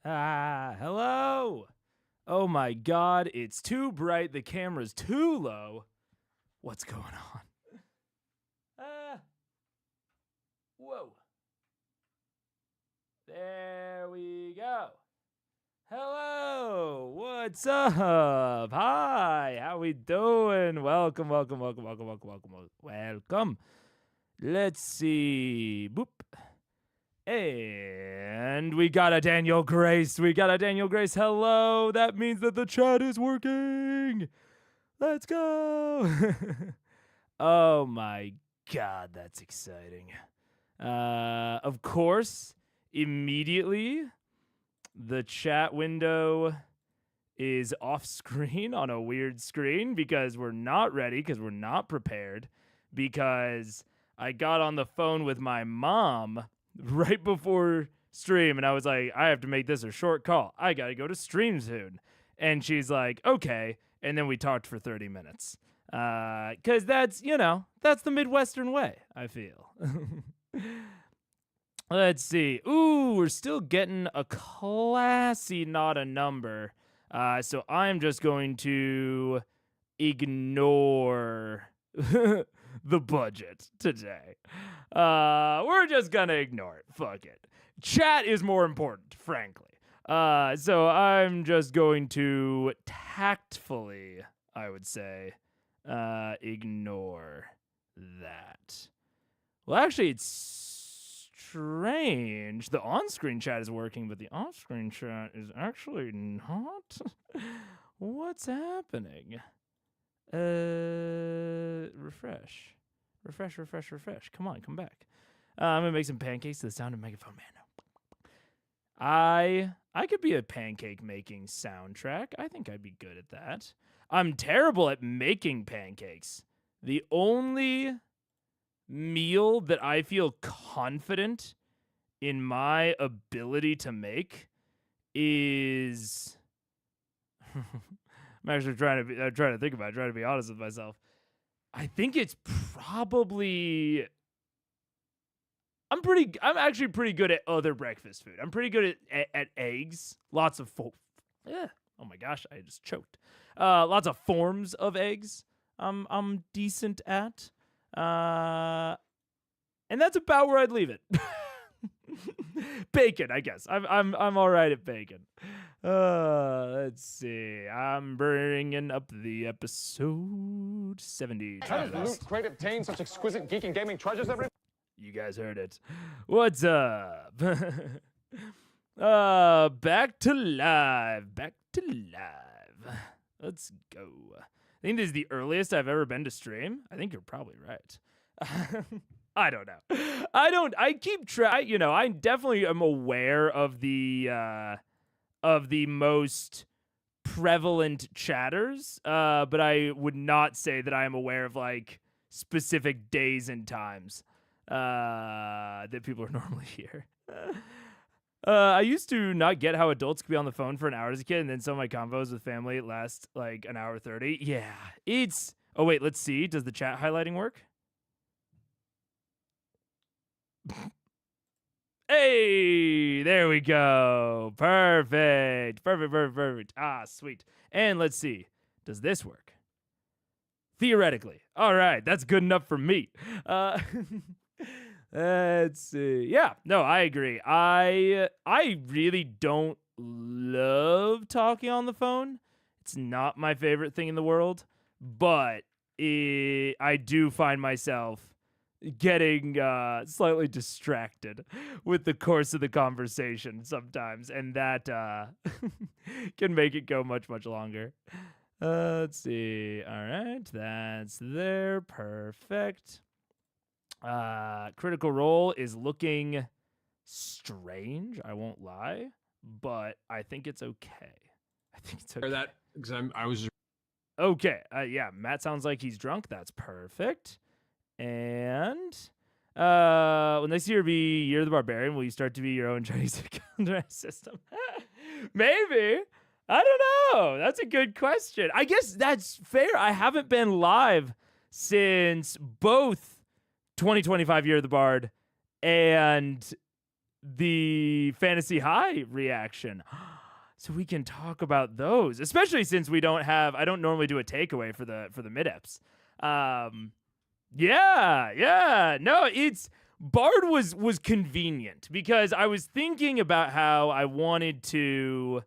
Hello. Oh my God, it's too bright. The camera's too low. What's going on? Whoa. There we go. Hello. What's up? Hi. How we doing? Welcome. Let's see. Boop. And we got a Daniel Grace. Hello. That means that the chat is working. Let's go. Oh my God, that's exciting. Of course, immediately the chat window is off screen on a weird screen because we're not ready, because we're not prepared, because I got on the phone with my mom right before stream and I was like, I have to make this a short call. I got to go to stream soon. And she's like, okay. And then we talked for 30 minutes. Because that's the Midwestern way, I feel. Let's see. Ooh, we're still getting a classy, not a number. So I'm just going to ignore the budget today. We're just gonna ignore it. Fuck it. Chat is more important, frankly. So I'm just going to tactfully, I would say, ignore that. Well, actually, it's strange. The on-screen chat is working, but the off-screen chat is actually not. What's happening? Refresh. Come on, come back. I'm gonna make some pancakes to the sound of Megaphone Man. I could be a pancake making soundtrack. I think I'd be good at that. I'm terrible at making pancakes. The only meal that I feel confident in my ability to make is I'm actually trying to think about it, trying to be honest with myself. I think it's probably I'm actually pretty good at other breakfast food. I'm pretty good at eggs. Lots of oh my gosh, I just choked. Lots of forms of eggs. I'm decent at. And that's about where I'd leave it. Bacon, I guess. I'm all right at bacon. Let's see. I'm bringing up the episode 70. How does Loot Crate obtain such exquisite geek and gaming treasures every? You guys heard it. What's up? Back to live. Let's go. I think this is the earliest I've ever been to stream. I think you're probably right. I don't know. I keep track, I definitely am aware of the most prevalent chatters, but I would not say that I am aware of like specific days and times that people are normally here. I used to not get how adults could be on the phone for an hour as a kid, and then some of my convos with family last like an hour 30. Yeah, it's... Oh, wait, let's see. Does the chat highlighting work? Hey, there we go. Perfect. Ah, sweet. And let's see. Does this work? Theoretically. All right, that's good enough for me. Let's see. Yeah, no, I agree. I really don't love talking on the phone. It's not my favorite thing in the world, but I do find myself getting slightly distracted with the course of the conversation sometimes, and that can make it go much, much longer. Let's see. All right, that's there. Perfect. Critical Role is looking strange, I won't lie, but I think it's okay. That because I was okay. Yeah, Matt sounds like he's drunk. That's perfect. And when next year be Year of the Barbarian, will you start to be your own Chinese calendar system? Maybe. I don't know. That's a good question. I guess that's fair. I haven't been live since both 2025 Year of the Bard and the Fantasy High reaction. So we can talk about those, especially since I don't normally do a takeaway for the mid-eps. Yeah. No, Bard was convenient because I was thinking about how I wanted to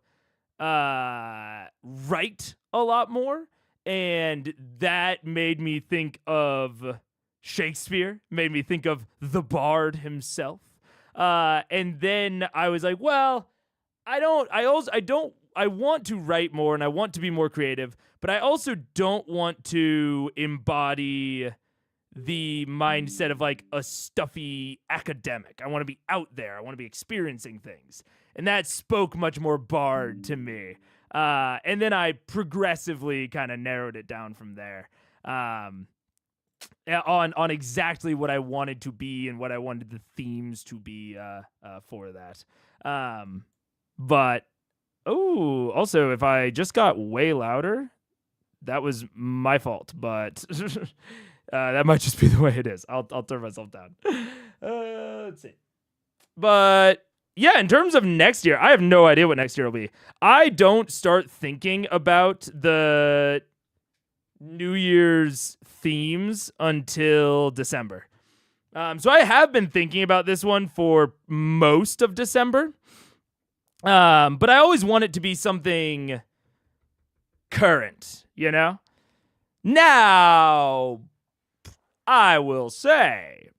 write a lot more, and that made me think of Shakespeare, made me think of the Bard himself. And then I was like, well, I want to write more and I want to be more creative, but I also don't want to embody the mindset of like a stuffy academic. I want to be out there. I want to be experiencing things. And that spoke much more Bard to me. And then I progressively kind of narrowed it down from there. On exactly what I wanted to be and what I wanted the themes to be for that. But also, if I just got way louder, that was my fault. But that might just be the way it is. I'll turn myself down. Let's see. But yeah, in terms of next year, I have no idea what next year will be. I don't start thinking about the New Year's themes until December. So I have been thinking about this one for most of December. But I always want it to be something current, you know? Now, I will say,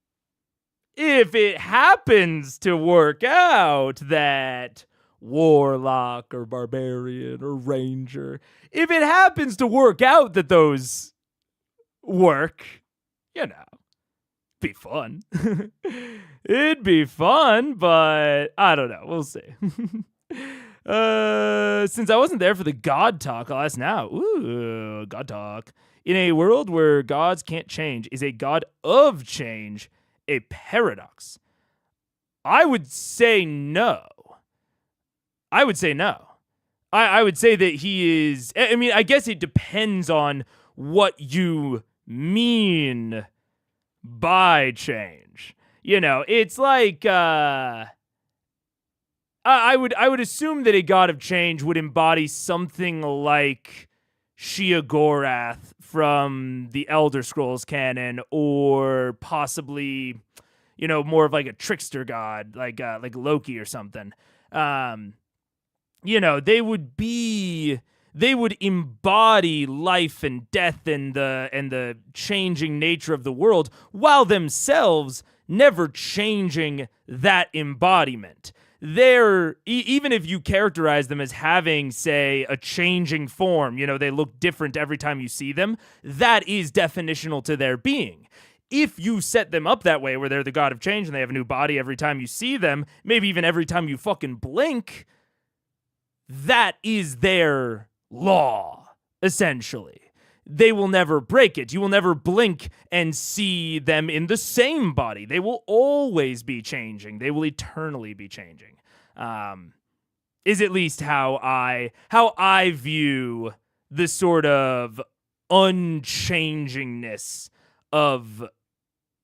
if it happens to work out that Warlock or Barbarian or Ranger, if it happens to work out that those work, you know, be fun. It'd be fun, but I don't know. We'll see. Since I wasn't there for the God Talk, I'll ask now. Ooh, God Talk. In a world where gods can't change, is a god of change a paradox? I would say no. I would say that he is... I mean, I guess it depends on what you mean by change. You know, it's like... I would assume that a god of change would embody something like Sheogorath from the Elder Scrolls canon, or possibly, you know, more of like a trickster god, like Loki or something. You know, they would embody life and death and the changing nature of the world, while themselves never changing that embodiment. They're, even if you characterize them as having, say, a changing form, you know, they look different every time you see them, that is definitional to their being. If you set them up that way, where they're the god of change and they have a new body every time you see them, maybe even every time you fucking blink, that is their law, essentially. They will never break it. You will never blink and see them in the same body. They will always be changing. They will eternally be changing. Is at least how I view the sort of unchangingness of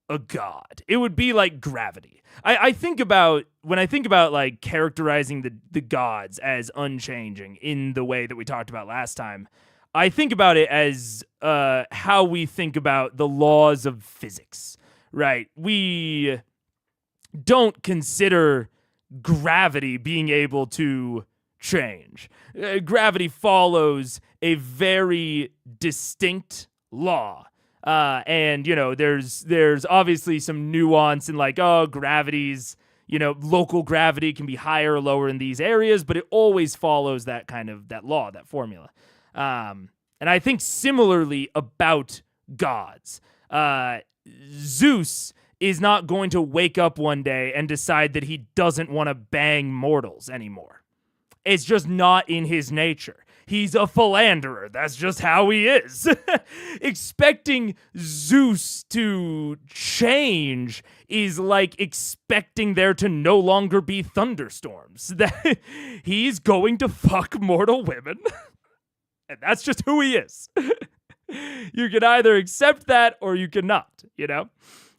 a god. It would be like gravity. I think about, when I think about like characterizing the gods as unchanging in the way that we talked about last time, I think about it as how we think about the laws of physics, right? We don't consider gravity being able to change. Gravity follows a very distinct law. And, you know, there's obviously some nuance in like, oh, gravity's, you know, local gravity can be higher or lower in these areas, but it always follows that kind of, that law, that formula. And I think similarly about gods. Zeus is not going to wake up one day and decide that he doesn't want to bang mortals anymore. It's just not in his nature. He's a philanderer. That's just how he is. Expecting Zeus to change is like expecting there to no longer be thunderstorms. That he's going to fuck mortal women. And that's just who he is. You can either accept that or you cannot, you know?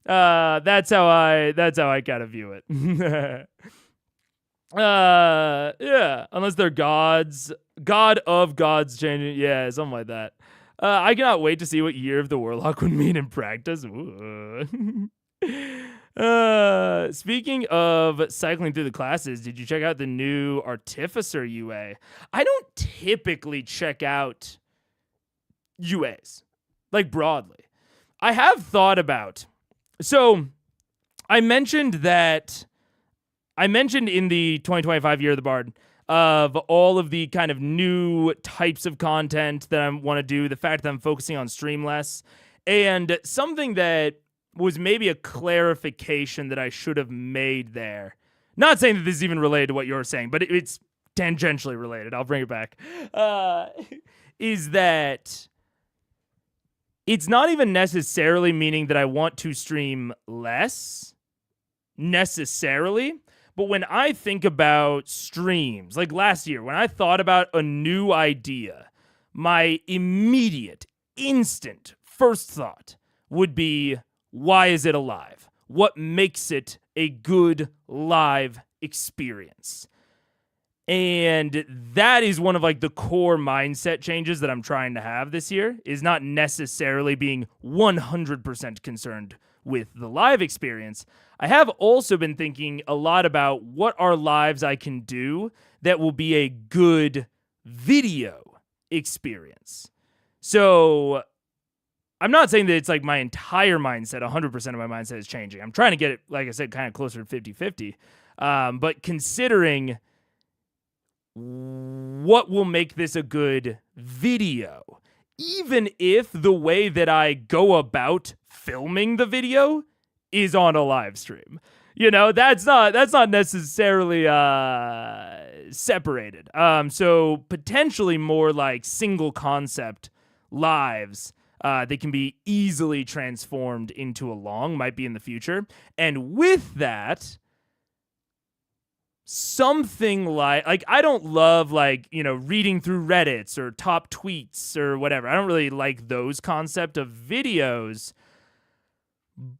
That's how I kind of view it. Yeah, unless they're gods, god of gods changing, yeah, something like that. I cannot wait to see what Year of the Warlock would mean in practice. Speaking of cycling through the classes, did you check out the new Artificer UA? I don't typically check out UAs, like broadly. I have thought about, so I mentioned in the 2025 Year of the Bard of all of the kind of new types of content that I want to do, the fact that I'm focusing on stream less, and something that was maybe a clarification that I should have made there. Not saying that this is even related to what you're saying, but it's tangentially related. I'll bring it back. Is that it's not even necessarily meaning that I want to stream less, necessarily. But when I think about streams, like last year, when I thought about a new idea, my immediate, instant first thought would be, why is it alive? What makes it a good live experience? And that is one of like the core mindset changes that I'm trying to have this year, is not necessarily being 100% concerned with the live experience. I have also been thinking a lot about what are lives I can do that will be a good video experience. So I'm not saying that it's like my entire mindset, 100% of my mindset is changing. I'm trying to get it, like I said, kind of closer to 50-50. But considering what will make this a good video, even if the way that I go about filming the video is on a live stream. You know, that's not necessarily separated. So potentially more like single concept lives that can be easily transformed into a long might be in the future. And with that, something like I don't love like, you know, reading through Reddits or top tweets or whatever. I don't really like those concept of videos.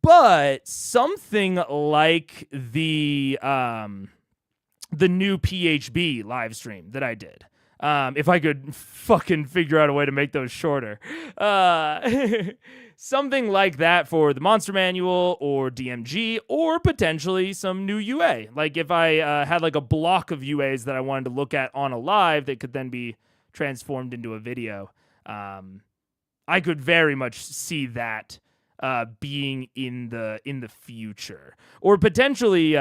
But something like the new PHB live stream that I did, if I could fucking figure out a way to make those shorter, something like that for the Monster Manual or DMG, or potentially some new UA. Like if I had like a block of UAs that I wanted to look at on a live that could then be transformed into a video, I could very much see that being in the future, or potentially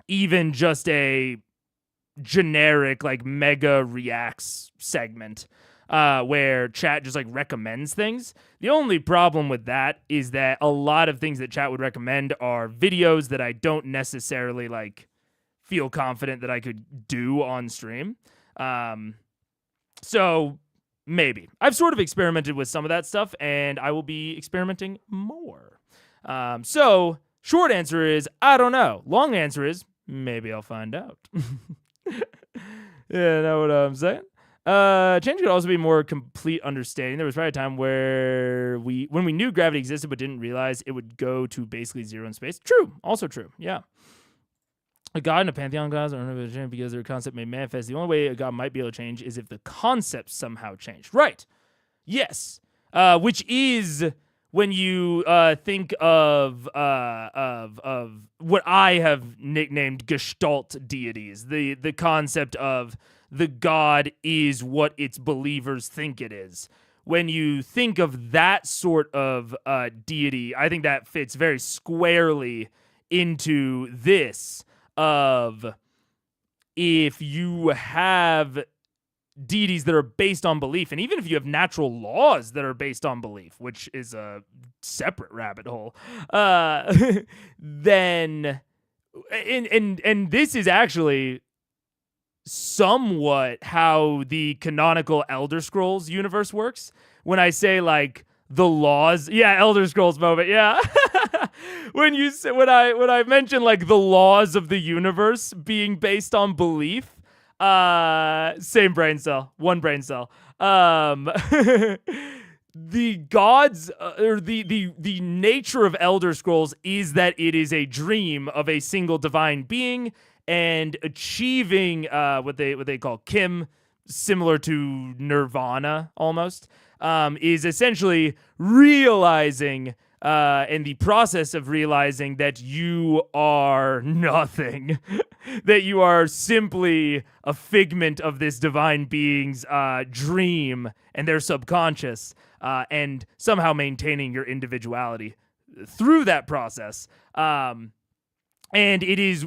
even just a generic like mega reacts segment where chat just like recommends things. The only problem with that is that a lot of things that chat would recommend are videos that I don't necessarily like feel confident that I could do on stream. So maybe. I've sort of experimented with some of that stuff, and I will be experimenting more. So, short answer is, I don't know. Long answer is, maybe I'll find out. Yeah, know what I'm saying? Change could also be more complete understanding. There was probably a time where when we knew gravity existed but didn't realize it would go to basically zero in space. True. Also true. Yeah. A god and a pantheon of gods are unable to change because their concept may manifest. The only way a god might be able to change is if the concept somehow changed. Right. Yes. Which is when you think of what I have nicknamed Gestalt deities. The concept of the god is what its believers think it is. When you think of that sort of deity, I think that fits very squarely into this. Of if you have deities that are based on belief, and even if you have natural laws that are based on belief, which is a separate rabbit hole, then and this is actually somewhat how the canonical Elder Scrolls universe works. When I say like the laws, yeah, Elder Scrolls moment, yeah. when I mention like the laws of the universe being based on belief, same brain cell, one brain cell. The gods or the nature of Elder Scrolls is that it is a dream of a single divine being, and achieving what they call Kim, similar to Nirvana almost, is essentially realizing in the process of realizing that you are nothing, that you are simply a figment of this divine being's dream and their subconscious, and somehow maintaining your individuality through that process. And it is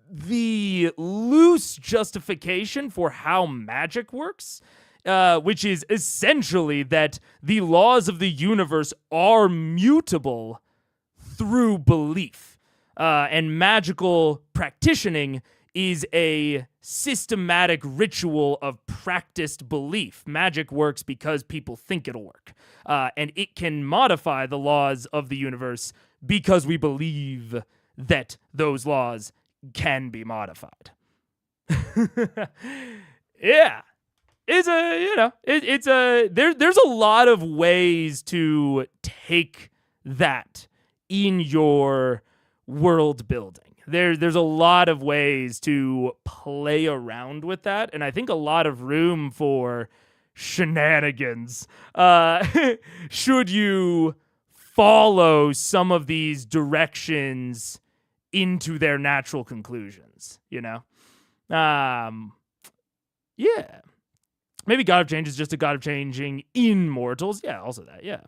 the loose justification for how magic works, which is essentially that the laws of the universe are mutable through belief. And magical practicing is a systematic ritual of practiced belief. Magic works because people think it'll work. And it can modify the laws of the universe because we believe that those laws can be modified. Yeah. There's a lot of ways to take that in your world building. There's a lot of ways to play around with that, and I think a lot of room for shenanigans. Should you follow some of these directions into their natural conclusions, Yeah. Maybe God of Change is just a god of changing in mortals. Yeah, also that, yeah.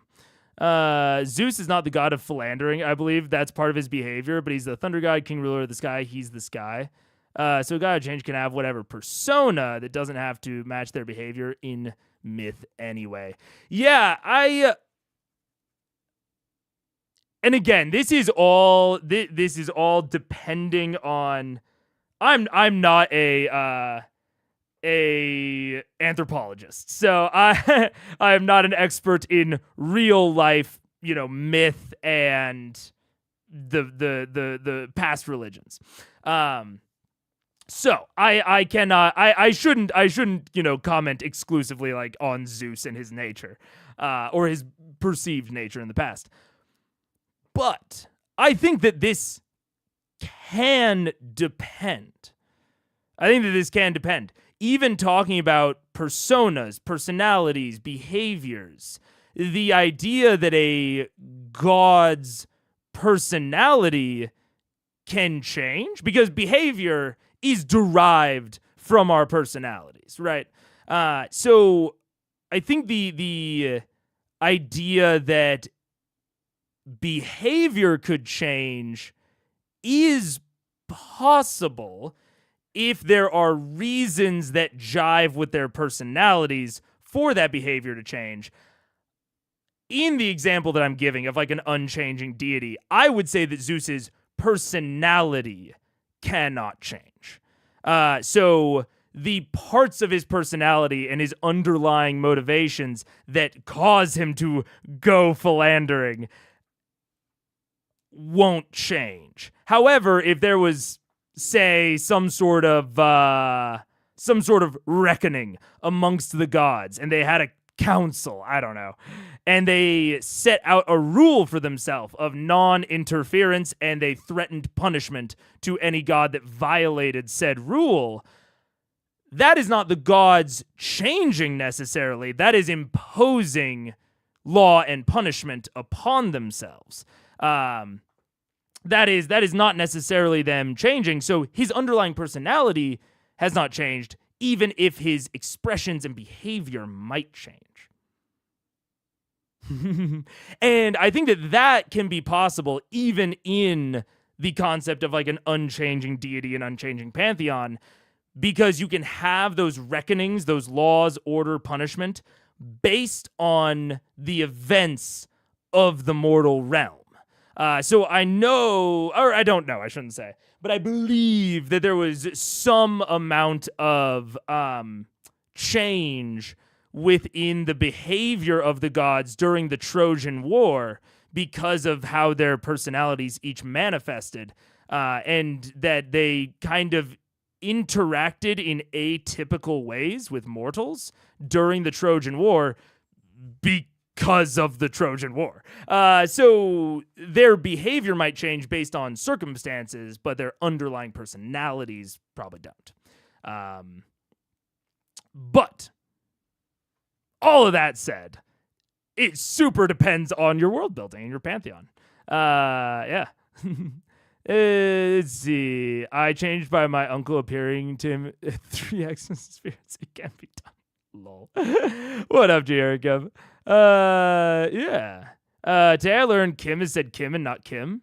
Zeus is not the god of philandering. I believe that's part of his behavior, but he's the thunder god, king ruler of the sky. He's the sky. So God of Change can have whatever persona that doesn't have to match their behavior in myth anyway. Yeah, and again, this is all depending on. I'm not a anthropologist, so I am not an expert in real life, myth and the past religions. So I cannot, I shouldn't, comment exclusively like on Zeus and his nature, or his perceived nature in the past. But I think that this can depend. Even talking about personas, personalities, behaviors, the idea that a god's personality can change, because behavior is derived from our personalities, right? So I think the idea that behavior could change is possible if there are reasons that jive with their personalities for that behavior to change. In the example that I'm giving of like an unchanging deity, I would say that Zeus's personality cannot change. So the parts of his personality and his underlying motivations that cause him to go philandering won't change. However, if there was, say, some sort of reckoning amongst the gods, and they had a council, I don't know, and they set out a rule for themselves of non-interference, and they threatened punishment to any god that violated said rule, that is not the gods changing necessarily. That is imposing law and punishment upon themselves. That is not necessarily them changing. So his underlying personality has not changed, even if his expressions and behavior might change. And I think that can be possible even in the concept of like an unchanging deity and unchanging pantheon, because you can have those reckonings, those laws, order, punishment based on the events of the mortal realm. So I know, or I don't know, I shouldn't say, but I believe that there was some amount of change within the behavior of the gods during the Trojan War because of how their personalities each manifested, and that they kind of interacted in atypical ways with mortals during the Trojan War because of the Trojan War. So their behavior might change based on circumstances, but their underlying personalities probably don't. But all of that said, it super depends on your world building and your pantheon. Yeah. Let's see. I changed by my uncle appearing to him 3x spirits. It can't be done. Lol. What up, Jericho? Yeah. Taylor and Kim has said Kim and not Kim.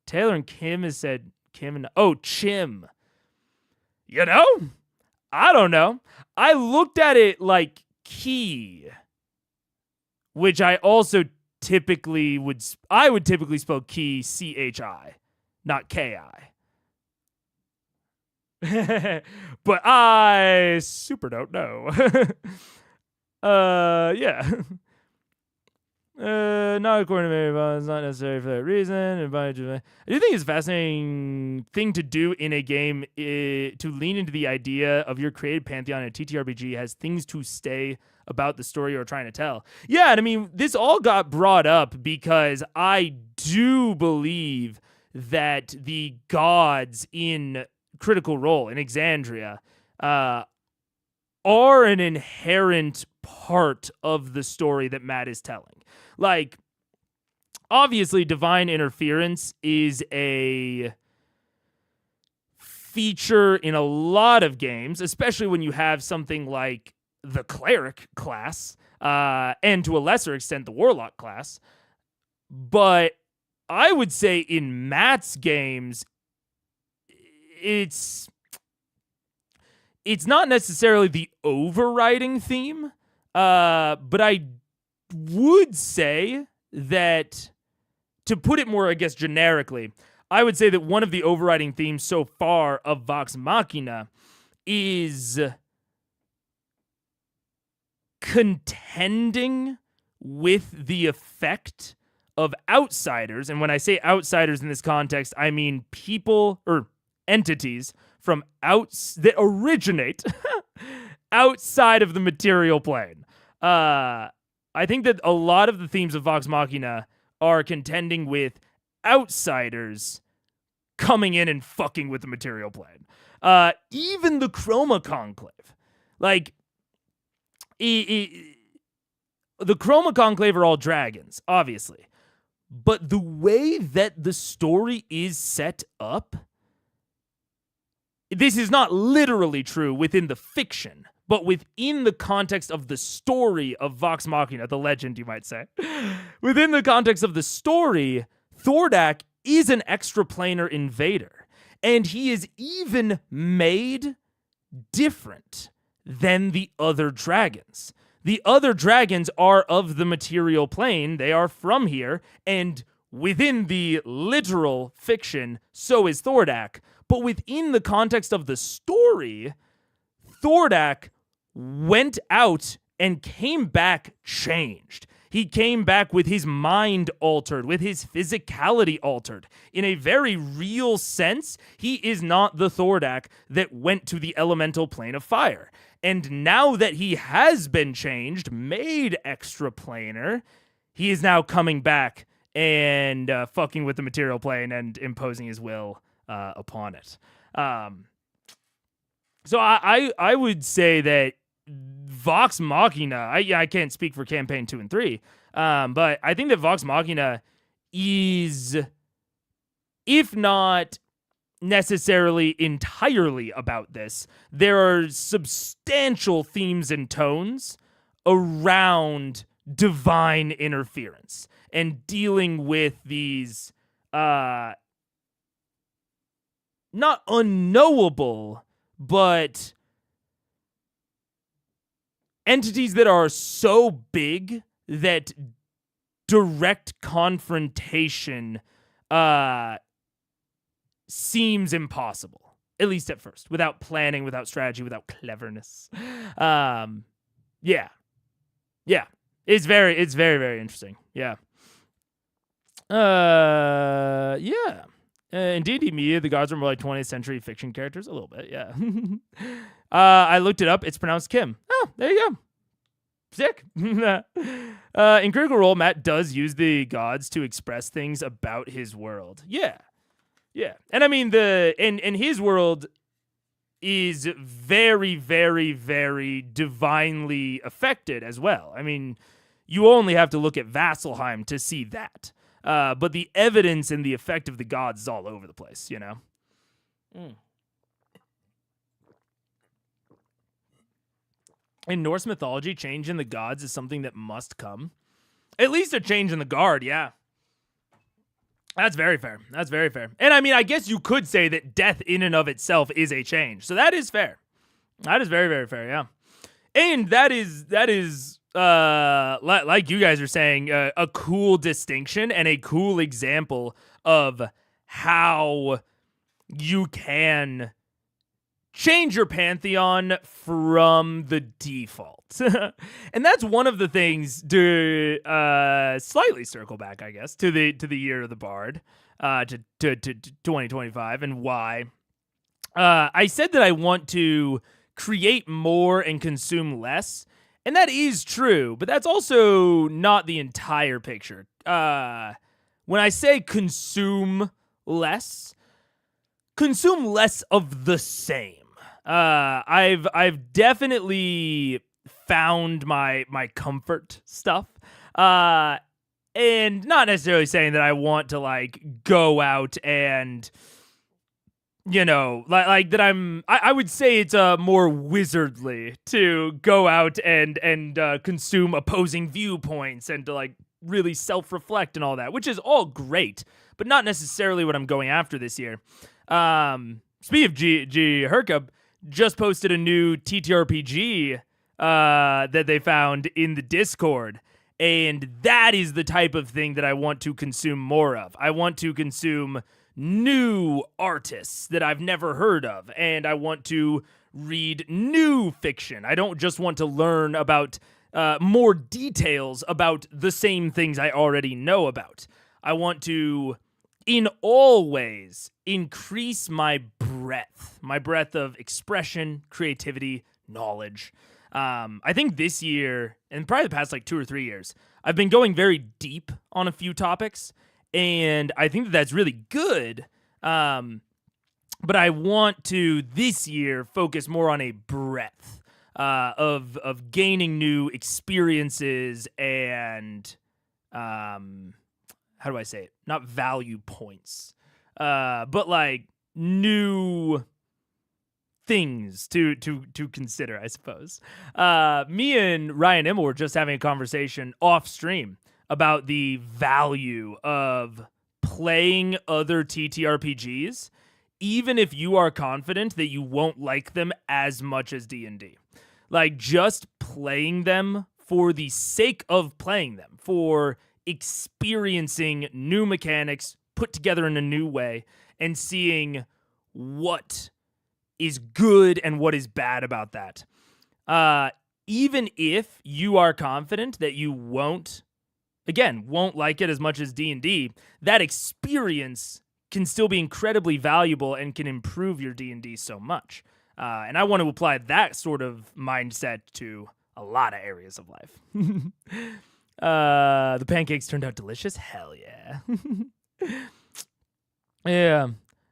Taylor and Kim has said Kim and Chim. You know? I don't know. I looked at it like key, which I also typically would spell key CHI, not KI. But I super don't know. Yeah. Not according to Mary, it's not necessary for that reason. I do think it's a fascinating thing to do in a game to lean into the idea of your created pantheon in a TTRPG has things to say about the story you're trying to tell. Yeah, and I mean, this all got brought up because I do believe that the gods in Critical Role in Exandria are an inherent part of the story that Matt is telling. Like, obviously, divine interference is a feature in a lot of games, especially when you have something like the cleric class, and to a lesser extent, the warlock class. But I would say in Matt's games, it's not necessarily the overriding theme, but I would say that, to put it more, I guess, generically, I would say that one of the overriding themes so far of Vox Machina is contending with the effect of outsiders. And when I say outsiders in this context, I mean people or entities from that originate outside of the material plane. I think that a lot of the themes of Vox Machina are contending with outsiders coming in and fucking with the material plane. Even the Chroma Conclave. Like, the Chroma Conclave are all dragons, obviously. But the way that the story is set up, this is not literally true within the fiction, but within the context of the story of Vox Machina, the legend, you might say. Within the context of the story, Thordak is an extraplanar invader, and he is even made different than the other dragons. The other dragons are of the material plane, they are from here, and within the literal fiction, so is Thordak. But within the context of the story, Thordak went out and came back changed. He came back with his mind altered, with his physicality altered. In a very real sense, he is not the Thordak that went to the elemental plane of fire. And now that he has been changed, made extraplanar, he is now coming back and fucking with the material plane and imposing his will upon it. So I would say that Vox Machina, I can't speak for campaign 2 and 3, but I think that Vox Machina is, if not necessarily entirely about this, there are substantial themes and tones around divine interference and dealing with these not unknowable, but entities that are so big that direct confrontation seems impossible, at least at first, without planning, without strategy, without cleverness. Yeah. It's very, very interesting. Yeah. Yeah. In D&D media, the gods are more like 20th century fiction characters. A little bit, yeah. I looked it up. It's pronounced Kim. Oh, there you go. Sick. In Critical Role, Matt does use the gods to express things about his world. Yeah. And I mean, and his world is very, very, very divinely affected as well. I mean, you only have to look at Vasselheim to see that. But the evidence and the effect of the gods is all over the place, you know? In Norse mythology, change in the gods is something that must come. At least a change in the guard, yeah. That's very fair. And I mean, I guess you could say that death in and of itself is a change. So that is fair. That is very, very fair, yeah. And that is like you guys are saying, a cool distinction and a cool example of how you can change your pantheon from the default. And that's one of the things to slightly circle back, I guess, to the year of the Bard, to 2025, and why. I said that I want to create more and consume less, and that is true, but that's also not the entire picture. When I say consume less of the same. I've definitely found my comfort stuff. And not necessarily saying that I want to like go out and, you know, like that I would say it's more wizardly to go out and consume opposing viewpoints and to like really self-reflect and all that, which is all great, but not necessarily what I'm going after this year. Speaking of G Hercup, just posted a new TTRPG that they found in the Discord, and that is the type of thing that I want to consume more of. I want to consume new artists that I've never heard of, and I want to read new fiction. I don't just want to learn about more details about the same things I already know about. I want to, in all ways, increase my breadth of expression, creativity, knowledge. I think this year, and probably the past like 2 or 3 years, I've been going very deep on a few topics, and I think that that's really good. But I want to, this year, focus more on a breadth of gaining new experiences and, how do I say it? Not value points, but like new things to consider, I suppose. Me and Ryan Immel were just having a conversation off stream about the value of playing other TTRPGs, even if you are confident that you won't like them as much as D&D. Like, just playing them for the sake of playing them, for experiencing new mechanics put together in a new way and seeing what is good and what is bad about that. Even if you are confident that you won't like it as much as D&D, that experience can still be incredibly valuable and can improve your D&D so much. And I want to apply that sort of mindset to a lot of areas of life. The pancakes turned out delicious. Hell yeah. Yeah.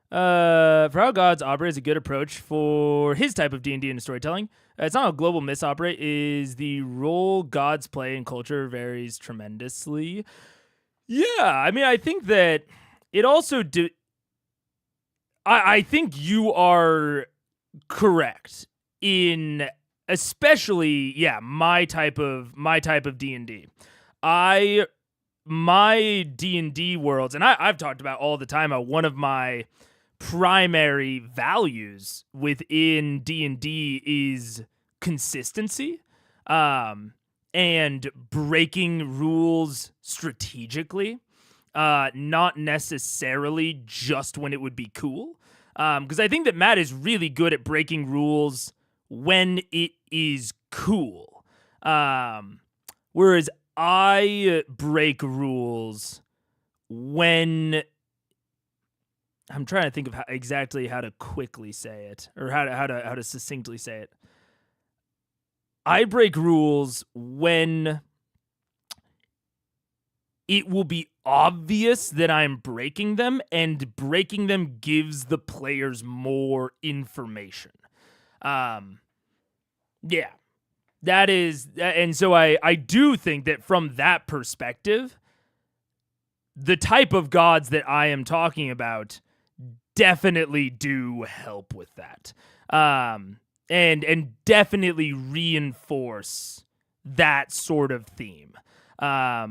For how gods operate is a good approach for his type of D&D and storytelling. It's not how global myths operate, is the role gods play in culture varies tremendously. Yeah, I mean, I think that it also I think you are correct in especially, my type of D&D. My D&D worlds, and I've talked about all the time how one of my primary values within D&D is consistency, and breaking rules strategically, not necessarily just when it would be cool. Because I think that Matt is really good at breaking rules when it is cool. Whereas I break rules when I'm trying to think of exactly how to quickly say it, or how to succinctly say it. I break rules when it will be obvious that I'm breaking them, and breaking them gives the players more information. Yeah. That is, and so I do think that from that perspective, the type of gods that I am talking about definitely do help with that. And definitely reinforce that sort of theme. I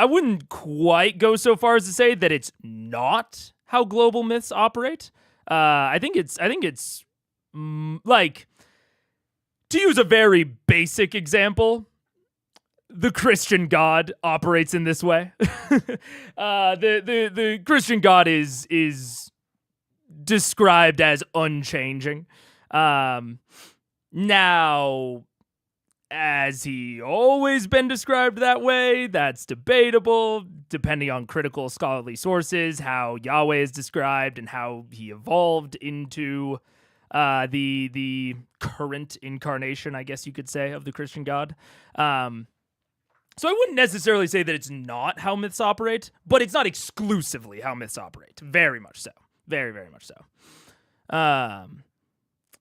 wouldn't quite go so far as to say that it's not how global myths operate. I think it's like, to use a very basic example, the Christian God operates in this way. The Christian God is described as unchanging. Now, has he always been described that way? That's debatable, depending on critical scholarly sources, how Yahweh is described and how he evolved into the current incarnation, I guess you could say, of the Christian God. So I wouldn't necessarily say that it's not how myths operate, but it's not exclusively how myths operate. Very much so. Very, very much so.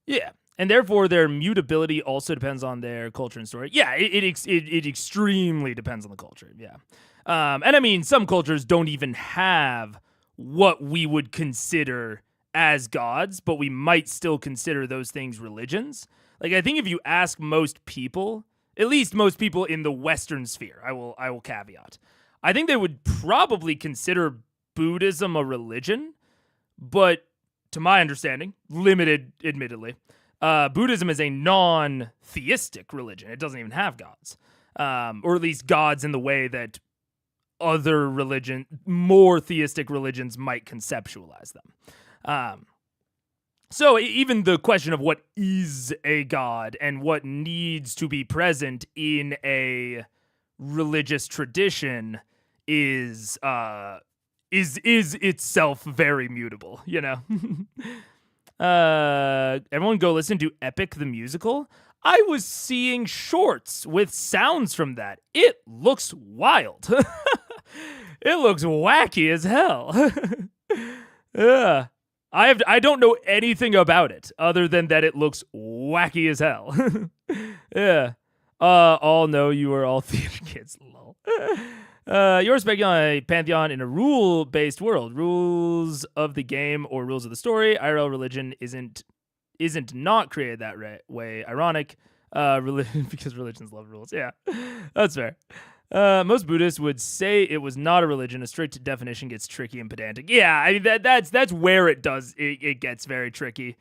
Yeah. And therefore, their mutability also depends on their culture and story. Yeah, it extremely depends on the culture. Yeah. And I mean, some cultures don't even have what we would consider as gods, but we might still consider those things religions. Like, I think if you ask most people, at least most people in the Western sphere, I will caveat, I think they would probably consider Buddhism a religion, but to my understanding, limited admittedly, Buddhism is a non-theistic religion. It doesn't even have gods, or at least gods in the way that other more theistic religions might conceptualize them. So even the question of what is a god and what needs to be present in a religious tradition is itself very mutable, you know? Everyone go listen to Epic the Musical. I was seeing shorts with sounds from that. It looks wild. It looks wacky as hell. Yeah. I don't know anything about it other than that it looks wacky as hell. Yeah. All know you are all theater kids. Lol. You're speculating on a pantheon in a rule-based world. Rules of the game or rules of the story. IRL religion isn't not created that way. Ironic, because religions love rules. Yeah, that's fair. Most Buddhists would say it was not a religion. A strict definition gets tricky and pedantic. Yeah, I mean that's where it gets very tricky.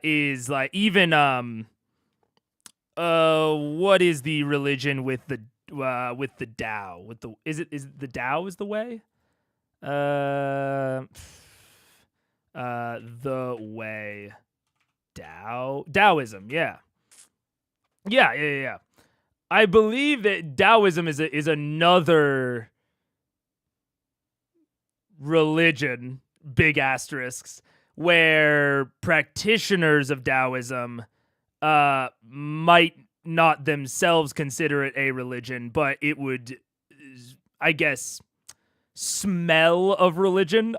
Is like even what is the religion with the Tao? Is the Tao is the way? The way. Taoism, yeah. Yeah. I believe that Taoism is another religion, big asterisks, where practitioners of Taoism might not themselves consider it a religion, but it would, I guess, smell of religion,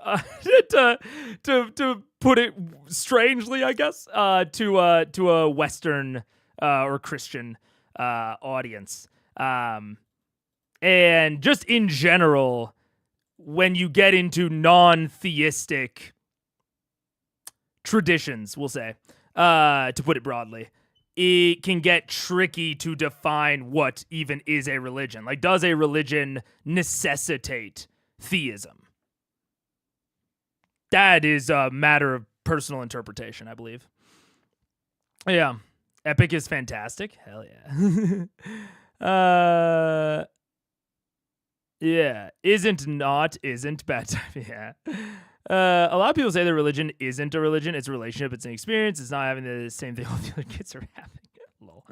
to put it strangely, I guess, to a Western or Christian audience. And just in general, when you get into non-theistic traditions, we'll say, to put it broadly, it can get tricky to define what even is a religion. Like, does a religion necessitate theism? That is a matter of personal interpretation, I believe. Yeah. Epic is fantastic. Hell yeah. Yeah. Isn't bad time. Yeah. A lot of people say that religion isn't a religion. It's a relationship. It's an experience. It's not having the same thing all the other kids are having. Lol.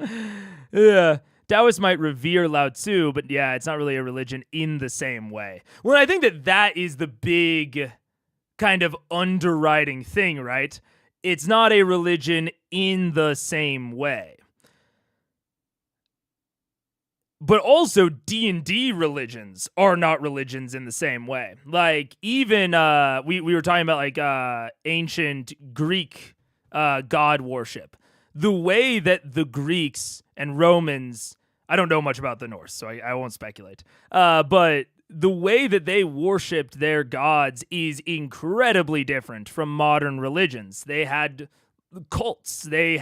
Yeah. Taoists might revere Lao Tzu, but yeah, it's not really a religion in the same way. Well, I think that is the big kind of underwriting thing, right? It's not a religion in the same way. But also D&D religions are not religions in the same way. Like even we were talking about like ancient Greek god worship. The way that the Greeks and Romans, I don't know much about the Norse, so I won't speculate. But the way that they worshipped their gods is incredibly different from modern religions. They had cults. They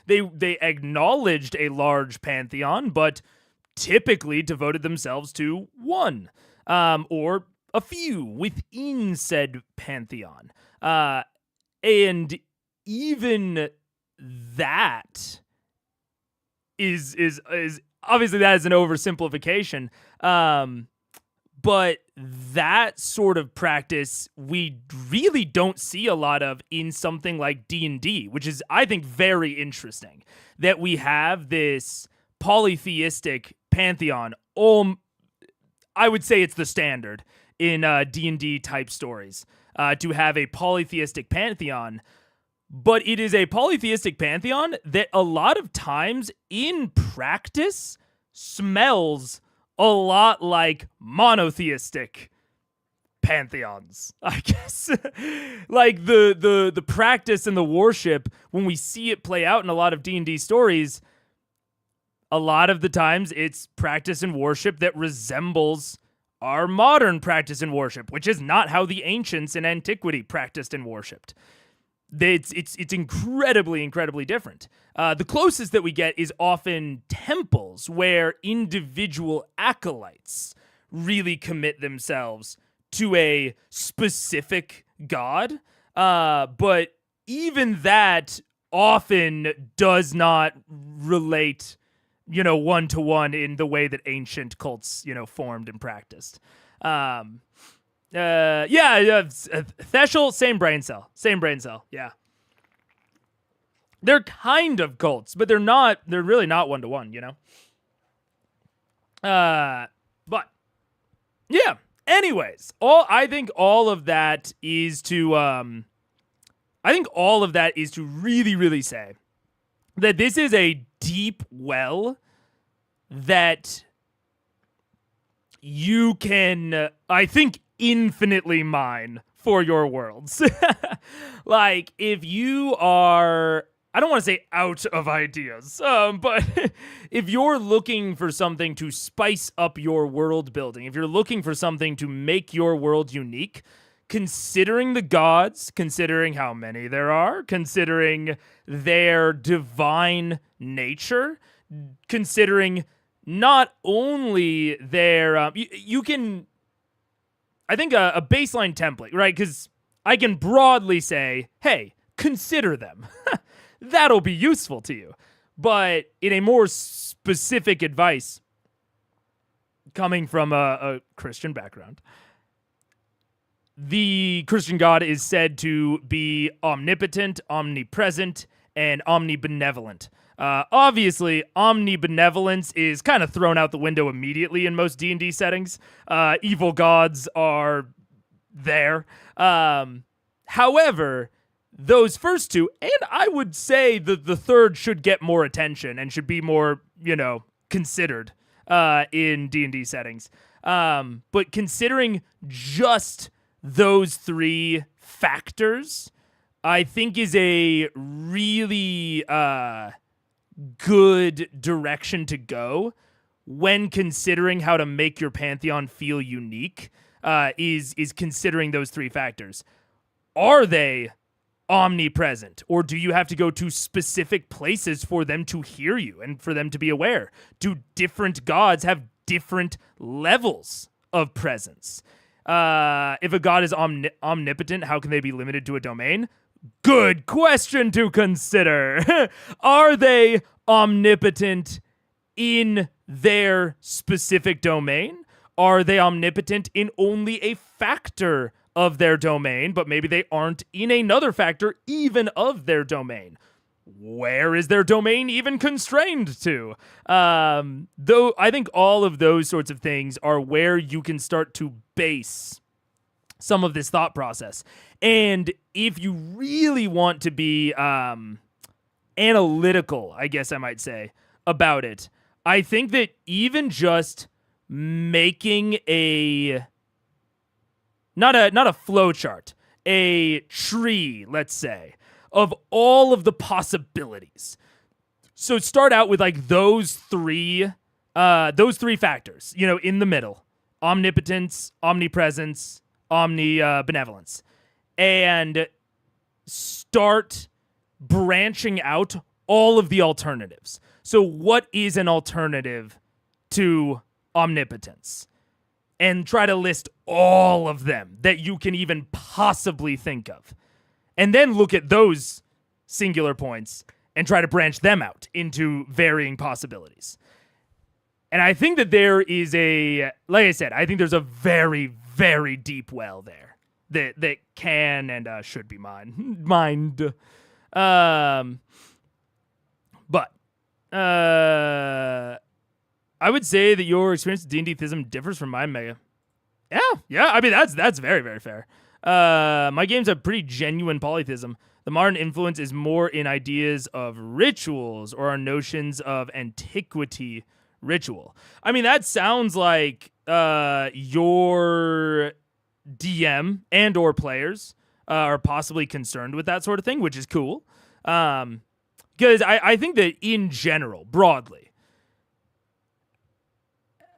acknowledged a large pantheon, but typically devoted themselves to one or a few within said pantheon. And even that is obviously that is an oversimplification. But that sort of practice we really don't see a lot of in something like D&D, which is, I think, very interesting. That we have this polytheistic pantheon. I would say it's the standard in D&D type stories to have a polytheistic pantheon. But it is a polytheistic pantheon that a lot of times in practice smells a lot like monotheistic pantheons, I guess. Like the practice and the worship, when we see it play out in a lot of D&D stories, a lot of the times it's practice and worship that resembles our modern practice and worship, which is not how the ancients in antiquity practiced and worshipped. It's incredibly different. The closest that we get is often temples where individual acolytes really commit themselves to a specific god. But even that often does not relate, one-to-one in the way that ancient cults, formed and practiced. Theshel, same brain cell. Yeah. They're kind of cults, but they're really not one-to-one, But yeah. Anyways, I think all of that is to really, really say that this is a deep well that you can, I think, infinitely mine for your worlds. Like, if you are, I don't want to say out of ideas, but if you're looking for something to spice up your world building, if you're looking for something to make your world unique, considering the gods, considering how many there are, considering their divine nature, considering not only their, you can, I think a baseline template, right? Because I can broadly say, hey, consider them. That'll be useful to you. But in a more specific advice, coming from a Christian background, the Christian God is said to be omnipotent, omnipresent, and omnibenevolent. Obviously, omnibenevolence is kind of thrown out the window immediately in most D&D settings. Evil gods are there. However, those first two, and I would say the third should get more attention and should be more, considered in D&D settings. But considering just those three factors, I think is a really good direction to go when considering how to make your pantheon feel unique, is considering those three factors. Are they omnipresent, or do you have to go to specific places for them to hear you and for them to be aware? Do different gods have different levels of presence? If a god is omnipotent, how can they be limited to a domain? Good question to consider. Are they omnipotent in their specific domain? Are they omnipotent in only a factor of their domain, but maybe they aren't in another factor even of their domain? Where is their domain even constrained to? Though I think all of those sorts of things are where you can start to base some of this thought process. And if you really want to be analytical, I guess I might say, about it, I think that even just making not a flow chart, a tree, let's say, of all of the possibilities. So start out with like those three factors, in the middle: omnipotence, omnipresence, benevolence, and start branching out all of the alternatives. So what is an alternative to omnipotence? And try to list all of them that you can even possibly think of. And then look at those singular points and try to branch them out into varying possibilities. And I think that there is like I said, I think there's a very, very deep well there that can and should be mined. But I would say that your experience with D&D Thism differs from mine, Mega. Yeah. I mean, that's very, very fair. My games have pretty genuine polytheism. The modern influence is more in ideas of rituals or our notions of antiquity ritual. I mean, that sounds like your DM and or players are possibly concerned with that sort of thing, which is cool. Because I think that in general, broadly,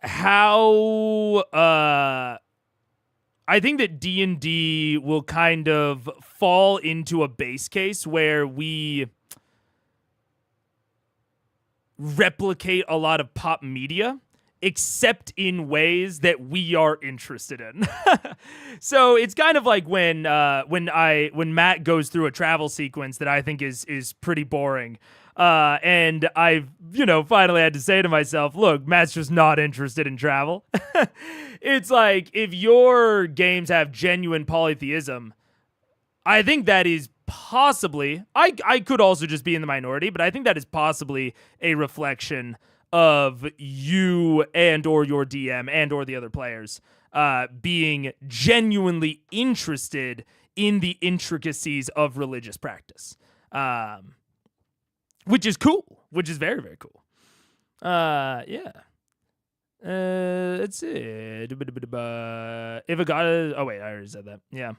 how I think that D&D will kind of fall into a base case where we replicate a lot of pop media, except in ways that we are interested in. So it's kind of like when Matt goes through a travel sequence that I think is pretty boring. And I've, finally had to say to myself, look, Matt's just not interested in travel. It's like, if your games have genuine polytheism, I think that is possibly, I could also just be in the minority, but I think that is possibly a reflection of you and or your DM and or the other players being genuinely interested in the intricacies of religious practice. Which is cool. Which is very, very cool. Yeah. Let's see. If a god is... Oh, wait. I already said that. Yeah.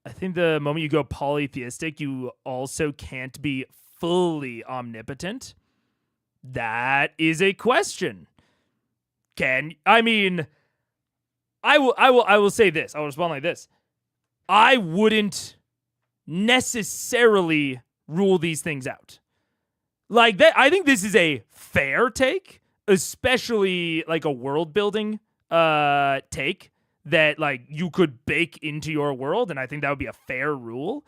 I think the moment you go polytheistic, you also can't be fully omnipotent. That is a question. I will say this. I will respond like this. I wouldn't necessarily rule these things out. Like that, I think this is a fair take, especially like a world building take that like you could bake into your world, and I think that would be a fair rule.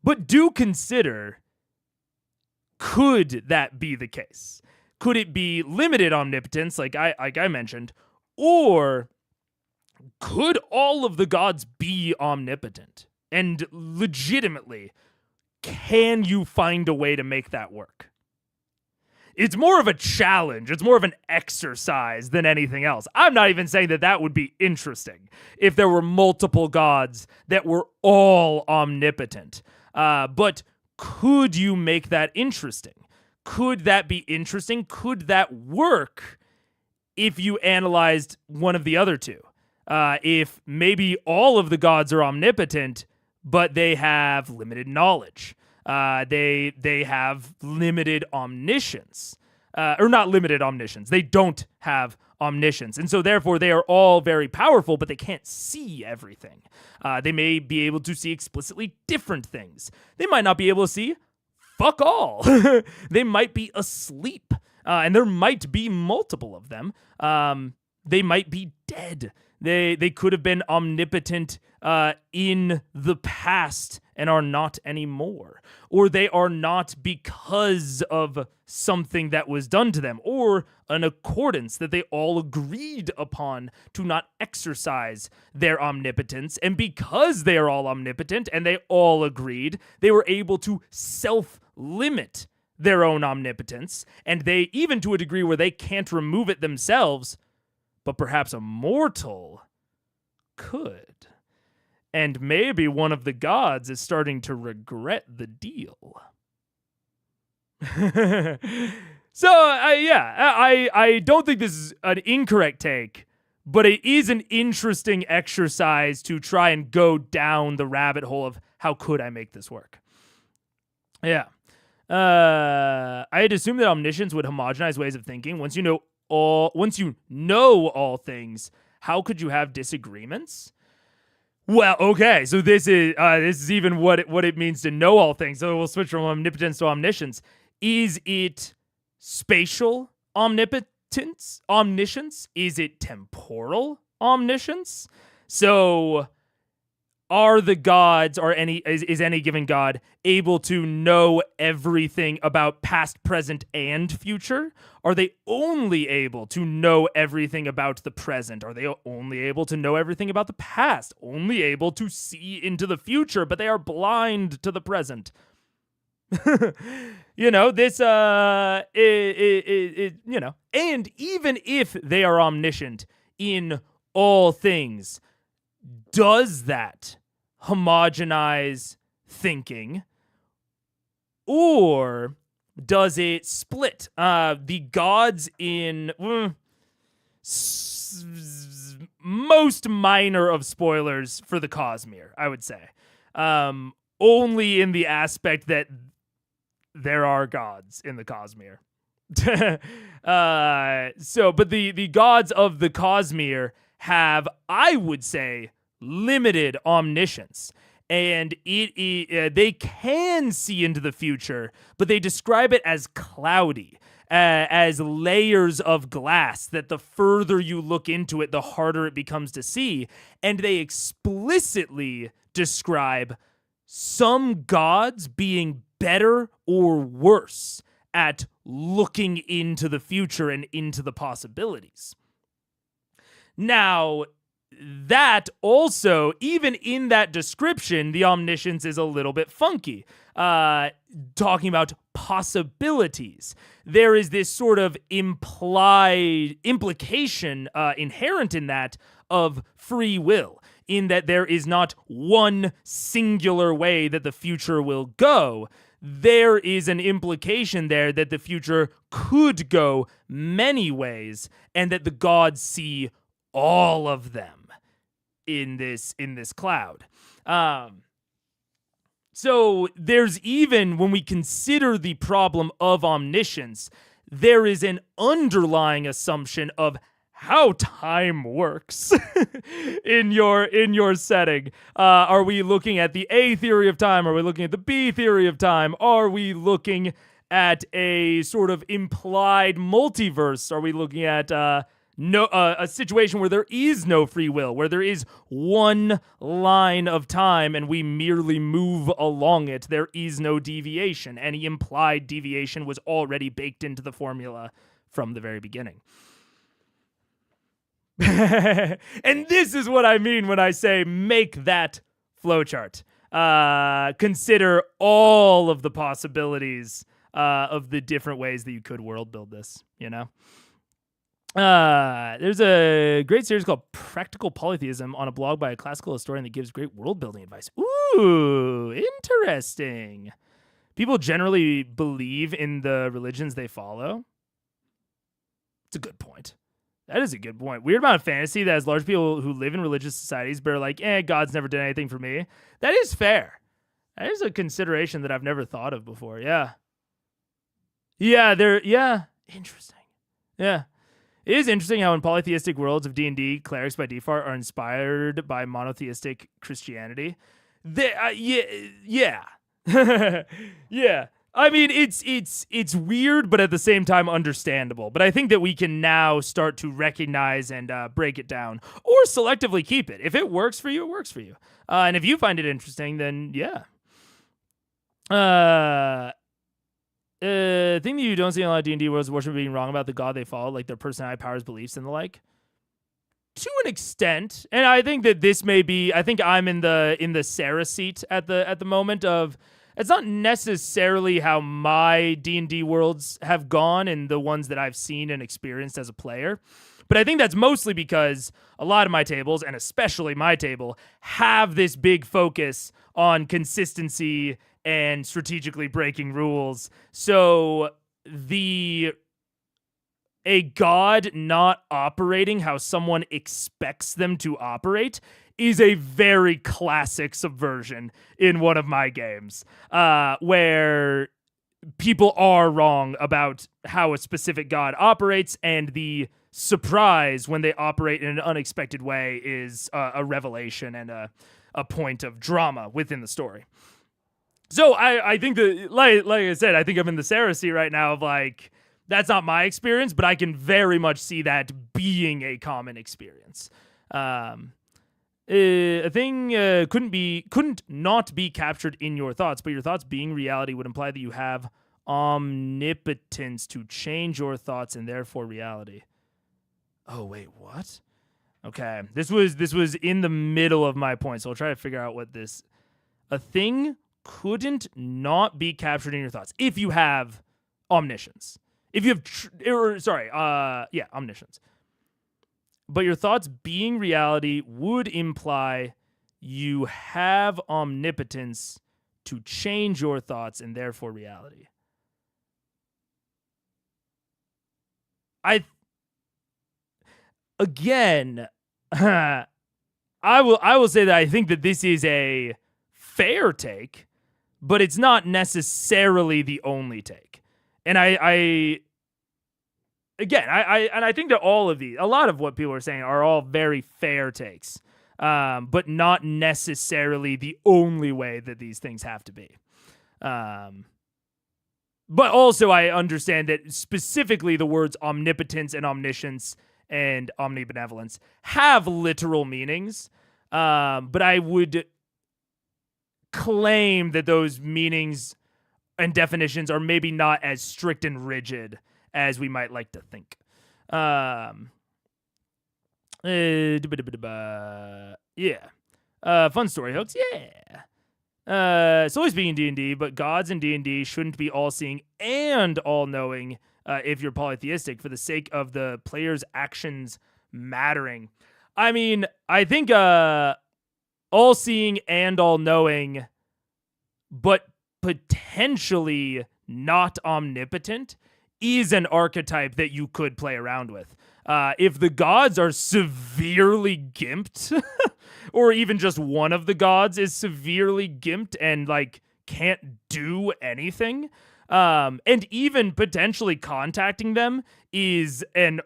But do consider, could that be the case? Could it be limited omnipotence, like I mentioned, or could all of the gods be omnipotent? And legitimately, can you find a way to make that work? It's more of a challenge. It's more of an exercise than anything else. I'm not even saying that would be interesting if there were multiple gods that were all omnipotent. But could you make that interesting? Could that be interesting? Could that work if you analyzed one of the other two? If maybe all of the gods are omnipotent, but they have limited knowledge. They have limited omniscience. Or not limited omniscience. They don't have omniscience. And so therefore they are all very powerful, but they can't see everything. They may be able to see explicitly different things. They might not be able to see fuck all. They might be asleep. And there might be multiple of them. They might be dead. They could have been omnipotent in the past and are not anymore. Or they are not because of something that was done to them, or an accordance that they all agreed upon to not exercise their omnipotence. And because they are all omnipotent and they all agreed, they were able to self-limit their own omnipotence. And they, even to a degree where they can't remove it themselves, but perhaps a mortal could. And maybe one of the gods is starting to regret the deal. So, I don't think this is an incorrect take, but it is an interesting exercise to try and go down the rabbit hole of how could I make this work. Yeah. I had assumed that omniscience would homogenize ways of thinking. Once you know all things, how could you have disagreements? Well, okay, so this is even what it means to know all things. So we'll switch from omnipotence to omniscience. Is it spatial omnipotence? Omniscience? Is it temporal omniscience? So are the gods, or is any given god able to know everything about past, present, and future? Are they only able to know everything about the present? Are they only able to know everything about the past? Only able to see into the future, but they are blind to the present? This, and even if they are omniscient in all things, does that homogenize thinking, or does it split? The gods in most minor of spoilers for the Cosmere, I would say, only in the aspect that there are gods in the Cosmere. But the gods of the Cosmere have, I would say, limited omniscience, and they can see into the future, but they describe it as cloudy, as layers of glass that the further you look into it, the harder it becomes to see. And they explicitly describe some gods being better or worse at looking into the future and into the possibilities. Now, that also, even in that description, the omniscience is a little bit funky. Talking about possibilities, there is this sort of implication inherent in that of free will, in that there is not one singular way that the future will go. There is an implication there that the future could go many ways, and that the gods see all of them in this cloud. So there's, even when we consider the problem of omniscience, there is an underlying assumption of how time works in your setting. Are we looking at the A theory of time? Are we looking at the B theory of time? Are we looking at a sort of implied multiverse? Are we looking at a situation where there is no free will, where there is one line of time and we merely move along it? There is no deviation. Any implied deviation was already baked into the formula from the very beginning. And this is what I mean when I say make that flowchart. Consider all of the possibilities of the different ways that you could world build this, There's a great series called Practical Polytheism on a blog by a classical historian that gives great world building advice. Ooh, interesting. People generally believe in the religions they follow. It's a good point. That is a good point. Weird amount of fantasy that has large people who live in religious societies but are like, God's never done anything for me. That is fair. That is a consideration that I've never thought of before. Yeah. Interesting. Yeah. It is interesting how in polytheistic worlds of D&D, clerics by default are inspired by monotheistic Christianity. Yeah. I mean, it's weird, but at the same time understandable. But I think that we can now start to recognize and break it down, or selectively keep it. If it works for you, it works for you. And if you find it interesting, then yeah. Thing that you don't see in a lot of D&D worlds is worship being wrong about the god they follow, like their personality, powers, beliefs, and the like. To an extent, and I think that this may be. I think I'm in the Sarah seat at the moment of. It's not necessarily how my D&D worlds have gone and the ones that I've seen and experienced as a player, But I think that's mostly because a lot of my tables, and especially my table, have this big focus on consistency and strategically breaking rules. So a god not operating how someone expects them to operate is a very classic subversion in one of my games, where people are wrong about how a specific god operates, and the surprise when they operate in an unexpected way is a revelation and a point of drama within the story. So I think that, like I said, I think I'm in the Cersei right now of like, that's not my experience, but I can very much see that being a common experience. A thing couldn't not be captured in your thoughts, but your thoughts being reality would imply that you have omnipotence to change your thoughts and therefore reality. Oh wait, what? Okay, this was in the middle of my point, so I'll try to figure out what this. A thing couldn't not be captured in your thoughts if you have omniscience. If you have, omniscience. But your thoughts being reality would imply you have omnipotence to change your thoughts and therefore reality. I will say that I think that this is a fair take, but it's not necessarily the only take. And I think that a lot of what people are saying are all very fair takes, but not necessarily the only way that these things have to be. But also I understand that specifically the words omnipotence and omniscience and omnibenevolence have literal meanings, but I would claim that those meanings and definitions are maybe not as strict and rigid as we might like to think. Fun story, Hooks. Yeah. It's always being D&D, but gods in D&D shouldn't be all-seeing and all-knowing if you're polytheistic for the sake of the player's actions mattering. I mean, I think all-seeing and all-knowing, but potentially not omnipotent, is an archetype that you could play around with. If the gods are severely gimped, or even just one of the gods is severely gimped and like can't do anything, and even potentially contacting them is an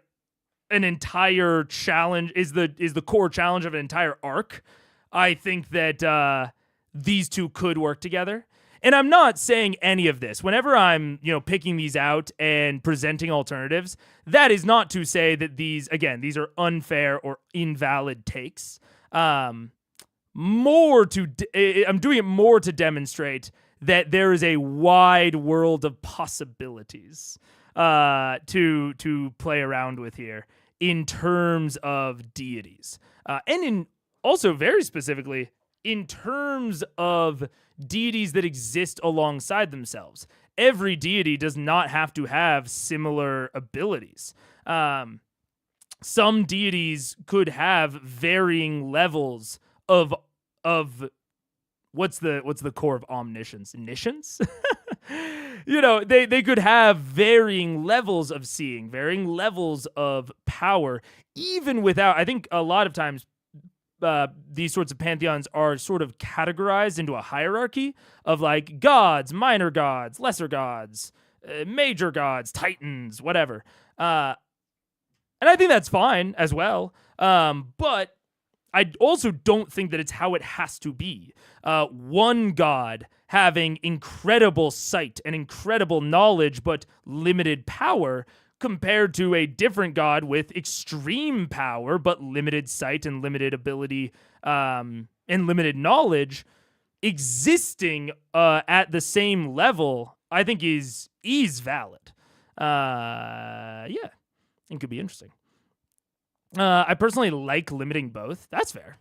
entire challenge, is the core challenge of an entire arc. I think that these two could work together. And I'm not saying any of this. Whenever I'm, picking these out and presenting alternatives, that is not to say that these are unfair or invalid takes. I'm doing it more to demonstrate that there is a wide world of possibilities to play around with here in terms of deities, and also very specifically in terms of deities that exist alongside themselves. Every deity does not have to have similar abilities. Some deities could have varying levels of what's the core of omniscience? Omniscience? They could have varying levels of seeing, varying levels of power, even without. I think a lot of times these sorts of pantheons are sort of categorized into a hierarchy of like gods, minor gods, lesser gods, major gods, titans, whatever. And I think that's fine as well. But I also don't think that it's how it has to be. One god having incredible sight and incredible knowledge, but limited power, compared to a different god with extreme power, but limited sight and limited ability, and limited knowledge, existing at the same level, I think is valid. It could be interesting. I personally like limiting both. That's fair.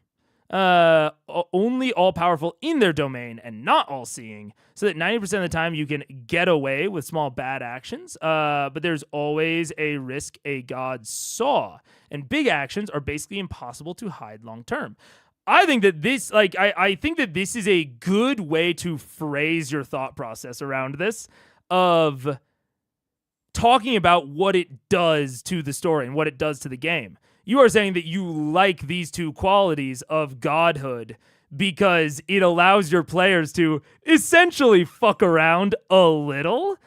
only all-powerful in their domain and not all-seeing, so that 90% of the time you can get away with small bad actions, but there's always a risk a god saw, and big actions are basically impossible to hide long-term. I think that this, I think that this is a good way to phrase your thought process around this, of talking about what it does to the story and what it does to the game. You are saying that you like these two qualities of godhood because it allows your players to essentially fuck around a little.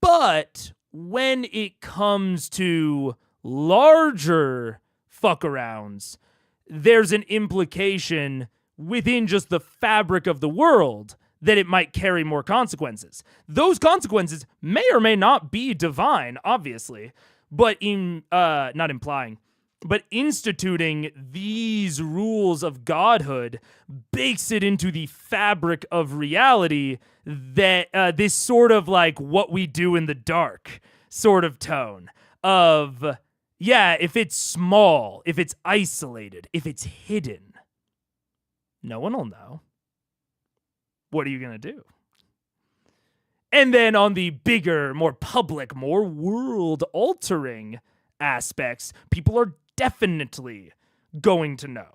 But when it comes to larger fuck arounds, there's an implication within just the fabric of the world that it might carry more consequences. Those consequences may or may not be divine, obviously, but not implying, but instituting these rules of godhood bakes it into the fabric of reality that this sort of like what we do in the dark sort of tone of, yeah, if it's small, if it's isolated, if it's hidden, no one will know. What are you going to do? And then on the bigger, more public, more world-altering aspects, people are definitely going to know.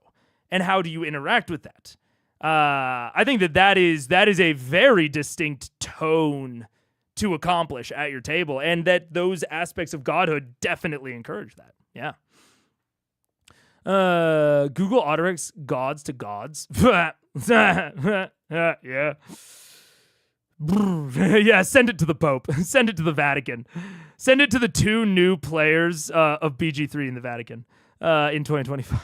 And how do you interact with that? I think that is a very distinct tone to accomplish at your table, and that those aspects of godhood definitely encourage that. Yeah. Google Orthax gods to gods. Yeah. Yeah, send it to the Pope. Send it to the Vatican. Send it to the 2 new players of BG3 in the Vatican in 2025.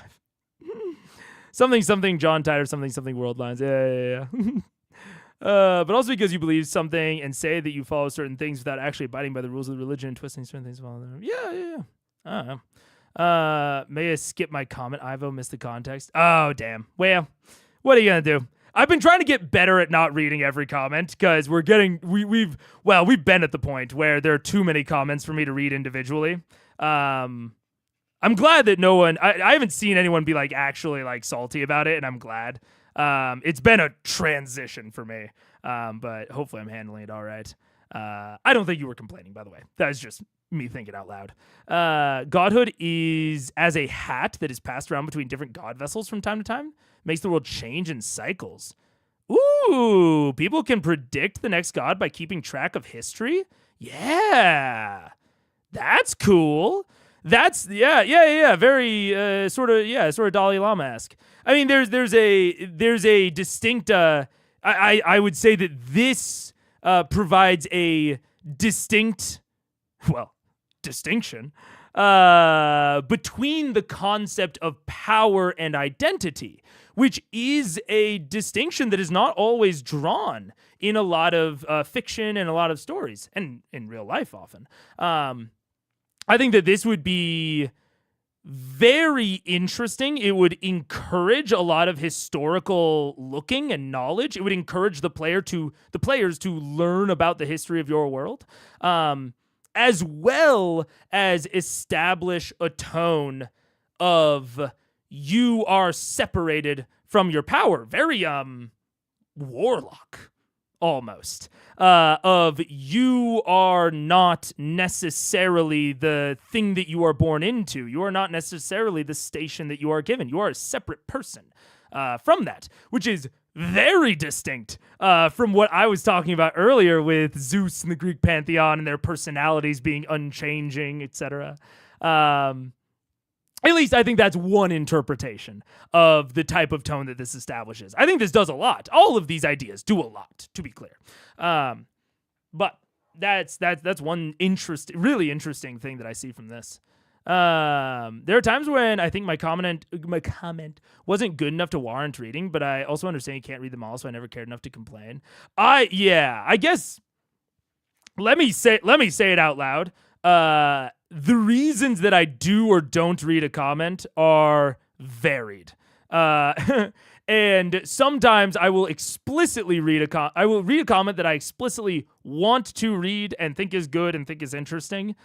something John Titor, something World Lines. Yeah. But also because you believe something and say that you follow certain things without actually abiding by the rules of the religion and twisting certain things. Yeah. I don't know. May I skip my comment? Ivo missed the context. Oh, damn. Well, what are you going to do? I've been trying to get better at not reading every comment because we've been at the point where there are too many comments for me to read individually. I'm glad that no one, I haven't seen anyone be like actually like salty about it, and I'm glad. It's been a transition for me, but hopefully I'm handling it all right. I don't think you were complaining, by the way. That was just me thinking out loud. Godhood is as a hat that is passed around between different god vessels from time to time. Makes the world change in cycles. Ooh, people can predict the next god by keeping track of history? Yeah. That's cool. That's very sort of Dalai Lama-esque. I mean, there's a distinct I would say that this provides a distinct distinction between the concept of power and identity, which is a distinction that is not always drawn in a lot of fiction and a lot of stories, and in real life often. I think that this would be very interesting. It would encourage a lot of historical looking and knowledge. It would encourage the players to learn about the history of your world, as well as establish a tone of you are separated from your power. Very warlock almost, of you are not necessarily the thing that you are born into. You are not necessarily the station that you are given. You are a separate person from that, which is very distinct from what I was talking about earlier with Zeus and the Greek pantheon and their personalities being unchanging, etc. At least I think that's one interpretation of the type of tone that this establishes. I think this does a lot. All of these ideas do a lot, to be clear. But that's one really interesting thing that I see from this. There are times when I think my comment wasn't good enough to warrant reading, but I also understand you can't read them all, so I never cared enough to complain. I guess let me say it out loud. The reasons that I do or don't read a comment are varied. And sometimes I will explicitly read I will read a comment that I explicitly want to read and think is good and think is interesting.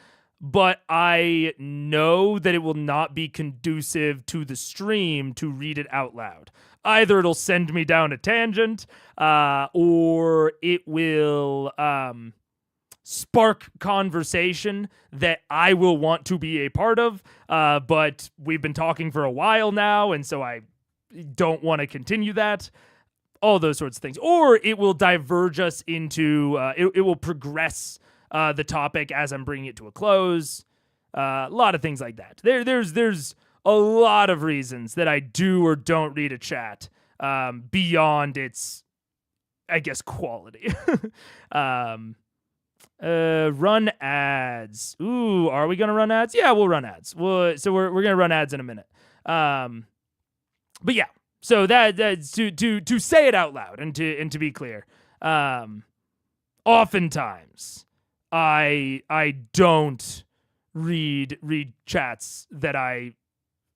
but I know that it will not be conducive to the stream to read it out loud. Either it'll send me down a tangent, or it will spark conversation that I will want to be a part of. But we've been talking for a while now, and so I don't want to continue that. All those sorts of things. Or it will diverge us into, it will progress the topic as I'm bringing it to a close. A lot of things like that. There's a lot of reasons that I do or don't read a chat beyond its, I guess, quality. Run ads. Ooh, are we gonna run ads? Yeah, we'll run ads. So we're gonna run ads in a minute. But yeah, so that's to say it out loud and to be clear. Oftentimes, I don't read chats that I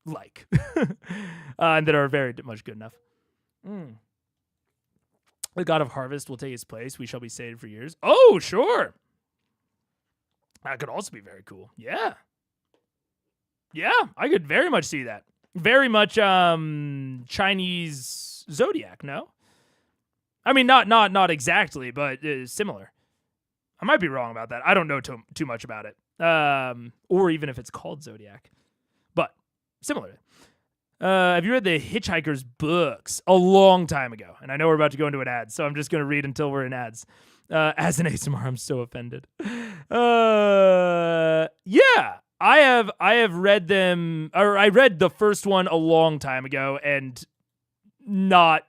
like and that are very much good enough. The God of Harvest will take his place. We shall be sated for years. Oh, sure. That could also be very cool. Yeah, I could very much see that. Very much Chinese Zodiac, no? I mean, not exactly, but similar. I might be wrong about that. I don't know too much about it. Or even if it's called Zodiac. But similar. Have you read the Hitchhiker's books? A long time ago. And I know we're about to go into an ad, so I'm just going to read until we're in ads. As an ASMR, I'm so offended. Yeah. I have read them, or I read the first one a long time ago, and not.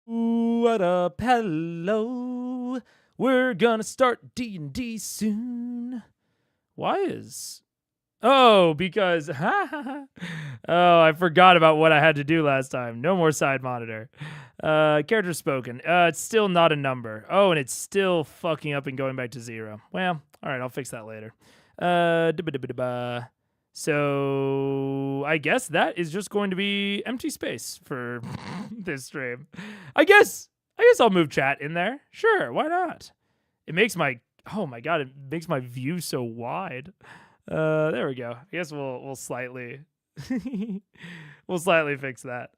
What up, hello? We're gonna start D&D soon. Why is... Oh, because... Oh, I forgot about what I had to do last time. No more side monitor. Character spoken. It's still not a number. Oh, and it's still fucking up and going back to 0. Well, alright, I'll fix that later. So I guess that is just going to be empty space for this stream. I guess I'll move chat in there. Sure, why not? It makes my, oh my god, it makes my view so wide. There we go. I guess we'll slightly we'll slightly fix that.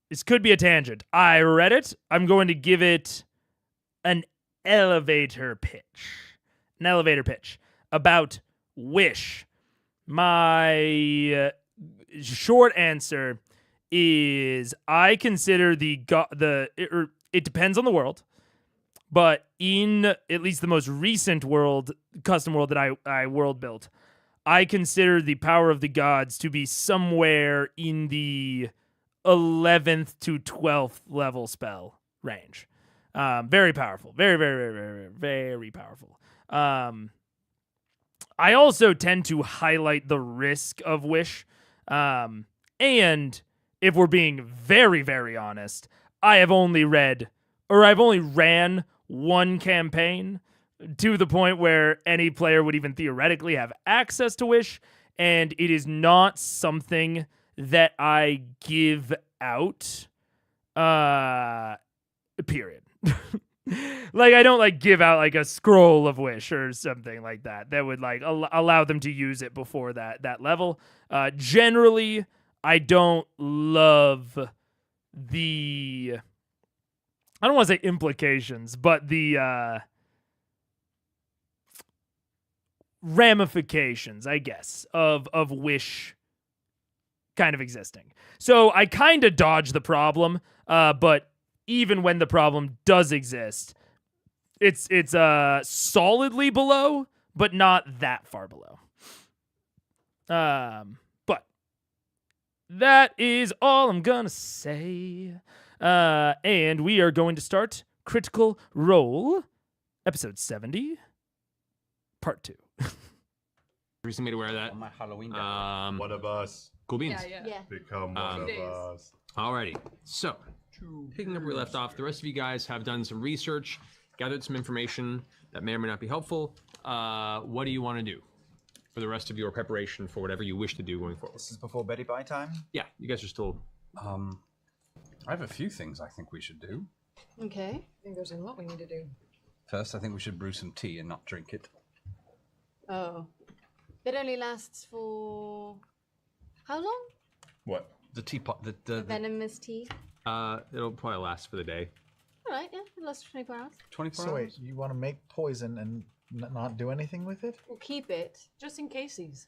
This could be a tangent. I read it. I'm going to give it an elevator pitch. An elevator pitch about Wish. My short answer is I consider it depends on the world, but in at least the most recent custom world that I world built, I consider the power of the gods to be somewhere in the 11th to 12th level spell range. Very powerful. Very, very, very, very, very powerful. I also tend to highlight the risk of Wish. And if we're being very, very honest, I've only ran one campaign to the point where any player would even theoretically have access to Wish, and it is not something that I give out. Period. Like, I don't like give out like a scroll of Wish or something like that would like allow them to use it before that level. Generally, I don't love the, I don't want to say implications, but the ramifications, I guess, of Wish kind of existing. So I kind of dodge the problem, but even when the problem does exist, it's solidly below, but not that far below. But that is all I'm gonna say. And we are going to start Critical Role, episode 70, part 2. Recently made aware of that. On my Halloween day. One of us. Cool beans. Yeah. Become one of us. Alrighty. So, picking up where we left off, the rest of you guys have done some research, gathered some information that may or may not be helpful. What do you want to do for the rest of your preparation for whatever you wish to do going forward? This is before Betty Bye time. Yeah, you guys are still. I have a few things I think we should do. Okay. I think there's a lot we need to do. First, I think we should brew some tea and not drink it. Oh. It only lasts for how long? What? The teapot, The venomous tea. It'll probably last for the day. All right, yeah, it lasts for 24 hours. 24 So hours? wait, you want to make poison and not do anything with it? We'll keep it. Just in cases.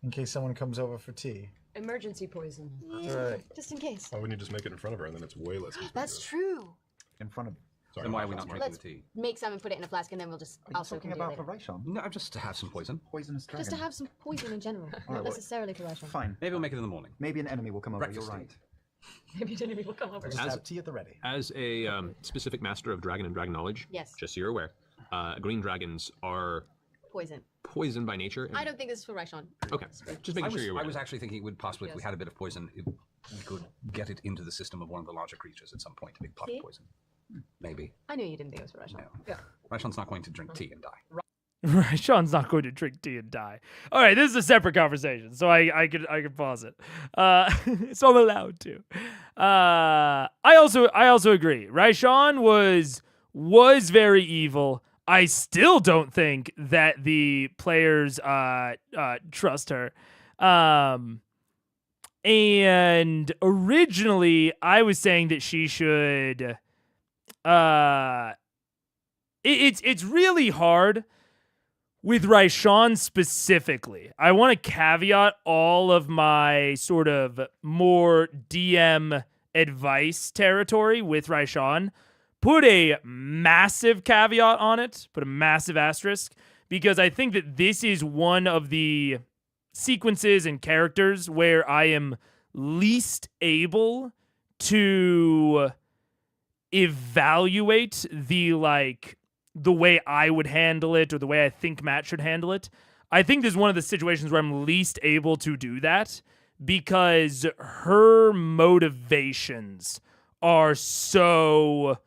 In case someone comes over for tea? Emergency poison. Right. Just in case. Why wouldn't you just make it in front of her and then it's way less conspicuous? That's true. In front of... Sorry, Then why are I'm we not smart. drinking Let's the tea? make some and put it in a flask, and then we'll just Are you also talking can do it about for later. Raishon? No, just to have some poison. Poisonous dragon? Just to have some poison in general, not well, necessarily for Russian. Fine. Maybe we'll make it in the morning. Maybe an enemy will come over, Breakfast you're tea. right. Maybe an enemy will come over. Just As- have tea at the ready. As a specific master of dragon and dragon knowledge, Yes. just so you're aware, green dragons are Poison. poison by nature. I don't think this is for Raishon. Okay, just making sure you're aware. I was actually thinking it would possibly, if we Yes. had a bit of poison, we could get it into the system of one of the larger creatures at some point, a big pot Tea? of poison. Maybe. I knew you didn't think it was for Raishon. No. Yeah. Raishon's not going to drink tea and die. Right, Sean's not going to drink tea and die. All right, this is a separate conversation, so I could pause it. So I'm allowed to. I also agree. Raishon was very evil. I still don't think that the players trust her. And originally I was saying that she should. It's really hard. With Raishon specifically, I want to caveat all of my sort of more DM advice territory with Raishon. Put a massive caveat on it, put a massive asterisk, because I think that this is one of the sequences and characters where I am least able to evaluate the way I would handle it or the way I think Matt should handle it. I think this is one of the situations where I'm least able to do that because her motivations are so,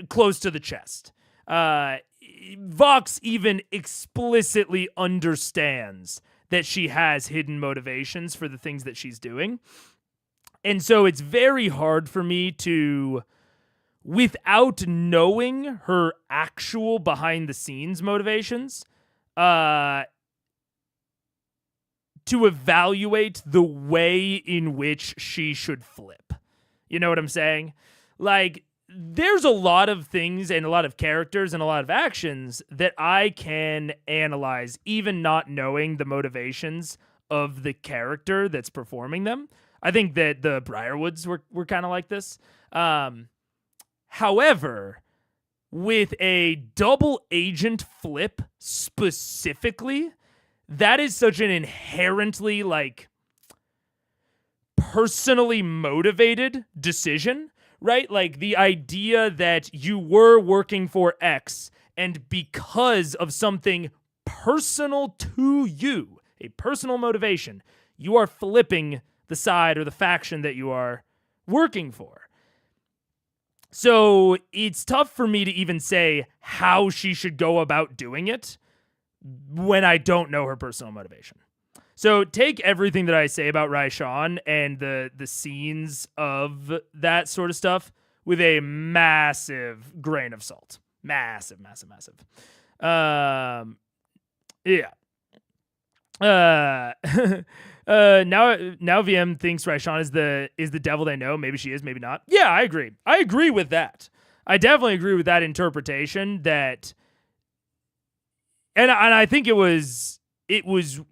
close to the chest. Vox even explicitly understands that she has hidden motivations for the things that she's doing. And so it's very hard for me to, without knowing her actual behind-the-scenes motivations, to evaluate the way in which she should flip. You know what I'm saying? Like, there's a lot of things and a lot of characters and a lot of actions that I can analyze, even not knowing the motivations of the character that's performing them. I think that the Briarwoods were kind of like this. However, with a double agent flip specifically, that is such an inherently like personally motivated decision, right? Like the idea that you were working for X and because of something personal to you, a personal motivation, you are flipping the side or the faction that you are working for. So it's tough for me to even say how she should go about doing it when I don't know her personal motivation. So take everything that I say about Raishan and the scenes of that sort of stuff with a massive grain of salt. Massive. Yeah. Now VM thinks Raishan is the devil they know. Maybe she is, maybe not. Yeah, I agree. I agree with that. I definitely agree with that interpretation. That, and I think it was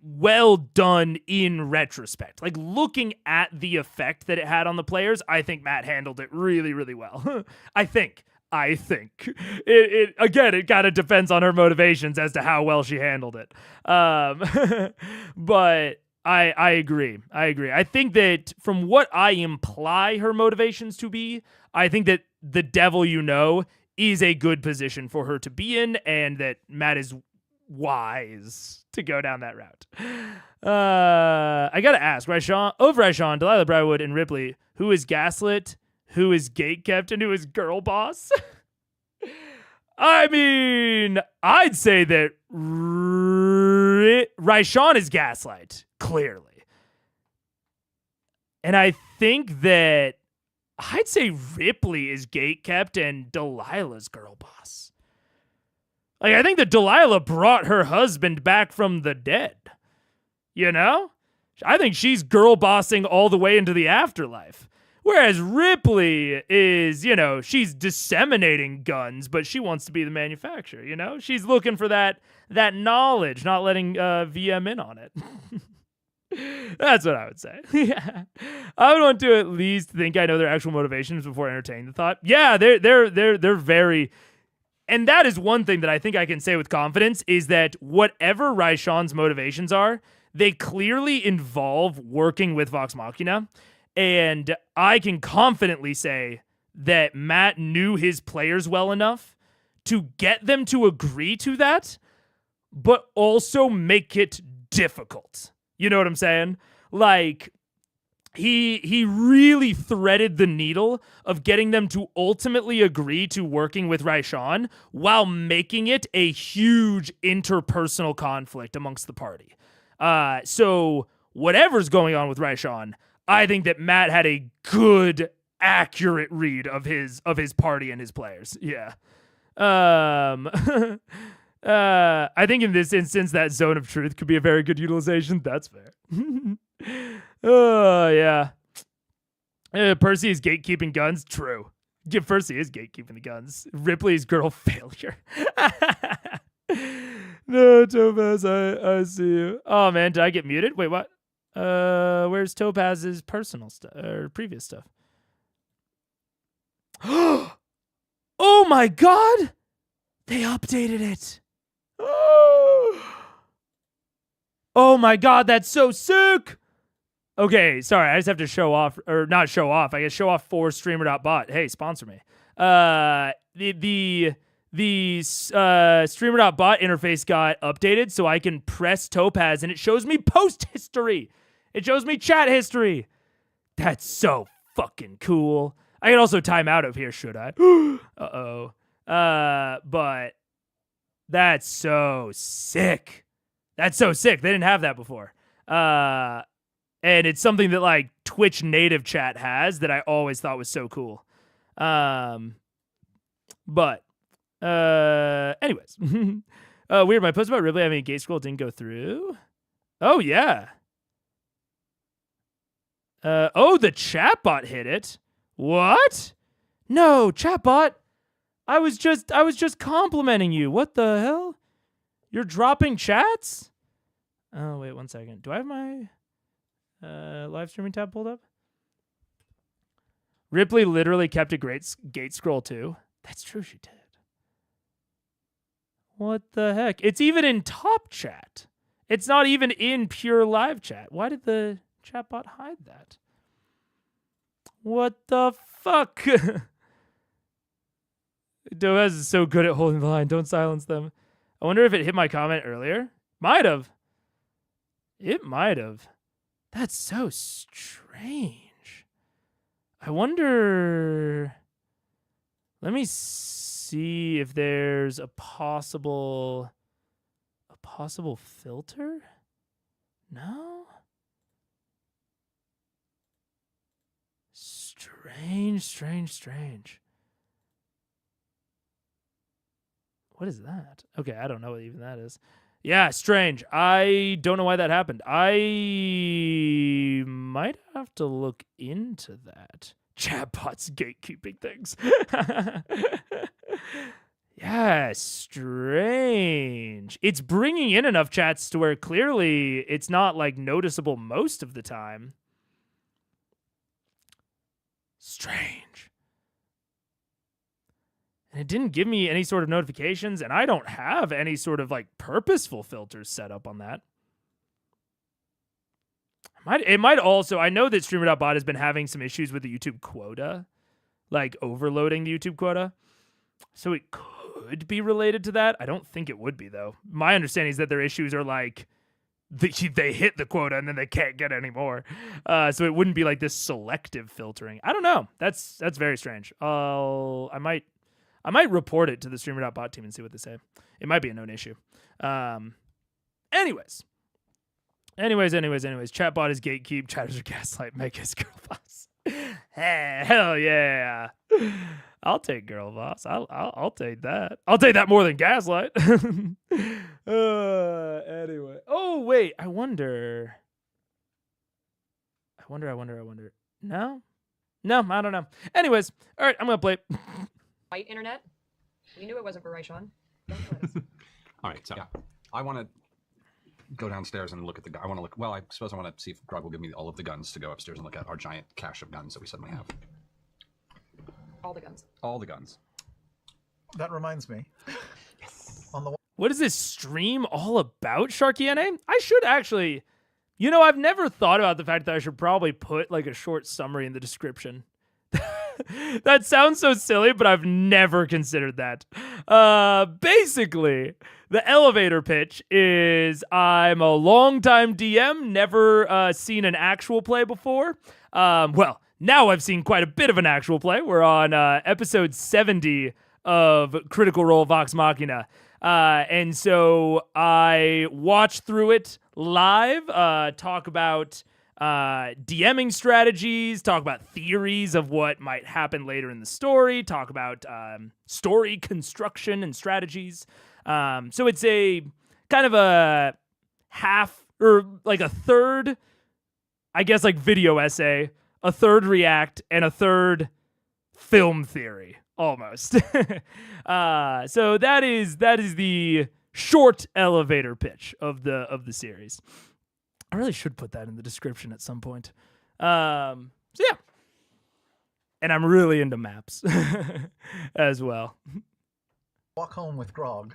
well done in retrospect. Like looking at the effect that it had on the players, I think Matt handled it really, really well. I think it again, it kind of depends on her motivations as to how well she handled it. But I agree. I think that from what I imply her motivations to be, I think that the devil you know is a good position for her to be in, and that Matt is wise to go down that route. I gotta ask, Raishan, Delilah Briarwood, and Ripley, who is gaslit, who is gatekept, and who is girl boss? I mean, I'd say that Raishan is gaslight, clearly. And I think that I'd say Ripley is gatekept and Delilah's girl boss. Like, I think that Delilah brought her husband back from the dead. You know? I think she's girl bossing all the way into the afterlife. Whereas Ripley is, you know, she's disseminating guns, but she wants to be the manufacturer, you know? She's looking for that knowledge, not letting VM in on it. That's what I would say. Yeah. I would want to at least think I know their actual motivations before entertaining the thought. Yeah, they're very... And that is one thing that I think I can say with confidence is that whatever Raishan's motivations are, they clearly involve working with Vox Machina. And I can confidently say that Matt knew his players well enough to get them to agree to that, but also make it difficult. You know what I'm saying? Like, he really threaded the needle of getting them to ultimately agree to working with Raishan while making it a huge interpersonal conflict amongst the party. So whatever's going on with Raishan, I think that Matt had a good, accurate read of his party and his players. Yeah. I think in this instance, that zone of truth could be a very good utilization. That's fair. Oh, yeah. Percy is gatekeeping guns. True. Percy is gatekeeping the guns. Ripley's girl failure. No, Topaz, I see you. Oh, man, did I get muted? Wait, what? Where's Topaz's personal stuff or previous stuff? Oh my god! They updated it. Oh my god, that's so sick! Okay, sorry, I just have to show off, or not show off, I guess show off for streamer.bot. Hey, sponsor me. The streamer.bot interface got updated so I can press Topaz and it shows me post history. It shows me chat history. That's so fucking cool. I can also time out of here, should I? Uh-oh. But that's so sick. That's so sick. They didn't have that before. And it's something that like Twitch native chat has that I always thought was so cool. But anyways. Weird, my post about Ripley having a gate scroll didn't go through. Oh yeah. The chatbot hit it. What? No, chatbot. I was just complimenting you. What the hell? You're dropping chats? Oh, wait 1 second. Do I have my live streaming tab pulled up? Ripley literally kept a great gate scroll too. That's true, she did. What the heck? It's even in top chat. It's not even in pure live chat. Why did the chatbot hide that? What the fuck? Doaz is so good at holding the line. Don't silence them. I wonder if it hit my comment earlier. Might have. It might have. That's so strange. I wonder. Let me see if there's a possible filter. No. Strange. What is that? Okay, I don't know what even that is. Yeah, strange. I don't know why that happened. I might have to look into that. Chatbots gatekeeping things. Yeah, strange. It's bringing in enough chats to where clearly it's not like noticeable most of the time. Strange. And it didn't give me any sort of notifications, and I don't have any sort of like purposeful filters set up on that. It might also, I know that Streamer.bot has been having some issues with the YouTube quota, like overloading the YouTube quota. So it could be related to that. I don't think it would be, though. My understanding is that their issues are like they hit the quota and then they can't get any more. So it wouldn't be like this selective filtering. I don't know. That's very strange. I might report it to the Streamer.bot team and see what they say. It might be a known issue. Anyways. Chatbot is gatekeep. Chatters are gaslight. Make his girl boss. Hell yeah. I'll take girl boss. I'll take that. I'll take that more than gaslight. Anyway. Oh, wait. I wonder. No, I don't know. Anyways. All right. I'm going to play. White internet. We knew it wasn't for Raishan. Don't let us. All right, so Yeah. I want to go downstairs and look at the gun. I want to look. Well, I suppose I want to see if Grog will give me all of the guns to go upstairs and look at our giant cache of guns that we suddenly have. All the guns. All the guns. That reminds me. On the What is this stream all about, Sharkiene? I should actually, I've never thought about the fact that I should probably put like a short summary in the description. That sounds so silly, but I've never considered that. Basically, the elevator pitch is I'm a longtime DM, never seen an actual play before. Well, now I've seen quite a bit of an actual play. We're on episode 70 of Critical Role Vox Machina. And so I watched through it live, talk about DMing strategies, talk about theories of what might happen later in the story, talk about story construction and strategies. So it's a kind of a half or like a third, I guess, like video essay, a third react, and a third film theory almost. So that is the short elevator pitch of the series. I really should put that in the description at some point. So yeah. And I'm really into maps as well. walk home with Grog,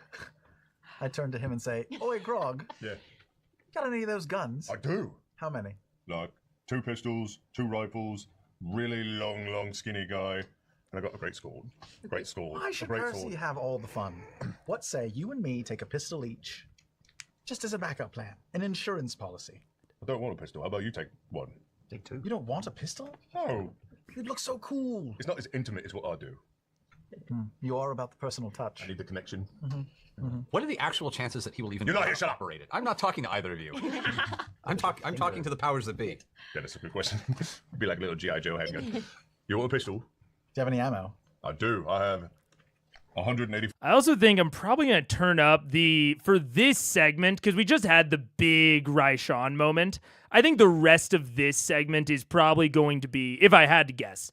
I turn to him and say, "Oi, Grog, Yeah, got any of those guns?" I do. How many? Like 2 pistols, 2 rifles, really long, skinny guy, and I got a great sword. Great sword. I A should great personally sword. have all the fun. What say you and me take a pistol each? Just as a backup plan. An insurance policy. I don't want a pistol. How about you take one? Take 2. You don't want a pistol? No, You'd look so cool. it's not as intimate as what I do. You are about the personal touch. I need the connection. What are the actual chances that he will even You're not here, shut up. operate it? I'm not talking to either of you. I'm talking to the powers that be. Yeah, that's a good question. Be like a little G.I. Joe handgun. You want a pistol? Do you have any ammo? I do. I have 180. I also think I'm probably going to turn up for this segment, because we just had the big Raishan moment. I think the rest of this segment is probably going to be, if I had to guess,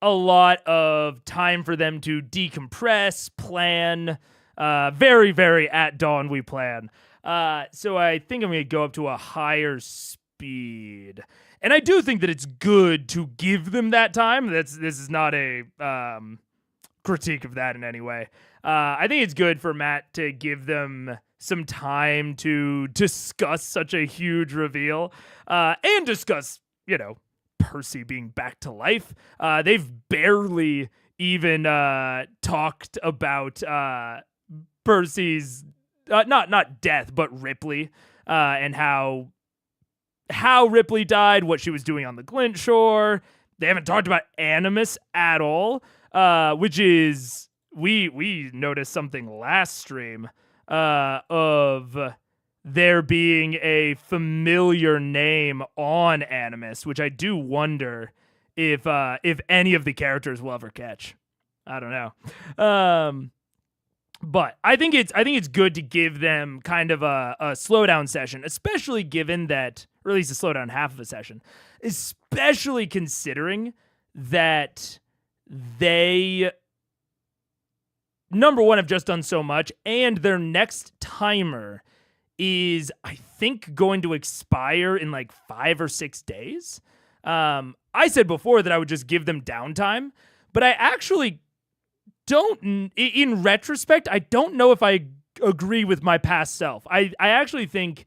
a lot of time for them to decompress, plan. Very, very at dawn we plan. So I think I'm going to go up to a higher speed. And I do think that it's good to give them that time. This is not a critique of that in any way. I think it's good for Matt to give them some time to discuss such a huge reveal and discuss, Percy being back to life. They've barely even talked about Percy's not death, but Ripley and how Ripley died, what she was doing on the Glint Shore. They haven't talked about Animus at all, which is we noticed something last stream of there being a familiar name on Animus, which I do wonder if any of the characters will ever catch. I don't know. But I think it's good to give them kind of a slowdown session, especially given that, or at least a slowdown half of a session, especially considering that they, number one, have just done so much, and their next timer is, I think, going to expire in like 5 or 6 days. I said before that I would just give them downtime, but I actually don't, in retrospect, I don't know if I agree with my past self. I actually think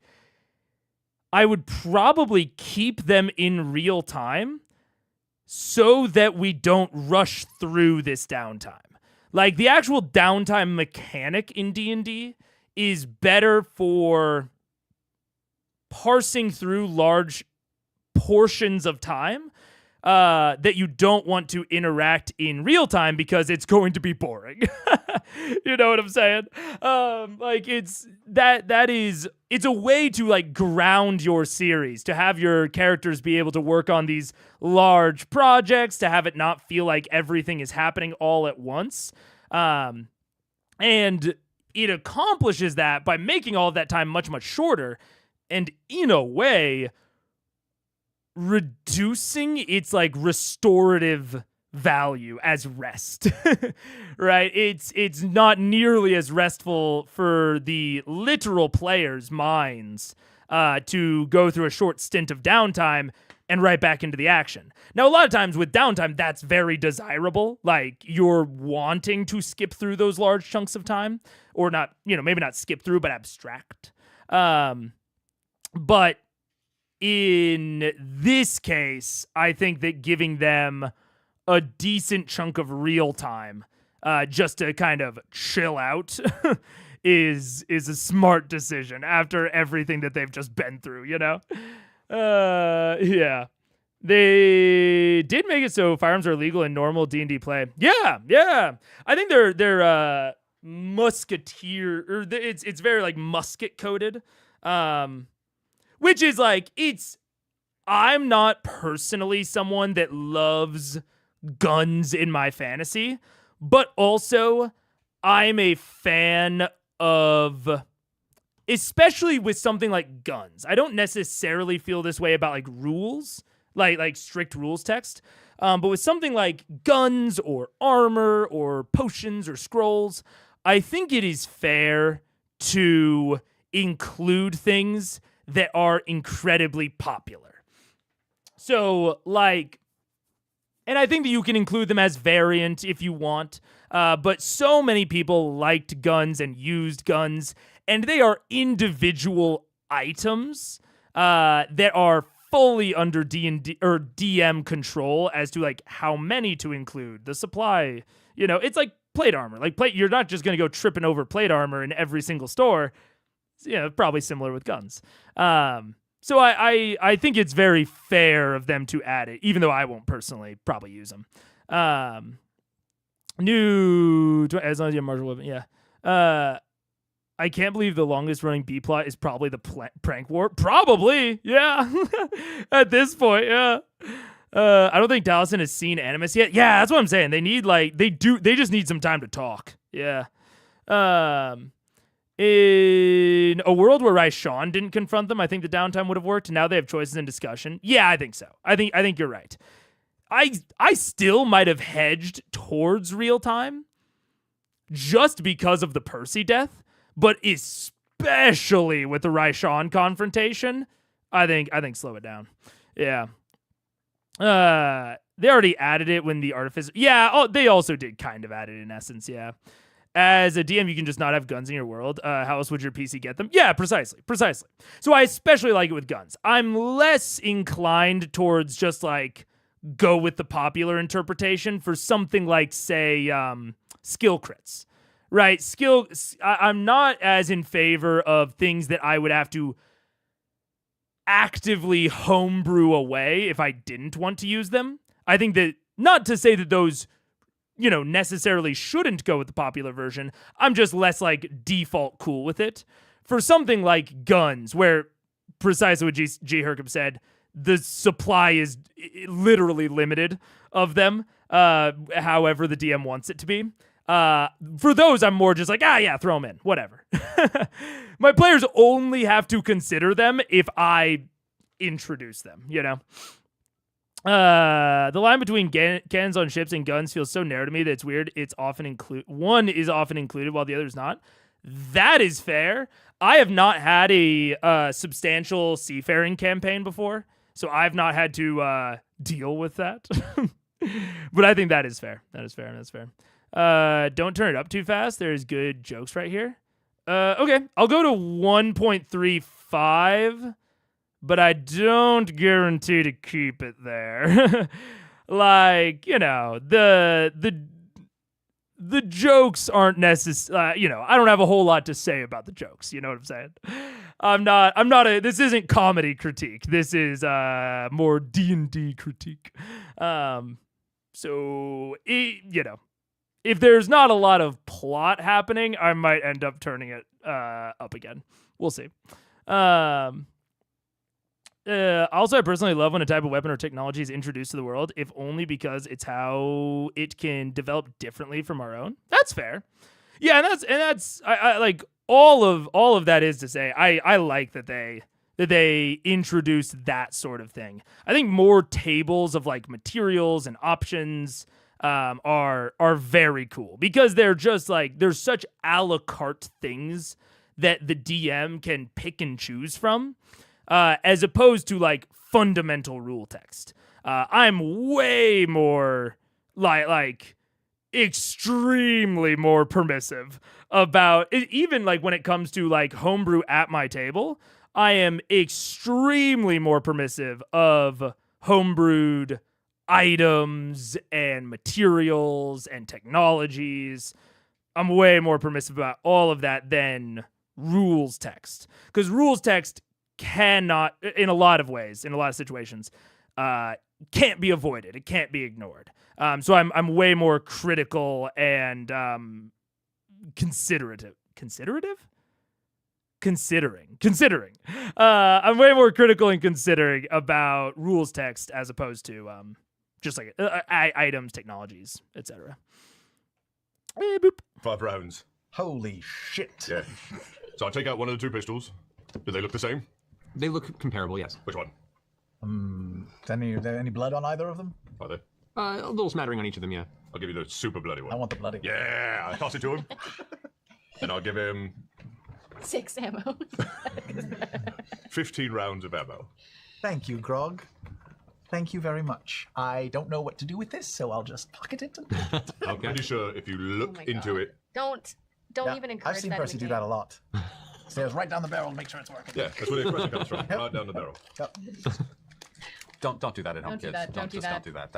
I would probably keep them in real time so that we don't rush through this downtime. Like, the actual downtime mechanic in D&D is better for parsing through large portions of time that you don't want to interact in real time because it's going to be boring. You know what I'm saying? It's a way to like ground your series, to have your characters be able to work on these large projects, to have it not feel like everything is happening all at once. And it accomplishes that by making all of that time much, much shorter, and in a way reducing its like restorative value as rest. Right? It's not nearly as restful for the literal players' minds to go through a short stint of downtime and right back into the action. Now, a lot of times with downtime, that's very desirable. Like, you're wanting to skip through those large chunks of time, or not, maybe not skip through, but abstract. But in this case, I think that giving them a decent chunk of real time just to kind of chill out is a smart decision after everything that they've just been through, Yeah. They did make it so firearms are illegal in normal D&D play. Yeah. I think they're musketeer, or it's very like musket coded. Which is like, I'm not personally someone that loves guns in my fantasy, but also I'm a fan of, especially with something like guns. I don't necessarily feel this way about like rules, like strict rules text. But with something like guns or armor or potions or scrolls, I think it is fair to include things that are incredibly popular. So, like, and I think that you can include them as variant if you want, but so many people liked guns and used guns, and they are individual items that are fully under D&D or DM control as to like how many to include, the supply. It's like plate armor. Like you're not just going to go tripping over plate armor in every single store. Probably similar with guns. So I think it's very fair of them to add it, even though I won't personally probably use them. As long as you have martial weapon, yeah. I can't believe the longest running B plot is probably the prank war. Probably, yeah. At this point, yeah. I don't think Dallison has seen Animus yet. Yeah, that's what I'm saying. They need they just need some time to talk. Yeah. In a world where Raishan didn't confront them, I think the downtime would have worked. Now they have choices and discussion. Yeah, I think so. I think you're right. I still might have hedged towards real time just because of the Percy death, but especially with the Raishan confrontation, I think slow it down. Yeah. They already added it when the artificer. Yeah, they also did kind of add it in essence, yeah. As a DM, you can just not have guns in your world. How else would your PC get them? Yeah, precisely. So I especially like it with guns. I'm less inclined towards just like go with the popular interpretation for something like, say, skill crits, right? I'm not as in favor of things that I would have to actively homebrew away if I didn't want to use them. I think that, not to say that those, necessarily shouldn't go with the popular version. I'm just less like default cool with it. For something like guns, where precisely what G. Hercom said, the supply is literally limited of them, however the DM wants it to be. For those, I'm more just like, throw them in, whatever. My players only have to consider them if I introduce them, The line between cannons on ships and guns feels so narrow to me that it's weird. One is often included while the other is not. That is fair. I have not had a substantial seafaring campaign before, so I've not had to deal with that. But I think that is fair. That's fair. Don't turn it up too fast. There's good jokes right here. Okay, I'll go to 1.35. But I don't guarantee to keep it there. Like, the jokes aren't necessary. I don't have a whole lot to say about the jokes. You know what I'm saying? This isn't comedy critique. This is more D&D critique. So, if there's not a lot of plot happening, I might end up turning it up again. We'll see. Also, I personally love when a type of weapon or technology is introduced to the world, if only because it's how it can develop differently from our own. That's fair. Yeah, and that's I like all of that is to say, I like that they introduce that sort of thing. I think more tables of like materials and options are very cool because they're just like there's such a la carte things that the DM can pick and choose from. As opposed to like fundamental rule text. I'm way more like extremely more permissive about it, even like when it comes to like homebrew at my table. I am extremely more permissive of homebrewed items and materials and technologies. I'm way more permissive about all of that than rules text, because rules text cannot, in a lot of ways, in a lot of situations, can't be avoided. It can't be ignored. So I'm way more critical and considering. I'm way more critical and considering about rules text as opposed to just like items, technologies, etc. Boop. 5 rounds. Holy shit. Yeah. So I take out one of the 2 pistols. Do they look the same? They look comparable, yes. Which one? Is there any blood on either of them? Are they? A little smattering on each of them, yeah. I'll give you the super bloody one. I want the bloody. Yeah, I toss it to him. And I'll give him 6 ammo. 15 rounds of ammo. Thank you, Grog. Thank you very much. I don't know what to do with this, so I'll just pocket it. I'm pretty sure if you look into it. Don't even encourage that. I've seen Percy do that a lot. Stares right down the barrel and make sure it's working. Yeah, that's where the expression comes from. Right down the barrel. Yep. Don't do that at home, kids. Don't do that. Don't do that.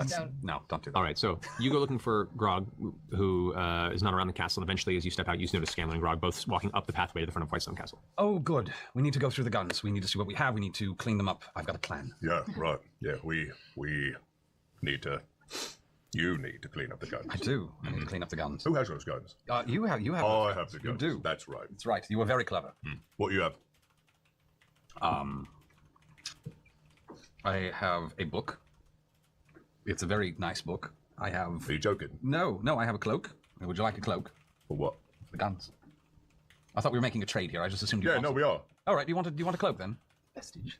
Don't do that. All right, so you go looking for Grog, who is not around the castle. And eventually, as you step out, you notice Scanlan and Grog both walking up the pathway to the front of Whitestone Castle. Oh, good. We need to go through the guns. We need to see what we have. We need to clean them up. I've got a plan. Yeah, right. Yeah, we need to. You need to clean up the guns. I do. I need to clean up the guns. Who has those guns? You have. Oh, I have the guns. You do. That's right. That's right. You were very clever. What do you have? I have a book. It's a very nice book. I have. Are you joking? No, I have a cloak. Would you like a cloak? For what? The guns. I thought we were making a trade here. I just assumed you. Yeah, no, we are. All right. Do you want a cloak then? Vestige.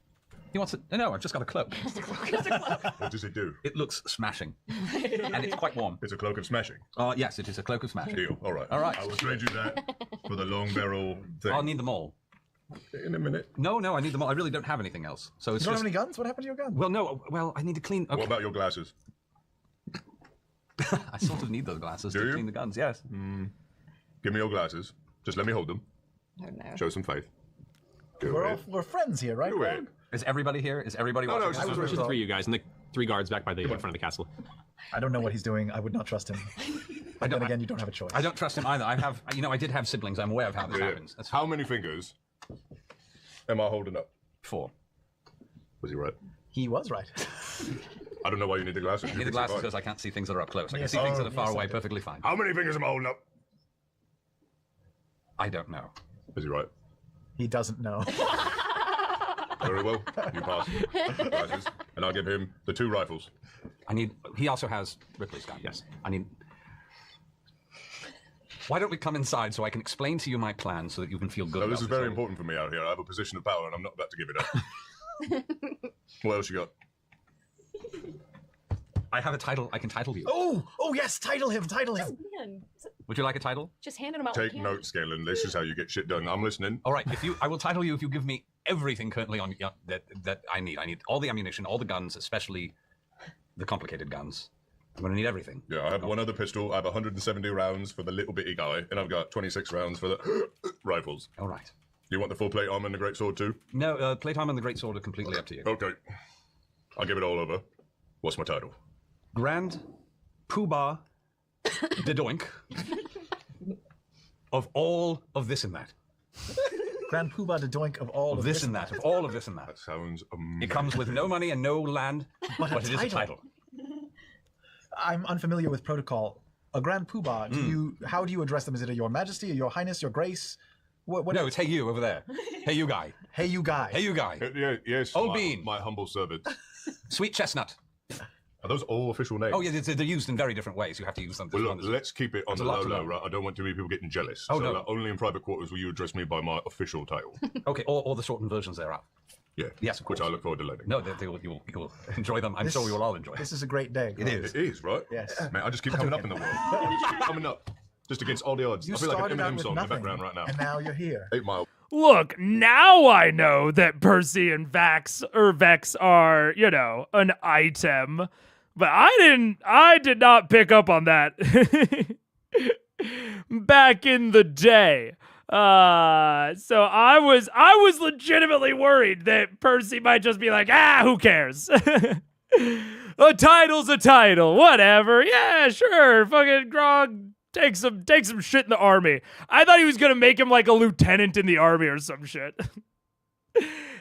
He wants it. No, I've just got a cloak. What does it do? It looks smashing, and it's quite warm. It's a cloak of smashing. Yes, it is a cloak of smashing. Deal. All right. All right. I will trade you that for the long barrel thing. I'll need them all. In a minute. No, I need them all. I really don't have anything else. So it's You don't just. have any guns? What happened to your guns? Well, no. Well, I need to clean. Okay. What about your glasses? I sort of need those glasses Do to you? clean the guns. Yes. Give me your glasses. Just let me hold them. Oh no. Show some faith. Do it. We're friends here, right? Do it. Is everybody here? Is everybody No, watching? it's us? just Just the three of you guys and the 3 guards back by the in front of the castle. I don't know what he's doing. I would not trust him. But then again, you don't have a choice. I don't trust him either. I have, I did have siblings. I'm aware of how this Yeah. happens. That's How many fingers am I holding up? 4. Was he right? He was right. I don't know why you need the glasses. I need the glasses because I can't see things that are up close. I can see Yes. things that Oh, are far yes, I away do. perfectly fine. How many fingers am I holding up? I don't know. Is he right? He doesn't know. Very well. You pass. Glasses. And I'll give him the 2 rifles. He also has Ripley's gun. Yes. Why don't we come inside so I can explain to you my plan so that you can feel good No, about this is very all? important for me out here. I have a position of power and I'm not about to give it up. What else you got? I have a title. I can title you. Oh yes, title him. Man, Would you like a title? just handing him out. Take like notes, Galen. This is how you get shit done. I'm listening. All right. I will title you if you give me everything currently on that I need. I need all the ammunition, all the guns, especially the complicated guns. I'm gonna need everything. Yeah, I have one other pistol. I have 170 rounds for the little bitty guy, and I've got 26 rounds for the rifles. All right. You want the full plate armor and the great sword too? No, playtime and the great sword are completely up to you. Okay. I'll give it all over. What's my title? Grand Poobah de Doink of all of this and that. Grand Poobah de Doink of all Of this and that. Of all of this and that. That sounds amazing. It comes with no money and no land, but it is a title. I'm unfamiliar with protocol. A Grand Poobah. How do you address them? Is it a Your Majesty, a Your Highness, Your Grace? What? No, it's hey you over there. Hey you guy. Hey, you guy. Hey you guy. Yeah, yes, Old my, bean. my humble servant. Sweet chestnut. Are those all official names? Oh yeah, they're used in very different ways. You have to use them. Well, look, let's keep it on There's the a lot low to low, know. right? I don't want too many people getting jealous. Oh, so, no. like, only in private quarters will you address me by my official title. Okay, all the shortened versions thereof. Yeah. Yes, of Which course. I look forward to learning. No, you will enjoy them. I'm sure we will all enjoy. This is a great day. It is. It is, right? Yes. Man, I just keep coming up in the world. I just keep coming up. Just against all the odds. You I feel like an started out Eminem with song in the nothing, background right now. and now you're here. 8 Mile. Look, now I know that Percy and Vex are, an item. But I did not pick up on that back in the day. So I was legitimately worried that Percy might just be like, who cares? A title's a title, whatever. Yeah, sure. Fucking Grog, take some shit in the army. I thought he was gonna make him like a lieutenant in the army or some shit.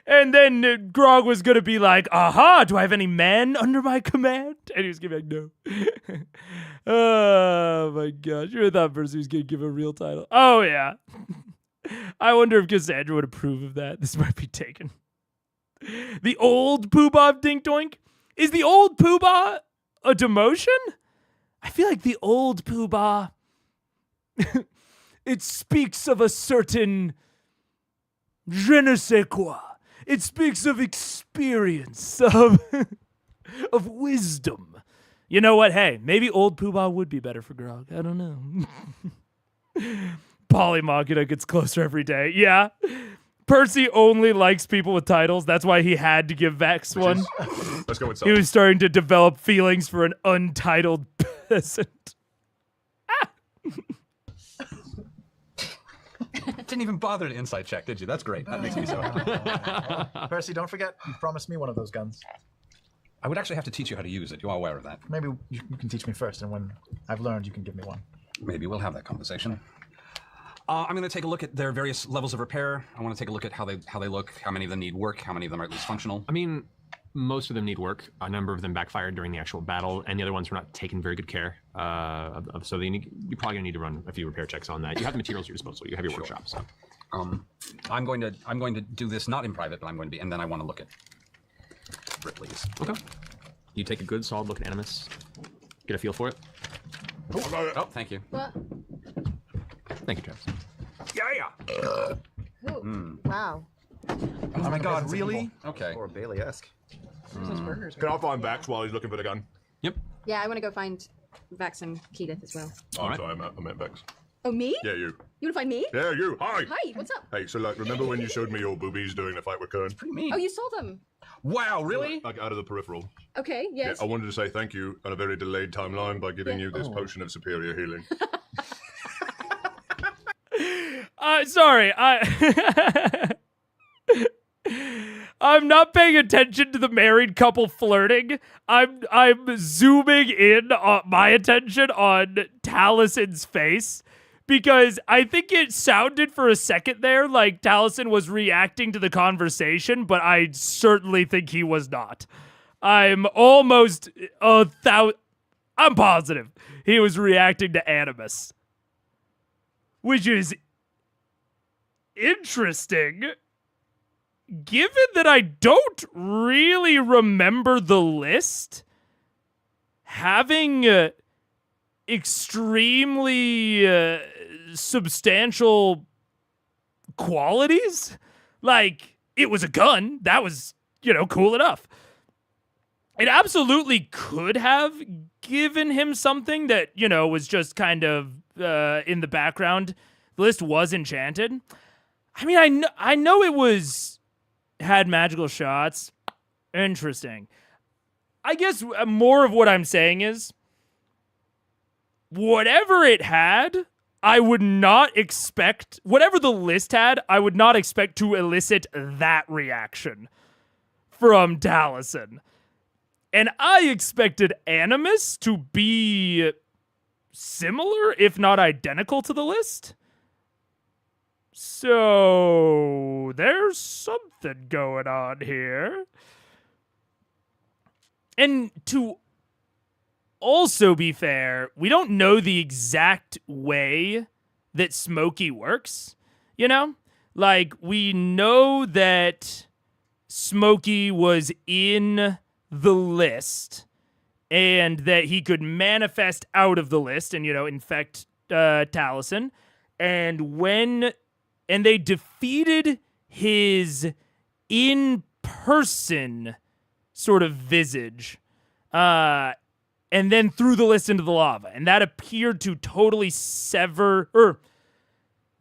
And then Grog was gonna be like, aha, do I have any men under my command? And he was gonna be like, no. Oh my gosh, you would have thought Percy was gonna give a real title. Oh yeah. I wonder if Cassandra would approve of that. This might be taken. The old Poobah Dink Doink? Is the old Poobah a demotion? I feel like the old Poobah, it speaks of a certain je ne sais quoi. It speaks of experience, of wisdom. You know what? Hey, maybe old Poobah would be better for Grog. I don't know. Polymachina gets closer every day. Yeah. Percy only likes people with titles. That's why he had to give Vex one. Let's go with He was starting to develop feelings for an untitled peasant. Didn't even bother to insight check, did you? That's great. That makes me so happy. Percy, don't forget, you promised me one of those guns. I would actually have to teach you how to use it. You are aware of that. Maybe you can teach me first, and when I've learned, you can give me one. Maybe we'll have that conversation. I'm going to take a look at their various levels of repair. I want to take a look at how they look, how many of them need work, how many of them are at least functional. I mean, most of them need work. A number of them backfired during the actual battle, and the other ones were not taken very good care of. So you're probably gonna need to run a few repair checks on that. You have the materials at your disposal. You have your workshop. So I'm going to do this not in private, but I'm going to be, and then I want to look at Ripley's. okay. You take a good solid look at Animus. Get a feel for it. Oh, thank you. What? Thank you, Travis. Yeah. Ooh. Wow. Oh my god, Peasants really? anymore. Okay. Or Bailey-esque. Can I find Vax while he's looking for the gun? Yep. Yeah, I want to go find Vax and Keedith as well. Oh, Alright. sorry, I meant Vax. Oh, me? Yeah, you. You want to find me? Yeah, you. Hi. Hi, what's up? Hey, so like, remember when you showed me your boobies during the fight with Kern? Pretty mean. Oh, you saw them. Wow, really? Like out of the peripheral. Okay, yes. Yeah, I wanted to say thank you on a very delayed timeline by giving you this potion of superior healing. Sorry, I'm not paying attention to the married couple flirting. I'm zooming in on my attention on Talison's face because I think it sounded for a second there like Taliesin was reacting to the conversation, but I certainly think he was not. I'm almost I'm positive he was reacting to Animus, which is interesting. Given that I don't really remember the list having extremely substantial qualities, like it was a gun, that was, cool enough. It absolutely could have given him something that, was just kind of in the background. The list was enchanted. I mean, I know it had magical shots. Interesting. I guess more of what I'm saying is, whatever it had, I would not expect, whatever the list had, I would not expect to elicit that reaction from Taliesin. And I expected Animus to be similar, if not identical to the list. So, there's something going on here. And to also be fair, we don't know the exact way that Smokey works, Like, we know that Smokey was in the list and that he could manifest out of the list and, infect Taliesin. And they defeated his in-person sort of visage, and then threw the list into the lava. And that appeared to totally that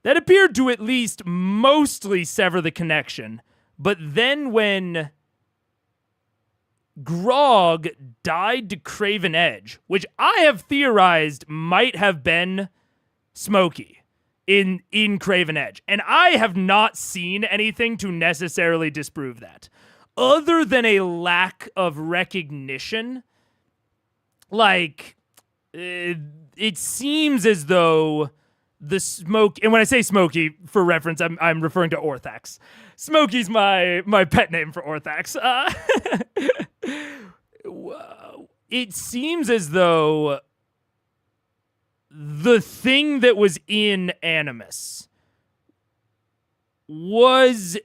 appeared to at least mostly sever the connection. But then when Grog died to Craven Edge, which I have theorized might have been Smokey in Craven Edge. And I have not seen anything to necessarily disprove that. Other than a lack of recognition, like, it seems as though the smoke, and when I say Smokey, for reference, I'm referring to Orthax. Smokey's my pet name for Orthax. It seems as though the thing that was in Animus was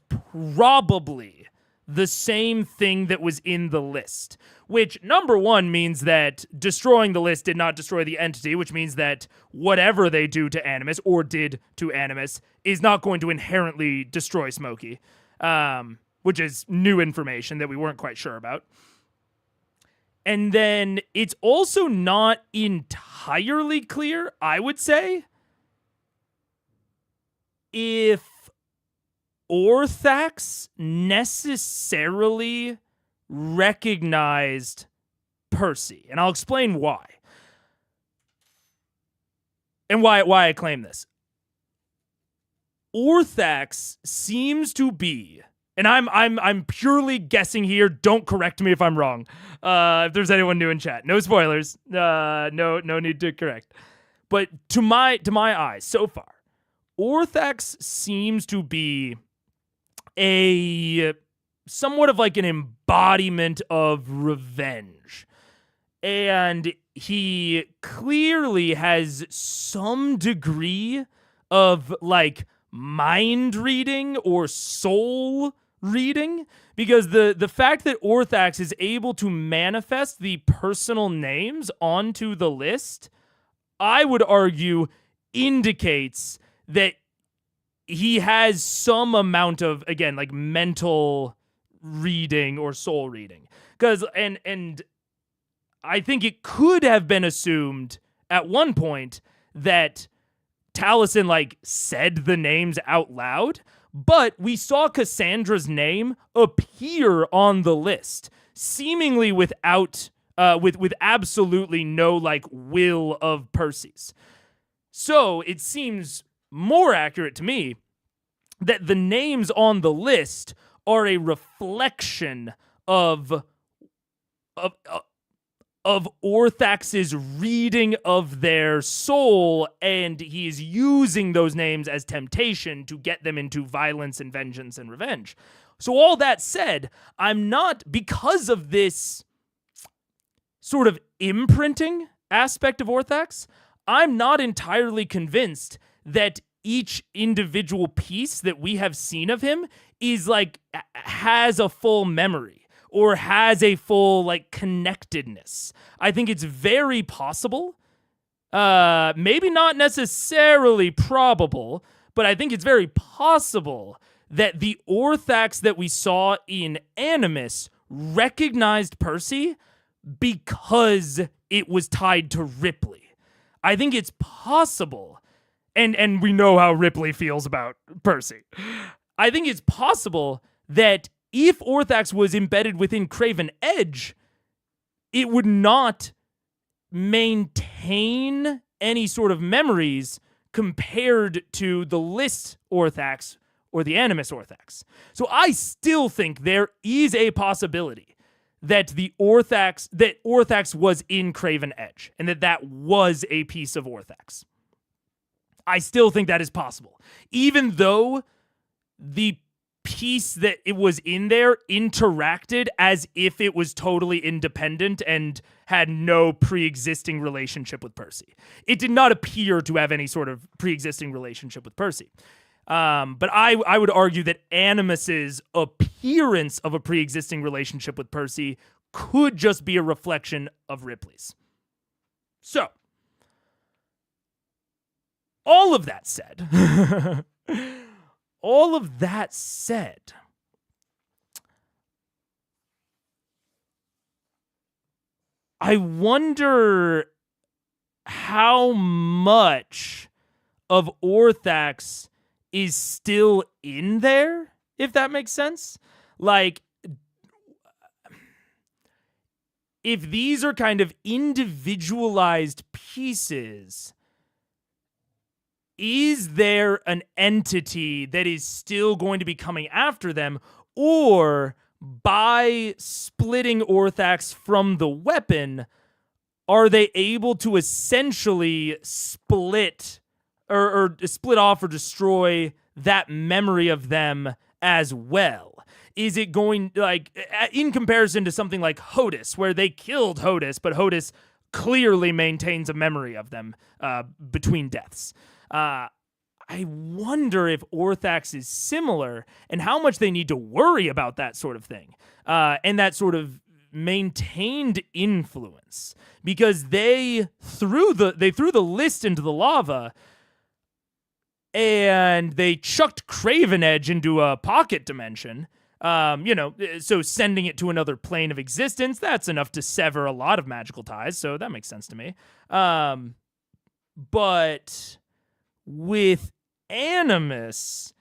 probably the same thing that was in the list, which, number one, means that destroying the list did not destroy the entity, which means that whatever they do to Animus, or did to Animus, is not going to inherently destroy Smokey, which is new information that we weren't quite sure about. And then it's also not entirely clear, I would say, if Orthax necessarily recognized Percy. And I'll explain why. And why I claim this. Orthax seems to be, and I'm purely guessing here, don't correct me if I'm wrong. If there's anyone new in chat. No spoilers. No need to correct. But to my eyes, so far, Orthax seems to be somewhat of like an embodiment of revenge. And he clearly has some degree of like mind reading or soul reading, because the fact that Orthax is able to manifest the personal names onto the list, I would argue, indicates that he has some amount of, again, like mental reading or soul reading. And I think it could have been assumed at one point that Taliesin like said the names out loud, but we saw Cassandra's name appear on the list, seemingly without with absolutely no like will of Percy's. So it seems more accurate to me that the names on the list are a reflection of Orthax's reading of their soul, and he is using those names as temptation to get them into violence and vengeance and revenge. So all that said, I'm not, because of this sort of imprinting aspect of Orthax, I'm not entirely convinced that each individual piece that we have seen of him is like, has a full memory or has a full like connectedness. I think it's very possible, maybe not necessarily probable, but I think it's very possible that the Orthax that we saw in Animus recognized Percy because it was tied to Ripley. I think it's possible, and we know how Ripley feels about Percy. I think it's possible that if Orthax was embedded within Craven Edge, it would not maintain any sort of memories compared to the list Orthax or the Animus Orthax. So I still think there is a possibility that Orthax was in Craven Edge and that was a piece of Orthax. I still think that is possible. Even though the piece that it was in there interacted as if it was totally independent and had no pre-existing relationship with Percy. It did not appear to have any sort of pre-existing relationship with Percy. But I would argue that Animus's appearance of a pre-existing relationship with Percy could just be a reflection of Ripley's. So, all of that said, I wonder how much of Orthax is still in there, if that makes sense. Like, if these are kind of individualized pieces, is there an entity that is still going to be coming after them, or by splitting Orthax from the weapon, are they able to essentially split or split off or destroy that memory of them as well? Is it going, like, in comparison to something like Hodis, where they killed Hodis, but Hodis clearly maintains a memory of them between deaths? I wonder if Orthax is similar and how much they need to worry about that sort of thing and that sort of maintained influence, because they threw the list into the lava and they chucked Craven Edge into a pocket dimension. So sending it to another plane of existence, that's enough to sever a lot of magical ties, so that makes sense to me. But with Animus,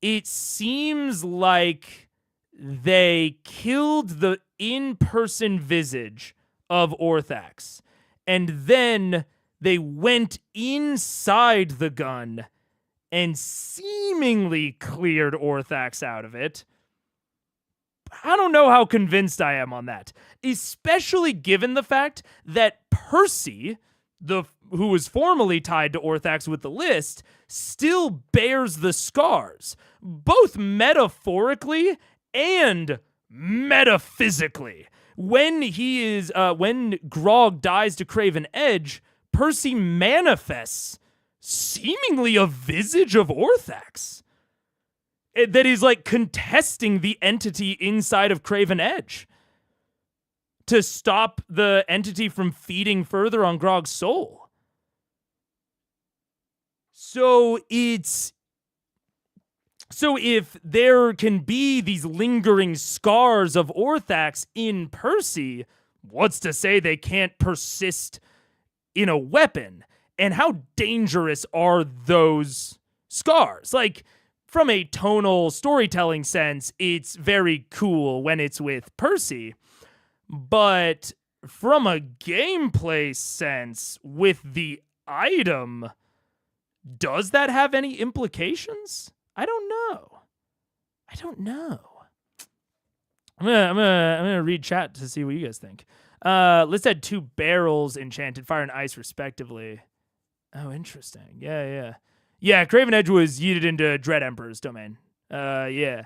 it seems like they killed the in-person visage of Orthax, and then they went inside the gun and seemingly cleared Orthax out of it. I don't know how convinced I am on that, especially given the fact that Percy, who was formerly tied to Orthax with the list, still bears the scars, both metaphorically and metaphysically. When Grog dies to Craven Edge, Percy manifests seemingly a visage of Orthax that is like contesting the entity inside of Craven Edge to stop the entity from feeding further on Grog's soul. So it's So if there can be these lingering scars of Orthax in Percy, what's to say they can't persist in a weapon? And how dangerous are those scars? Like, from a tonal storytelling sense, it's very cool when it's with Percy. But from a gameplay sense, with the item, does that have any implications? I don't know. I'm gonna read chat to see what you guys think. Let's add 2 barrels enchanted, fire and ice respectively. Oh, interesting. Yeah, Craven Edge was yeeted into Dread Emperor's domain. Yeah.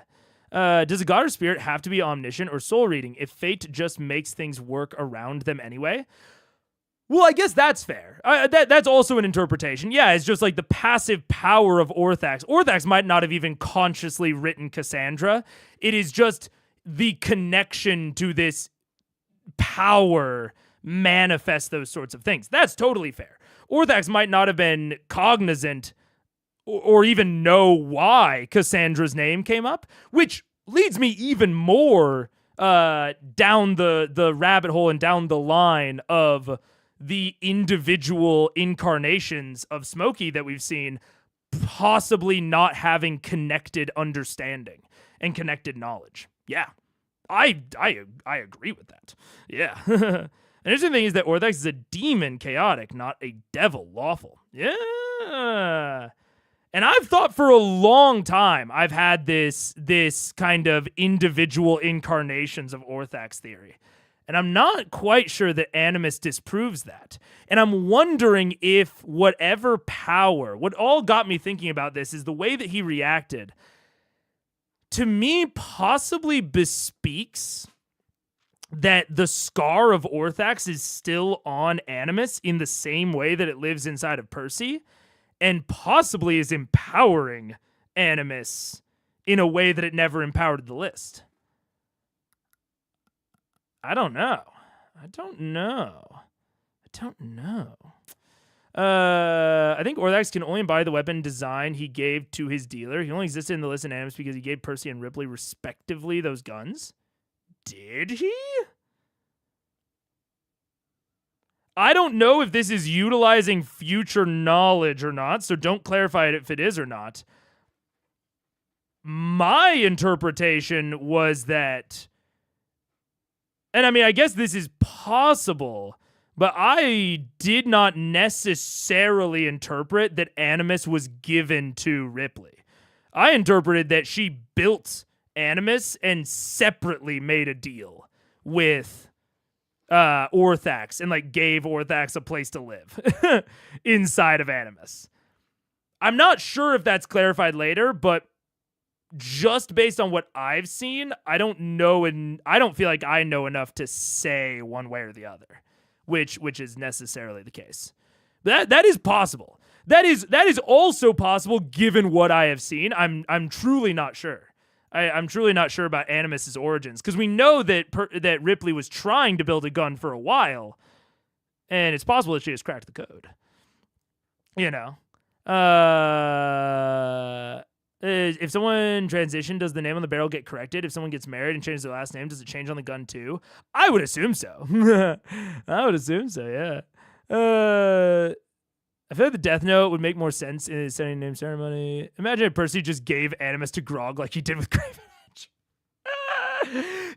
Does a god or spirit have to be omniscient or soul reading if fate just makes things work around them anyway? Well, I guess that's fair. That's also an interpretation. Yeah, it's just like the passive power of Orthax. Orthax might not have even consciously written Cassandra. It is just the connection to this power manifests those sorts of things. That's totally fair. Orthax might not have been cognizant or even know why Cassandra's name came up, which leads me even more down the rabbit hole and down the line of the individual incarnations of Smokey that we've seen possibly not having connected understanding and connected knowledge. Yeah, I agree with that. Yeah. An interesting thing is that Orthax is a demon chaotic, not a devil lawful. Yeah. And I've thought for a long time I've had this kind of individual incarnations of Orthax theory. And I'm not quite sure that Animus disproves that. And I'm wondering if whatever power, what all got me thinking about this is the way that he reacted, to me possibly bespeaks that the scar of Orthax is still on Animus in the same way that it lives inside of Percy, and possibly is empowering Animus in a way that it never empowered the list. I don't know. I think Orthax can only buy the weapon design he gave to his dealer. He only existed in the list in Animus because he gave Percy and Ripley respectively those guns. Did he? I don't know if this is utilizing future knowledge or not, so don't clarify it if it is or not. My interpretation was that, and I mean, I guess this is possible, but I did not necessarily interpret that Animus was given to Ripley. I interpreted that she built Animus and separately made a deal with Orthax and like gave Orthax a place to live inside of Animus. I'm not sure if that's clarified later, but just based on what I've seen, I don't know, and I don't feel like I know enough to say one way or the other, which is necessarily the case. That is possible. That is also possible given what I have seen. I'm truly not sure. I'm truly not sure about Animus's origins, because we know that Ripley was trying to build a gun for a while, and it's possible that she has cracked the code. You know, if someone transitioned, does the name on the barrel get corrected? If someone gets married and changes their last name, does it change on the gun too? I would assume so. I would assume so. Yeah. I feel like the Death Note would make more sense in his setting name ceremony. Imagine if Percy just gave Animus to Grog like he did with Craven Edge.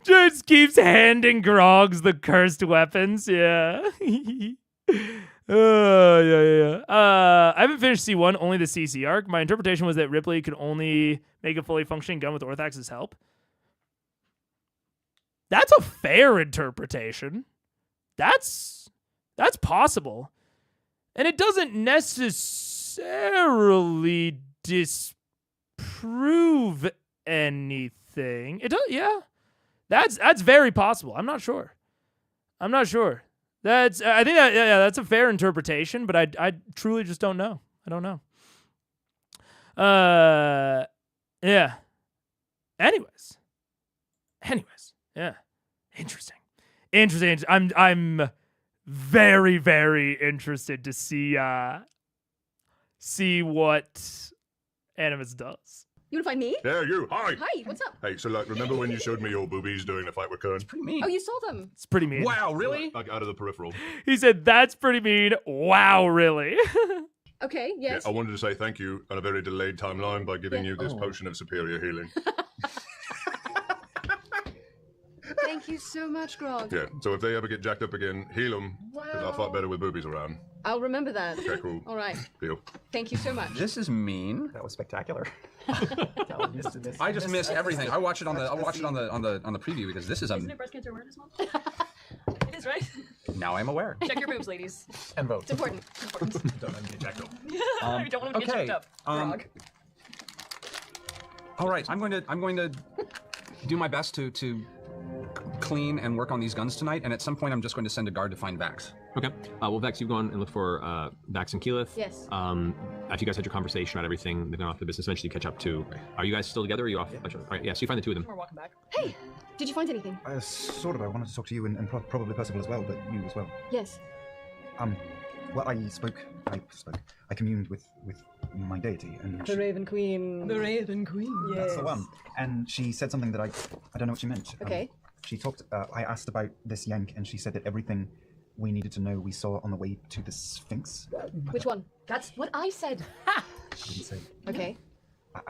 Just keeps handing Grogs the cursed weapons. Yeah. Yeah. I haven't finished C1, only the CC arc. My interpretation was that Ripley could only make a fully functioning gun with Orthax's help. That's a fair interpretation. That's possible. And it doesn't necessarily disprove anything. It does, yeah. That's very possible. I'm not sure. I think that's a fair interpretation, but I truly just don't know. I don't know. Yeah. Anyways. Yeah. Interesting. I'm very, very interested to see what Animus does. You want to find me? Yeah, you. Hi. Hi, what's up? Hey, so like, remember when you showed me your boobies during the fight with Kern? Pretty mean. Oh, you saw them. It's pretty mean. Wow, really? Like out of the peripheral. He said, that's pretty mean. Wow, really? Okay, yes. Yeah, I wanted to say thank you on a very delayed timeline by giving Yeah. you this potion of superior healing. Thank you so much, Grog. Yeah, so if they ever get jacked up again, heal them, because I'll fight better with boobies around. I'll remember that. Okay, cool. All right. Deal. Thank you so much. This is mean. That was spectacular. I just missed everything. I watched it on the preview because this is Isn't it Breast Cancer Awareness Month? It is, right? now I'm aware. Check your boobs, ladies. And vote. It's important. Don't let me get jacked up. You don't want them to get okay. choked up. Grog. All right, I'm going to do my best to clean and work on these guns tonight, and at some point I'm just going to send a guard to find Vax. Okay. Well, Vex, you've gone and looked for Vax and Keyleth. Yes. After you guys had your conversation about everything, they've gone off to the business. Eventually, catch up to. Are you guys still together? Or are you off? Yeah. All right. Yeah. So you find the two of them. We're walking back. Hey, did you find anything? Sort of. I wanted to talk to you and probably Percival as well, but you as well. Yes. Well, I communed with my deity, and The Raven Queen. The Raven Queen. Yes. that's the one. And she said something that I don't know what she meant. Okay. She talked. I asked about this yank, and she said that everything we needed to know we saw on the way to the Sphinx. Which one? That's what I said. She didn't say. Okay.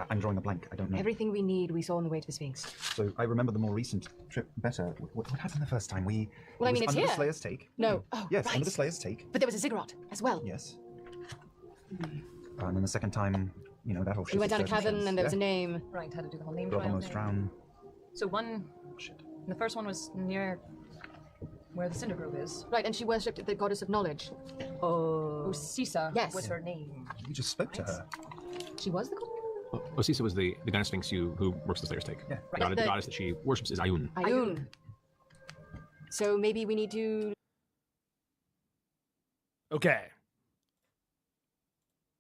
I'm drawing a blank. I don't know. Everything we need we saw on the way to the Sphinx. So I remember the more recent trip better. What happened the first time? Well, it I was mean, it's under here. the Slayer's take. No. Oh, Yes, right. under the Slayer's take. But there was a ziggurat as well. Yes. And then the second time, that whole shit. We went down a with the cavern and there was a yeah. name. Right, had to do the whole name God trial almost thing. drowned. So one, the first one was near where the Cinder Grove is. Right, and she worshipped the goddess of knowledge. Osisa Yes. was her name. You just spoke to her. She was the goddess? Osisa was the Gyno Sphinx who works the Slayer's Take. Yeah. The goddess that she worships is Ayun. Ayun. So maybe we need to... Okay.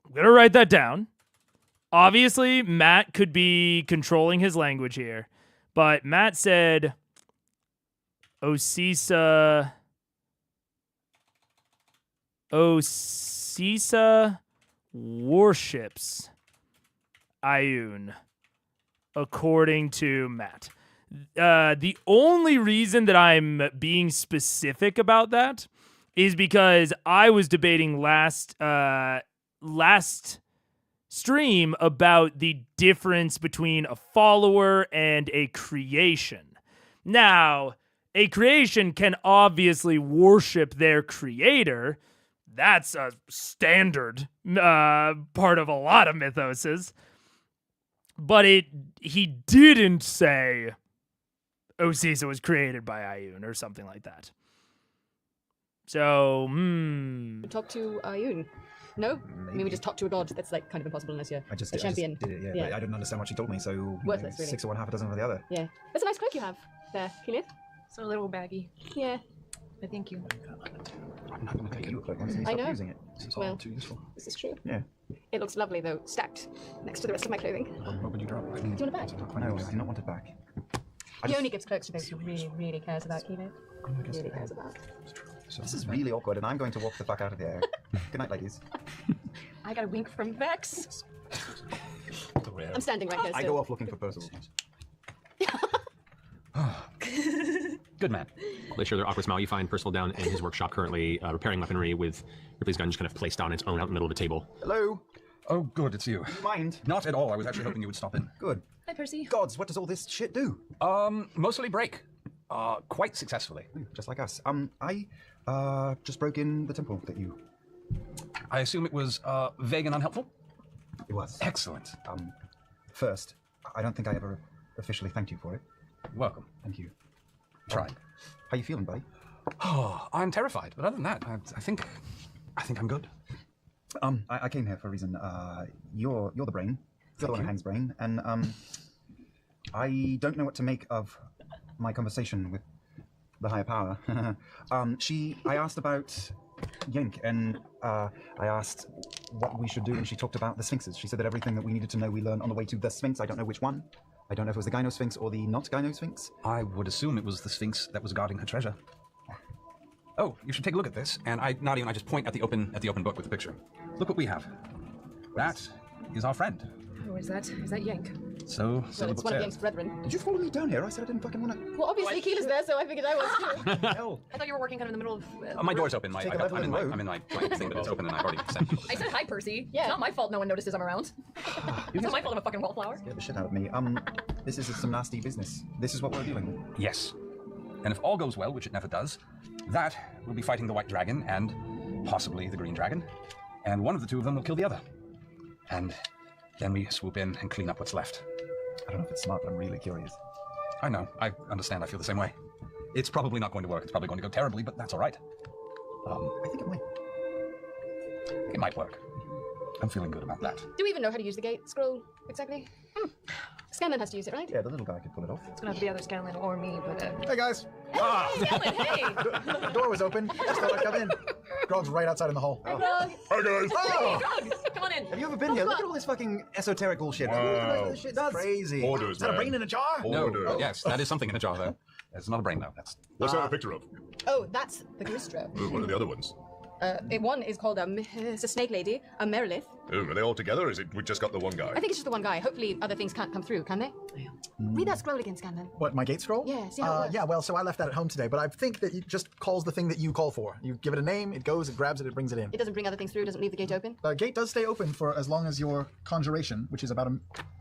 I'm going to write that down. Obviously, Matt could be controlling his language here, but Matt said Osisa worships Ayun, according to Matt. The only reason that I'm being specific about that is because I was debating last stream about the difference between a follower and a creation. Now, a creation can obviously worship their creator. That's a standard part of a lot of mythoses. But he didn't say Osisa was created by Ayun or something like that. So, Talk to Ayun. No? I mean, we just talk to a god. That's like kind of impossible unless you're I just a champion. did it, yeah. Yeah. But I didn't understand what she told me, so Worthless, really. 6 or 1/2 dozen for the other. Yeah. That's a nice cloak you have there, Keyleth. It's a little baggy. Yeah. But thank you. I'm not going to take you a cloak once you I stop know. using it. It's all Well, too useful. This is true. Yeah. It looks lovely, though, stacked next to the rest of my clothing. What would you drop? Do you want it back? No, I do not want it back. He only gives cloaks to those who really, really cares about Keyleth. Really cares about. This is really awkward, and I'm going to walk the fuck out of here. Good night, ladies. I got a wink from Vex. I'm standing right here I still. go off looking for Percival. Good man. They share their awkward smile. You find Percival down in his workshop currently repairing weaponry with Ripley's gun just kind of placed on its own out in the middle of the table. Hello. Oh, good, it's you. Mind? Not at all. I was actually hoping you would stop in. Good. Hi, Percy. Gods, what does all this shit do? Mostly break. Quite successfully. Just like us. I just broke in the temple that you... I assume it was vague and unhelpful? It was. Excellent. First, I don't think I ever officially thanked you for it. Welcome. Thank you. Tried. How you feeling, buddy? Oh, I'm terrified, but other than that, I think I'm good. I came here for a reason. You're the brain. You're the one who hangs brain, and I don't know what to make of my conversation with the higher power. I asked about Yank, and I asked what we should do, and she talked about the Sphinxes. She said that everything that we needed to know we learned on the way to the Sphinx. I don't know which one. I don't know if it was the Gyno Sphinx or the not Gyno Sphinx. I would assume it was the Sphinx that was guarding her treasure. Oh, you should take a look at this. And I just point at the open book with the picture. Look what we have. That is our friend. Oh, is that Yank? So Well, it's one of the Young's brethren. Did you follow me down here? I said I didn't fucking want to. Well, obviously Keela's there, so I figured I was too. Hell. I thought you were working kind of in the middle of. my door's open. Take a left I'm in road. my thing, but it's open, and I've already sent people. I said hi, Percy. Yeah. It's not my fault no one notices I'm around. It's not my fault I'm a fucking wallflower. Scared the shit out of me. This is some nasty business. This is what we're dealing with. Yes. And if all goes well, which it never does, that will be fighting the White Dragon and possibly the Green Dragon. And one of the two of them will kill the other. And then we swoop in and clean up what's left. I don't know if it's smart, but I'm really curious. I know. I understand. I feel the same way. It's probably not going to work. It's probably going to go terribly, but that's all right. I think it might. It might work. I'm feeling good about that. Do we even know how to use the gate scroll exactly? Scanlan has to use it, right? Yeah, the little guy could pull it off. It's gonna have to be either Scanlan or me, but. Hey guys, Scanlan, hey! the door was open. Just thought I'd come in. Grog's right outside in the hall. Grog. Hi guys. Oh, Come on in. Have you ever been here? Look at all this fucking esoteric bullshit. Wow. This shit's crazy. Orders, is that a man. brain in a jar? Orders. No. Yes, that is something in a jar, though. It's not a brain, though. That's What's that a picture of? Oh, that's the Calistro. Ooh, what are the other ones? One is called it's a snake lady, a Merilith. Ooh, are they all together? Or is it we just got the one guy? I think it's just the one guy. Hopefully other things can't come through, can they? Read that scroll again, Scanlan. What, my gate scroll? Yeah, see how it works. Yeah, well, so I left that at home today, but I think that it just calls the thing that you call for. You give it a name, it goes, it grabs it, it brings it in. It doesn't bring other things through, doesn't leave the gate open. The gate does stay open for as long as your conjuration, which is about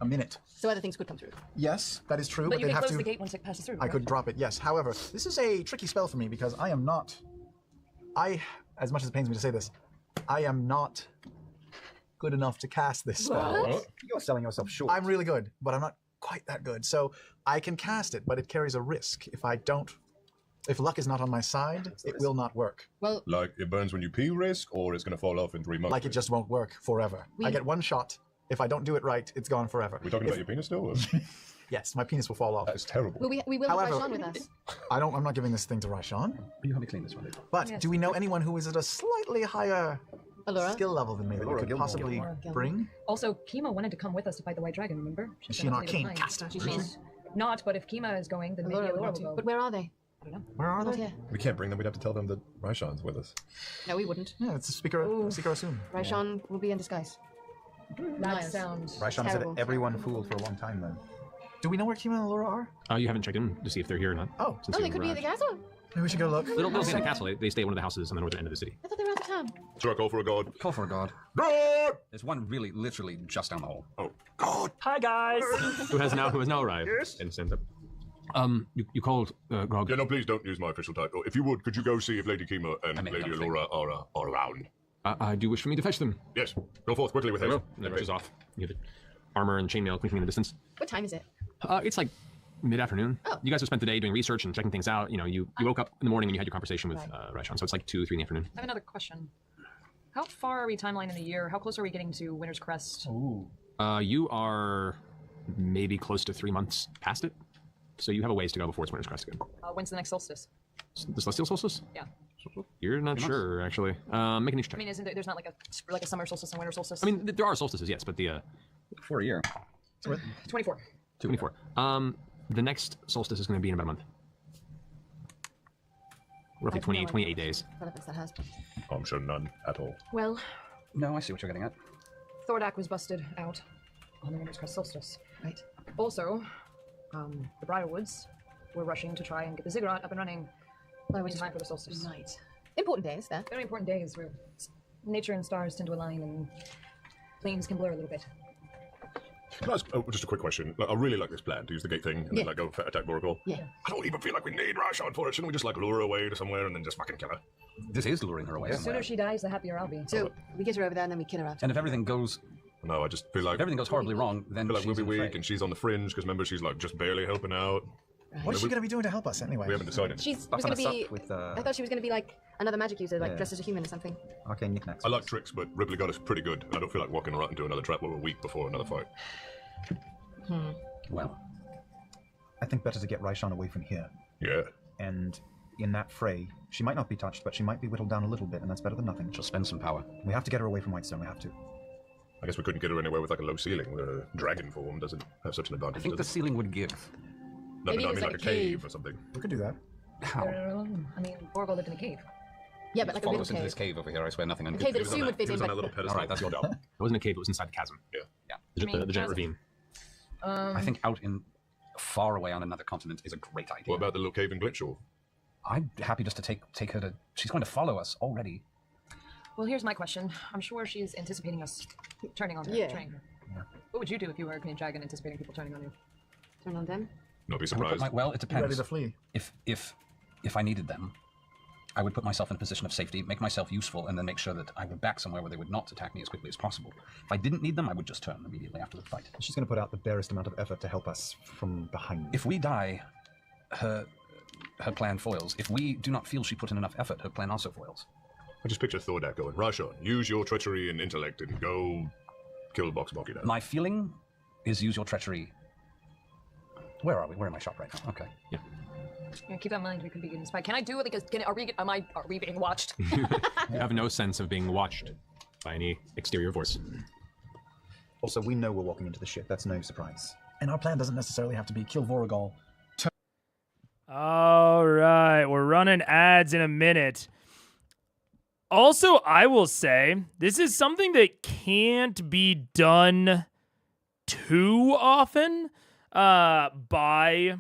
a minute. So other things could come through. Yes, that is true, But you they'd can have close to. the gate once it passes through. I could correct? drop it, yes. However, this is a tricky spell for me because I am not. As much as it pains me to say this, I am not good enough to cast this spell. What? You're selling yourself short. I'm really good, but I'm not quite that good. So I can cast it, but it carries a risk. If luck is not on my side, it will not work. Well, Like it burns when you pee risk, or it's going to fall off in 3 months? Like it just won't work forever. I get one shot. If I don't do it right, it's gone forever. we talking about your penis still? Or? Yes, my penis will fall off. That is terrible. well we will However- have Raishan with us. I'm not giving this thing to Raishan. You help me clean this one. But do we know anyone who is at a slightly higher Allura? skill level than me that we Allura could Gilmore. possibly Gilmore. bring? Also, Kima wanted to come with us to fight the White Dragon, remember? Is she an gonna have to leave arcane it caster? behind. She's not, but if Kima is going, then maybe Allura would Allura want will to. go. But where are they? Where are Not they? here. We can't bring them. We'd have to tell them that Raishan's with us. No, we wouldn't. Yeah, it's a speaker assume. Raishan will be in disguise. That Nice. sounds. Raishan has had Terrible. everyone fooled for a long time, though. Do we know where Kima and Allura are? You haven't checked in to see if they're here or not. Oh, Since Oh, you they could be at the arrived. castle. maybe we should go look. They don't stay in the castle. They stay at one of the houses on the northern end of the city. I thought they were out of town. Should I call for a god? Call for a god. God! There's one really, literally just down the hall. Oh, God! Hi guys. who has now arrived? Yes? And stands up. You called Grog. Yeah, no, please don't use my official title. If you would, could you go see if Lady Kima and may Lady have Allura are around? I do wish for me to fetch them. Yes. Go forth quickly with haste. And then rushes off. You have armor and chainmail clinking in the distance. What time is it? It's like mid-afternoon. Oh. You guys have spent the day doing research and checking things out. You know, you woke up in the morning and you had your conversation with Raishan, so it's like 2, 3 in the afternoon. I have another question. How far are we timeline in the year? How close are we getting to Winter's Crest? You are maybe close to 3 months past it, so you have a ways to go before it's Winter's Crest again. When's the next solstice? The Celestial Solstice? Yeah. You're not sure, actually. Make a nature check. I mean, isn't there's not like a summer solstice and winter solstice? I mean, there are solstices, yes, but the For a year. 24. 24. The next solstice is going to be in about a month. Roughly 28 days. Relevance that has. I'm sure none at all. Well, No, I see what you're getting at. Thordak was busted out on the Winter's Crest solstice. Right. Also, the Briarwoods were rushing to try and get the ziggurat up and running in time for the solstice. Right. Important days there. Very important days where nature and stars tend to align and planes can blur a little bit. Can I ask just a quick question? Like, I really like this plan to use the gate thing and then Yeah. like go attack Vorugal. Yeah. I don't even feel like we need Raishan for it. Shouldn't we just like lure her away to somewhere and then just fucking kill her? This is luring her away. The sooner she dies, the happier I'll be. So we get her over there and then we kill her after. And if everything goes No, I just feel like horribly wrong, then I feel like we'll she's be weak afraid. and she's on the fringe because remember she's like just barely helping out. What is she going to be doing to help us anyway? We haven't decided. She Stuff was on going to a be. suck with I thought she was going to be like another magic user, like Yeah. dressed as a human or something. arcane knickknacks. I like tricks, but Ripley got us pretty good. And I don't feel like walking around into another trap where we're weak before another fight. Well, I think better to get Raishan away from here. Yeah. And in that fray, she might not be touched, but she might be whittled down a little bit, and that's better than nothing. she'll spend some power. We have to get her away from Whitestone. We have to. I guess we couldn't get her anywhere with like a low ceiling. The dragon form doesn't have such an advantage. I think the does it? ceiling would give. No, Maybe but I it mean was like like a a cave cave. or something. We could do that. How? I mean, Vorugal lived in a cave. Yeah, but like a Follow big us into cave. this cave over here. I swear nothing. A cave that He was assume on would that- fit he was in, on that but little pedestal. All right, that's your job. It wasn't a cave, it was inside the chasm. Yeah. The giant chasm. ravine. I think out in far away on another continent is a great idea. What about the little cave in Glitchall? I'm happy just to take her to... She's going to follow us already. Well, here's my question. I'm sure she's anticipating us turning on her, Yeah. turning her. What would you do if you were a green dragon anticipating people turning on you? Turn on them. Not be I would put surprised. well, it depends. Ready to flee. If I needed them, I would put myself in a position of safety, make myself useful, and then make sure that I would back somewhere where they would not attack me as quickly as possible. If I didn't need them, I would just turn immediately after the fight. She's going to put out the barest amount of effort to help us from behind. If we die, her plan foils. If we do not feel she put in enough effort, her plan also foils. I just picture Thordak going, rush on, use your treachery and intellect and go kill Box Monkey. My feeling is use your treachery. Where are we? We're in my shop right now. Okay. Yeah. Yeah, keep that in mind. We could be getting spied. Can I do it? Because are we being watched? You have no sense of being watched by any exterior force. Also, we know we're walking into the ship. That's no surprise. And our plan doesn't necessarily have to be kill Vorugal. All right, we're running ads in a minute. Also, I will say, this is something that can't be done too often by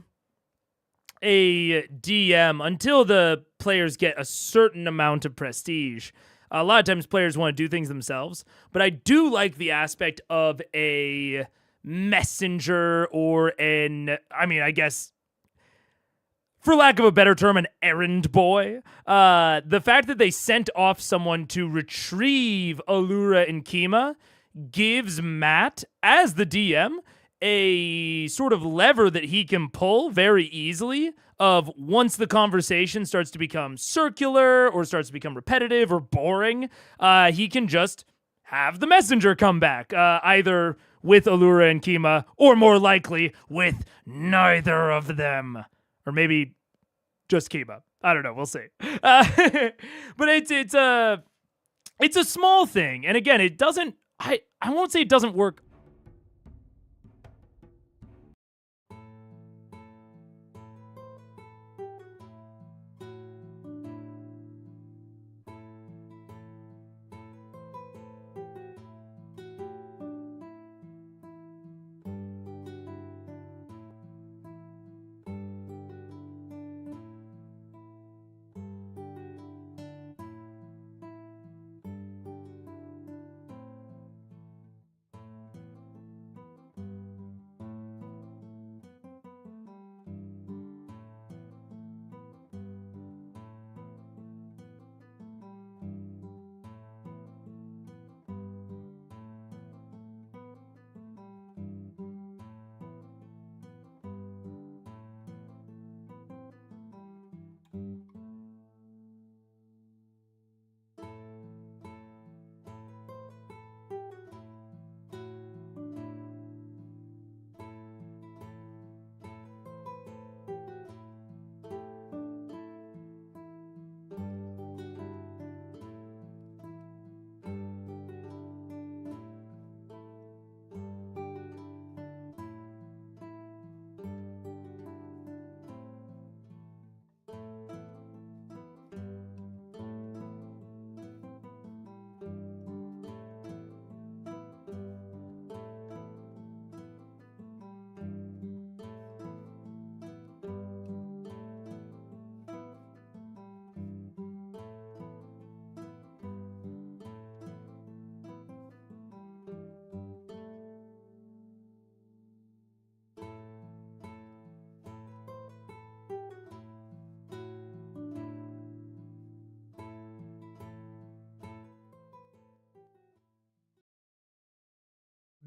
a DM until the players get a certain amount of prestige. A lot of times players want to do things themselves, but I do like the aspect of a messenger or I guess, for lack of a better term, an errand boy. The fact that they sent off someone to retrieve ALLURA and Kima gives Matt, as the DM, a sort of lever that he can pull very easily of once the conversation starts to become circular or starts to become repetitive or boring, he can just have the messenger come back, either with ALLURA and Kima or more likely with neither of them. Or maybe just Kima. I don't know. We'll see. But it's a small thing. And again, it doesn't... I won't say it doesn't work.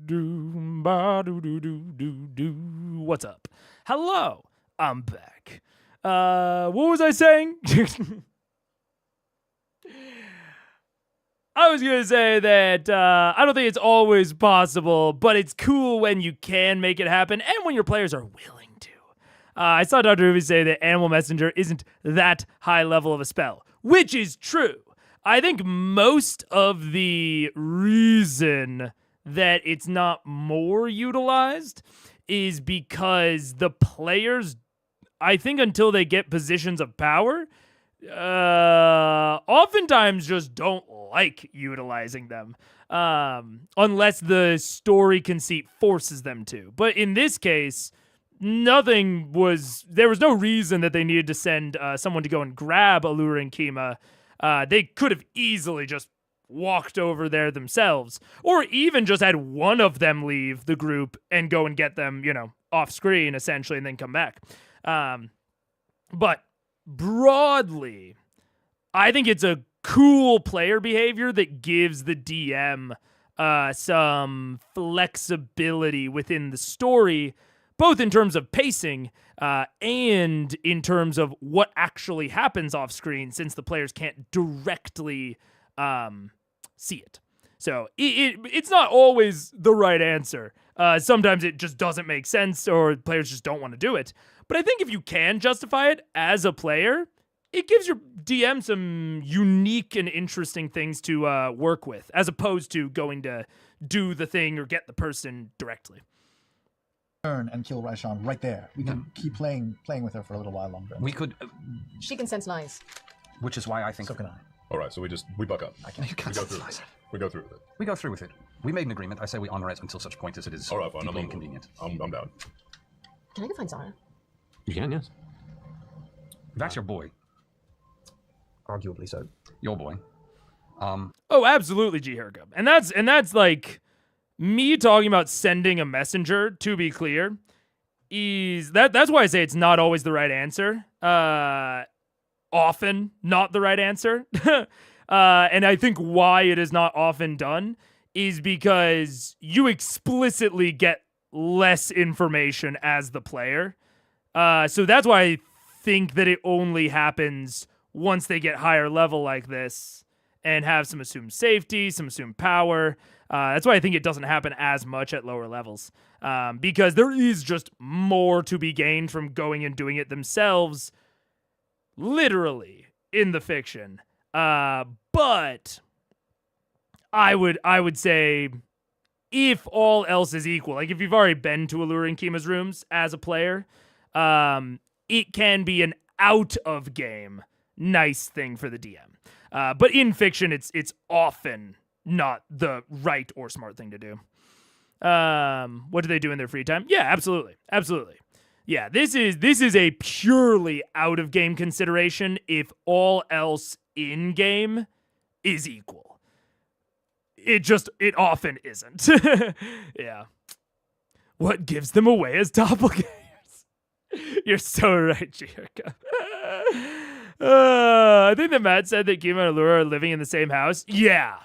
What's up? Hello, I'm back. What was I saying? I was going to say that I don't think it's always possible, but it's cool when you can make it happen and when your players are willing to. I saw Dr. Ruby say that Animal Messenger isn't that high level of a spell, which is true. I think most of the reason that it's not more utilized is because the players, I think until they get positions of power, oftentimes just don't like utilizing them, unless the story conceit forces them to. But in this case, there was no reason that they needed to send someone to go and grab Allura and Kima. They could have easily just walked over there themselves, or even just had one of them leave the group and go and get them, off screen essentially, and then come back. But broadly, I think it's a cool player behavior that gives the DM some flexibility within the story, both in terms of pacing and in terms of what actually happens off screen, since the players can't directly see it. So it's not always the right answer. Sometimes it just doesn't make sense, or players just don't want to do it. But I think if you can justify it as a player, it gives your DM some unique and interesting things to work with, as opposed to going to do the thing or get the person directly. Turn and kill Raishan right there. We can keep playing with her for a little while longer. We could, She can sense lies. which is why I think So can I. All right, so we buck up. you can't We go through sense it. We go through with it. We go through with it. We made an agreement. I say we honor it until such point as it is All right, fine. deeply I'm inconvenient. I'm down. Can I go find Zara? You can, yes. That's your boy. Arguably so. Your boy. Oh, absolutely, G. Hercub. And that's like me talking about sending a messenger, to be clear, that's why I say it's not always the right answer. Often not the right answer. And I think why it is not often done is because you explicitly get less information as the player. So that's why I think that it only happens once they get higher level like this and have some assumed safety, some assumed power. That's why I think it doesn't happen as much at lower levels, because there is just more to be gained from going and doing it themselves, literally, in the fiction. But I would say, if all else is equal, like if you've already been to Allura and Kima's rooms as a player, it can be an out of game nice thing for the DM. But in fiction, it's often not the right or smart thing to do. What do they do in their free time? Yeah, absolutely. Yeah, this is a purely out of game consideration if all else in game is equal. It often isn't. Yeah. What gives them away as doppelgangers? You're so right, Jirka. I think that Matt said that Kima and Allura are living in the same house. Yeah.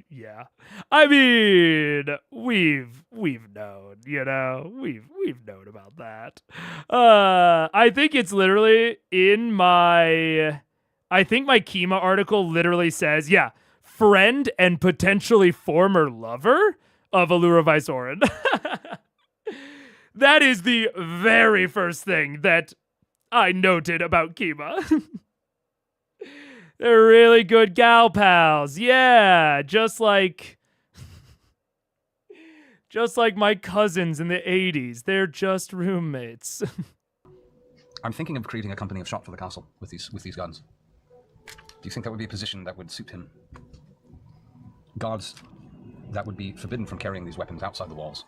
Yeah. I mean, we've known, we've known about that. I think it's literally in my Kima article literally says, yeah, friend and potentially former lover of Allura Vysoren. That is the very first thing that I noted about Kima. They're really good gal pals. Yeah, just like my cousins in the 80s. They're just roommates. I'm thinking of creating a company of shot for the castle with these guns. Do you think that would be a position that would suit him? Guards that would be forbidden from carrying these weapons outside the walls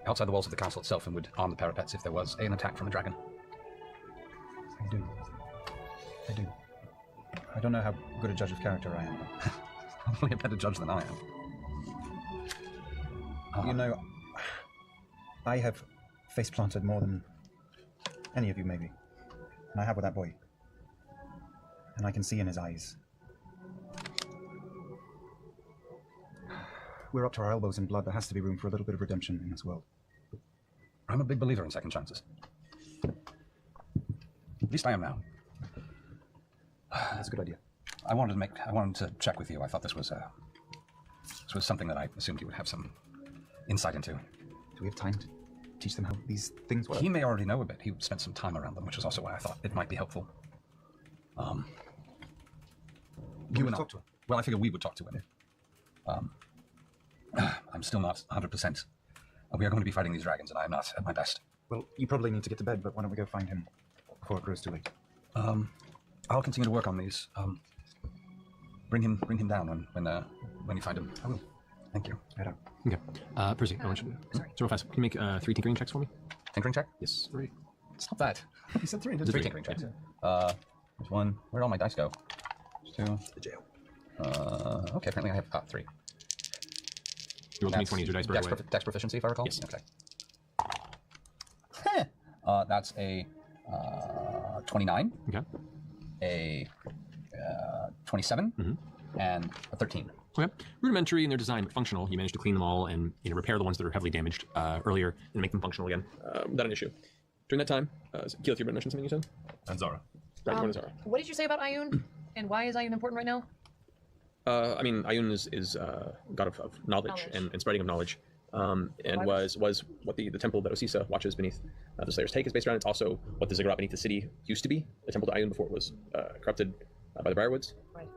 of the castle itself, and would arm the parapets if there was an attack from a dragon. I do. I don't know how good a judge of character I am. Probably a better judge than I am. I have face planted more than any of you, maybe. And I have with that boy. And I can see in his eyes. We're up to our elbows in blood. There has to be room for a little bit of redemption in this world. I'm a big believer in second chances. At least I am now. That's a good idea. I wanted to check with you. I thought this was something that I assumed you would have some insight into. Do we have time to teach them how these things work? He may already know a bit. He spent some time around them, which is also why I thought it might be helpful. You would talk to him? Well, I figured we would talk to him. I'm still not 100%. We are going to be fighting these dragons, and I am not at my best. Well, you probably need to get to bed, but why don't we go find him before it grows too late? I'll continue to work on these. Bring him down when you find him. I will. Thank you. Right on. Okay. Percy, I want you to... Sorry. So fast. Can you make 3 tinkering checks for me? Tinkering check? Yes. 3. Stop that. You said 3. It's 3 3. tinkering checks. There's 1. Where'd all my dice go? There's 2. The jail. Okay, apparently I have 3. You rolled me 20 as your dice right away. Dex proficiency, if I recall? Yes. Okay. That's a 29. Okay. A 27. And a 13. Okay. Rudimentary in their design, but functional. You managed to clean them all and repair the ones that are heavily damaged earlier and make them functional again without an issue. During that time, Keyleth, you mentioned something you said? And Zara. Right, what is Zara? What did you say about Ioun? And why is Ioun important right now? I mean, Ioun is god of knowledge. And spreading of knowledge. And was what the temple that Osisa watches beneath the Slayer's take is based around. It's also what the ziggurat beneath the city used to be, a temple to Ioun before it was corrupted by the Briarwoods. Right.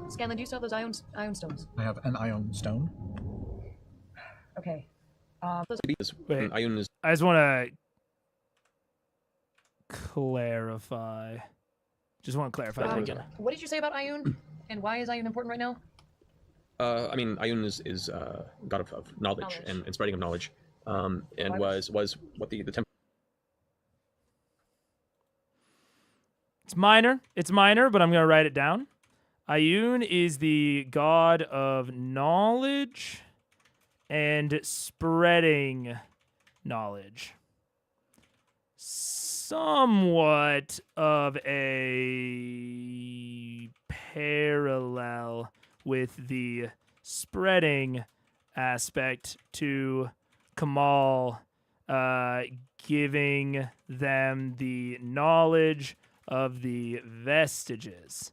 Scanlan, do you still have those Ioun stones? I have an Ioun stone. Okay. Wait, Ioun is... I just want to clarify. Just want to clarify that again. What did you say about Ioun? And why is Ioun important right now? I mean, Ioun is god of knowledge. And spreading of knowledge. And was what the temple... It's minor, but I'm going to write it down. Ioun is the god of knowledge and spreading knowledge. Somewhat of a parallel with the spreading aspect to Kamal, giving them the knowledge of the vestiges.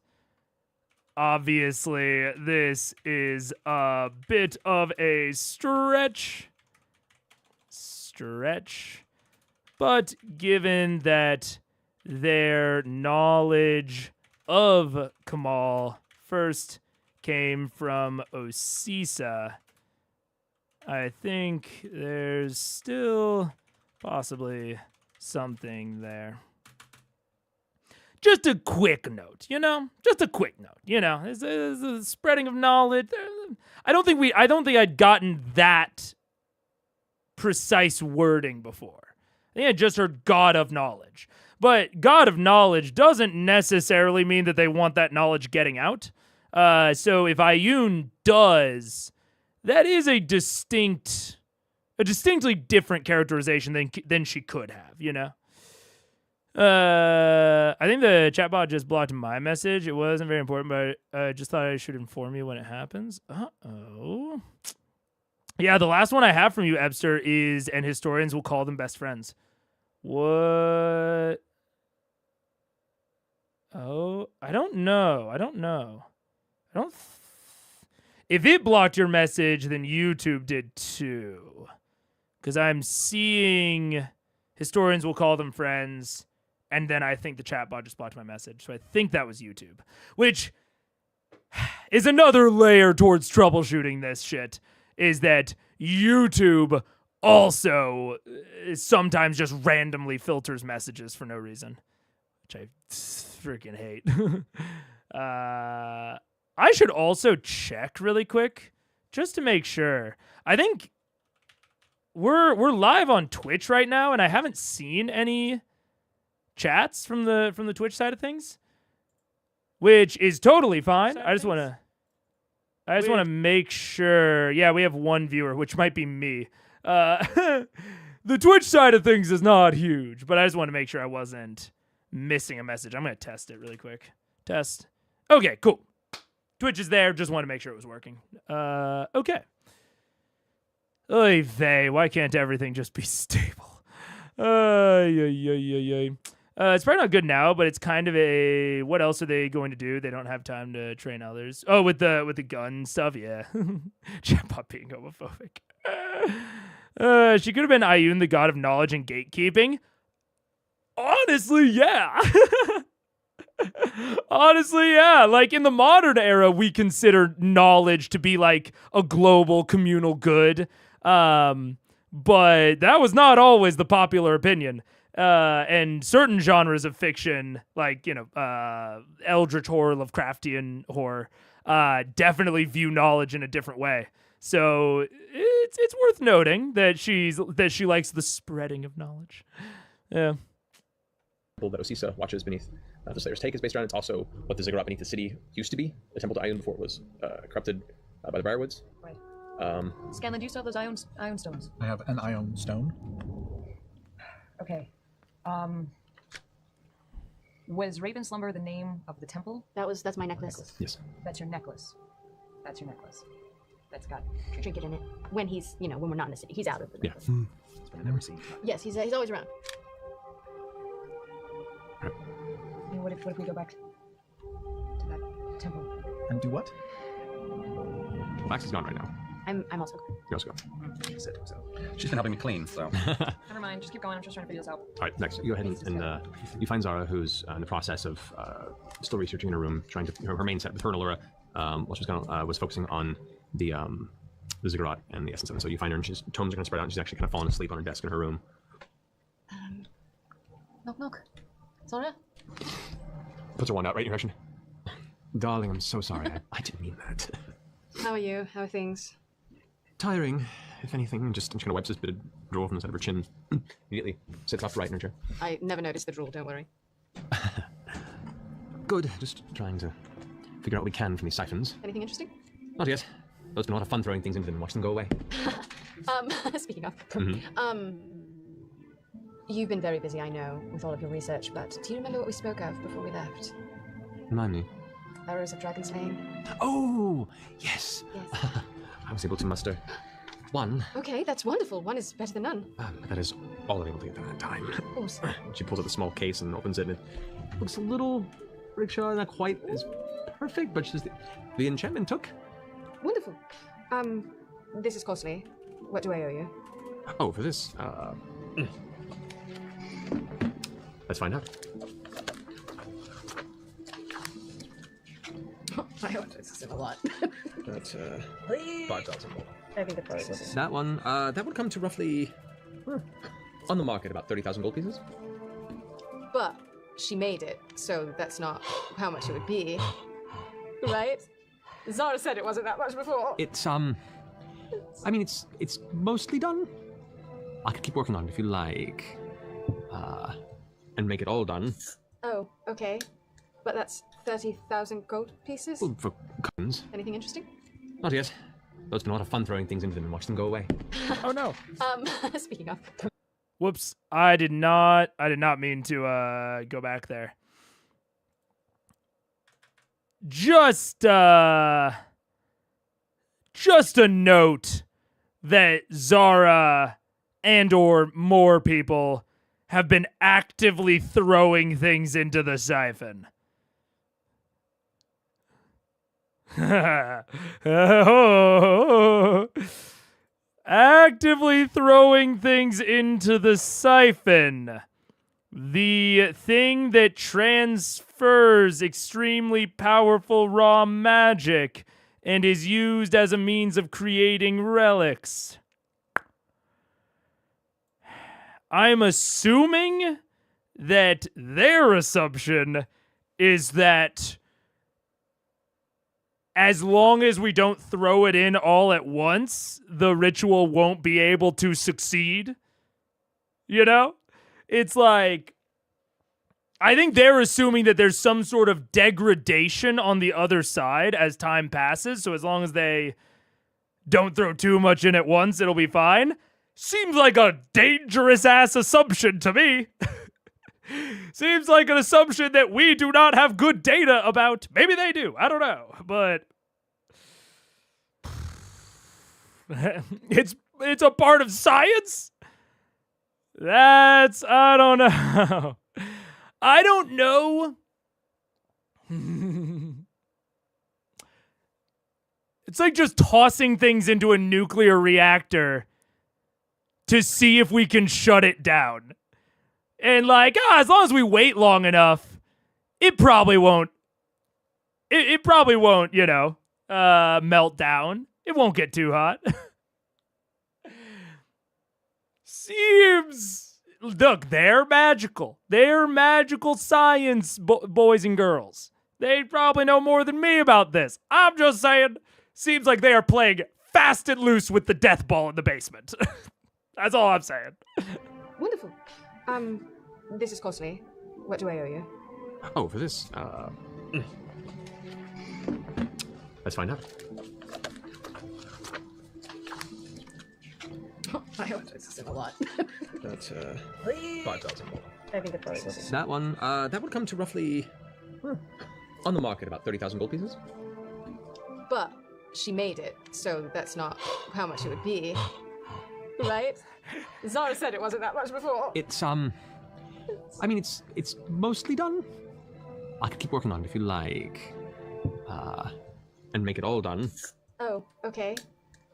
Obviously, this is a bit of a stretch, but given that their knowledge of Kamal first came from Osisa, I think there's still possibly something there. Just a quick note, Just a quick note, It's a spreading of knowledge. I don't think I'd gotten that precise wording before. I think I just heard God of knowledge. But God of knowledge doesn't necessarily mean that they want that knowledge getting out. So if Ioun does, that is a distinctly different characterization than she could have, I think the chatbot just blocked my message. It wasn't very important, but I just thought I should inform you when it happens. Uh-oh. Yeah, the last one I have from you, Ebster, is, and historians will call them best friends. What? Oh, I don't know. If it blocked your message, then YouTube did too. Because I'm seeing historians will call them friends. And then I think the chatbot just blocked my message. So I think that was YouTube, which is another layer towards troubleshooting this shit, is that YouTube also sometimes just randomly filters messages for no reason, which I freaking hate. I should also check really quick just to make sure. I think we're live on Twitch right now, and I haven't seen any chats from the Twitch side of things, which is totally fine. I just want to make sure. Yeah, we have one viewer, which might be me. The Twitch side of things is not huge, but I just want to make sure I wasn't missing a message. I'm going to test it really quick. Test. Okay, cool. Twitch is there. Just want to make sure it was working. Okay. Oy vey, why can't everything just be stable? It's probably not good now, but it's kind of a, what else are they going to do? They don't have time to train others. Oh, with the gun stuff, yeah. Chatbot being homophobic. She could have been Ioun, the god of knowledge and gatekeeping. Honestly, yeah. Honestly, yeah. Like in the modern era, we consider knowledge to be like a global communal good. But that was not always the popular opinion. and certain genres of fiction, like, Eldritch horror, Lovecraftian horror, definitely view knowledge in a different way. So it's worth noting that she likes the spreading of knowledge. Yeah. That Osisa watches beneath the Slayer's take is based around. It's also what the ziggurat beneath the city used to be, the temple to Ioun before it was corrupted by the Briarwoods. Right. Um, Scanlan, do you still have those ion stones? I have an ion stone. Okay. Was Raven Slumber the name of the temple? That's my necklace. Yes. That's your necklace. That's your necklace. That's got Trinket in it. When he's, when we're not in the city, he's out of the Yeah. necklace. I've never seen. Yes, he's always around. And what if we go back to that temple? And do what? Max is gone right now. I'm also. You also go. She said so. She's been helping me clean, so. Never mind. Just keep going. I'm just trying to figure this out. All right, next. You go ahead and you find Zara, who's in the process of still researching in her room, trying to her main set with her and ALLURA, while she was focusing on the ziggurat and the essence of it. So you find her, and she's tomes are going to spread out, and she's actually kind of fallen asleep on her desk in her room. Knock. Zara? Puts her wand out right in your direction. Darling, I'm so sorry. I didn't mean that. How are you? How are things? Tiring, if anything. I'm just gonna wipe this bit of drool from the side of her chin. Immediately sits off right in her chair. I never noticed the drool, don't worry. Good. Just trying to figure out what we can from these siphons. Anything interesting? Not yet. Though it's been a lot of fun throwing things into them and watching them go away. Speaking of, you've been very busy, I know, with all of your research, but do you remember what we spoke of before we left? Remind me. Arrows of dragon slaying? Oh, yes. Yes. I was able to muster one. Okay, that's wonderful. One is better than none. But that is all I'm able to get at that time. Of course. She pulls out the small case and opens it, and it looks a little rickshaw, not quite as perfect, but just the enchantment took. Wonderful. This is costly. What do I owe you? Oh, for this, let's find out. This isn't a lot. That's 5,000 gold. I think the price is... That one, that would come to roughly, on the market, about 30,000 gold pieces. But she made it, so that's not how much it would be. Right? Zara said it wasn't that much before. It's, I mean, it's mostly done. I could keep working on it if you like. And make it all done. Oh, okay. But that's 30,000 gold pieces? Well, for guns. Anything interesting? Not yet. Though it's been a lot of fun throwing things into them and watching them go away. Oh no. Speaking of. Whoops. I did not mean to go back there. Just a note that Zara and or more people have been actively throwing things into the siphon. Actively throwing things into the siphon. The thing that transfers extremely powerful raw magic and is used as a means of creating relics. I'm assuming that their assumption is that as long as we don't throw it in all at once, the ritual won't be able to succeed. You know? It's like, I think they're assuming that there's some sort of degradation on the other side as time passes. So as long as they don't throw too much in at once, it'll be fine. Seems like a dangerous-ass assumption to me. Seems like an assumption that we do not have good data about. Maybe they do. I don't know. But it's a part of science? I don't know. I don't know. It's like just tossing things into a nuclear reactor to see if we can shut it down. And like, as long as we wait long enough, it probably won't, it probably won't, melt down. It won't get too hot. Seems look, they're magical. They're magical science boys and girls. They probably know more than me about this. I'm just saying, seems like they are playing fast and loose with the death ball in the basement. That's all I'm saying. Wonderful. This is costly. What do I owe you? Oh, for this, let's find out. I hope this isn't a lot. That's 5,000 gold. I think it probably is. That one, that would come to roughly, on the market, about 30,000 gold pieces. But she made it, so that's not how much it would be. Right? Zara said it wasn't that much before. It's, I mean, it's mostly done. I could keep working on it if you like. And make it all done. Oh, okay.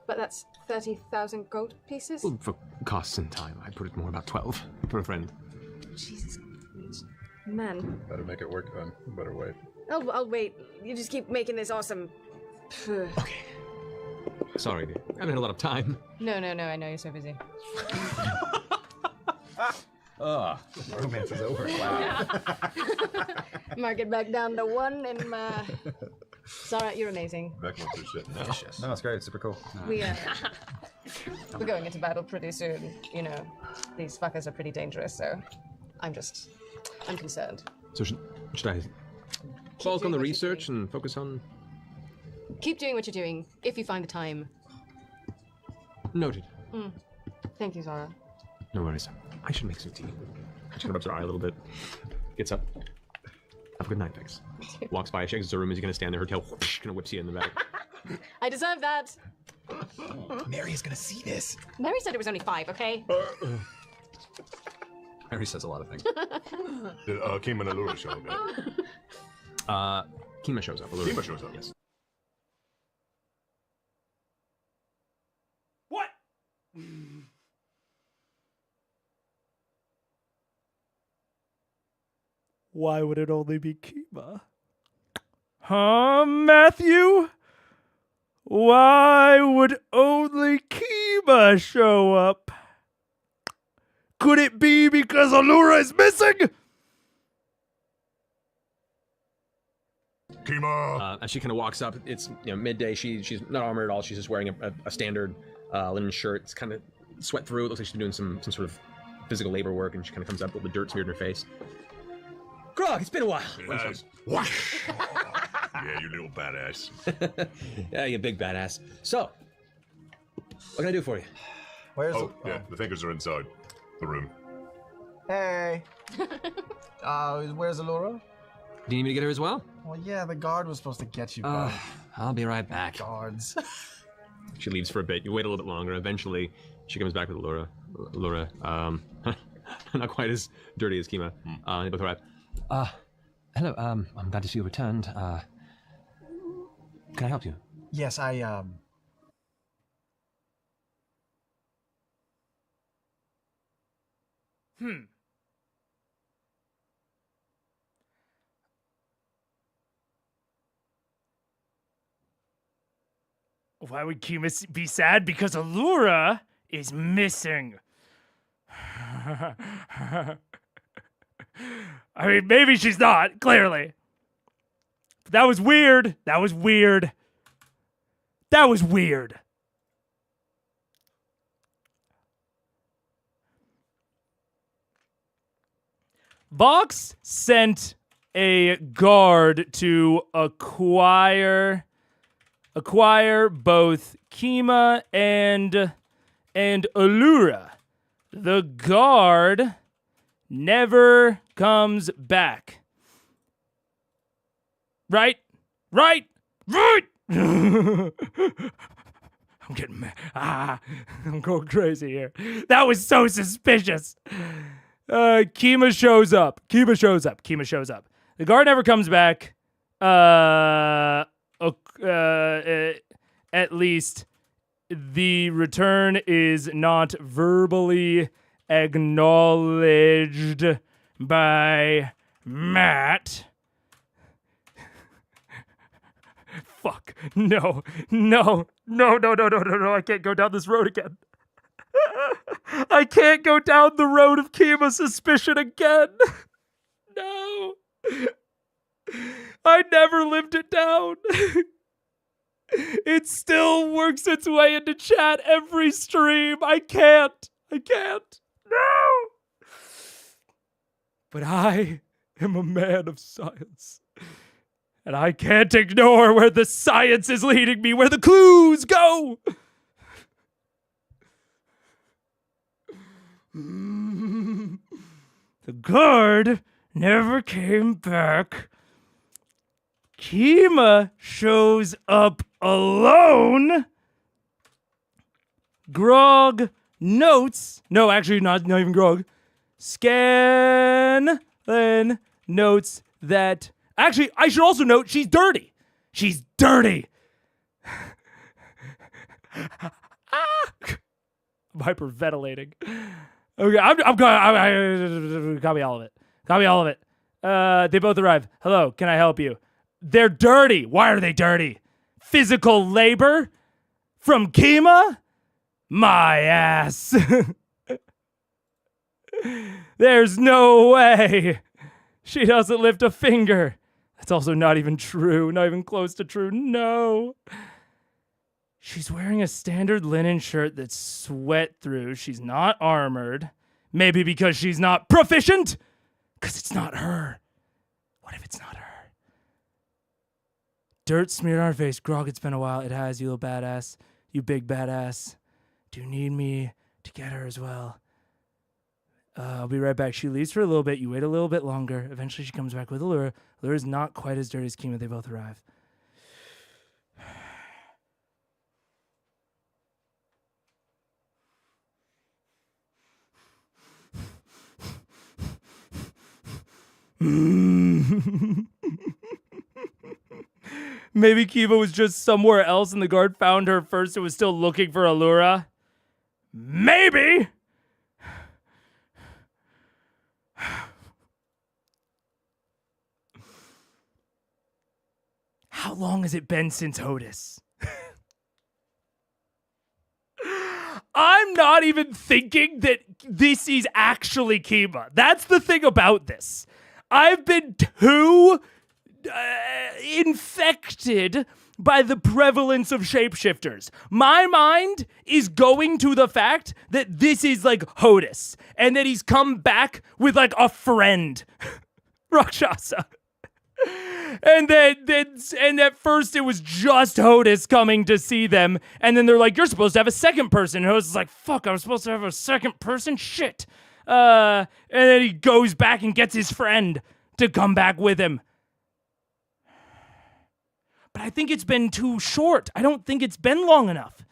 But that's 30,000 gold pieces? Well, for costs and time, I put it more about 12 for a friend. Jesus. Man. Better make it work then. Better wait. I'll wait. You just keep making this awesome. Okay. Sorry, dear. I haven't had a lot of time. No, I know you're so busy. Romance is over. Wow. Mark it back down to 1 and Zara, you're amazing. Back once you're sitting. No, that's great. It's super cool. We're going into battle pretty soon. You know, these fuckers are pretty dangerous, so I'm concerned. So should I bulk on the research and focus on... Keep doing what you're doing, if you find the time. Noted. Thank you, Zara. No worries. I should make some tea. She kind of rubs her eye a little bit. Gets up. Have a good night, Vex. Walks by, she exits the room, is he gonna stand there, her tail whoosh, kind of whips you in the back. I deserve that. Mary's gonna see this. Mary said it was only 5, okay? Mary says a lot of things. Did Kim and Allura show up yet? Kima shows up. Kima shows up? Yes. What? Why would it only be Kima? Huh, Matthew? Why would only Kima show up? Could it be because Allura is missing? Kima! As she kind of walks up, it's midday. She's not armored at all. She's just wearing a standard linen shirt. It's kind of sweat through. It looks like she's doing some sort of physical labor work, and she kind of comes up with the dirt smeared in her face. Grog, it's been a while. Yes. Whoosh! Yeah, you little badass. Yeah, you big badass. So, what can I do for you? Where's Yeah, the thinkers are inside the room. Hey. Where's Allura? Do you need me to get her as well? Well, yeah, the guard was supposed to get you, bud. I'll be right back. Guards. She leaves for a bit. You wait a little bit longer. Eventually, she comes back with Allura. Not quite as dirty as Kima. They both arrive. Hello. I'm glad to see you returned. Can I help you? Yes, Why would Kima be sad? Because Allura is missing. I mean, maybe she's not, clearly. But that was weird. That was weird. That was weird. Vox sent a guard to acquire both Kima and Allura. The guard never comes back. Right? I'm getting mad. I'm going crazy here. That was so suspicious. Kima shows up. The guard never comes back. At least the return is not verbally acknowledged by Matt. Fuck. No. I can't go down this road again. I can't go down the road of Kima suspicion again. No. I never lived it down. It still works its way into chat every stream. I can't. No. But I am a man of science. And I can't ignore where the science is leading me, where the clues go. The guard never came back. Kima shows up alone. Grog notes. No, actually, not even Grog. Scanlan notes that. Actually, I should also note she's dirty. She's dirty. I'm hyperventilating. Okay, I'm going. Copy all of it. They both arrive. Hello, can I help you? They're dirty. Why are they dirty? Physical labor from Kima? My ass. There's no way. She doesn't lift a finger. That's also not even true. Not even close to true. No. She's wearing a standard linen shirt that's sweat through. She's not armored. Maybe because she's not proficient? Because it's not her. What if it's not her? Dirt smeared on her face. Grog, it's been a while. It has, you little badass. You big badass. Do you need me to get her as well? I'll be right back. She leaves for a little bit. You wait a little bit longer. Eventually she comes back with ALLURA. ALLURA's not quite as dirty as Kima. They both arrive. Maybe Kiva was just somewhere else and the guard found her first and was still looking for ALLURA. Maybe. How long has it been since Hodis? I'm not even thinking that this is actually Kima. That's the thing about this. I've been too infected by the prevalence of shapeshifters. My mind is going to the fact that this is like Hodis and that he's come back with like a friend, Rakshasa. And at first it was just Hodis coming to see them, and then they're like, "You're supposed to have a second person." And Hodis is like, "Fuck, I was supposed to have a second person? Shit." And then he goes back and gets his friend to come back with him. But I think it's been too short. I don't think it's been long enough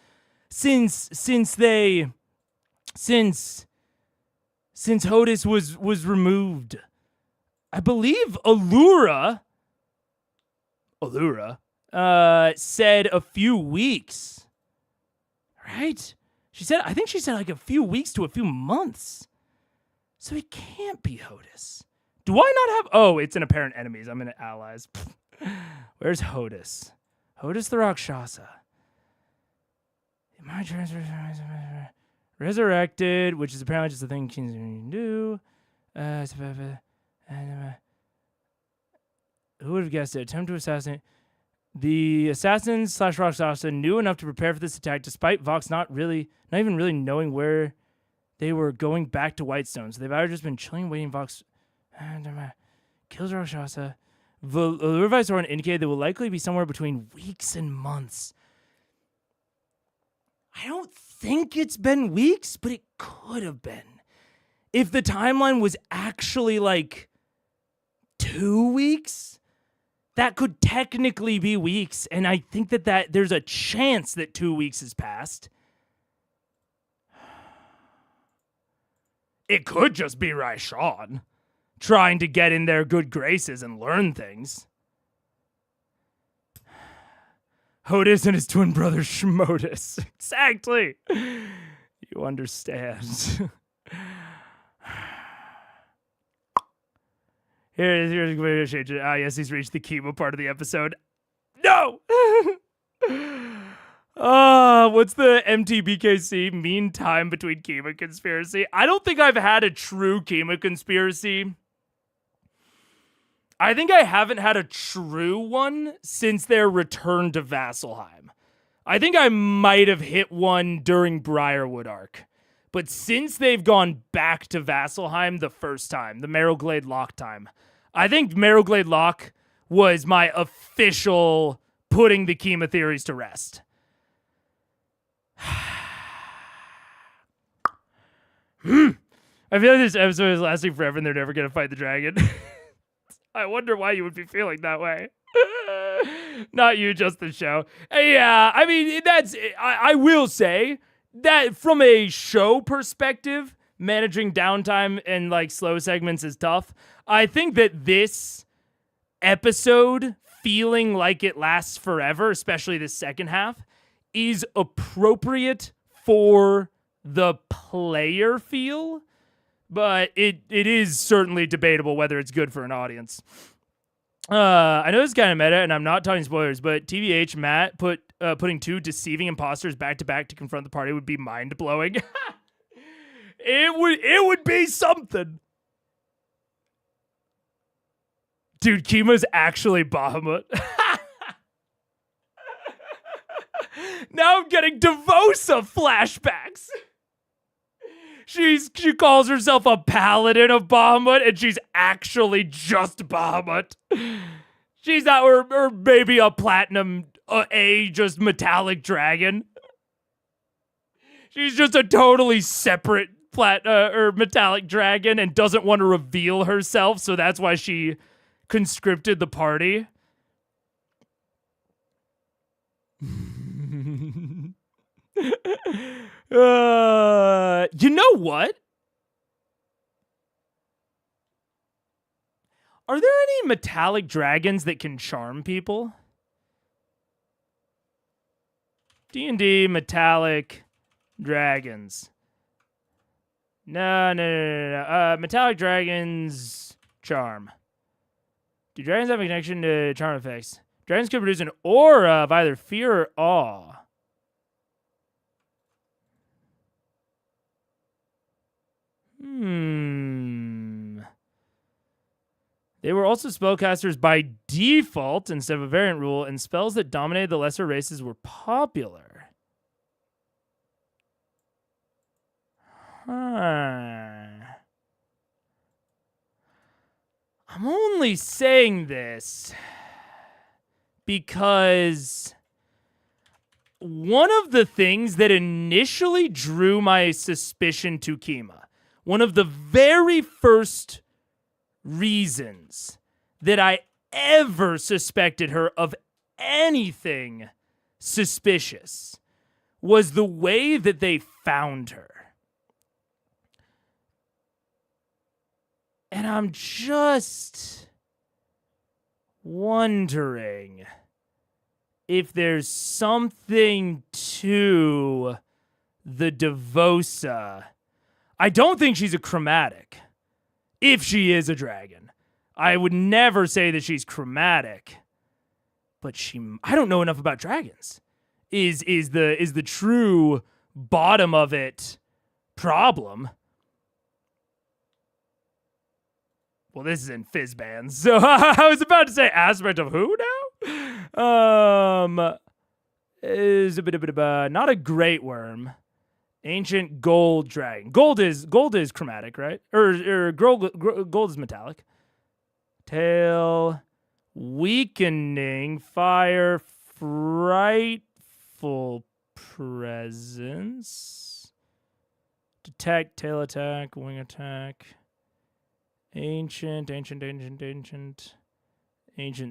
since Hodis was removed. I believe ALLURA said a few weeks, right? I think she said like a few weeks to a few months. So it can't be Hodis. Do I not have? Oh, it's an apparent enemies. I'm in allies. Where's Hodis? Hodis the Rakshasa. My transfer resurrected, which is apparently just a thing kings can do. Who would have guessed it? Attempt to assassinate. The assassins / Rakshasa knew enough to prepare for this attack, despite Vox not even really knowing where they were going back to Whitestone. So they've either just been chilling, waiting. Vox kills Rakshasa. ALLURA Viceroy indicated they will likely be somewhere between weeks and months. I don't think it's been weeks, but it could have been. If the timeline was actually like 2 weeks, that could technically be weeks, and I think that there's a chance that 2 weeks has passed. It could just be Raishan trying to get in their good graces and learn things. Hodis and his twin brother Schmodis. Exactly. You understand. Here's yes, he's reached the Kima part of the episode. No! What's the MTBKC mean time between Kima conspiracy? I don't think I've had a true Kima conspiracy. I think I haven't had a true one since their return to Vasselheim. I think I might have hit one during Briarwood arc. But since they've gone back to Vasselheim the first time, the Marrowglade Lock time, I think Marrowglade Lock was my official putting the Kima theories to rest. I feel like this episode is lasting forever and they're never going to fight the dragon. I wonder why you would be feeling that way. Not you, just the show. Yeah, I mean, I will say that from a show perspective, managing downtime and like slow segments is tough. I think that this episode feeling like it lasts forever, especially the second half, is appropriate for the player feel, but it is certainly debatable whether it's good for an audience. I know it's kind of meta, and I'm not talking spoilers, but TBH, Matt, putting two deceiving imposters back to back to confront the party would be mind blowing. It would be something. Dude, Kima's actually Bahamut. Now I'm getting Devosa flashbacks. She calls herself a paladin of Bahamut, and she's actually just Bahamut. She's not, or maybe a platinum, just metallic dragon. She's just a totally separate metallic dragon and doesn't want to reveal herself, so that's why she conscripted the party. You know what? Are there any metallic dragons that can charm people? D&D metallic dragons. No. Metallic dragons charm. Do dragons have a connection to charm effects? Dragons can produce an aura of either fear or awe. They were also spellcasters by default instead of a variant rule, and spells that dominated the lesser races were popular. I'm only saying this because one of the things that initially drew my suspicion to Kima, one of the very first reasons that I ever suspected her of anything suspicious, was the way that they found her. And I'm just wondering if there's something to the Devosa. I don't think she's a chromatic. If she is a dragon, I would never say that she's chromatic, but I don't know enough about dragons. Is the true bottom of it problem? Well, this is in Fizzbands, so I was about to say aspect of who now? Is a bit of not a great worm. Ancient gold dragon. Gold is chromatic, right? Or gold is metallic. Tail, weakening, fire, frightful presence. Detect, tail attack, wing attack. Ancient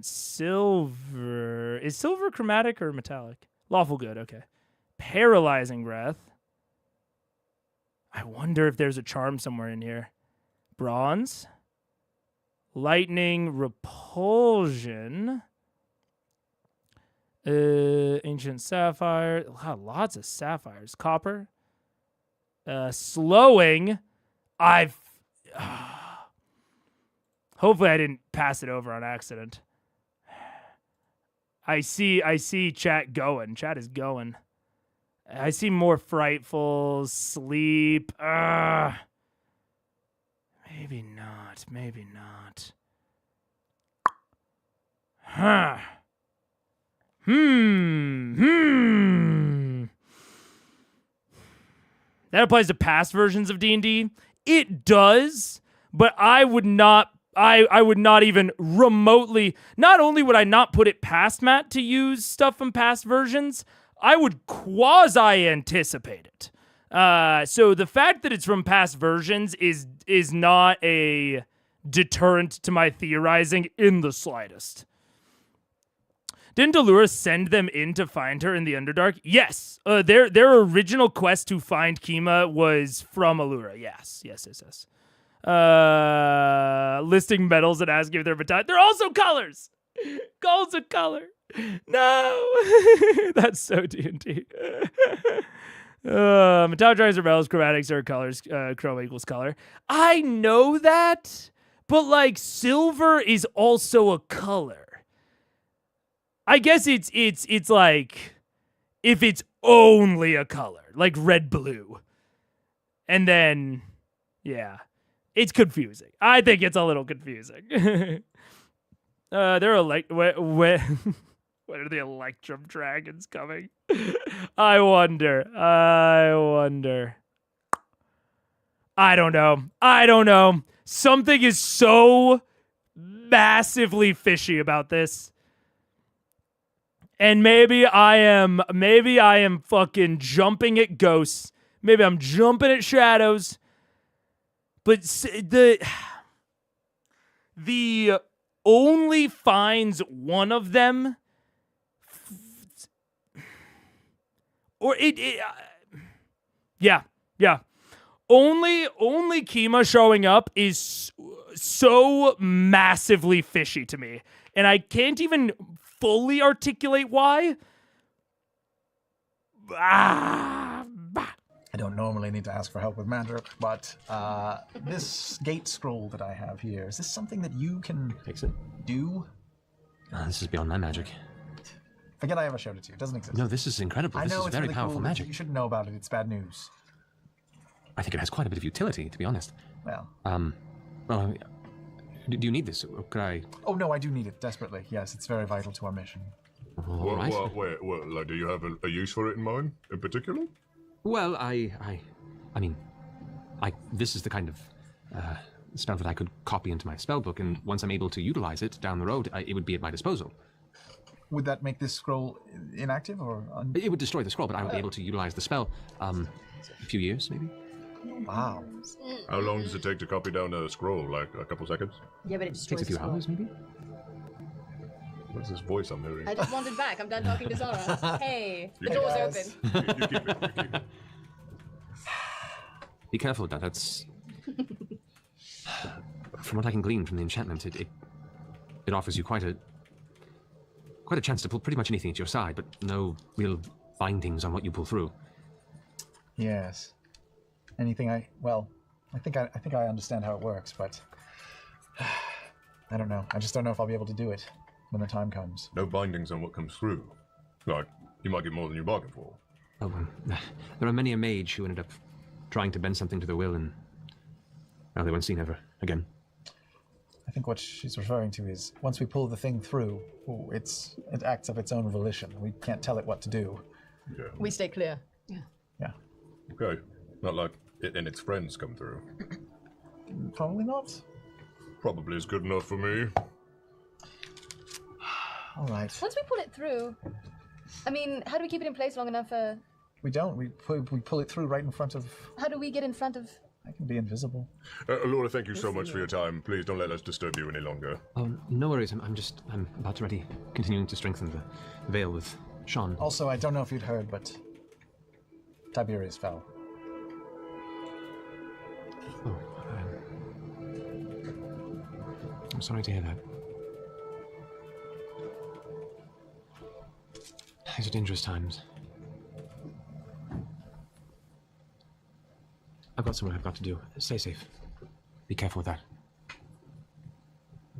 silver. Is silver chromatic or metallic? Lawful good, okay. Paralyzing breath. I wonder if there's a charm somewhere in here. Bronze. Lightning repulsion. Ancient sapphire. Wow, lots of sapphires. Copper. Slowing. Hopefully I didn't pass it over on accident. I see chat going. Chat is going. I see more frightful, sleep. Maybe not. Maybe not. Huh. That applies to past versions of D&D. It does, but I would not even remotely, not only would I not put it past Matt to use stuff from past versions, I would quasi-anticipate it. So the fact that it's from past versions is not a deterrent to my theorizing in the slightest. Didn't ALLURA send them in to find her in the Underdark? Yes. Their original quest to find Kima was from ALLURA. Yes. Listing medals and asking if they're battalion. They're also colors. Gold's a color. No. That's so D&D. Metallic dragons are metals, chromatics are colors, chroma equals color. I know that, but like silver is also a color. I guess it's like if it's only a color, like red, blue. And then, yeah, it's confusing. I think it's a little confusing. They're like, when are the Electrum dragons coming? I wonder. I don't know. Something is so massively fishy about this. And maybe I am fucking jumping at ghosts. Maybe I'm jumping at shadows. But the only finds one of them, or yeah. Only Kima showing up is so massively fishy to me, and I can't even fully articulate why. I don't normally need to ask for help with magic, but this gate scroll that I have here, is this something that you can fix it? Do? This is beyond my magic. Forget I ever showed it to you. It doesn't exist. No, this is incredible. This is very really powerful cool. magic. You shouldn't know about it. It's bad news. I think it has quite a bit of utility, to be honest. Well. Well, do you need this? Or could I? Oh no, I do need it desperately. Yes, it's very vital to our mission. All right. Wait, like, do you have a use for it in mind, in particular? Well, I mean, this is the kind of spell that I could copy into my spellbook, and once I'm able to utilize it down the road, it would be at my disposal. Would that make this scroll inactive, or? It would destroy the scroll, but I would be able to utilize the spell. A few years, maybe. Wow. How long does it take to copy down a scroll? Like a couple seconds? Yeah, but it destroys takes a few hours, maybe. What's this voice I'm hearing? I just wandered back. I'm done talking to Zara. Hey, the door's open. You keep it. Be careful with that. That's from what I can glean from the enchantment. It offers you quite a chance to pull pretty much anything at your side, but no real bindings on what you pull through. Yes. Anything I think I understand how it works, but I don't know. I just don't know if I'll be able to do it when the time comes. No bindings on what comes through. Like, you might get more than you bargained for. Oh, there are many a mage who ended up trying to bend something to their will, and well, they weren't seen ever again. I think what she's referring to is once we pull the thing through, it acts of its own volition. We can't tell it what to do. Yeah. We stay clear. Yeah. Okay. Not like it and its friends come through. Probably not. Probably is good enough for me. All right. Once we pull it through, I mean, how do we keep it in place long enough for... We don't. We pull it through right in front of... How do we get in front of... I can be invisible. ALLURA, thank you so much for your time. Please don't let us disturb you any longer. Oh, no worries. I'm about to ready, continuing to strengthen the veil with Sean. Also, I don't know if you'd heard, but Tiberius fell. Oh, I'm sorry to hear that. These are dangerous times. I've got something I've got to do. Stay safe. Be careful with that.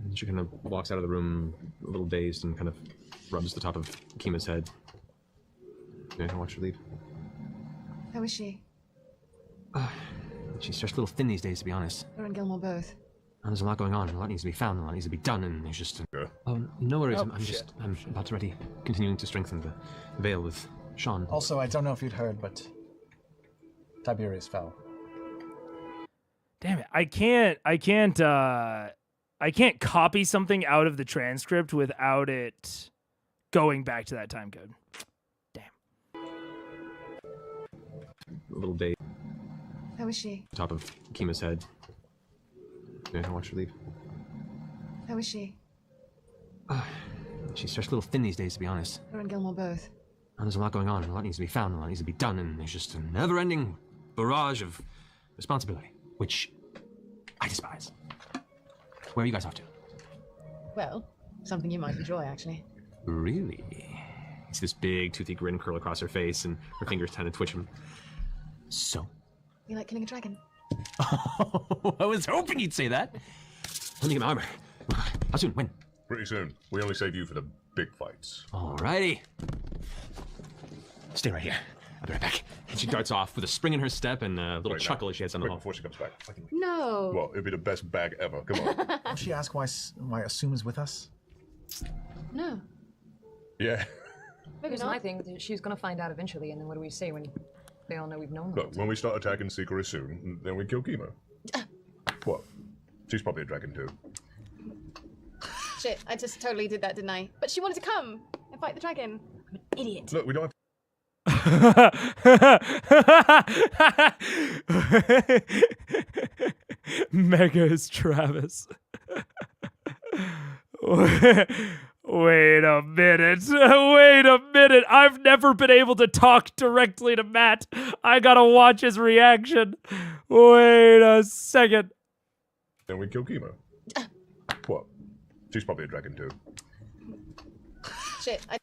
And she kind of walks out of the room a little dazed and kind of rubs the top of Kima's head. Yeah, I watch her leave. How is she? She's just a little thin these days, to be honest. Her and Gilmore both. And there's a lot going on. A lot needs to be found. A lot needs to be done. And there's just. Oh, no worries. I'm about to ready. Continuing to strengthen the veil with Sean. Also, I don't know if you'd heard, but Tiberius fell. Damn it! I can't copy something out of the transcript without it going back to that time code. Damn. A little day. How is she? Top of Kima's head. Yeah, I watch her leave. How is she? She's just a little thin these days, to be honest. Her and Gilmore both. And there's a lot going on. A lot needs to be found. A lot needs to be done. And there's just a never-ending barrage of responsibility, which I despise. Where are you guys off to? Well, something you might enjoy, actually. Really? It's this big, toothy grin curl across her face, and her fingers tend to twitch him. So? You like killing a dragon? Oh, I was hoping you'd say that. Let me get my armor. How soon? When? Pretty soon. We only save you for the big fights. Alrighty. Stay right here. I'll be right back. And she darts off with a spring in her step and a little chuckle as she heads down the hall. Before she comes back. No. Well, it'd be the best bag ever. Come on. Won't she ask why Assume is with us? No. Yeah. Maybe Here's not. my thing. She's gonna find out eventually, and then what do we say when they all know we've known them? Look, when we start attacking Secret soon, then we kill Kimo. What? She's probably a dragon too. Shit, I just totally did that, didn't I? But she wanted to come and fight the dragon. I'm an idiot. Look, we don't have Mega is Travis. Wait a minute. Wait a minute. I've never been able to talk directly to Matt. I gotta watch his reaction. Wait a second. Then we kill Kimo. What? She's probably a dragon too. Shit, I...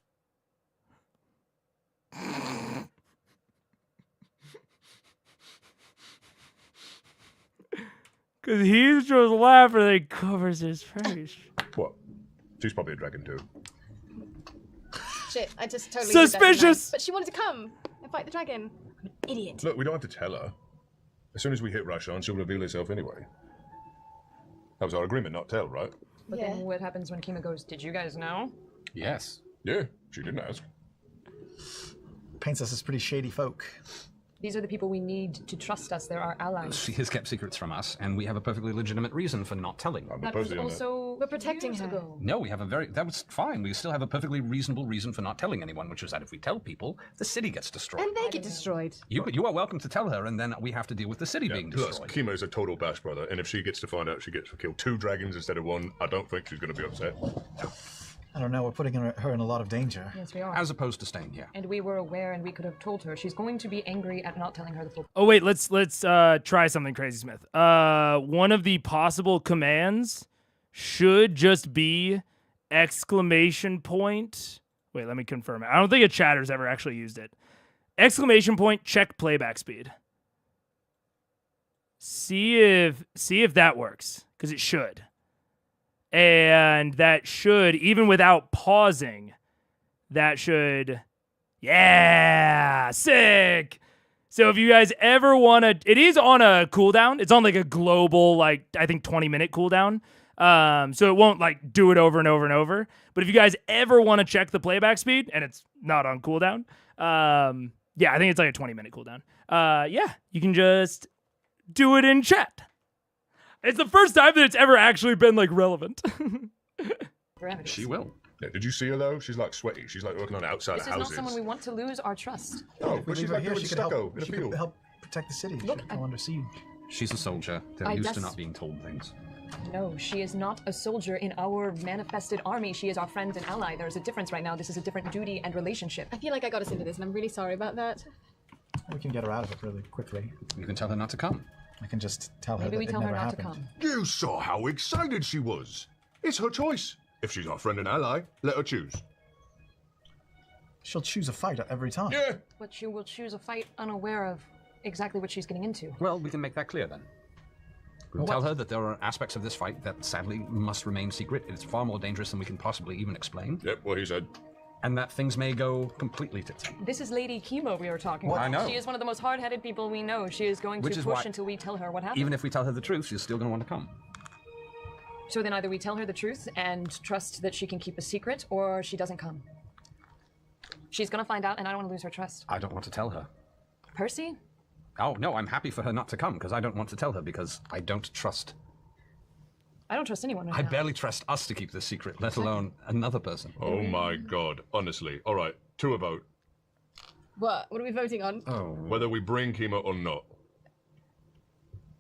Cause he's just laughing and he covers his face. What? She's probably a dragon too. Shit, I just totally Suspicious! did that, didn't I? But she wanted to come and fight the dragon. I'm an idiot. Look, we don't have to tell her. As soon as we hit Rashan, she'll reveal herself anyway. That was our agreement, not tell, right? But then what happens when Kima goes, did you guys know? Yes. Yeah, she didn't ask. Paints us as pretty shady folk. These are the people we need to trust us. They're our allies. She has kept secrets from us, and we have a perfectly legitimate reason for not telling. That was also We're protecting her. ago. No, we have that was fine. We still have a perfectly reasonable reason for not telling anyone, which is that if we tell people, the city gets destroyed. And they get destroyed. You are welcome to tell her, and then we have to deal with the city being Plus, destroyed. Kimo's a total bash brother, and if she gets to find out she gets to kill 2 dragons instead of 1, I don't think she's going to be upset. I don't know, we're putting her in a lot of danger. Yes, we are. As opposed to staying here. And we were aware, and we could have told her. She's going to be angry at not telling her the full. Oh wait, let's try something, Crazy Smith. One of the possible commands should just be exclamation point. Wait, let me confirm it. I don't think a chatter's ever actually used it. Exclamation point, check playback speed. See if that works, because it should. And that should, even without pausing, that should, yeah, sick. So if you guys ever want to, it is on a cooldown. It's on like a global, like, I think 20-minute cooldown. So it won't like do it over and over and over. But if you guys ever want to check the playback speed, and it's not on cooldown, yeah, I think it's like a 20-minute cooldown. Yeah, you can just do it in chat. It's the first time that it's ever actually been like relevant. She will. Yeah, did you see her though? She's like sweaty. She's like working on outside This is houses. not someone we want to lose our trust. Oh, but she's like doing she could stucco in a she field. could help protect the city. She could go under siege. She's a soldier. They're I used to guess- not being told things. No, she is not a soldier in our manifested army. She is our friend and ally. There is a difference right now. This is a different duty and relationship. I feel like I got us into this, and I'm really sorry about that. We can get her out of it really quickly. You can tell her not to come. I can just tell her Maybe that we it tell her never not happened. to come. You saw how excited she was. It's her choice. If she's our friend and ally, let her choose. She'll choose a fight every time. Yeah. But she will choose a fight unaware of exactly what she's getting into. Well, we can make that clear then. We'll tell her that there are aspects of this fight that sadly must remain secret. It's far more dangerous than we can possibly even explain. Yep, what he said. and that things may go completely tits up. This is Lady Chemo we were talking Well, about. I know. She is one of the most hard-headed people we know. She is going Which to is push why- until we tell her what happened. Even if we tell her the truth, she's still going to want to come. So then either we tell her the truth and trust that she can keep a secret, or she doesn't come. She's gonna find out, and I don't want to lose her trust. I don't want to tell her. Percy? Oh, no, I'm happy for her not to come, because I don't want to tell her, because I don't trust. I don't trust anyone right I now. barely trust us to keep this secret, let alone another person. Oh my god, honestly. All right, to a vote. What? What are we voting on? Oh. Whether we bring Kima or not.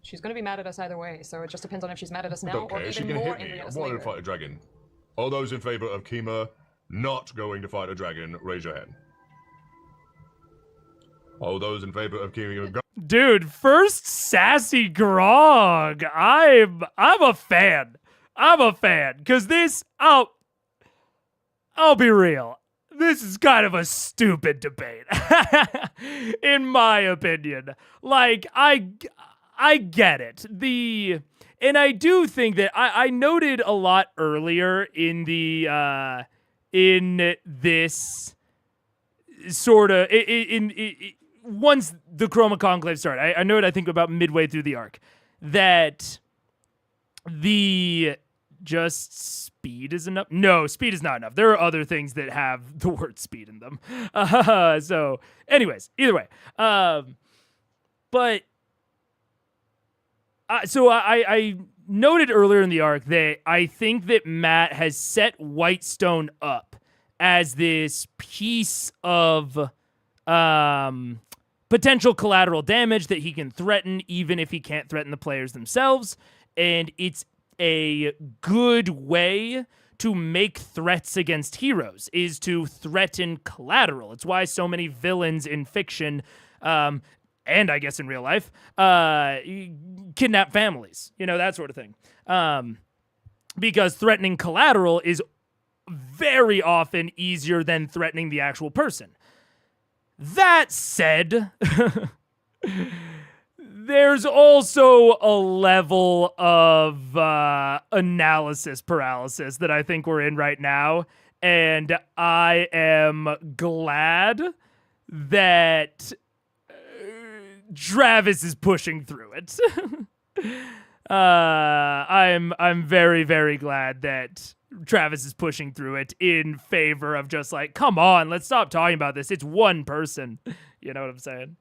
She's gonna be mad at us either way, so it just depends on if she's mad at us now or Okay, she even can more hit angry me. at I us wanted later. to fight a dragon. All those in favor of Kima not going to fight a dragon, raise your hand. All those in favor of Kima go. Dude, first sassy grog. I'm a fan. I'm a fan. Cause this, I'll be real. This is kind of a stupid debate. In my opinion. Like, I get it. And I do think that I noted a lot earlier in the in this sort of once the Chroma Conclave started, I know it, I think about midway through the arc, that the just speed is enough. No, speed is not enough. There are other things that have the word speed in them. So anyways, either way. But so I noted earlier in the arc that I think that Matt has set Whitestone up as this piece of potential collateral damage that he can threaten even if he can't threaten the players themselves. And it's a good way to make threats against heroes, is to threaten collateral. It's why so many villains in fiction, and I guess in real life, kidnap families, that sort of thing. Because threatening collateral is very often easier than threatening the actual person. That said, there's also a level of analysis paralysis that I think we're in right now, and I am glad that Travis is pushing through it. I'm very, very glad that Travis is pushing through it in favor of just like, come on, let's stop talking about this. It's one person. You know what I'm saying?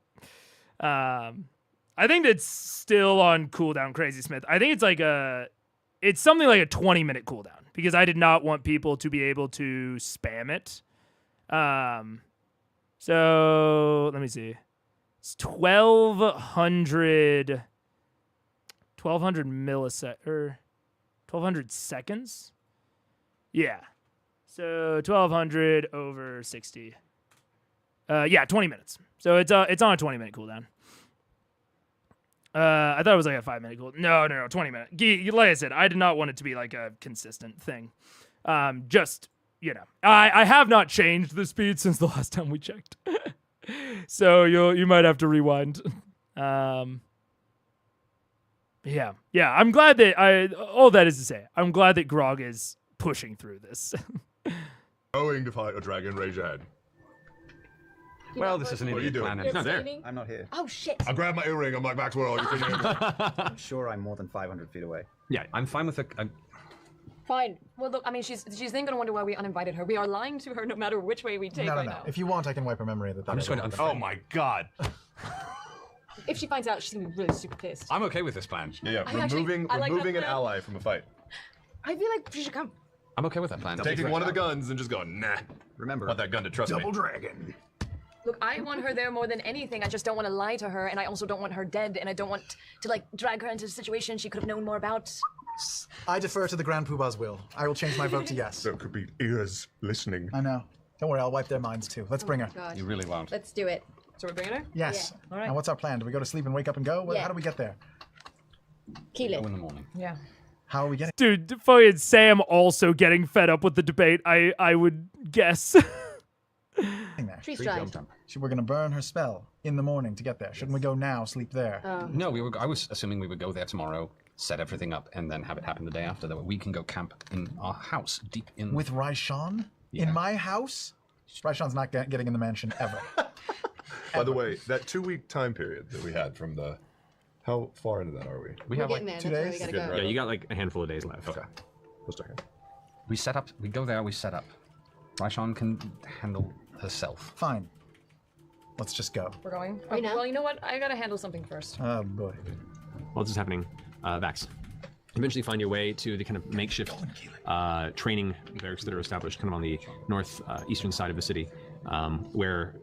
I think that's still on cooldown, Crazy Smith. I think it's something like a 20-minute cooldown because I did not want people to be able to spam it. So let me see. It's 1200 milliseconds or 1200 seconds. Yeah. So 1200 over 60. 20 minutes. So it's on a 20-minute cooldown. I thought it was like a 5-minute cooldown. No, 20 minutes. Like I said, I did not want it to be like a consistent thing. Just, I have not changed the speed since the last time we checked. So you might have to rewind. Yeah. I'm glad that all that is to say, I'm glad that Grog is pushing through this. Going to fight a dragon, raise your hand. Well, this is an What are you idiot doing? plan. You're not there. abstaining? I'm not here. Oh shit. I grab my earring, I'm like, Maxwell, you can hear me. I'm sure I'm more than 500 feet away. Yeah, I'm fine with it. Fine. Well, look, I mean, she's then gonna wonder why we uninvited her. We are lying to her no matter which way we take No. now. If you want, I can wipe her memory of that. I'm just going to unfriend. Oh my god. If she finds out, she's gonna be really super pissed. I'm okay with this plan. Yeah, I actually- removing I like that an plan. ally from a fight. I feel like she should come. I'm okay with that plan. Taking one of the guns and just going, nah. Remember, Want that gun to trust me. dragon. Look, I want her there more than anything. I just don't want to lie to her, and I also don't want her dead, and I don't want to drag her into a situation she could have known more about. I defer to the Grand Poobah's will. I will change my vote to yes. There could be ears listening. I know. Don't worry, I'll wipe their minds too. Let's bring her. Gosh. You really won't. Let's do it. So we're bringing her? Yes. Yeah. All right. Now, what's our plan? Do we go to sleep and wake up and go? Yeah. How do we get there? Kill Go it. in the morning. Yeah. How are we getting? Dude, fucking Sam also getting fed up with the debate, I would guess. there? Tree stride. We're gonna burn her spell in the morning to get there. Shouldn't we go now, sleep there? No, I was assuming we would go there tomorrow, set everything up, and then have it happen the day after. That way we can go camp in our house deep in. With Raishan? Yeah. In my house? Raishan's not getting in the mansion ever. By the way, that 2-week time period that we had from the... How far into that are we? We have like 2 days. Yeah, you got like a handful of days left. Okay. Just checking. We set up, we go there, we set up. Raishan can handle herself. Fine. Let's just go. We're going? Right now? Well, you know what? I gotta handle something first. Oh, boy. While this is happening, Vax, eventually find your way to the kind of makeshift training barracks that are established kind of on the northeastern side of the city, where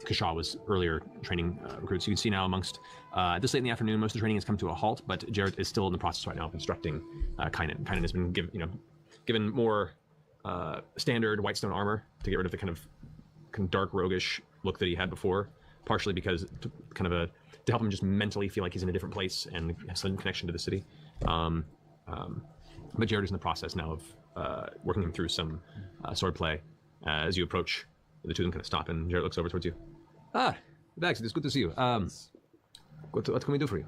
Kashaw was earlier training recruits. You can see now amongst, this late in the afternoon, most of the training has come to a halt, but Jarrett is still in the process right now of instructing Kynan. Kynan has been given more standard white stone armor to get rid of the kind of dark roguish look that he had before, partially because to help him just mentally feel like he's in a different place and have some connection to the city. But Jared is in the process now of working him through some sword play. As you approach, the two of them kind of stop, and Jared looks over towards you. Ah, Vax, it's good to see you. What can we do for you?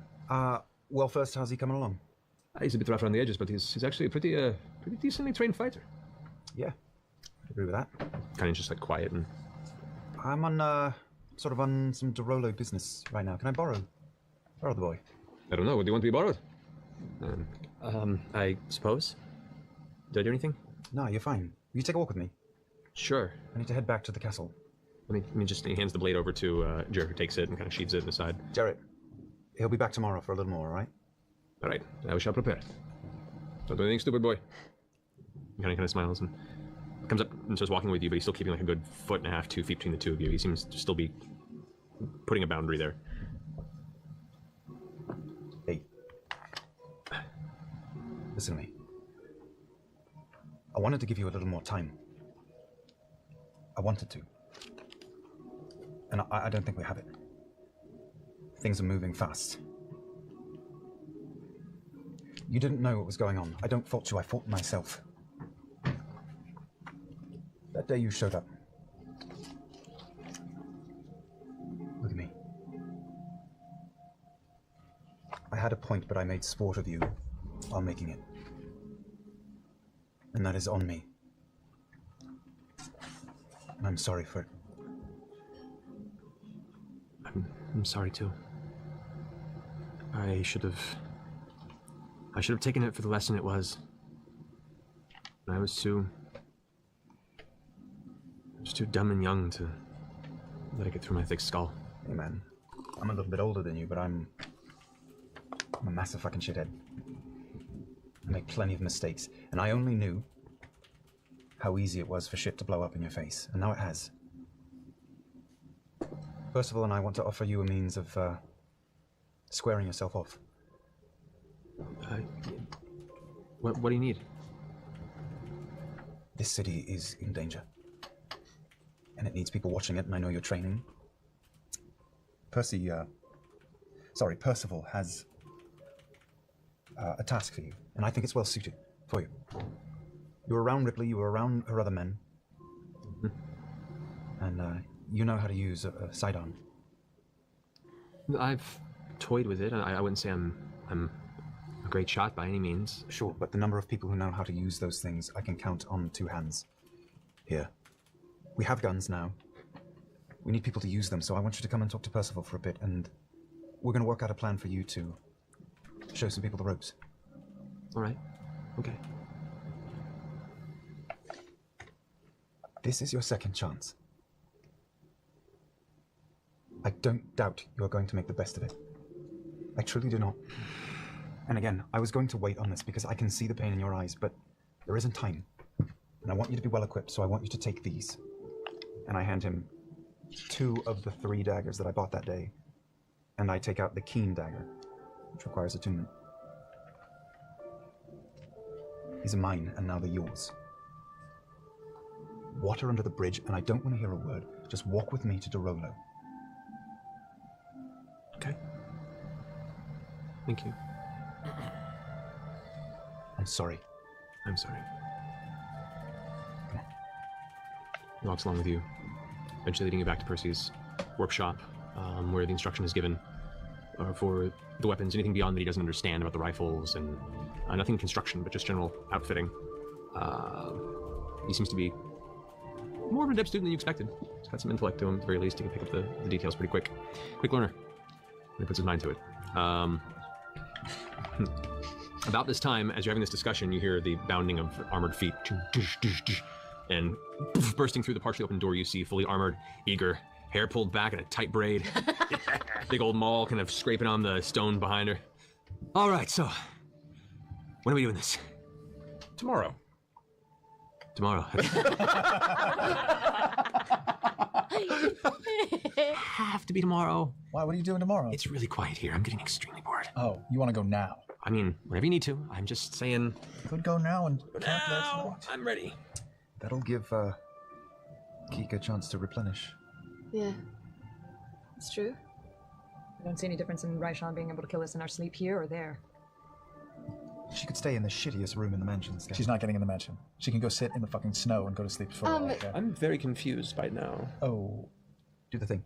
Well, first, how's he coming along? He's a bit rough around the edges, but he's actually a pretty decently trained fighter. Yeah, I agree with that. Kind of just like quiet and... I'm on, sort of on some Derolo business right now. Can I borrow the boy? I don't know. Do you want to be borrowed? I suppose. Did I do anything? No, you're fine. Will you take a walk with me? Sure. I need to head back to the castle. Let me just... He hands the blade over to Jarrett, who takes it and kind of sheathes it in the side. Jarrett, he'll be back tomorrow for a little more, all right? All right. I shall prepare. Don't do anything stupid, boy. He kind of smiles and comes up and starts walking with you, but he's still keeping like a good 1.5 to 2 feet between the two of you. He seems to still be putting a boundary there. Hey. Listen to me. I wanted to give you a little more time. I wanted to. And I don't think we have it. Things are moving fast. You didn't know what was going on. I don't fault you, I fault myself. That day you showed up. Look at me. I had a point, but I made sport of you while making it. And that is on me. And I'm sorry for it. I'm sorry too. I should have taken it for the lesson it was. I was too dumb and young to let it get through my thick skull. Hey man, I'm a little bit older than you, but I'm a massive fucking shithead. I make plenty of mistakes, and I only knew how easy it was for shit to blow up in your face, and now it has. Percival and I want to offer you a means of squaring yourself off. What do you need? This city is in danger. And it needs people watching it, and I know you're training. Percival has a task for you, and I think it's well suited for you. You were around Ripley, you were around her other men. And you know how to use a sidearm. I've toyed with it. I wouldn't say I'm a great shot by any means. Sure, but the number of people who know how to use those things, I can count on 2 hands. Here. We have guns now. We need people to use them, so I want you to come and talk to Percival for a bit, and we're going to work out a plan for you to show some people the ropes. All right. Okay. This is your second chance. I don't doubt you are going to make the best of it. I truly do not. And again, I was going to wait on this because I can see the pain in your eyes, but there isn't time. And I want you to be well equipped, so I want you to take these. And I hand him 2 of the 3 daggers that I bought that day. And I take out the keen dagger, which requires attunement. These are mine, and now they're yours. Water under the bridge, and I don't want to hear a word. Just walk with me to Derolo. Okay. Thank you. I'm sorry. I'm sorry. He walks along with you, eventually leading you back to Percy's workshop, where the instruction is given for the weapons, anything beyond that he doesn't understand about the rifles, and nothing construction, but just general outfitting. He seems to be more of an adept student than you expected. He's got some intellect to him, at the very least. He can pick up the details pretty quick. Quick learner. When he puts his mind to it. About this time, as you're having this discussion, you hear the bounding of armored feet. And bursting through the partially open door, you see fully armored, eager, hair pulled back in a tight braid. Big old maul kind of scraping on the stone behind her. All right, so when are we doing this? Tomorrow. Tomorrow. Have to be tomorrow. Why? What are you doing tomorrow? It's really quiet here. I'm getting extremely bored. Oh, you want to go now? I mean, whenever you need to. I'm just saying. Could go now and can't last Now, night. I'm ready. That'll give Kika a chance to replenish. Yeah. It's true. I don't see any difference in Raishan being able to kill us in our sleep here or there. She could stay in the shittiest room in the mansion. Still. She's not getting in the mansion. She can go sit in the fucking snow and go to sleep for a while. Okay? I'm very confused by now. Oh. Do the thing.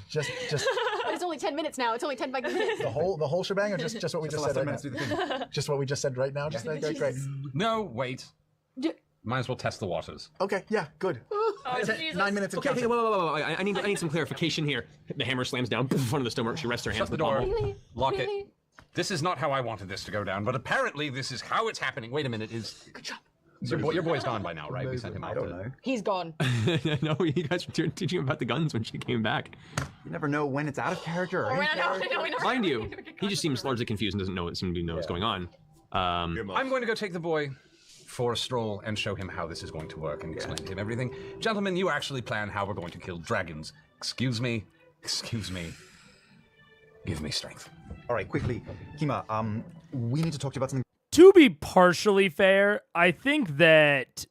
just But it's only 10 minutes now. It's only 10 fucking minutes. the whole shebang, or just what we just said right now? Do the thing. Just what we just said right now. Just great. No, wait. Might as well test the waters. Okay, yeah, good. Oh, Jesus. 9 minutes of Okay, counting. whoa. I need some clarification here. The hammer slams down in front of the stonework. She rests her hands Shut on the the door. pommel. Lock it. This is not how I wanted this to go down, but apparently this is how it's happening. Wait a minute, Good job. Your boy's gone by now, right? We sent him out. I don't know. He's gone. No, you guys were teaching him about the guns when she came back. You never know when it's out of character or in character. Mind you, he just seems largely confused and doesn't seem to know what's going on. I'm going to go take the boy for a stroll and show him how this is going to work and explain to him everything. Gentlemen, you actually plan how we're going to kill dragons. Excuse me. Give me strength. All right, quickly, Kima. We need to talk to you about something. To be partially fair, I think that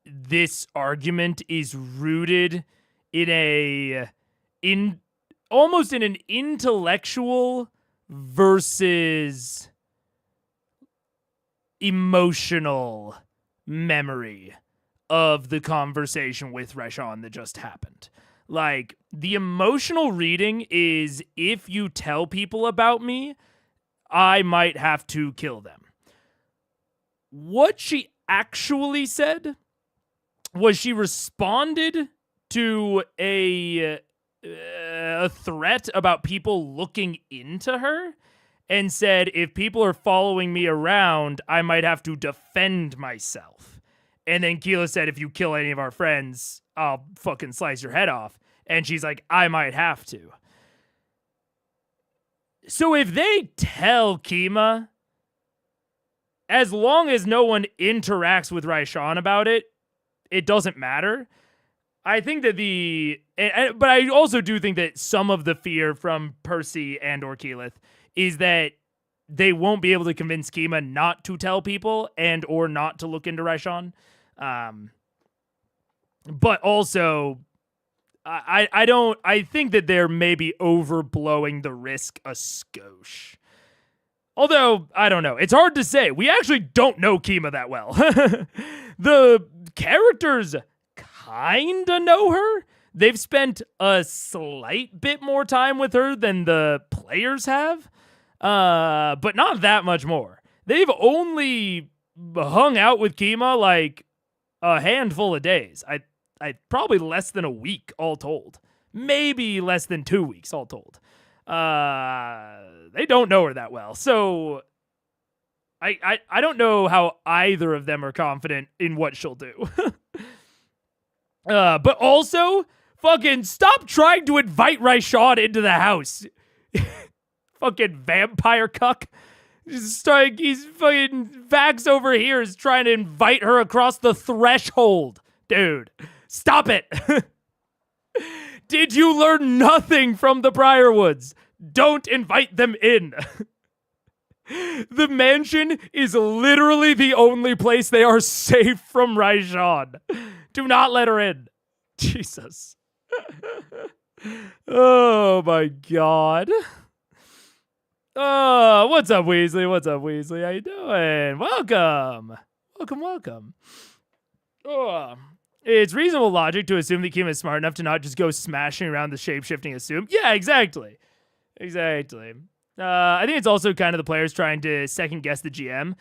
this argument is rooted in almost in an intellectual versus emotional memory of the conversation with Raishan that just happened. Like, the emotional reading is, if you tell people about me, I might have to kill them. What she actually said was she responded to a threat about people looking into her and said, if people are following me around, I might have to defend myself. And then Keela said, if you kill any of our friends, I'll fucking slice your head off. And she's like, I might have to. So if they tell Kima, as long as no one interacts with Raishan about it, it doesn't matter. I think that but I also do think that some of the fear from Percy and or Keyleth is that they won't be able to convince Kima not to tell people and or not to look into Raishan. But also, I think that they're maybe overblowing the risk a skosh. Although, I don't know. It's hard to say. We actually don't know Kima that well. The characters kinda know her. They've spent a slight bit more time with her than the players have. But not that much more. They've only hung out with Kima like a handful of days. I probably less than a week all told. Maybe less than 2 weeks all told. They don't know her that well. So I don't know how either of them are confident in what she'll do. But also, fucking stop trying to invite Raishan into the house. Fucking vampire cuck. He's fucking Vax over here is trying to invite her across the threshold. Dude, stop it. Did you learn nothing from the Briarwoods? Don't invite them in. The mansion is literally the only place they are safe from Raishan. Do not let her in. Jesus. Oh my God. Oh, what's up, Weasley? How you doing? Welcome. Oh. It's reasonable logic to assume that Kima is smart enough to not just go smashing around the shape-shifting assume. Yeah, exactly. I think it's also kind of the players trying to second guess the GM,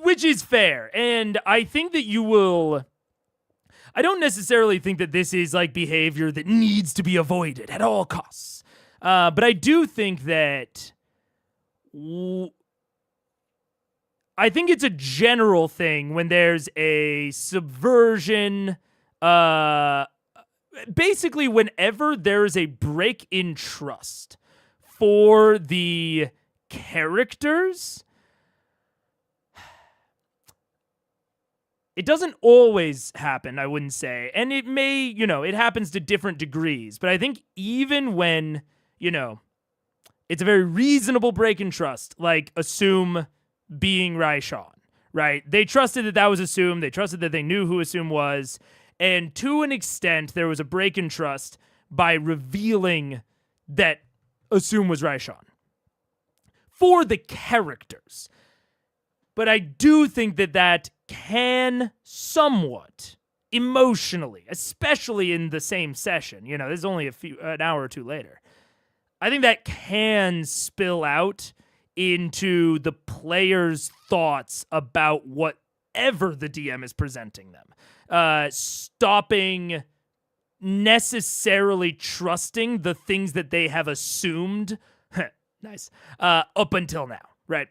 which is fair. And I think that you will. I don't necessarily think that this is like behavior that needs to be avoided at all costs. But I do think that. I think it's a general thing when there's a subversion. Basically, whenever there is a break in trust for the characters, it doesn't always happen, I wouldn't say. And it may, it happens to different degrees. But I think even when, it's a very reasonable break in trust, like assume being Raishan, right? They trusted that was assumed. They trusted that they knew who assume was. And to an extent, there was a break in trust by revealing that assume was Raishan for the characters. But I do think that can somewhat emotionally, especially in the same session, there's only an hour or two later. I think that can spill out into the players' thoughts about whatever the DM is presenting them. Stopping necessarily trusting the things that they have assumed. Nice. Up until now, right?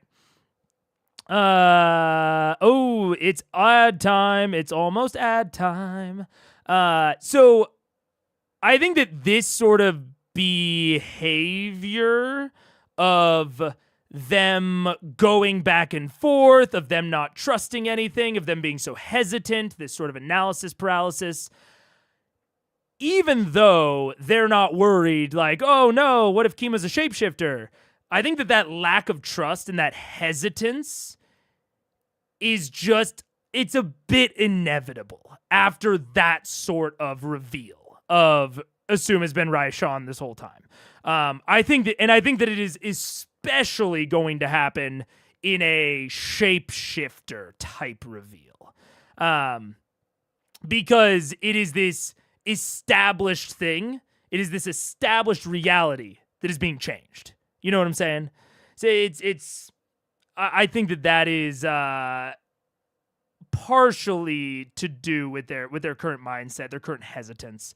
It's ad time. It's almost ad time. So I think that this sort of behavior of them going back and forth, of them not trusting anything, of them being so hesitant, this sort of analysis paralysis, even though they're not worried, like, oh no, what if Kima's a shapeshifter? I think that lack of trust and that hesitance is just, it's a bit inevitable after that sort of reveal of assume has been Raishan this whole time. I think that it is especially going to happen in a shapeshifter type reveal. Because it is this established thing. It is this established reality that is being changed. You know what I'm saying? So I think that is partially to do with their current mindset, their current hesitance.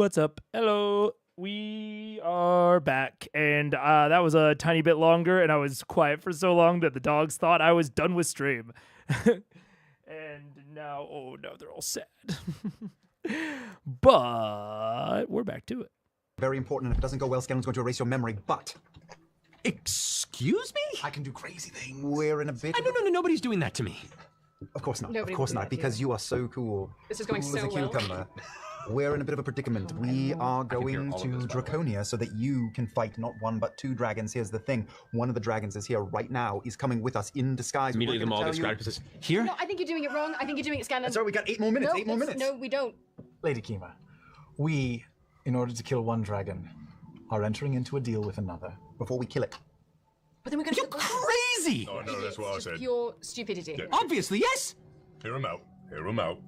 What's up? Hello. We are back, and that was a tiny bit longer, and I was quiet for so long that the dogs thought I was done with stream. And now, oh no, they're all sad. But we're back to it. Very important, and if it doesn't go well, Scanlan's going to erase your memory, but... Excuse me? I can do crazy things. We're in a bit... No, nobody's doing that to me. Of course not. Nobody of course would do not, that to because you are so cool. This is going cool as so a well. cucumber. We're in a bit of a predicament. We are going to Draconia so that you can fight not one but two dragons. Here's the thing. One of the dragons is here right now. He's coming with us in disguise. Immediately We're the gonna mall tell gets you- grabbed. Here? No, I think you're doing it wrong. I think you're doing it, Scanlan. That's right, we got 8 more minutes. No, 8 more minutes. No, we don't. Lady Kima, we, in order to kill one dragon, are entering into a deal with another. Before we kill it. But then we're going to... Crazy! Oh, no, that's what I said. Pure stupidity. Yeah. Obviously, yes! Hear him out. Hear him out.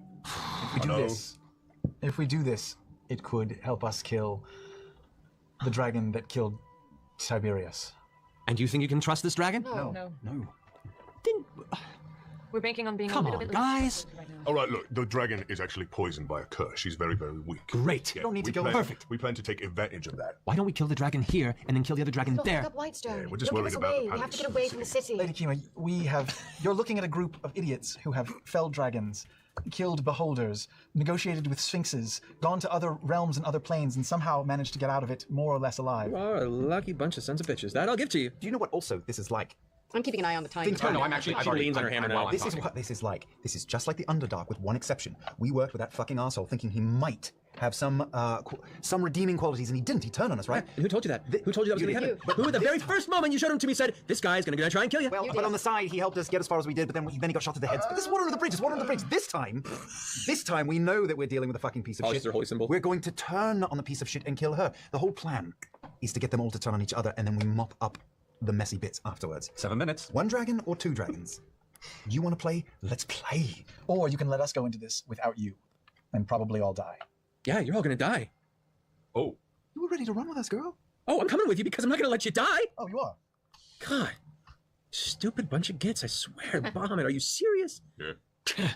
If we do this, it could help us kill the dragon that killed Tiberius. And you think you can trust this dragon? No. We're banking on being Come a little on, bit guys. right now. All right, look, the dragon is actually poisoned by a curse. She's very, very weak. Great. Yeah, don't need to we kill plan- her. Perfect. We plan to take advantage of that. Why don't we kill the dragon here and then kill the other dragon Look, there? pick up Whitestone. Yeah, we're just Don't worried give us about away. the We have to get panics away in from the the city. Lady Kima, you're looking at a group of idiots who have felled dragons, killed beholders, negotiated with sphinxes, gone to other realms and other planes, and somehow managed to get out of it more or less alive. You are a lucky bunch of sons of bitches. That I'll give to you. Do you know what also this is like? I'm keeping an eye on the time. Think time. No, I'm actually. She leans on her hammer now. This is what this is like. This is just like the Underdark with one exception. We worked with that fucking arsehole thinking he might have some redeeming qualities, and he didn't. He turned on us, right? And who told you that? Who told you that was You going to did. happen? But Who, at the this very time- first moment you showed him to me, said, "This guy's going to try and kill you." Well, but on the side, he helped us get as far as we did, but then he got shot to the heads. But this is water under the bridge. It's water under the bridge. This time, we know that we're dealing with a fucking piece of Polishes shit. their holy symbol. We're going to turn on the piece of shit and kill her. The whole plan is to get them all to turn on each other, and then we mop up the messy bits afterwards. 7 minutes. 1 dragon or 2 dragons? You want to play? Let's play. Or you can let us go into this without you, and probably all die. Yeah, you're all going to die. Oh, You were ready to run with us, girl. Oh, I'm coming with you because I'm not going to let you die. Oh, you are? God. Stupid bunch of gits, I swear. Bahamut, are you serious? yeah.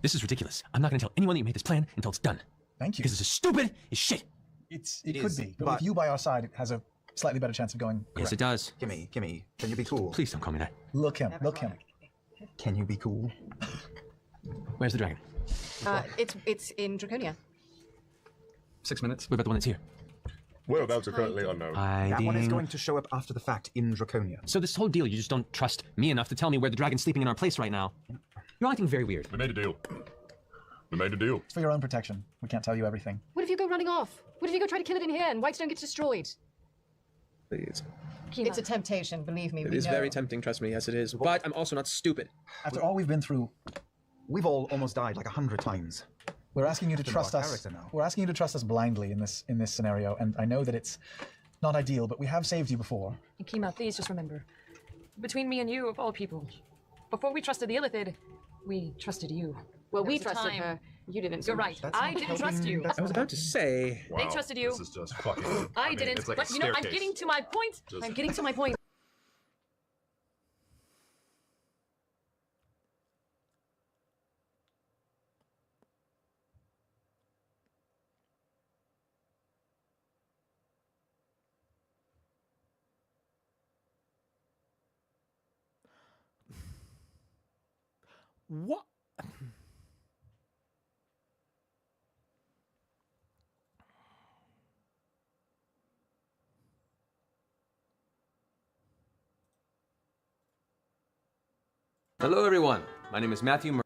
This is ridiculous. I'm not going to tell anyone that you made this plan until it's done. Thank you. Because it's as stupid as shit. It It could is, be, but but- with you by our side, it has a slightly better chance of going. Yes, it does. Gimme, can you be cool? Please don't call me that. Look him. Can you be cool? Where's the dragon? It's in Draconia. 6 minutes. What about the one that's here? Whereabouts are currently unknown. That one is Hiding. going to show up after the fact in Draconia. So this whole deal, you just don't trust me enough to tell me where the dragon's sleeping in our place right now. You're acting very weird. We made a deal. We made a deal. It's for your own protection. We can't tell you everything. What if you go running off? What if you go try to kill it in here and Whitestone gets destroyed? Please. Kima. It's a temptation, believe me. It we is know. very tempting, trust me. Yes, it is. But I'm also not stupid. After all we've been through, We've all almost died like 100 times. we're asking you to Been trust our us. character now. We're asking you to trust us blindly in this scenario, and I know that it's not ideal, but we have saved you before. And Kima, please just remember, between me and you, of all people, before we trusted the Illithid, we trusted you. Well, There we was a trusted time- her. You didn't. so You're right. That's I not didn't trust helping- you. that's I was about to say. They trusted you. This is just fucking. I mean, didn't. It's like But a you know, I'm staircase. getting to my point. Just- I'm getting to my point. What? Hello, everyone. My name is Matthew Mercer.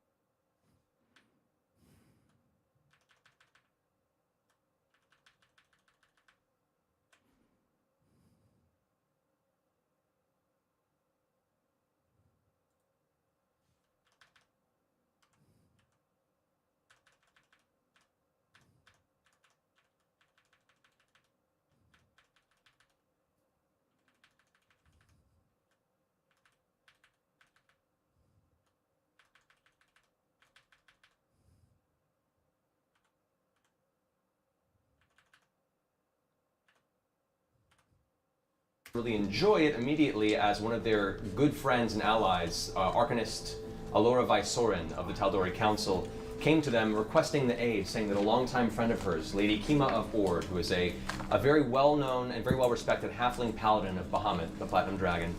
Really enjoy it immediately as one of their good friends and allies, Arcanist ALLURA Visorin of the Tal'Dorei Council came to them requesting the aid, saying that a longtime friend of hers, Lady Kima of Ord, who is a very well-known and very well-respected halfling paladin of Bahamut, the Platinum Dragon,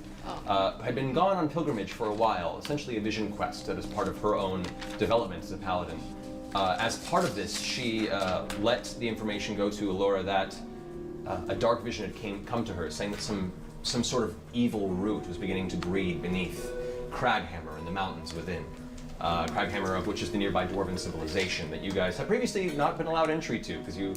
had been gone on pilgrimage for a while, essentially a vision quest that is part of her own development as a paladin. As part of this, she let the information go to ALLURA that a dark vision had come to her, saying that some sort of evil root was beginning to breed beneath Craghammer and the mountains within. Craghammer, of which is the nearby dwarven civilization that you guys have previously not been allowed entry to, because you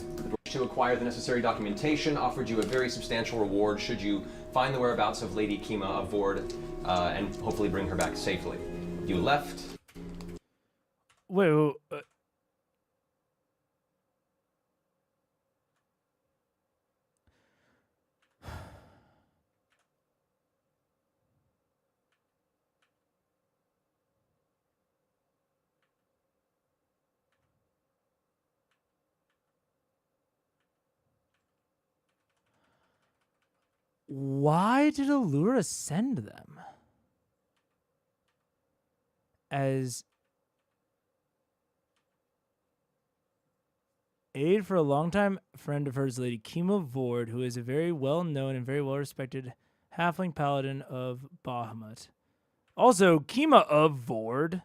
to acquire the necessary documentation, offered you a very substantial reward should you find the whereabouts of Lady Kima of Vord, and hopefully bring her back safely. You left. Wait, why did ALLURA send them? As aid for a longtime friend of hers, Lady Kima Vord, who is a very well-known and very well-respected halfling paladin of Bahamut. Also, Kima of Vord,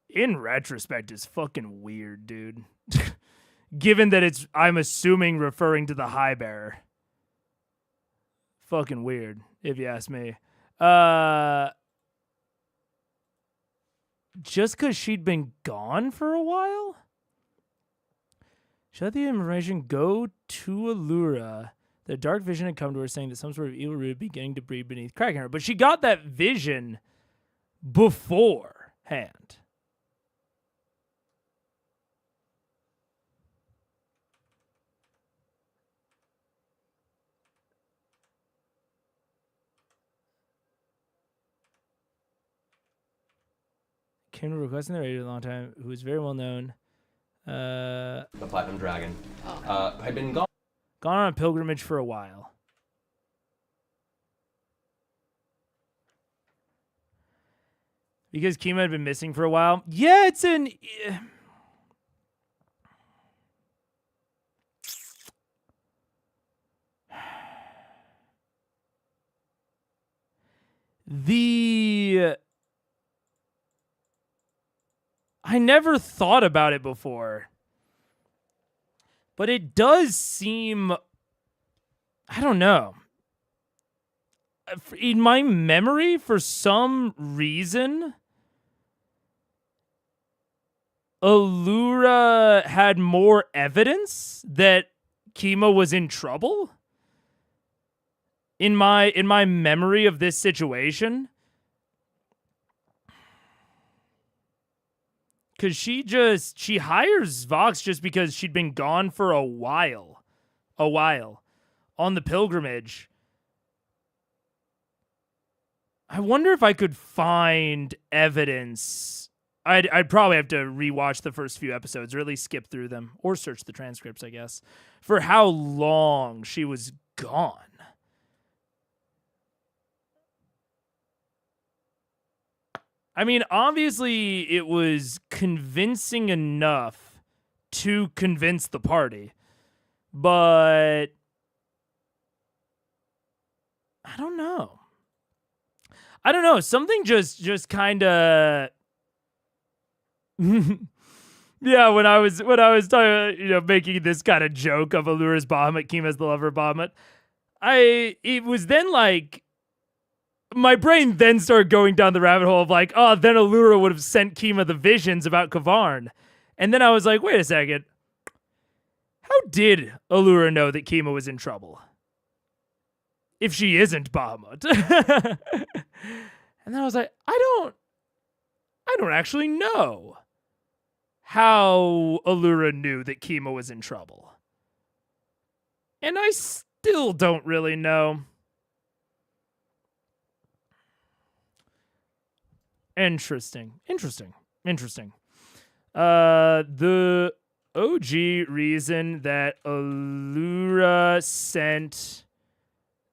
in retrospect, is fucking weird, dude. Given that it's, I'm assuming, referring to the High Bearer. Fucking weird, if you ask me. Just because she'd been gone for a while? She let the information go to ALLURA. The dark vision had come to her saying that some sort of evil root beginning to breed beneath Craghammer. But she got that vision beforehand. Came to requesting the radio a long time, who is very well known. The Platinum Dragon had been gone on a pilgrimage for a while. Because Kima had been missing for a while. Yeah, it's an... I never thought about it before. But it does seem... I don't know. In my memory, for some reason, ALLURA had more evidence that Kima was in trouble. In my memory of this situation. Because she hires Vox just because she'd been gone for a while on the pilgrimage. I wonder if I could find evidence. I'd probably have to rewatch the first few episodes, or at least skip through them, or search the transcripts, I guess, for how long she was gone. I mean, obviously, it was convincing enough to convince the party, but I don't know. Something just kind of, yeah. When I was talking, making this kind of joke of ALLURA's Bahamut, Kima's the lover of Bahamut, it was then like. My brain then started going down the rabbit hole of like, oh, then ALLURA would have sent Kima the visions about Kavarn. And then I was like, wait a second. How did ALLURA know that Kima was in trouble? If she isn't Bahamut. And then I was like, I don't actually know how ALLURA knew that Kima was in trouble. And I still don't really know. Interesting. The OG reason that ALLURA sent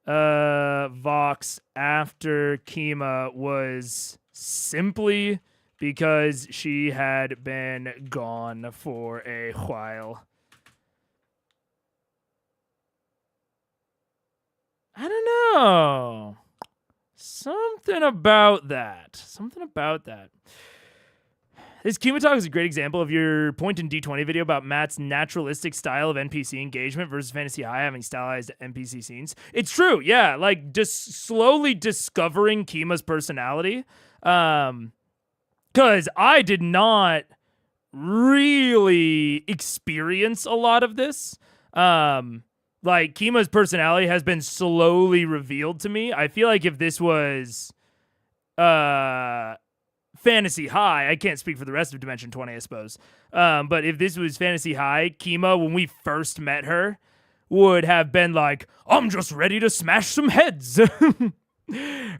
Vox after Kima was simply because she had been gone for a while. I don't know. Something about that. This Kima Talk is a great example of your point in D20 video about Matt's naturalistic style of NPC engagement versus Fantasy High having stylized NPC scenes. It's true, yeah. Like, just slowly discovering Kima's personality. Because I did not really experience a lot of this. Like, Kima's personality has been slowly revealed to me. I feel like if this was Fantasy High, I can't speak for the rest of Dimension 20, I suppose. But if this was Fantasy High, Kima, when we first met her, would have been like, I'm just ready to smash some heads.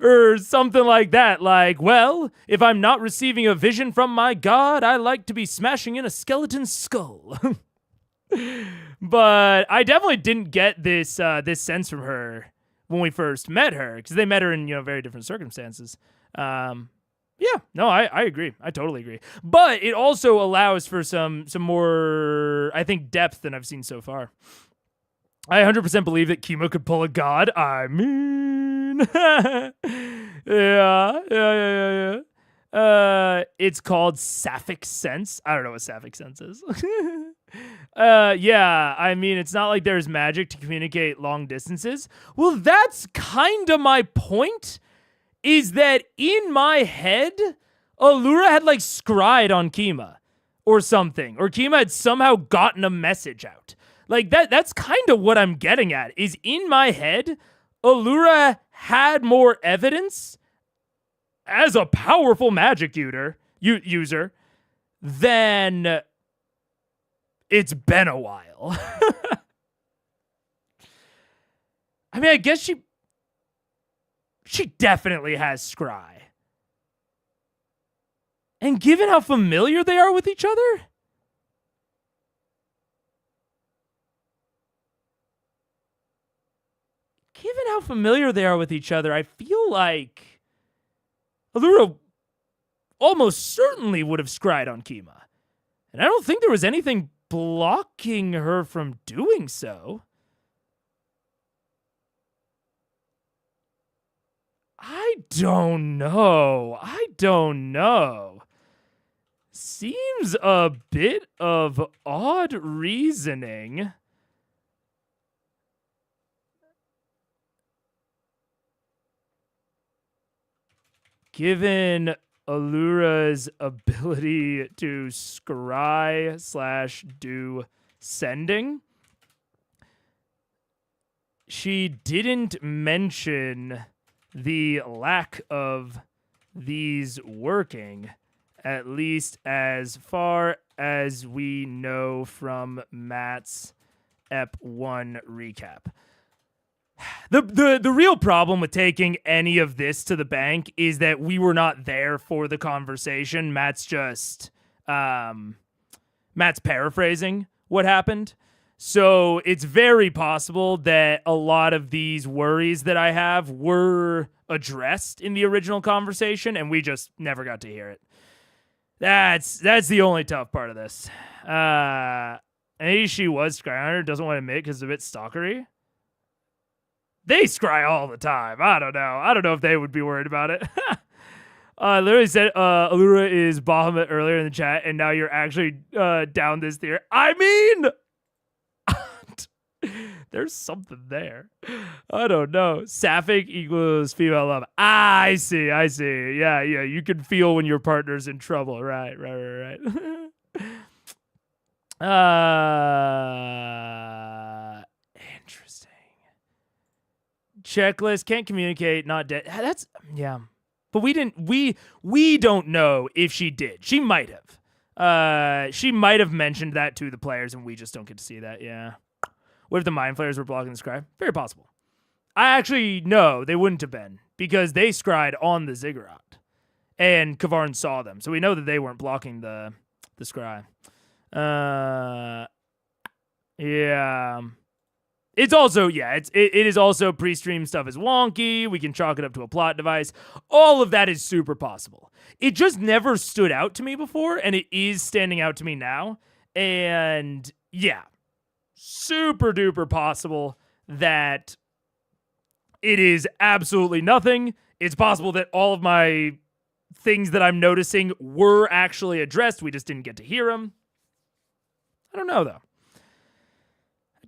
Or something like that. Like, well, if I'm not receiving a vision from my god, I like to be smashing in a skeleton skull. But I definitely didn't get this this sense from her when we first met her, because they met her in, very different circumstances. Yeah, no, I agree. I totally agree. But it also allows for some more, I think, depth than I've seen so far. I 100% believe that Kima could pull a god. I mean, yeah. It's called Sapphic Sense. I don't know what Sapphic Sense is. Yeah, I mean, it's not like there's magic to communicate long distances. Well, that's kind of my point, is that in my head, ALLURA had like scried on Kima or something, or Kima had somehow gotten a message out. Like that's kind of what I'm getting at, is in my head, ALLURA had more evidence as a powerful magic user than it's been a while. I mean, I guess she definitely has scry. And given how familiar they are with each other, I feel like ALLURA almost certainly would have scryed on Kima. And I don't think there was anything blocking her from doing so. I don't know. Seems a bit of odd reasoning. Given ALLURA's ability to scry/do sending, she didn't mention the lack of these working, at least as far as we know from Matt's Ep 1 recap. The real problem with taking any of this to the bank is that we were not there for the conversation. Matt's paraphrasing what happened. So it's very possible that a lot of these worries that I have were addressed in the original conversation, and we just never got to hear it. That's the only tough part of this. Maybe she was scrying, doesn't want to admit because it's a bit stalkery. They scry all the time. I don't know if they would be worried about it. Literally said ALLURA is Bahamut earlier in the chat, and now you're actually down this theory. I mean, there's something there. I don't know. Sapphic equals female love. I see. Yeah. You can feel when your partner's in trouble. Right. Interesting. Checklist, can't communicate, not dead. That's, yeah. But we don't know if she did. She might have. She might have mentioned that to the players, and we just don't get to see that, yeah. What if the Mind Flayers were blocking the scry? Very possible. I actually know they wouldn't have been, because they scried on the ziggurat, and Kavarn saw them. So we know that they weren't blocking the scry. Yeah. It's also, it is also pre-stream stuff is wonky. We can chalk it up to a plot device. All of that is super possible. It just never stood out to me before, and it is standing out to me now. And yeah, super duper possible that it is absolutely nothing. It's possible that all of my things that I'm noticing were actually addressed. We just didn't get to hear them. I don't know, though.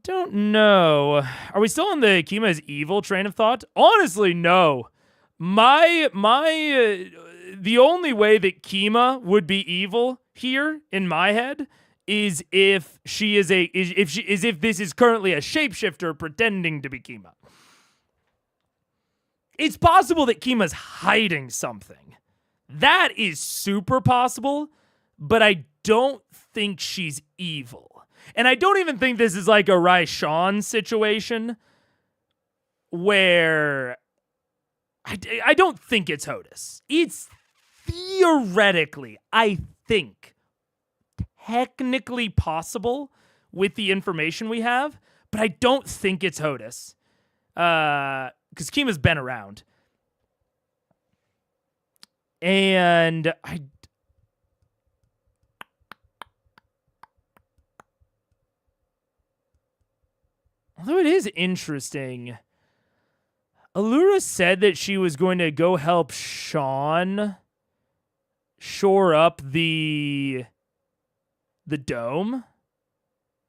Don't know. Are we still on the Kima is evil train of thought? Honestly, no. The only way that Kima would be evil here in my head is if if this is currently a shapeshifter pretending to be Kima. It's possible that Kima's hiding something. That is super possible, but I don't think she's evil. And I don't even think this is like a Raishan situation where I don't think it's Hodis. It's theoretically, I think, technically possible with the information we have, but I don't think it's Hodis. Because Kima's been around. And although it is interesting, ALLURA said that she was going to go help Sean shore up the dome.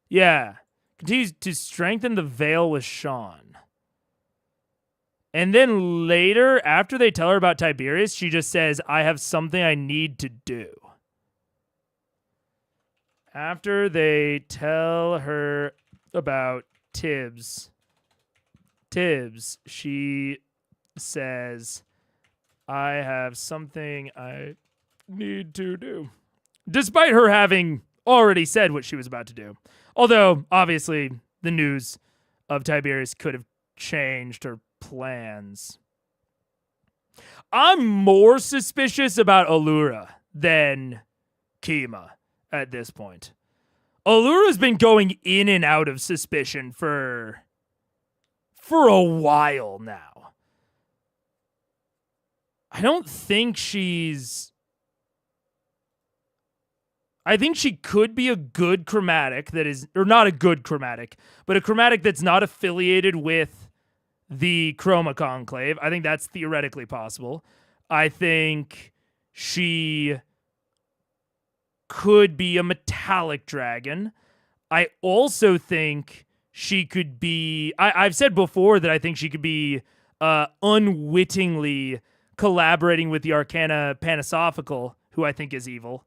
Yeah. Continues to strengthen the veil with Sean. And then later, after they tell her about Tiberius, she just says, I have something I need to do. After they tell her about Tibbs, she says, I have something I need to do. Despite her having already said what she was about to do. Although, obviously, the news of Tiberius could have changed her plans. I'm more suspicious about ALLURA than Kima at this point. ALLURA's been going in and out of suspicion for a while now. I think she could be a good chromatic that is, or not a good chromatic, but a chromatic that's not affiliated with the Chroma Conclave. I think that's theoretically possible. I think she could be a metallic dragon. I also think she could be... I've said before that I think she could be unwittingly collaborating with the Arcana Panasophical, who I think is evil.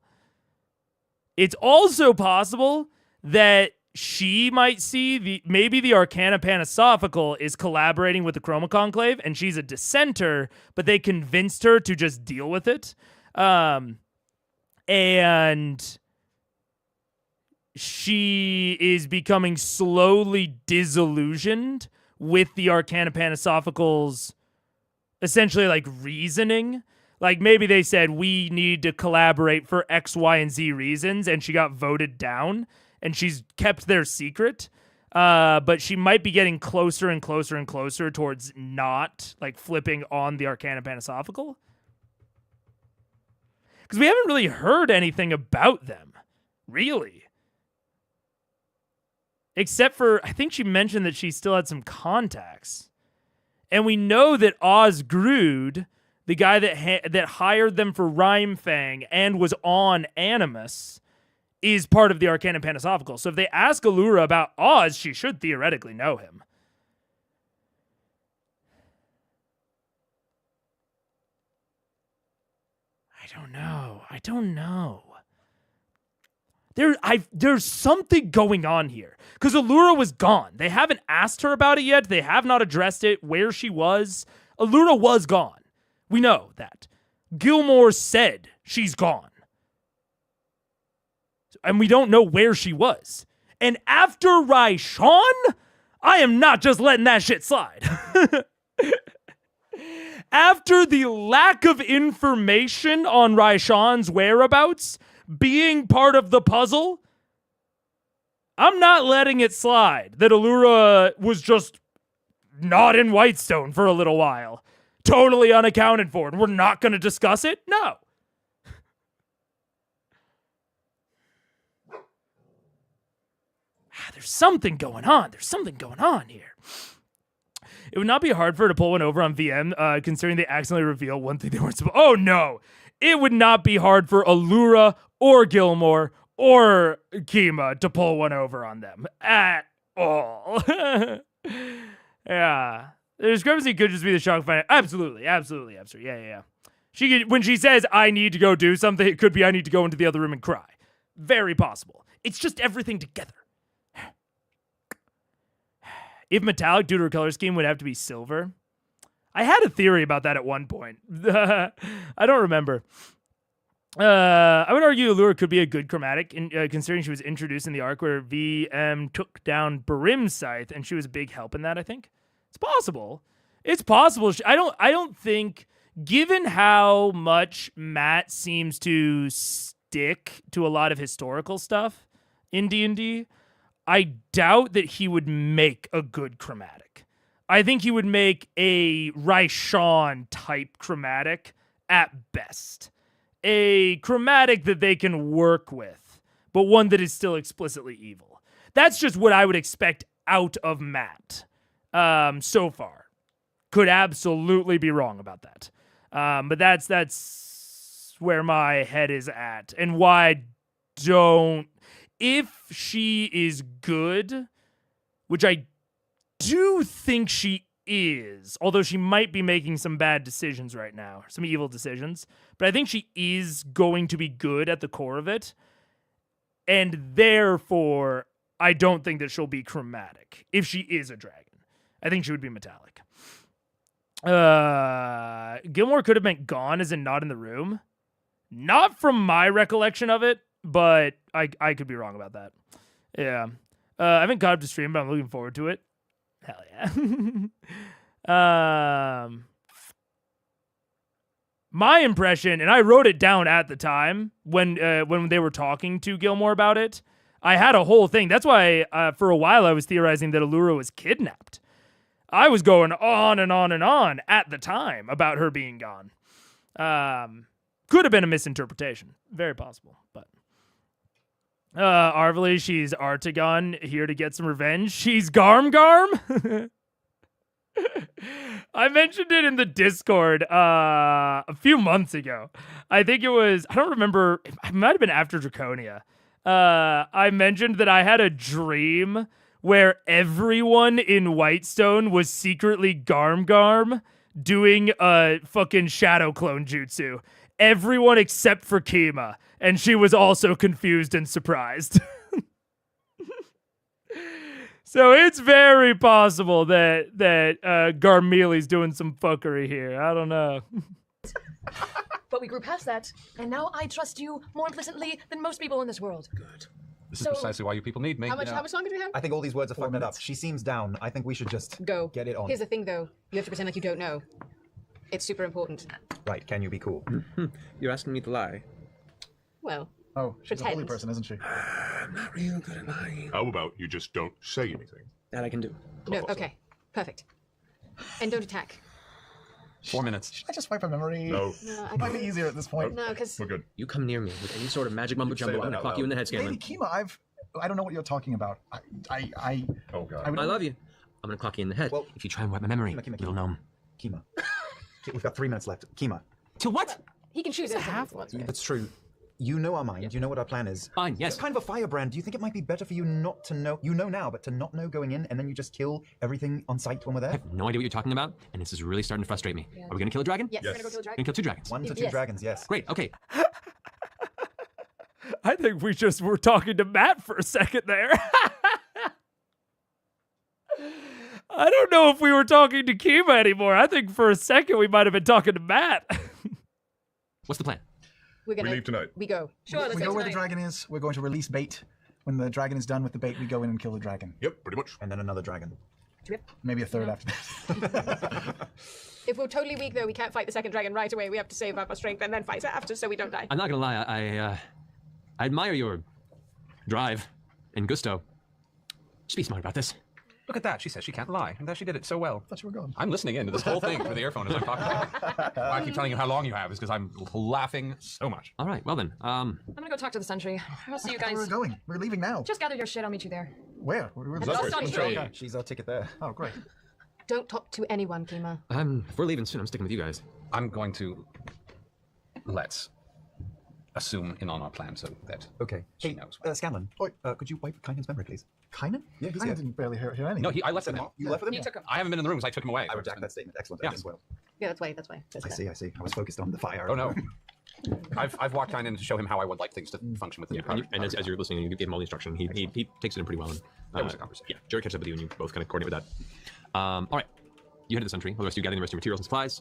It's also possible that she might see maybe the Arcana Panasophical is collaborating with the Chroma Conclave, and she's a dissenter, but they convinced her to just deal with it. And she is becoming slowly disillusioned with the Arcana Panasophical's essentially like reasoning. Like maybe they said, we need to collaborate for X, Y, and Z reasons, and she got voted down. And she's kept their secret, but she might be getting closer and closer and closer towards not, like, flipping on the Arcana Panasophical. Because we haven't really heard anything about them, really. Except for, I think she mentioned that she still had some contacts. And we know that Osgrood, the guy that hired them for Rhymefang and was on Animus, is part of the Arcana Panasophical. So if they ask ALLURA about Oz, she should theoretically know him. I don't know. There's something going on here. Because ALLURA was gone. They haven't asked her about it yet. They have not addressed it, where she was. ALLURA was gone. We know that. Gilmore said she's gone. And we don't know where she was. And after Raishan, I am not just letting that shit slide. After the lack of information on Raishan's whereabouts being part of the puzzle, I'm not letting it slide that ALLURA was just not in Whitestone for a little while. Totally unaccounted for, and we're not going to discuss it? No. There's something going on. There's something going on here. It would not be hard for her to pull one over on VM, considering they accidentally reveal one thing they weren't supposed to. Oh, no. It would not be hard for ALLURA or Gilmore or Kima to pull one over on them at all. Yeah. The discrepancy could just be the shock factor. Absolutely. Yeah. She could, when she says, I need to go do something, it could be I need to go into the other room and cry. Very possible. It's just everything together. If metallic due to her color scheme would have to be silver. I had a theory about that at one point. I don't remember. I would argue ALLURA could be a good chromatic, considering she was introduced in the arc where VM took down Barim's scythe, and she was a big help in that, I think. It's possible. It's possible. I don't think, given how much Matt seems to stick to a lot of historical stuff in D&D, I doubt that he would make a good chromatic. I think he would make a Raishan type chromatic at best. A chromatic that they can work with, but one that is still explicitly evil. That's just what I would expect out of Matt so far. Could absolutely be wrong about that. But that's where my head is at, and why I don't. If she is good, which I do think she is, although she might be making some bad decisions right now, some evil decisions, but I think she is going to be good at the core of it, and therefore I don't think that she'll be chromatic if she is a dragon. I think she would be metallic. Gilmore could have been gone as in not in the room. Not from my recollection of it, but I could be wrong about that. Yeah. I haven't caught up to stream, but I'm looking forward to it. Hell yeah. My impression, and I wrote it down at the time when they were talking to Gilmore about it, I had a whole thing. That's why for a while I was theorizing that ALLURA was kidnapped. I was going on and on and on at the time about her being gone. Could have been a misinterpretation. Very possible, but... Arvely, she's Artagon, here to get some revenge. She's Garm. I mentioned it in the Discord a few months ago. I think it was, I don't remember, it might have been after Draconia. I mentioned that I had a dream where everyone in Whitestone was secretly Garm doing a fucking shadow clone jutsu. Everyone except for Kima. And she was also confused and surprised. So it's very possible that Garmeli's doing some fuckery here. I don't know. But we grew past that, and now I trust you more implicitly than most people in this world. Good. This is precisely why you people need me. How much longer do we have? I think all these words are fucking it up. She seems down. I think we should just go. Get it on. Here's the thing, though. You have to pretend like you don't know. It's super important. Right, can you be cool? You're asking me to lie. Well, oh, she's a holy person, isn't she? I'm not real good at lying. How about you just don't say anything? That I can do. No, okay. Perfect. And don't attack. 4 minutes. Should I just wipe her memory? No. It might be easier at this point. No, because... We're good. You come near me with any sort of magic mumbo jumbo, I'm gonna clock you in the head, Scanlan. Lady Kima, I don't know what you're talking about. Oh, God. I love you. I'm gonna clock you in the head. Well, if you try and wipe my memory, little gnome. Kima. We've got 3 minutes left. Kima. To what? He can choose it. That's true. You know our mind. You know what our plan is. Fine, yes. You're kind of a firebrand. Do you think it might be better for you not to know? You know now, but to not know going in, and then you just kill everything on sight when we're there? I have no idea what you're talking about, and this is really starting to frustrate me. Yeah. Are we gonna kill a dragon? Yes, we're gonna go kill a dragon. We're gonna kill 2 dragons. 1 to 2 dragons, yes. Great, okay. I think we just were talking to Matt for a second there. I don't know if we were talking to Kima anymore. I think for a second we might have been talking to Matt. What's the plan? We leave tonight. We go. Sure, let's we go where the dragon is. We're going to release bait. When the dragon is done with the bait, we go in and kill the dragon. Yep, pretty much. And then another dragon. Maybe a third after that. If we're totally weak, though, we can't fight the second dragon right away. We have to save up our strength and then fight it after so we don't die. I'm not gonna lie, I admire your drive and gusto. Just be smart about this. Look at that. She says she can't lie. And that she did it so well. I thought you were going. I'm listening in to this whole thing through the earphone as I'm talking about it. Why I keep telling you how long you have is because I'm laughing so much. All right, well then. I'm gonna go talk to the sentry. I'll see you guys. Where are we going? We're leaving now. Just gather your shit. I'll meet you there. Where? We're At the sentry. Okay. She's our ticket there. Oh, great. Don't talk to anyone, Kima. If we're leaving soon, I'm sticking with you guys. I'm going to let's assume in on our plan so that she knows. Scanlan, could you wipe Kynan's memory, please? Kynan? Yeah, he's Kynan here. didn't barely hear anything. No, I left him. You left with him? You took him. I haven't been in the rooms. I took him away. I reject that statement. Excellent. Yeah. As well. Yeah, that's why. That's why. I see. I was focused on the fire. Oh no. I've walked in to show him how I would like things to function with the new power. And as you're listening, you gave him all the instruction. He takes it in pretty well. And, There was a conversation. Yeah, Jerry catches up with you, and you both kind of coordinate with that. All right, you head to the sentry. All the rest of you gathering the rest of your materials and supplies.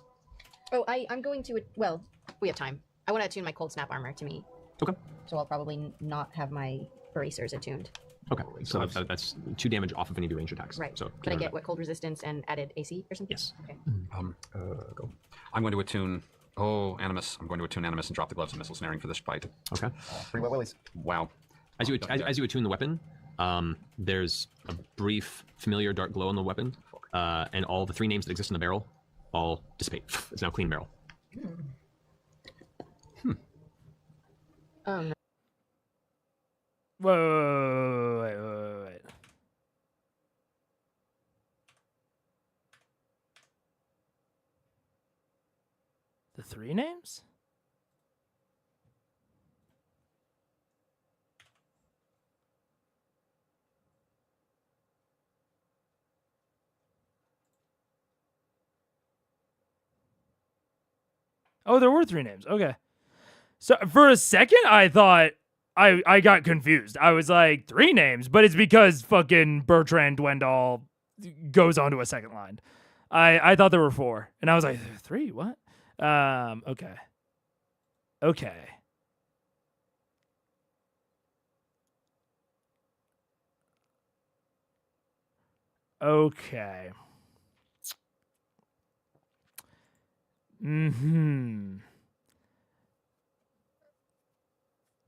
Oh, I'm going to. Well, we have time. I want to attune my cold snap armor to me. Okay. So I'll probably not have my bracers attuned. Okay, so that's 2 damage off of any of your ranged attacks. Right. So can I get what cold resistance and added AC or something? Yes. Okay. Go. I'm going to attune. Oh, Animus. I'm going to attune Animus and drop the gloves and missile snaring for this fight. Okay. Pretty well, Willies. Wow. As you attune the weapon, there's a brief familiar dark glow on the weapon, and all the 3 names that exist in the barrel all dissipate. It's now a clean barrel. Oh no. Wait. The 3 names? Oh, there were 3 names. Okay. So for a second, I thought I got confused. I was like, 3 names, but it's because fucking Bertrand Dwendal goes on to a second line. I thought there were 4, and I was like, 3? What? Okay.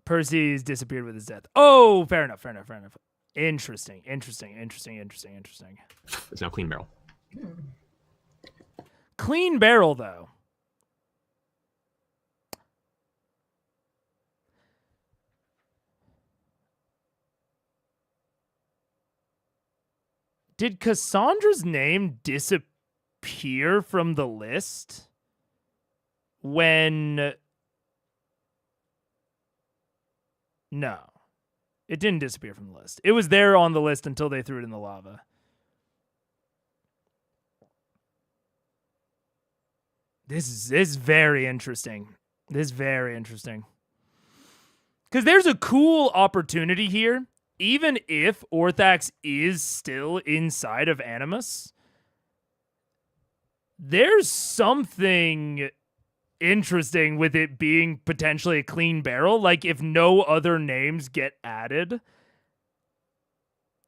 Percy's disappeared with his death. Oh, fair enough. Interesting. It's now clean barrel. Clean barrel, though. Did Cassandra's name disappear from the list when... No. It didn't disappear from the list. It was there on the list until they threw it in the lava. This is very interesting. Because there's a cool opportunity here. Even if Orthax is still inside of Animus, there's something interesting with it being potentially a clean barrel. Like, if no other names get added,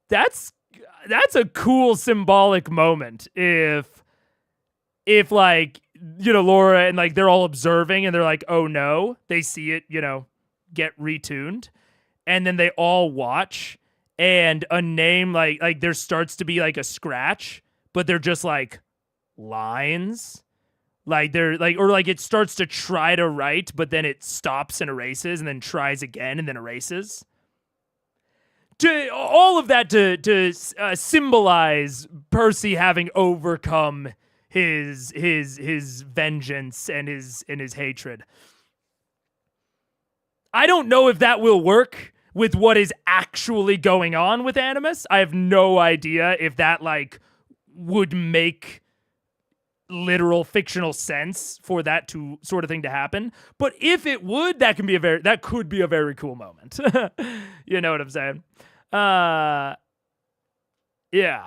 that's a cool symbolic moment. If like, you know, Laura and like they're all observing and they're like, oh no, they see it, you know, get retuned, and then they all watch, and a name like there starts to be like a scratch, but they're just like lines. Like they're like, or like it starts to try to write, but then it stops and erases, and then tries again and then erases. All of that to symbolize Percy having overcome his vengeance and his hatred. I don't know if that will work with what is actually going on with Animus. I have no idea if that like would make literal fictional sense for that to sort of thing to happen. But if it would, that could be a very cool moment. You know what I'm saying? Yeah.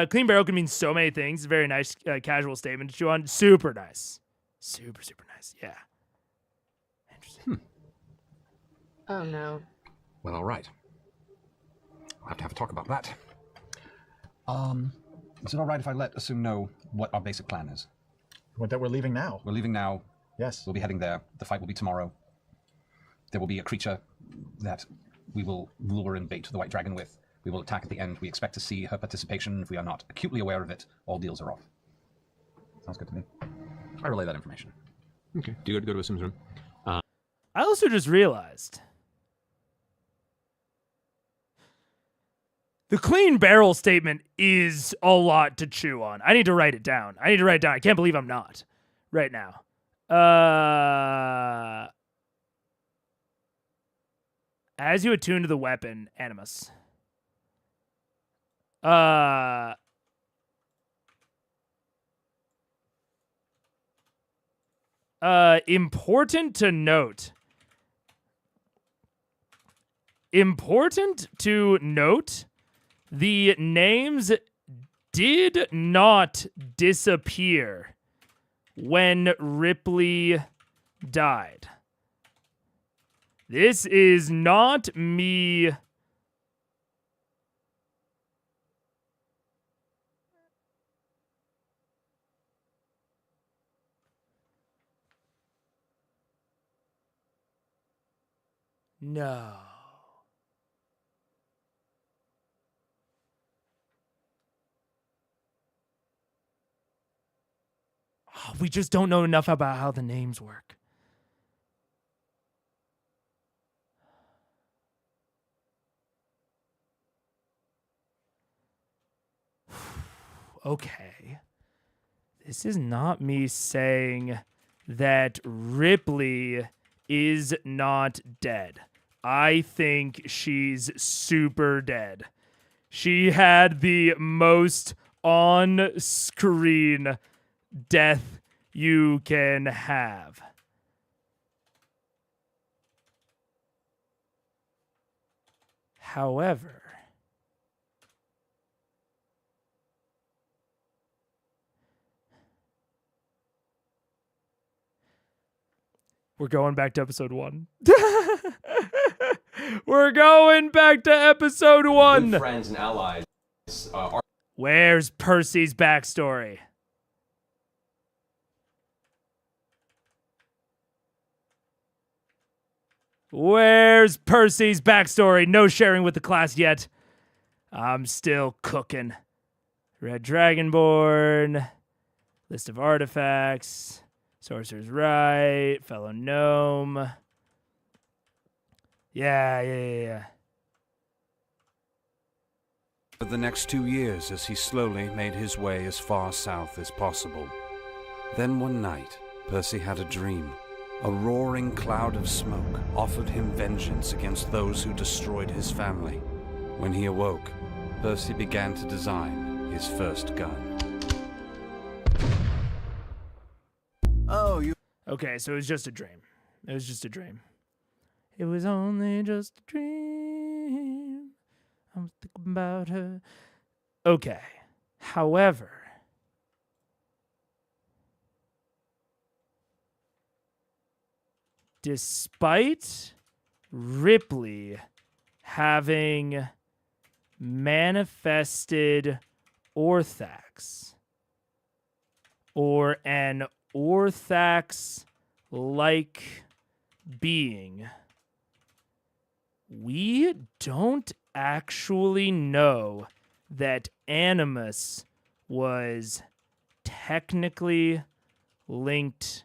Clean barrel can mean so many things. Very nice casual statement to chew on. Super nice. Super nice. Yeah. Interesting. Oh no. Well, all right. We'll have to have a talk about that. Is it all right if I let Assume know what our basic plan is? That we're leaving now. We're leaving now. Yes. We'll be heading there. The fight will be tomorrow. There will be a creature that we will lure and bait the White Dragon with. We will attack at the end. We expect to see her participation. If we are not acutely aware of it, all deals are off. Sounds good to me. I relay that information. Okay. Do you go to Wisdom's room? I also just realized the clean barrel statement is a lot to chew on. I need to write it down. I can't believe I'm not right now. As you attune to the weapon, Animus. Important to note. The names did not disappear when Ripley died. This is not me. No. Oh, we just don't know enough about how the names work. Okay. This is not me saying that Ripley is not dead. I think she's super dead. She had the most on-screen death you can have. However, we're going back to episode 1. We're going back to episode 1. Good friends and allies. Where's Percy's backstory? Where's Percy's backstory? No sharing with the class yet. I'm still cooking. Red Dragonborn. List of artifacts. Sorcerer's Right. Fellow Gnome. Yeah. For the next 2 years, as he slowly made his way as far south as possible. Then one night, Percy had a dream. A roaring cloud of smoke offered him vengeance against those who destroyed his family. When he awoke, Percy began to design his first gun. Oh, you... Okay, so it was just a dream. It was just a dream. It was only just a dream. I'm thinking about her. Okay. However, despite Ripley having manifested Orthax, or an Orthax-like being, we don't actually know that Animus was technically linked.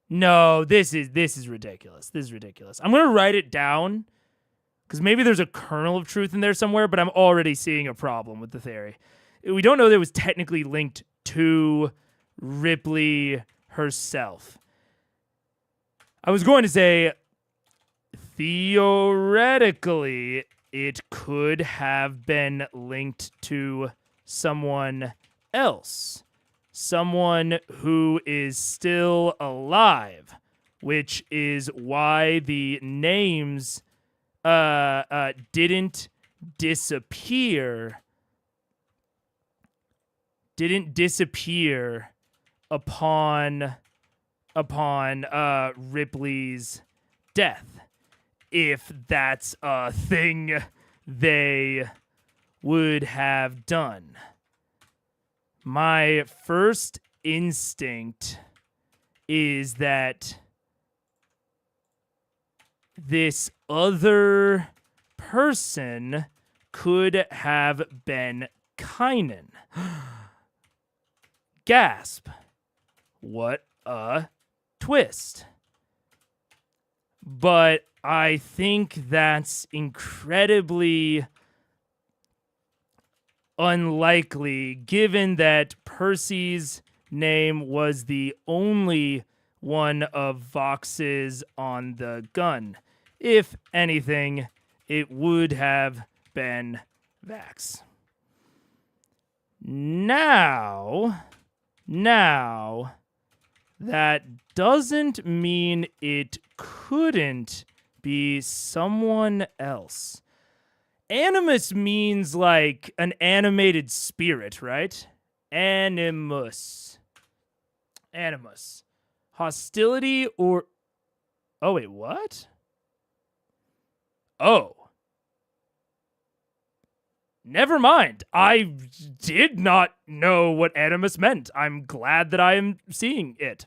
No, this is ridiculous. This is ridiculous. I'm going to write it down because maybe there's a kernel of truth in there somewhere, but I'm already seeing a problem with the theory. We don't know that it was technically linked to Ripley herself. I was going to say, theoretically, it could have been linked to someone else. Someone who is still alive, which is why the names didn't disappear upon Ripley's death, if that's a thing they would have done. My first instinct is that this other person could have been Kynan. Gasp. What a twist. But I think that's incredibly unlikely, given that Percy's name was the only one of Vox's on the gun. If anything, it would have been Vax. Now, that doesn't mean it couldn't be someone else. Animus means like an animated spirit, right? Animus. Hostility or... Oh, wait, what? Oh. Never mind. I did not know what Animus meant. I'm glad that I am seeing it.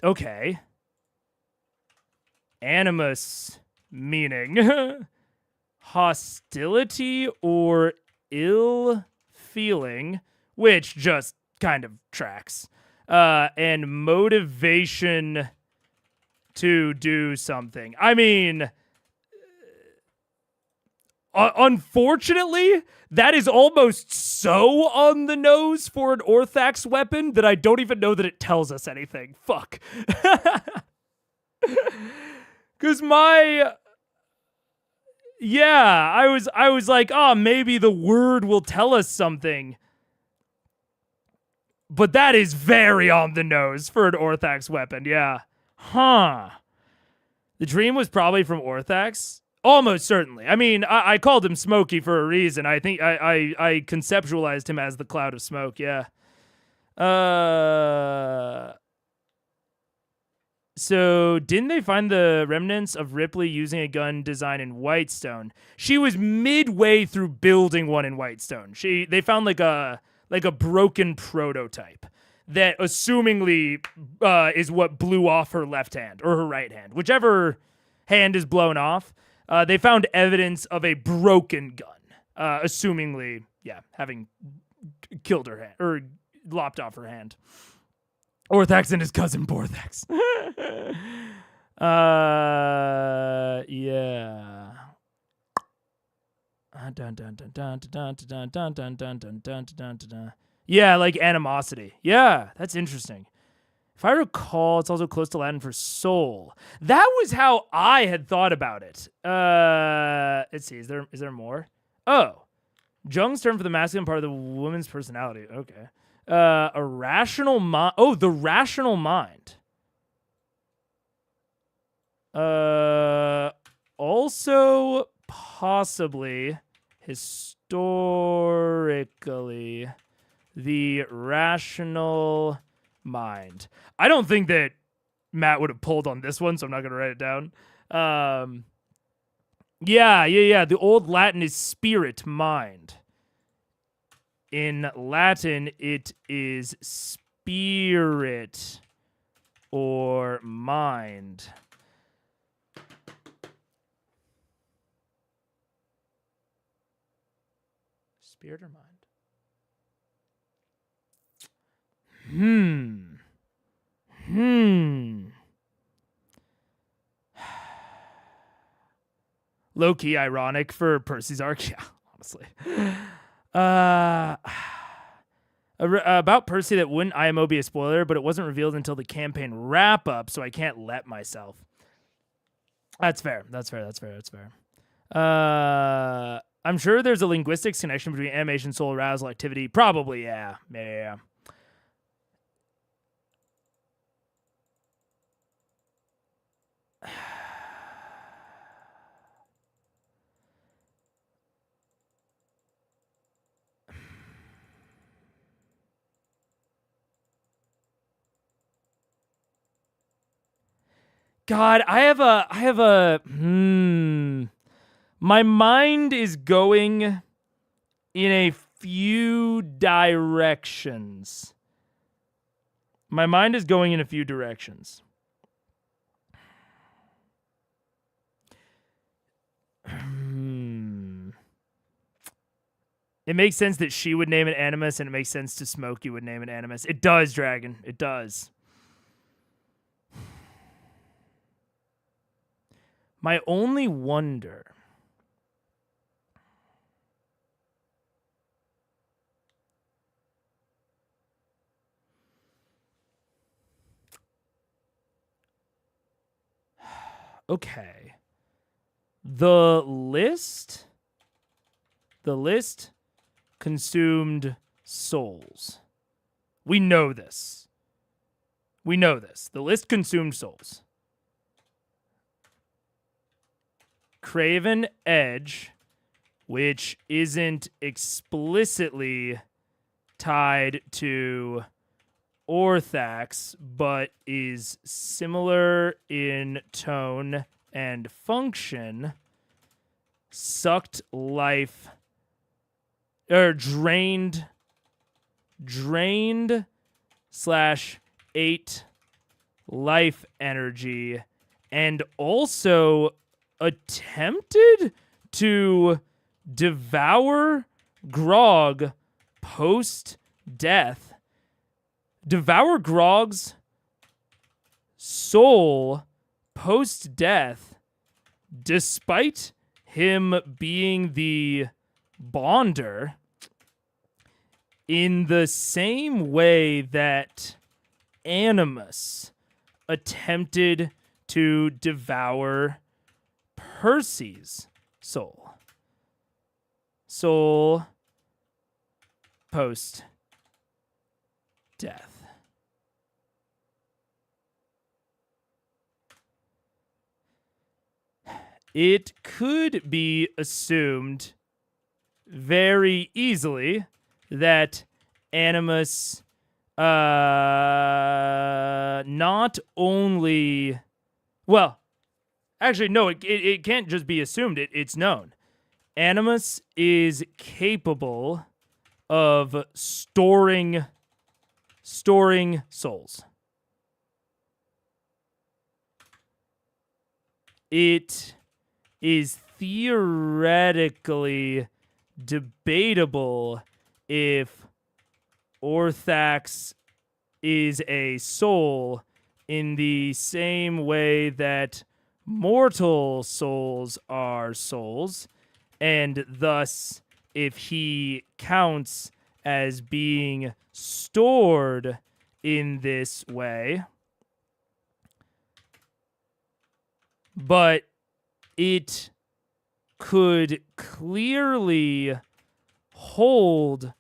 Okay. Animus meaning hostility or ill feeling, which just kind of tracks. And motivation to do something. I mean, unfortunately, that is almost so on the nose for an Orthax weapon that I don't even know that it tells us anything. Fuck. Because I was like, oh, maybe the word will tell us something. But that is very on the nose for an Orthax weapon, yeah. Huh. The dream was probably from Orthax? Almost certainly. I mean, I called him Smokey for a reason. I think I conceptualized him as the cloud of smoke, yeah. So, didn't they find the remnants of Ripley using a gun design in Whitestone? She was midway through building one in Whitestone. They found like a broken prototype that assumingly is what blew off her left hand or her right hand. Whichever hand is blown off, they found evidence of a broken gun, assumingly, having killed her hand or lopped off her hand. Orthax and his cousin Borthax. Yeah. Yeah, like animosity. Yeah, that's interesting. If I recall, it's also close to Latin for soul. That was how I had thought about it. Let's see, is there more? Oh. Jung's term for the masculine part of the woman's personality. Okay. A rational mind. Oh, the rational mind. Also, possibly, historically, the rational mind. I don't think that Matt would have pulled on this one, so I'm not going to write it down. Yeah. The old Latin is spirit, mind. In Latin, it is spirit or mind. Spirit or mind? Low-key ironic for Percy's arc, yeah, honestly. About Percy, that wouldn't IMO be a spoiler, but it wasn't revealed until the campaign wrap-up, so I can't let myself. That's fair. I'm sure there's a linguistics connection between animation, soul, arousal, activity. Probably, yeah. God, I have a my mind is going in a few directions. It makes sense that she would name it Animus, and it makes sense to Smokey would name it Animus. It does, Dragon. It does. My only wonder... Okay. The list consumed souls. We know this. The list consumed souls. Craven Edge, which isn't explicitly tied to Orthax, but is similar in tone and function, sucked life, or drained / ate life energy, and also attempted to devour Grog post-death. Devour Grog's soul post-death, despite him being the bonder, in the same way that Animus attempted to devour Percy's soul. Soul post-death. It could be assumed very easily that Animus not only... Well, actually, no, it can't just be assumed. It's known. Animus is capable of storing souls. It is theoretically debatable if Orthax is a soul in the same way that mortal souls are souls, and thus if he counts as being stored in this way. But it could clearly hold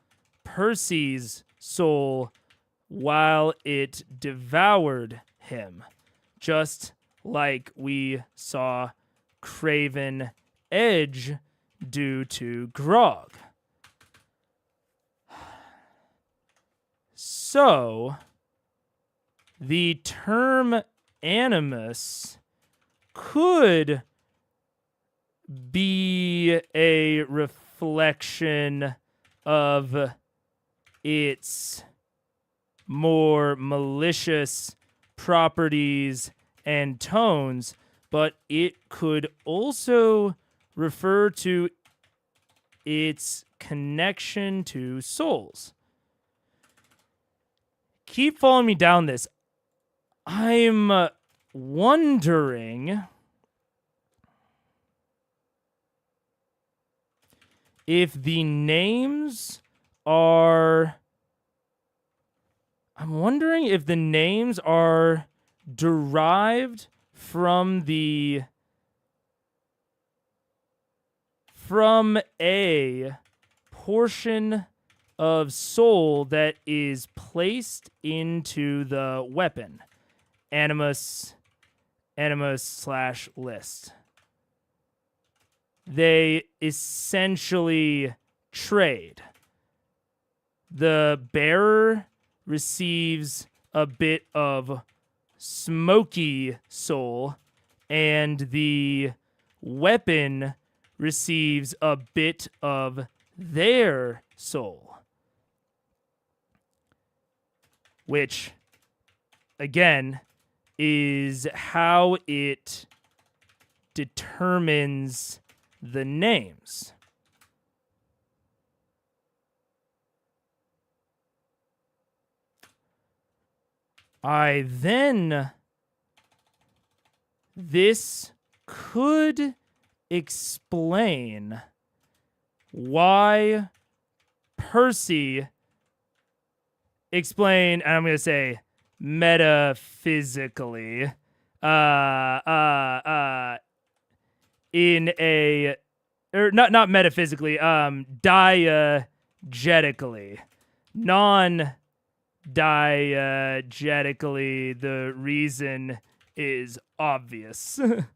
Percy's soul while it devoured him, just like we saw Craven Edge do to Grog. So, the term Animus could be a reflection of its more malicious properties and tones, but it could also refer to its connection to souls. Keep following me down this. I'm wondering if the names are... I'm wondering if the names are derived from a portion of soul that is placed into the weapon. Animus / list. They essentially trade. The bearer receives a bit of smoky soul, and the weapon receives a bit of their soul. Which, again, is how it determines the names. This could explain why Percy and I'm going to say metaphysically, not metaphysically, diegetically, non-diegetically, the reason is obvious. And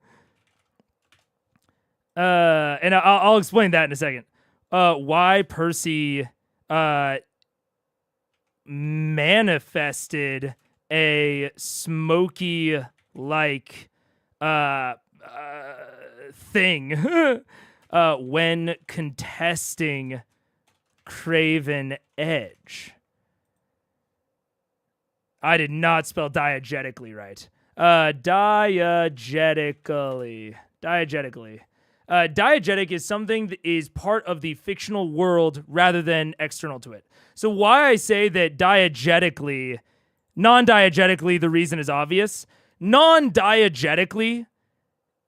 I'll explain that in a second. Why Percy manifested a smoky-like thing when contesting Craven Edge. I did not spell diegetically right. Diegetically. Diegetic is something that is part of the fictional world rather than external to it. So why I say that non-diegetically, the reason is obvious. Non-diegetically,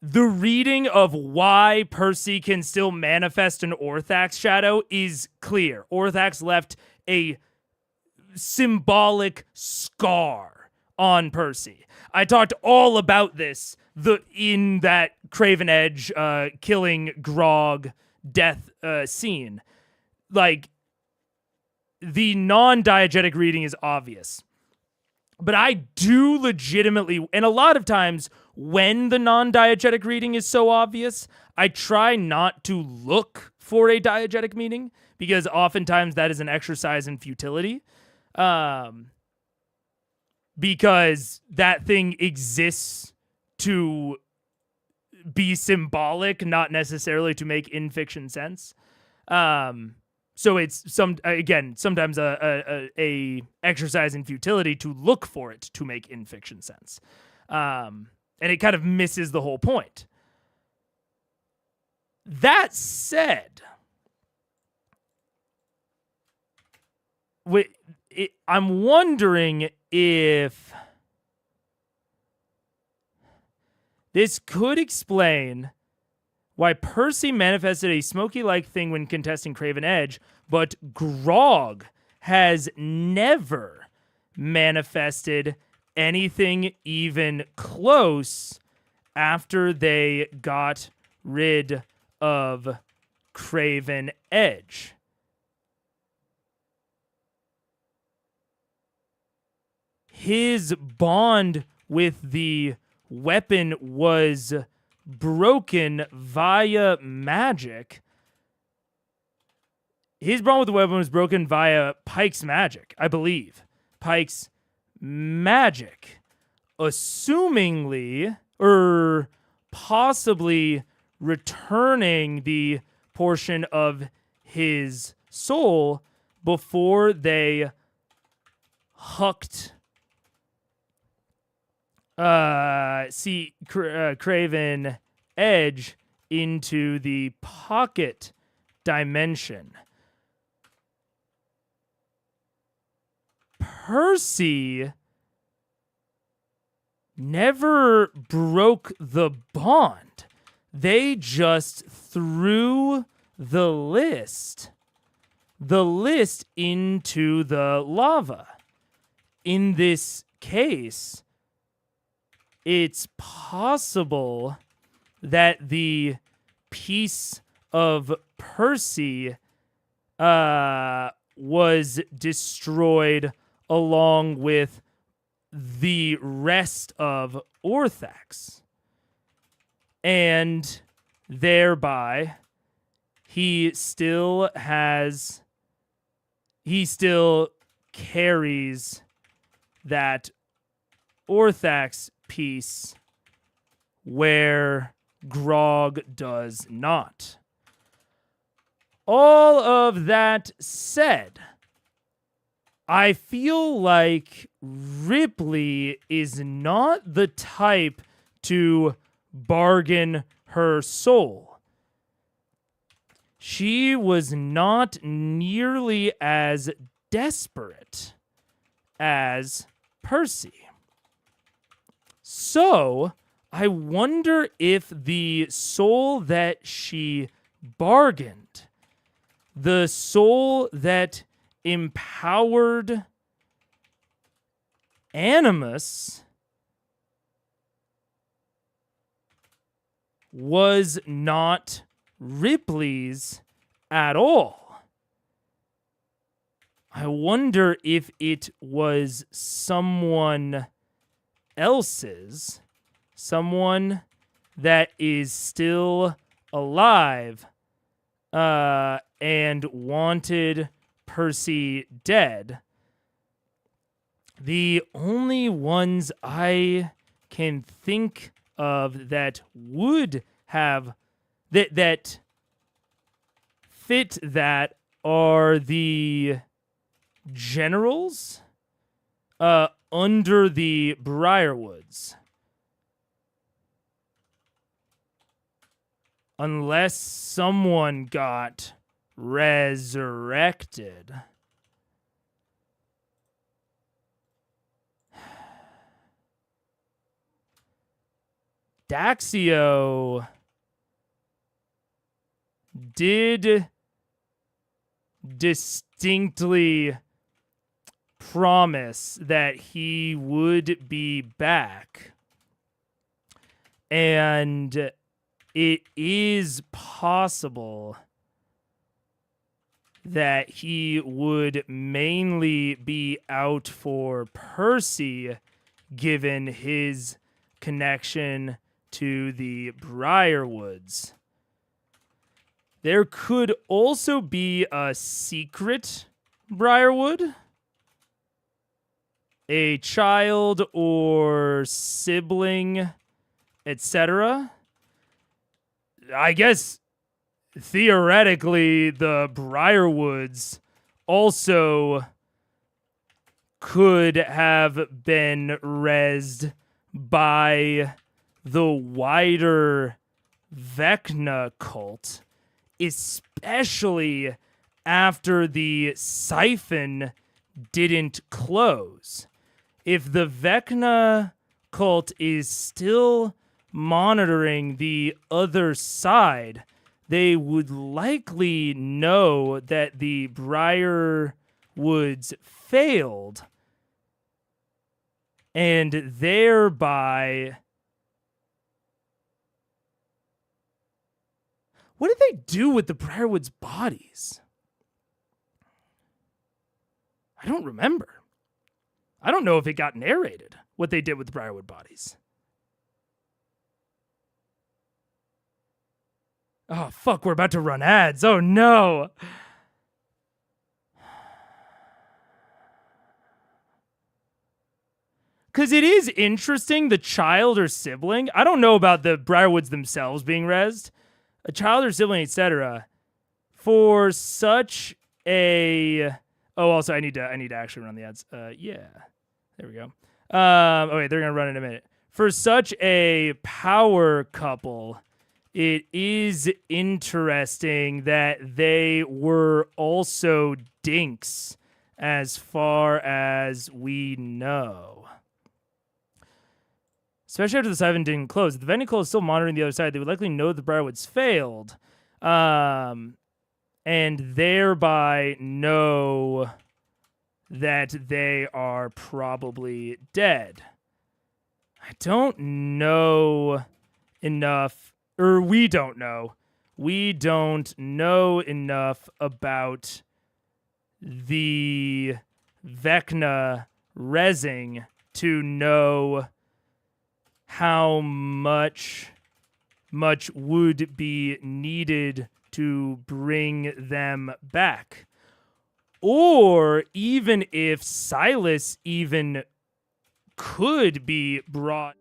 the reading of why Percy can still manifest an Orthax shadow is clear. Orthax left a symbolic scar on Percy. I talked all about this in that Craven Edge killing Grog death scene. Like, the non-diegetic reading is obvious. But I do legitimately, and a lot of times when the non-diegetic reading is so obvious, I try not to look for a diegetic meaning because oftentimes that is an exercise in futility. Because that thing exists to be symbolic, not necessarily to make in-fiction sense. So it's sometimes a exercise in futility to look for it to make in-fiction sense. And it kind of misses the whole point. That said, I'm wondering if this could explain why Percy manifested a smoky-like thing when contesting Craven Edge, but Grog has never manifested anything even close after they got rid of Craven Edge. His bond with the weapon was broken via magic. His bond with the weapon was broken via Pike's magic, I believe. Pike's magic. Assumingly, or possibly returning the portion of his soul before they hucked Craven Edge into the pocket dimension. Percy never broke the bond. They just threw the list into the lava. In this case, it's possible that the piece of Percy was destroyed along with the rest of Orthax. And thereby, he still carries that Orthax piece where Grog does not. All of that said, I feel like Ripley is not the type to bargain her soul. she was not nearly as desperate as Percy. So, I wonder if the soul that she bargained, the soul that empowered Animus, was not Ripley's at all. I wonder if it was someone else's, someone that is still alive and wanted Percy dead. The only ones I can think of that would have that fit that are the generals under the Briarwoods. Unless someone got resurrected. Daxio did distinctly promise that he would be back. And it is possible that he would mainly be out for Percy, given his connection to the Briarwoods. There could also be a secret Briarwood, a child or sibling, etc. I guess theoretically the Briarwoods also could have been rezzed by the wider Vecna cult, especially after the siphon didn't close. If the Vecna cult is still monitoring the other side, they would likely know that the Briarwoods failed, and thereby, what did they do with the Briarwoods' bodies? I don't remember. I don't know if it got narrated, what they did with the Briarwood bodies. Oh, fuck, we're about to run ads. Oh, no. Because it is interesting, the child or sibling. I don't know about the Briarwoods themselves being rezzed. A child or sibling, etc. For such a... Oh, also, I need to actually run the ads. Yeah. There we go. Okay, they're going to run in a minute. For such a power couple, it is interesting that they were also dinks as far as we know. Especially after the siphon didn't close. If the vending close is still monitoring the other side, they would likely know the Briarwoods failed. And thereby know that they are probably dead. I don't know enough, or we don't know. We don't know enough about the Vecna rezzing to know how much would be needed to bring them back. Or even if Silas even could be brought.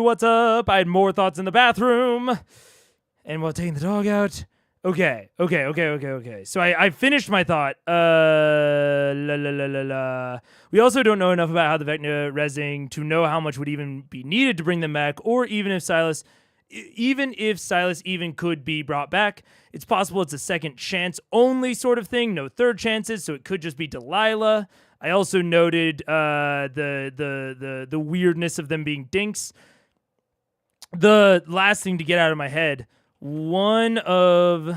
what's up? I had more thoughts in the bathroom. And while taking the dog out. Okay. So I finished my thought. We also don't know enough about how the Vecna resing to know how much would even be needed to bring them back, or even if Silas even could be brought back. It's possible it's a second chance only sort of thing, no third chances, so it could just be Delilah. I also noted the weirdness of them being dinks. The last thing to get out of my head, one of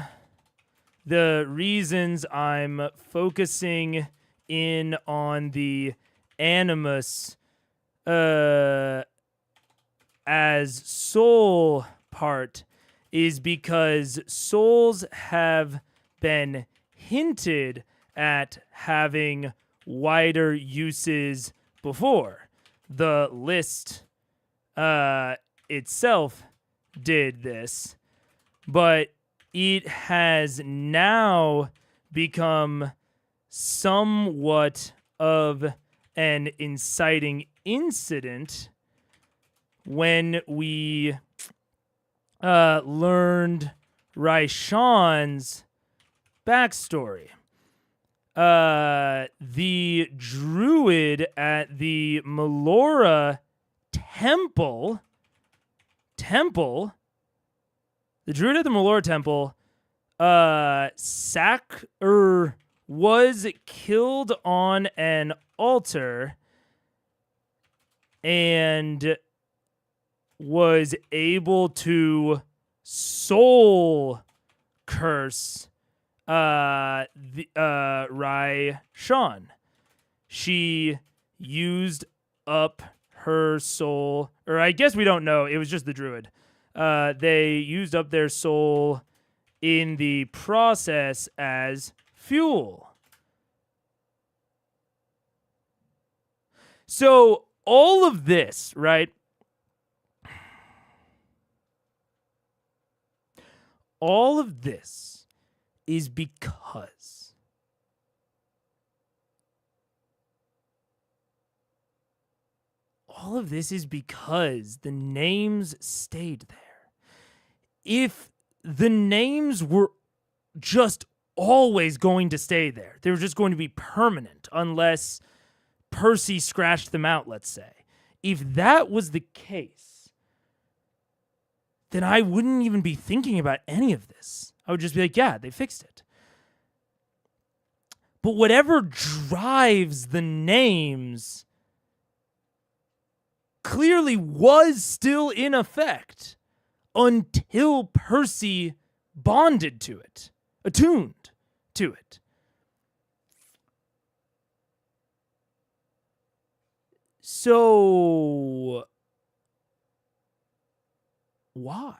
the reasons I'm focusing in on the Animus as soul part is because souls have been hinted at having wider uses before. The list itself did this, but it has now become somewhat of an inciting incident when we learned Raishan's backstory. The druid at the Melora temple, the druid at the Melora temple, was killed on an altar and was able to soul curse Raishan. She used up her soul, or I guess we don't know. It was just the druid. They used up their soul in the process as fuel. So all of this, right? All of this is because the names stayed there. If the names were just always going to stay there, they were just going to be permanent unless Percy scratched them out, let's say. If that was the case, then I wouldn't even be thinking about any of this. I would just be like, yeah, they fixed it. But whatever drives the names clearly was still in effect until Percy bonded to it, attuned to it. So, why?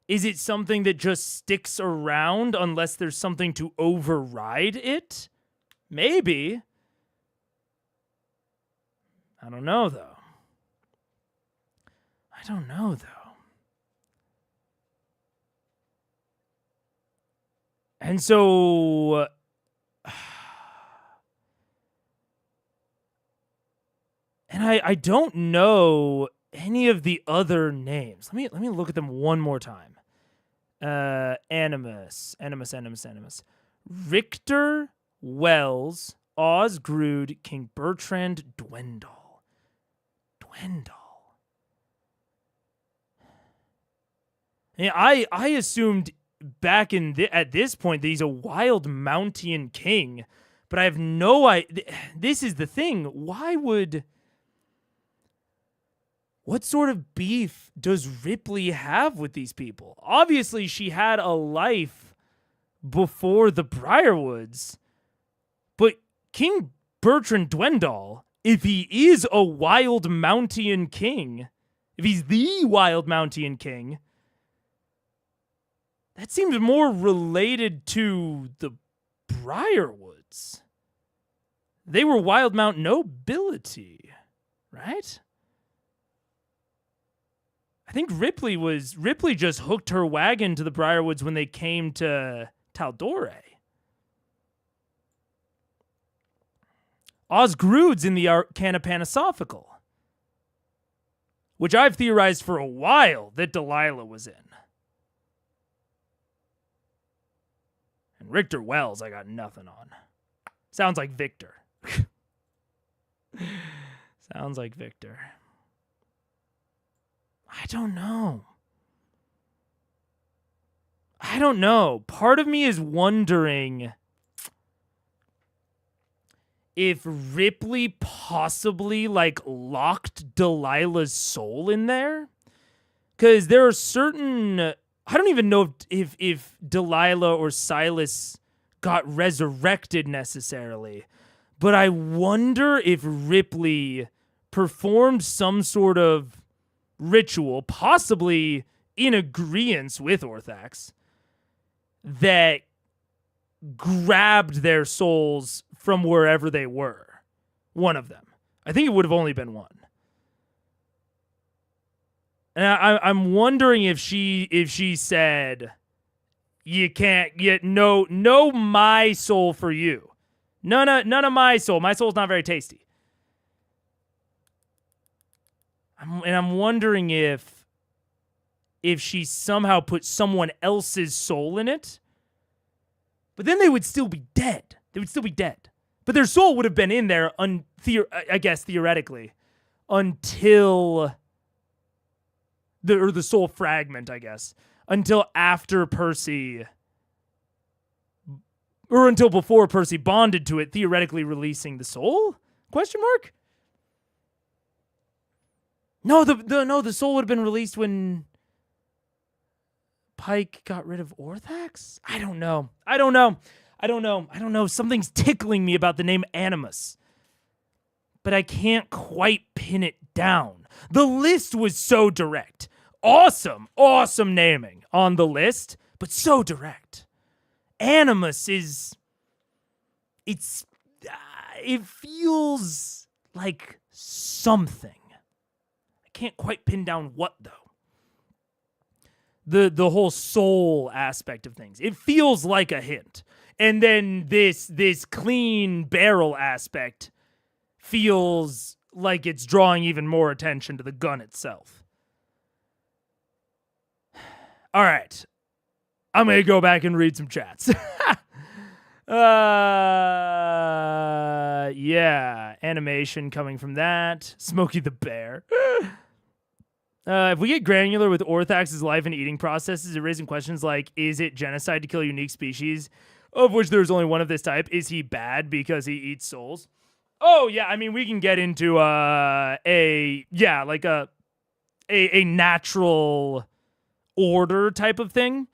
Is it something that just sticks around unless there's something to override it? Maybe. I don't know, though. And so... And I don't know any of the other names. Let me look at them one more time. Animus. Richter, Wells, Osgrood, King Bertrand, Dwendal. Yeah, I assumed back at this point that he's a wild Mountain king, but I have no idea. This is the thing. What sort of beef does Ripley have with these people? Obviously, she had a life before the Briarwoods, but King Bertrand Dwendal, if he is a wild Mountain king, if he's the wild Mountain king, that seems more related to the Briarwoods. They were Wild Mount nobility, right? I think Ripley just hooked her wagon to the Briarwoods when they came to Taldore. Osgrood's in the Arcana Panisophical. which I've theorized for a while that Delilah was in. And Richter Wells, I got nothing on. Sounds like Victor. Sounds like Victor. I don't know. Part of me is wondering if Ripley possibly, like, locked Delilah's soul in there. Because there are certain... I don't even know if Delilah or Silas got resurrected necessarily. But I wonder if Ripley performed some sort of ritual, possibly in agreement with Orthax, that grabbed their souls from wherever they were. One of them. I think it would have only been one. And I'm wondering if she said, you can't get no my soul for you. None of my soul. My soul's not very tasty. I'm wondering if she somehow put someone else's soul in it. But then they would still be dead. But their soul would have been in there, I guess, theoretically, until... the soul fragment, I guess, until after Percy... Or until before Percy bonded to it, theoretically releasing the soul? Question mark? No, the soul would have been released when Pike got rid of Orthax? I don't know. Something's tickling me about the name Animus. But I can't quite pin it down. The list was so direct. Awesome naming on the list, but so direct. Animus it feels like something. I can't quite pin down what, though. The whole soul aspect of things. It feels like a hint. And then this clean barrel aspect feels like it's drawing even more attention to the gun itself. All right. I'm going to go back and read some chats. Yeah. Animation coming from that. Smokey the Bear. If we get granular with Orthax's life and eating processes, it raises questions like, is it genocide to kill a unique species, of which there's only one of this type? Is he bad because he eats souls? Oh, yeah. I mean, we can get into a natural order type of thing.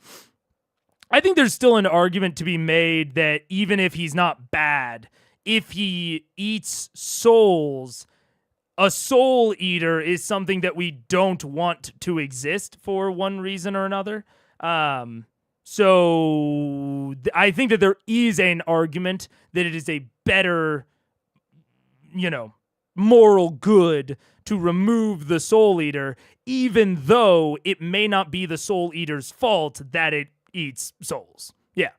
I think there's still an argument to be made that even if he's not bad, if he eats souls, a soul eater is something that we don't want to exist for one reason or another. So I think that there is an argument that it is a better, moral good to remove the soul eater, even though it may not be the soul eater's fault that it eats souls. Yeah.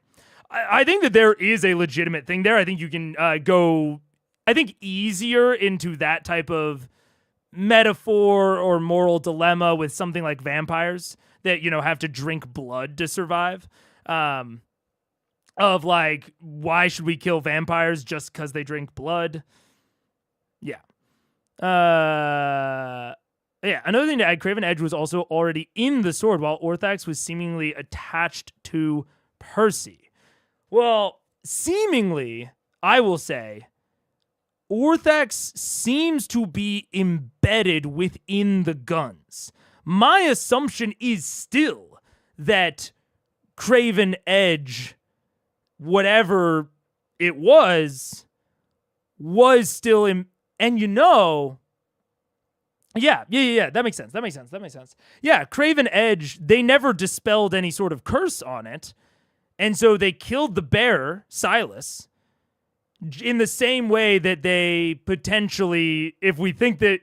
I think that there is a legitimate thing there. I think you can go, easier into that type of metaphor or moral dilemma with something like vampires that, have to drink blood to survive. Of like, why should we kill vampires just because they drink blood? Yeah. Another thing to add, Craven Edge was also already in the sword while Orthax was seemingly attached to Percy. Well, seemingly, I will say, Orthax seems to be embedded within the guns. My assumption is still that Craven Edge, whatever it was still in, and yeah, that makes sense. Yeah, Craven Edge, they never dispelled any sort of curse on it, and so they killed the bearer, Silas, in the same way that they potentially, if we think that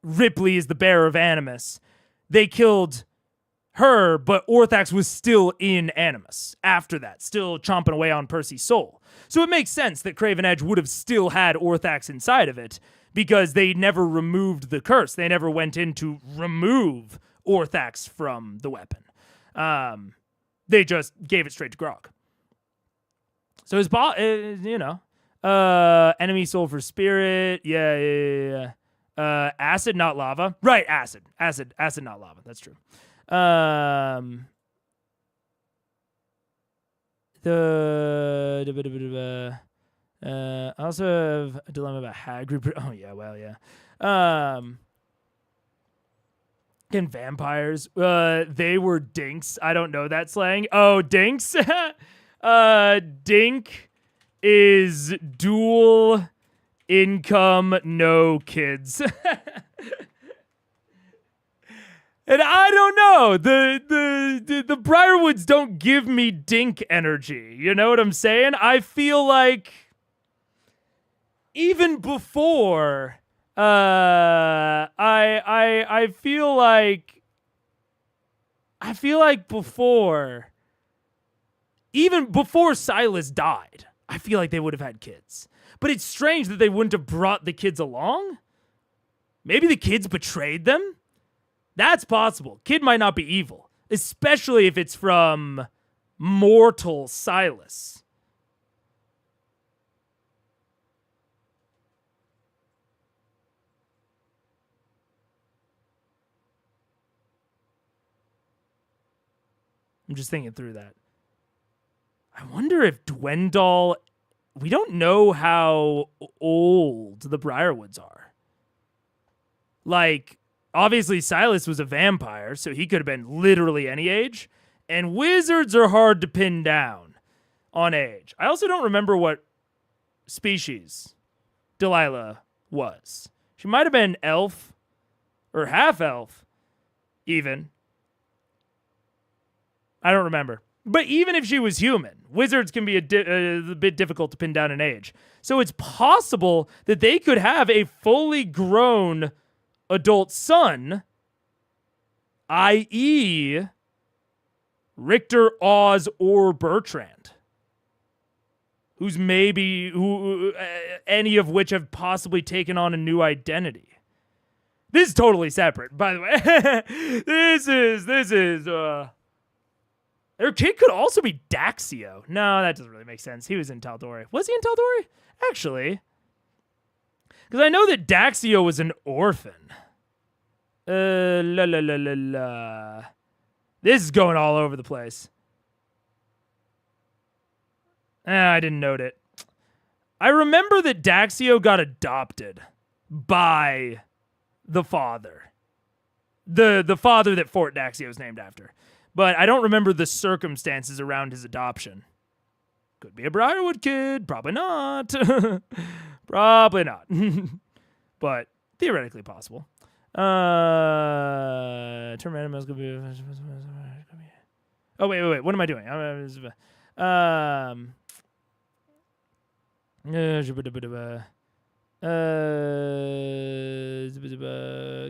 Ripley is the bearer of Animus, they killed her, but Orthax was still in Animus after that, still chomping away on Percy's soul. So it makes sense that Craven Edge would have still had Orthax inside of it, because they never removed the curse. They never went in to remove Orthax from the weapon. They just gave it straight to Grog. So his enemy soul for spirit. Yeah. Acid, not lava. Right, acid, not lava. That's true. I also have a dilemma about hag group. Oh yeah, well yeah. And vampires. They were dinks. I don't know that slang. Oh, dinks. Dink is dual income, no kids. And I don't know. The Briarwoods don't give me dink energy. You know what I'm saying? I feel like even before I feel like before, even before Silas died, I feel like they would have had kids. But it's strange that they wouldn't have brought the kids along. Maybe the kids betrayed them? That's possible. Kid might not be evil, especially if it's from mortal Silas. I'm just thinking through that. I wonder if Dwendal... We don't know how old the Briarwoods are. Like, obviously Silas was a vampire, so he could have been literally any age. And wizards are hard to pin down on age. I also don't remember what species Delilah was. She might have been elf or half elf, even. I don't remember. But even if she was human, wizards can be a bit difficult to pin down in age. So it's possible that they could have a fully grown adult son, i.e. Richter, Oz, or Bertrand. Any of which have possibly taken on a new identity. This is totally separate, by the way. Their kid could also be Daxio. No, that doesn't really make sense. He was in Tal'Dorei. Was he in Tal'Dorei? Actually. Because I know that Daxio was an orphan. This is going all over the place. I didn't note it. I remember that Daxio got adopted by the father. The father that Fort Daxio is named after. But I don't remember the circumstances around his adoption. Could be a Briarwood kid. Probably not. Probably not. But theoretically possible. Term animals could be... Oh, wait. What am I doing?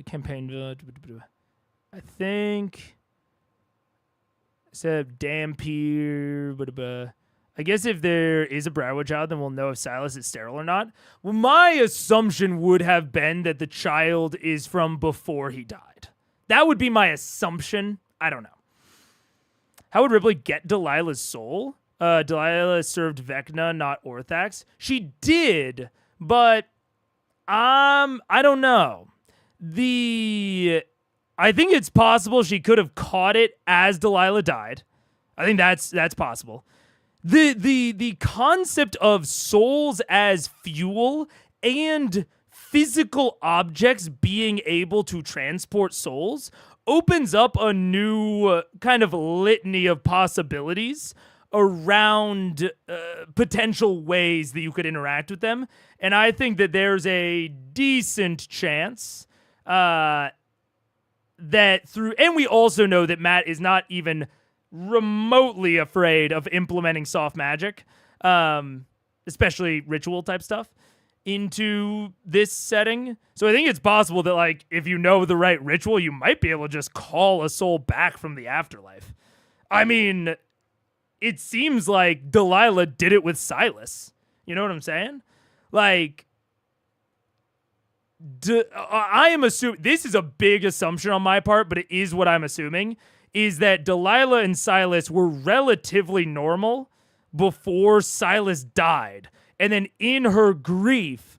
Campaign. I think... Said Dampier, I guess if there is a Briarwood child, then we'll know if Silas is sterile or not. Well, my assumption would have been that the child is from before he died. That would be my assumption. I don't know. How would Ripley get Delilah's soul? Delilah served Vecna, not Orthax. She did, but I don't know. I think it's possible she could have caught it as Delilah died. I think that's possible. The concept of souls as fuel and physical objects being able to transport souls opens up a new kind of litany of possibilities around potential ways that you could interact with them. And I think that there's a decent chance that through, and we also know that Matt is not even remotely afraid of implementing soft magic, especially ritual type stuff, into this setting. So I think it's possible that, like, if you know the right ritual, you might be able to just call a soul back from the afterlife. I mean, it seems like Delilah did it with Silas. You know what I'm saying? Like, I am assuming, this is a big assumption on my part, but it is what I'm assuming, is that Delilah and Silas were relatively normal before Silas died. And then in her grief,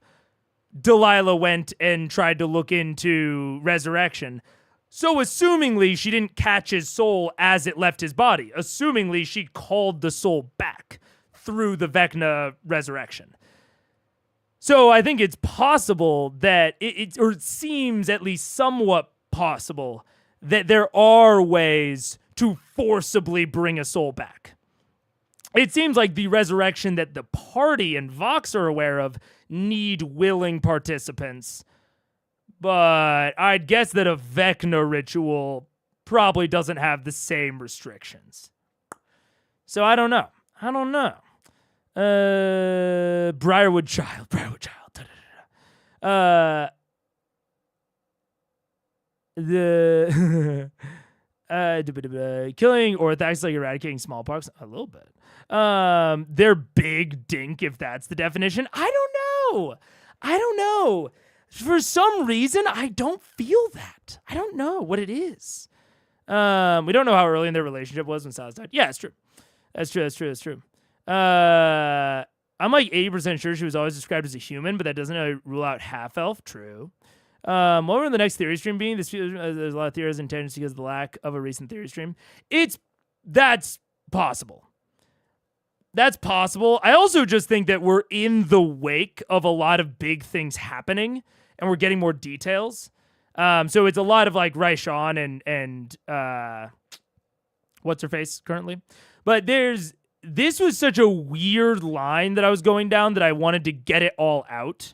Delilah went and tried to look into resurrection. So assumingly she didn't catch his soul as it left his body. Assumingly she called the soul back through the Vecna resurrection. So I think it's possible that it seems at least somewhat possible that there are ways to forcibly bring a soul back. It seems like the resurrection that the party and Vox are aware of need willing participants. But I'd guess that a Vecna ritual probably doesn't have the same restrictions. So I don't know. Briarwood Child. The killing Orthax like eradicating smallpox a little bit. They're big dink if that's the definition. I don't know. For some reason, I don't feel that. I don't know what it is. We don't know how early in their relationship was when Silas died. Yeah, it's true. That's true. I'm like 80% sure she was always described as a human, but that doesn't rule out half-elf. True. What will the next theory stream be? There's a lot of theories and tendencies because of the lack of a recent theory stream. That's possible. I also just think that we're in the wake of a lot of big things happening, and we're getting more details. So it's a lot of like Raishan and what's her face currently. But this was such a weird line that I was going down that I wanted to get it all out.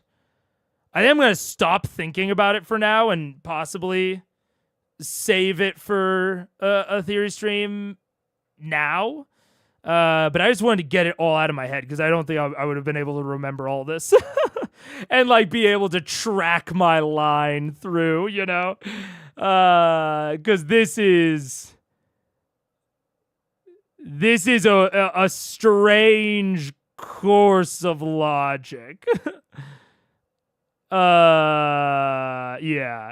I think I'm going to stop thinking about it for now and possibly save it for a theory stream now. But I just wanted to get it all out of my head because I don't think I would have been able to remember all this and like be able to track my line through, you know? Because this is a strange course of logic. Yeah,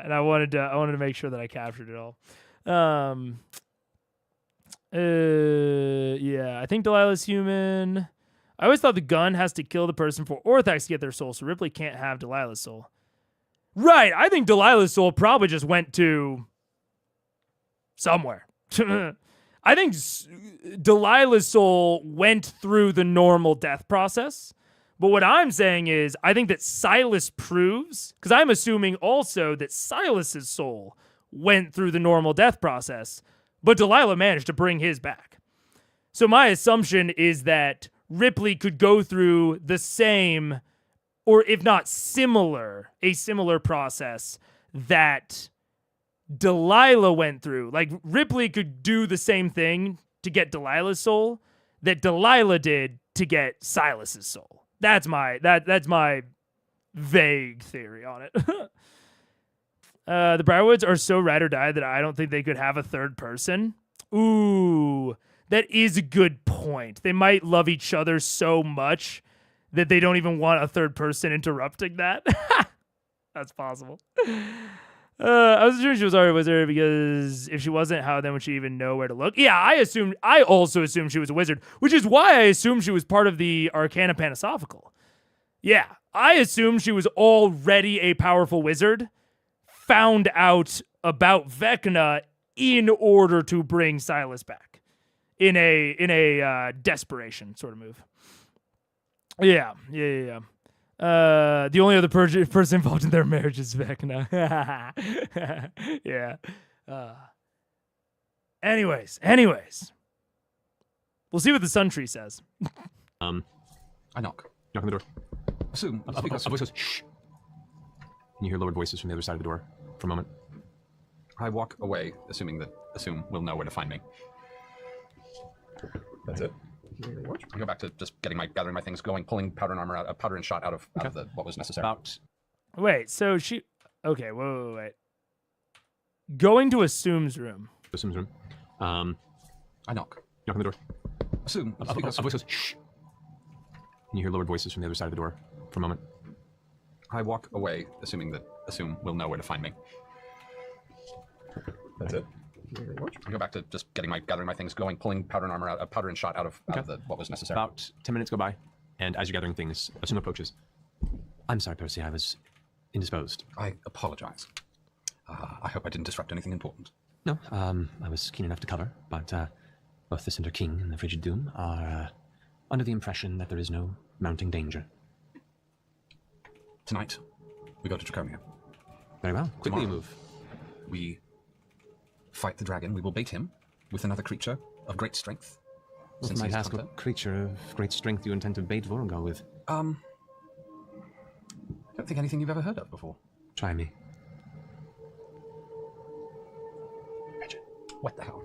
and I wanted to make sure that I captured it all. Yeah, I think Delilah's human. I always thought the gun has to kill the person for Orthax to get their soul, so Ripley can't have Delilah's soul. Right, I think Delilah's soul probably just went to somewhere. I think Delilah's soul went through the normal death process. But what I'm saying is, I think that Silas proves, because I'm assuming also that Silas's soul went through the normal death process, but Delilah managed to bring his back. So my assumption is that Ripley could go through the same, or if not a similar process that Delilah went through. Like, Ripley could do the same thing to get Delilah's soul that Delilah did to get Silas's soul. That's my vague theory on it. The Briarwoods are so ride or die that I don't think they could have a third person. Ooh, that is a good point. They might love each other so much that they don't even want a third person interrupting that. That's possible. I was assuming she was already a wizard because if she wasn't, how then would she even know where to look? Yeah, I also assumed she was a wizard, which is why I assumed she was part of the Arcana Panasophical. Yeah, I assumed she was already a powerful wizard, found out about Vecna in order to bring Silas back in a desperation sort of move. Yeah. The only other person involved in their marriage is Vecna. Yeah. Anyways. We'll see what the Sun Tree says. I knock. Knock on the door. Assume. A voice goes, shh. And you hear lowered voices from the other side of the door for a moment. I walk away, assuming that Assume will know where to find me. That's it. I go back to just gathering my things, pulling powder and armor out, powder and shot out of what was necessary. Wait, so she... Okay, wait. Going to Assume's room. Assume's room. I knock. Knock on the door. Assume. A voice goes, shh. And you hear lowered voices from the other side of the door for a moment. I walk away, assuming we'll know where to find me. That's it. I go back to just gathering my things, pulling powder and armor out, powder and shot out of what was necessary. About 10 minutes go by, and as you're gathering things, Assume approaches. I'm sorry, Percy, I was indisposed. I apologize. I hope I didn't disrupt anything important. No, I was keen enough to cover, but both the Cinder King and the Frigid Doom are under the impression that there is no mounting danger. Tonight, we go to Draconia. Very well. Quickly Tomorrow, move. We fight the dragon. We will bait him with another creature of great strength. Well, Since might he's ask hunter. what creature of great strength you intend to bait Vorugal with. I don't think anything you've ever heard of before. Try me. What the hell?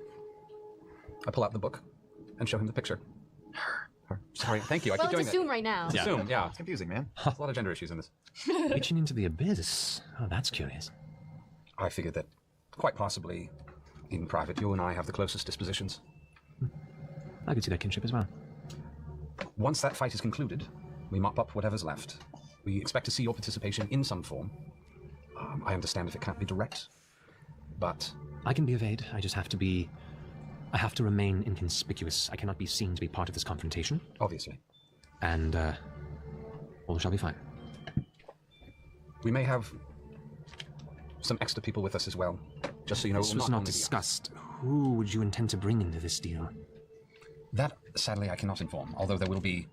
I pull out the book and show him the picture. Her. Sorry, thank you. I Well, keep doing it's that. assume right now. It's assume, yeah. It's confusing, man. There's a lot of gender issues in this. Reaching into the abyss. Oh, that's curious. I figured that, quite possibly, in private, you and I have the closest dispositions. I could see that kinship as well. Once that fight is concluded, we mop up whatever's left. We expect to see your participation in some form. I understand if it can't be direct, but... I can be evade. I just have to be... I have to remain inconspicuous. I cannot be seen to be part of this confrontation. Obviously. And, all shall be fine. We may have some extra people with us as well, just so you know. This it will was not not only be us. discussed. Who would you intend to bring into this deal? That, sadly, I cannot inform, although there will be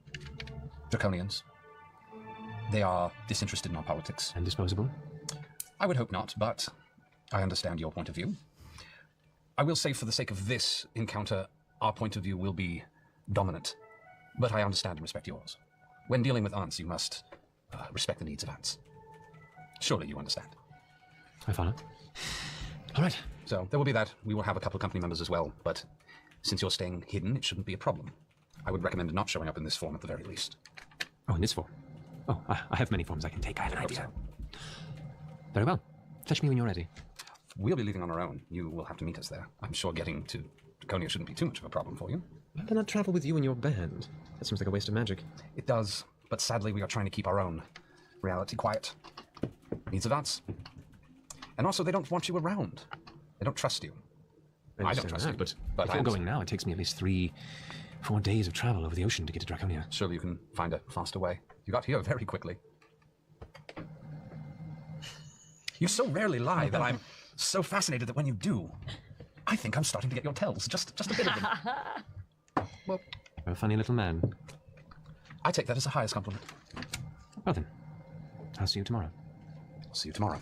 Draconians. They are disinterested in our politics. And disposable? I would hope not, but I understand your point of view. I will say, for the sake of this encounter, our point of view will be dominant, but I understand and respect yours. When dealing with aunts, you must respect the needs of aunts. Surely you understand. I follow. All right. So there will be that. We will have a couple of company members as well, but since you're staying hidden, it shouldn't be a problem. I would recommend not showing up in this form at the very least. Oh, in this form? Oh, I have many forms I can take. I have an idea. Very well. Fetch me when you're ready. We'll be leaving on our own. You will have to meet us there. I'm sure getting to Draconia shouldn't be too much of a problem for you. Why not travel with you and your band? That seems like a waste of magic. It does, but sadly we are trying to keep our own reality quiet. Needs of aunts. And also, they don't want you around. They don't trust you. I don't trust you. But but if I you're going now, it takes me at least 3-4 days of travel over the ocean to get to Draconia. Surely you can find a faster way. You got here very quickly. You so rarely lie that I'm so fascinated that when you do, I think I'm starting to get your tells. Just a bit of them. Well, you're a funny little man. I take that as the highest compliment. Well then, I'll see you tomorrow. I'll see you tomorrow.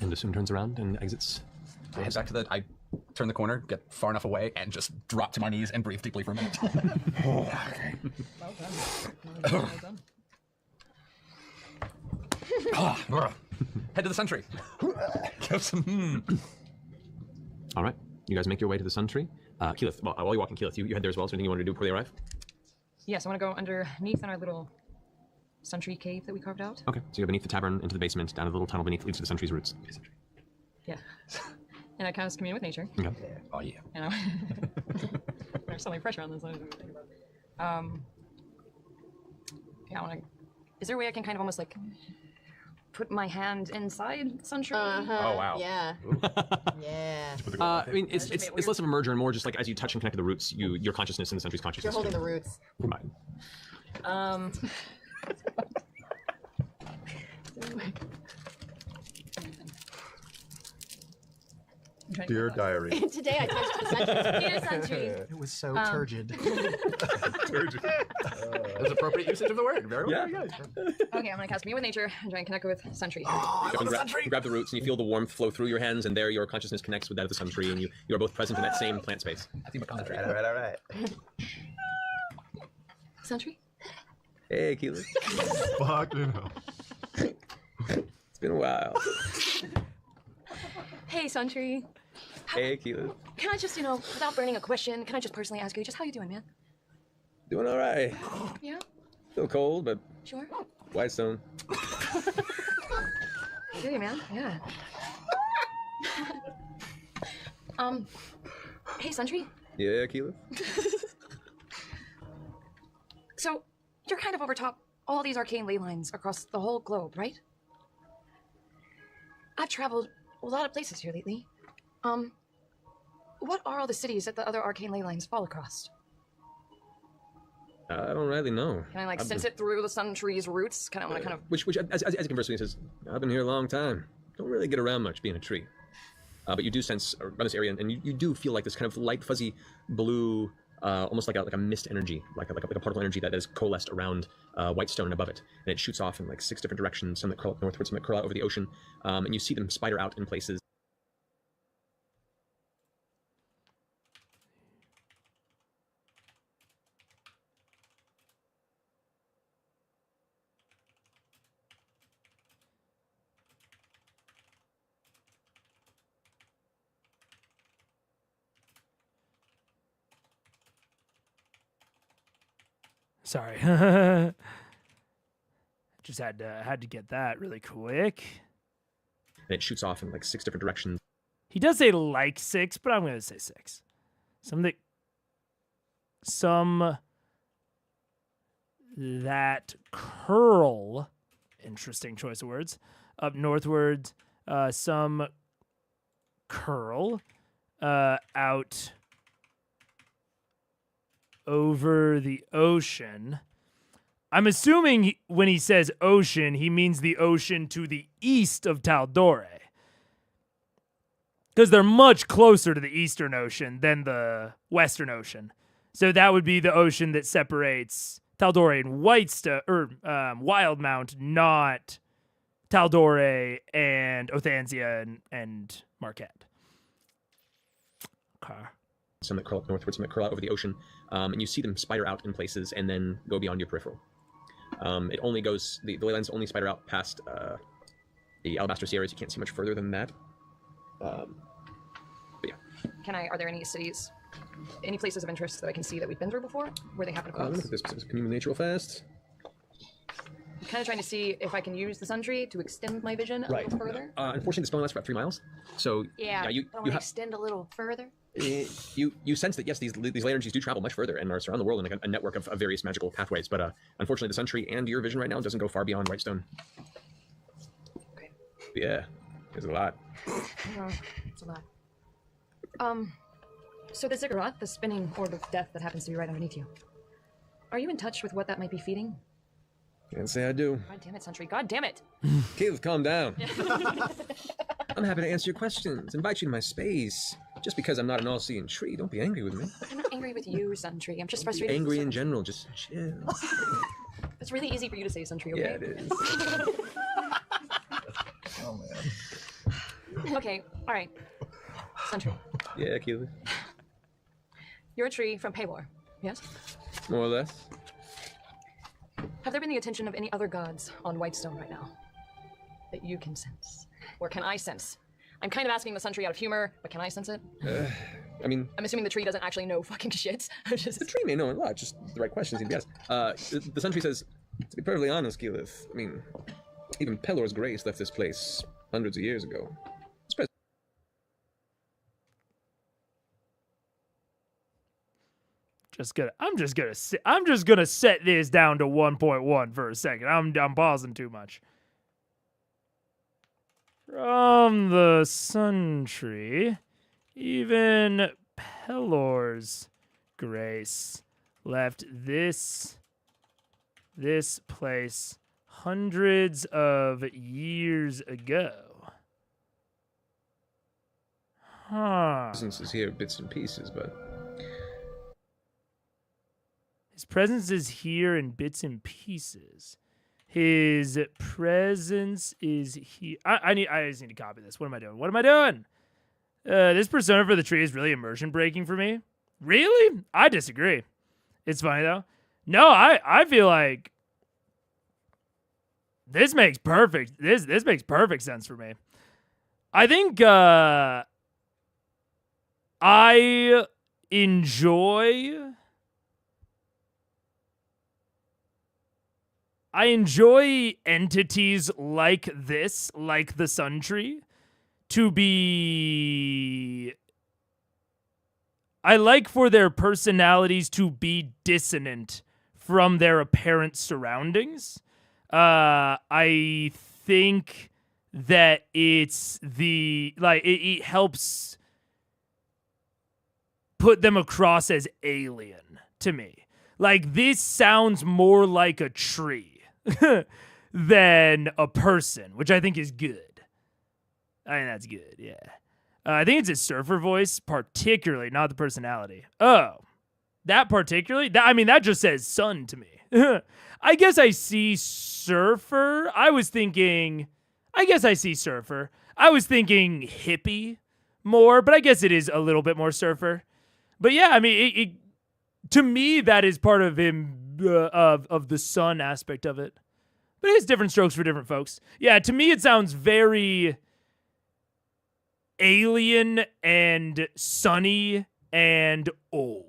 And Assume turns around and exits. I head back to I turn the corner, get far enough away, and just drop to my knees and breathe deeply for a minute. Okay. Well done. Well done. Head to the Sun Tree. Give some. All right. You guys make your way to the Sun Tree. Keyleth, while you're walking, Keyleth, you head there as well. Is there anything you want to do before they arrive? Yes, I want to go underneath in our little Sun Tree cave that we carved out. Okay. So you're beneath the tavern, into the basement, down a little tunnel beneath, leads to the Sun Tree's roots. Yeah. And I kind of commune with nature. Okay. Oh, yeah. You know? There's so much pressure on this. Yeah, I want to... Is there a way I can kind of almost like put my hand inside Sun Tree? Uh-huh. Oh, wow. Yeah. Yeah. I mean, it's less of a merger and more just like as you touch and connect to the roots, your consciousness and the Sun Tree's consciousness. You're holding the roots. Combined. Dear diary. Today I touched the Sun Tree. Dear Sun Tree. It was so turgid. Turgid. That's appropriate usage of the word. Very well. Yeah. Okay, I'm going to cast Commune with Nature and try and connect with Sun Tree. You grab the roots and you feel the warmth flow through your hands, and there your consciousness connects with that of the Sun Tree, and you are both present in that same plant space. All right. Sun Tree? Hey, Keyleth. Fuck, you know. It's been a while. Hey, Sun Tree. Hey, Keyleth. Can I just, without burning a question, can I just personally ask you, just how you doing, man? Doing all right. Yeah? Still cold, but Sure? Whitestone. Do you, man? Yeah. Hey, Sun Tree. Yeah, Keyleth. So, you're kind of over top all these arcane ley lines across the whole globe, right? I've traveled a lot of places here lately. What are all the cities that the other arcane ley lines fall across? I don't really know. Can I like sense it through the sun tree's roots? Kind of want to kind of. Which as you converse with me, says, I've been here a long time. Don't really get around much being a tree. But you do sense around this area, and you do feel like this kind of light, fuzzy blue, almost like a mist energy, like a particle energy that is coalesced around Whitestone and above it, and it shoots off in like 6 different directions. Some that curl northward, some that curl out over the ocean, and you see them spider out in places. Sorry. Just had to get that really quick. And it shoots off in like 6 different directions. He does say like 6, but I'm going to say 6. Some that curl, interesting choice of words, up northward, some curl out over the ocean. I'm assuming when he says ocean, he means the ocean to the east of Taldore. Because they're much closer to the Eastern Ocean than the Western Ocean. So that would be the ocean that separates Taldore and Wildmount, not Taldore and Othanzia and Marquette. Okay. Some that curl up northward, some that curl out over the ocean, and you see them spider out in places and then go beyond your peripheral. It only goes, the ley lines only spider out past the Alabaster Sierras. You can't see much further than that. But yeah. Are there any cities, any places of interest that I can see that we've been through before, where they happen to cross? Look at this specific human nature real fast. I'm kind of trying to see if I can use the sun tree to extend my vision a little further. Unfortunately, the spell lasts for about 3 miles. So yeah, you want to extend a little further. You sense that yes, these ley energies do travel much further and are surround the world in like a network of various magical pathways. But unfortunately, the sun tree and your vision right now doesn't go far beyond Whitestone. Okay. But yeah, there's a lot. It's a lot. So the ziggurat, the spinning orb of death that happens to be right underneath you. Are you in touch with what that might be feeding? Can't say I do. God damn it, Sentry. God damn it. Caleb, calm down. I'm happy to answer your questions, invite you to my space. Just because I'm not an all-seeing tree, don't be angry with me. I'm not angry with you, Sentry. I'm just frustrated. Angry in general, just chill. It's really easy for you to say, Sentry, okay? Yeah, it is. Oh, man. Okay, all right. Sentry. Yeah, Caleb. You're a tree from Paylor, yes? More or less. Have there been the attention of any other gods on Whitestone right now that you can sense? Or can I sense? I'm kind of asking the sun tree out of humor, but can I sense it? I mean... I'm assuming the tree doesn't actually know fucking shit. The tree may know a lot, just the right questions need to be asked. The sun tree says, to be perfectly honest, Keyleth, I mean, even Pelor's grace left this place hundreds of years ago. I'm just gonna set this down to 1.1 for a second. I'm pausing too much. From the sun tree, even Pelor's grace left this place hundreds of years ago. Huh. Presence is here, bits and pieces, but his presence is here in bits and pieces. His presence is here. I just need to copy this. What am I doing? This persona for the tree is really immersion breaking for me. Really? I disagree. It's funny though. No, I feel like this makes perfect sense for me. I think I enjoy entities like this, like the Sun Tree, to be... I like for their personalities to be dissonant from their apparent surroundings. I think that it's it helps put them across as alien to me. Like, this sounds more like a tree than a person, which I think is good. I think that's good, yeah. I think it's his surfer voice, particularly, not the personality. Oh, that particularly? That just says sun to me. I guess I see surfer. I guess I see surfer. I was thinking hippie more, but I guess it is a little bit more surfer. But yeah, I mean, to me, that is part of him, of the sun aspect of it. But it's different strokes for different folks. Yeah, to me, it sounds very alien and sunny and old.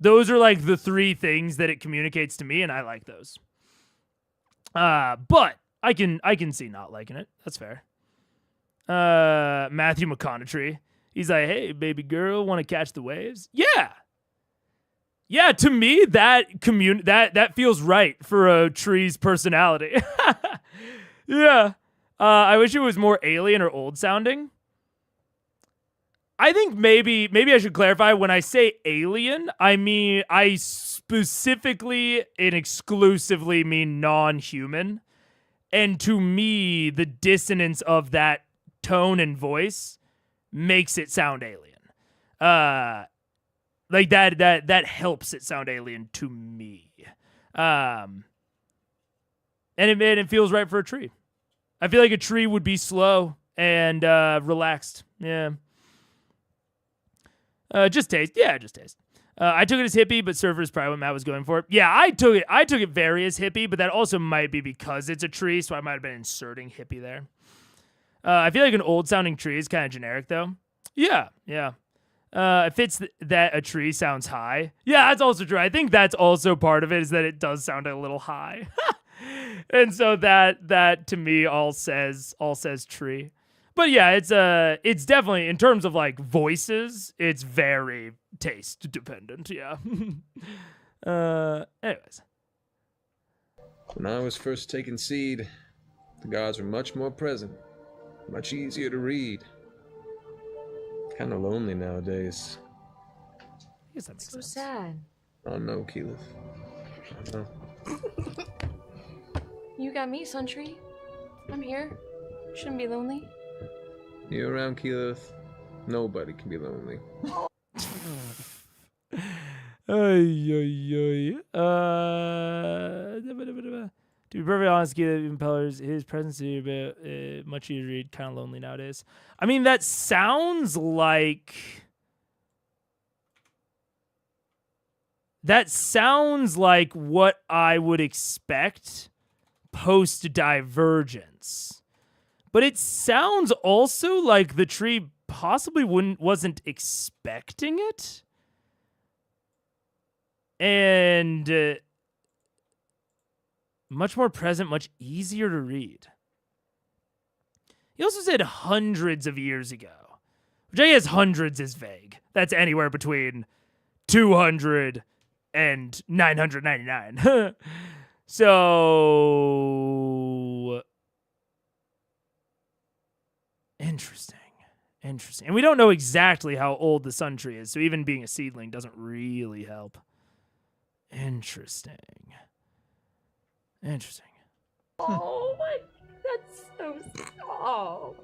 Those are like the three things that it communicates to me, and I like those. But I can see not liking it. That's fair. Matthew McConaughey. He's like, hey, baby girl, want to catch the waves? Yeah. Yeah, to me, that feels right for a tree's personality. Yeah. I wish it was more alien or old sounding. I think maybe I should clarify. When I say alien, I mean I specifically and exclusively mean non-human. And to me, the dissonance of that tone and voice makes it sound alien. Like that helps it sound alien to me. And it feels right for a tree. I feel like a tree would be slow and relaxed. Yeah. Just taste. Yeah, just taste. I took it as hippie, but surfer is probably what Matt was going for. Yeah, I took it very as hippie, but that also might be because it's a tree, so I might have been inserting hippie there. I feel like an old-sounding tree is kind of generic, though. Yeah. It fits that a tree sounds high. Yeah, that's also true. I think that's also part of it, is that it does sound a little high. And so that to me all says tree. But yeah, it's definitely, in terms of like voices, it's very taste dependent. Yeah. Anyways. When I was first taking seed, the gods were much more present, much easier to read. Kind of lonely nowadays. I guess that makes So sense. sad. Oh no, Keyleth. I know. You got me, Suntree. I'm here. Shouldn't be lonely. You around, Keyleth? Nobody can be lonely. To be perfectly honest, Keyleth Impellers, his presence is much easier to read, kind of lonely nowadays. I mean, that sounds like what I would expect post-Divergence. But it sounds also like the tree possibly wasn't expecting it. And much more present, much easier to read. He also said hundreds of years ago, which I guess hundreds is vague. That's anywhere between 200 and 999. So interesting. And we don't know exactly how old the sun tree is, so even being a seedling doesn't really help. Interesting. Oh my, that's so. Oh.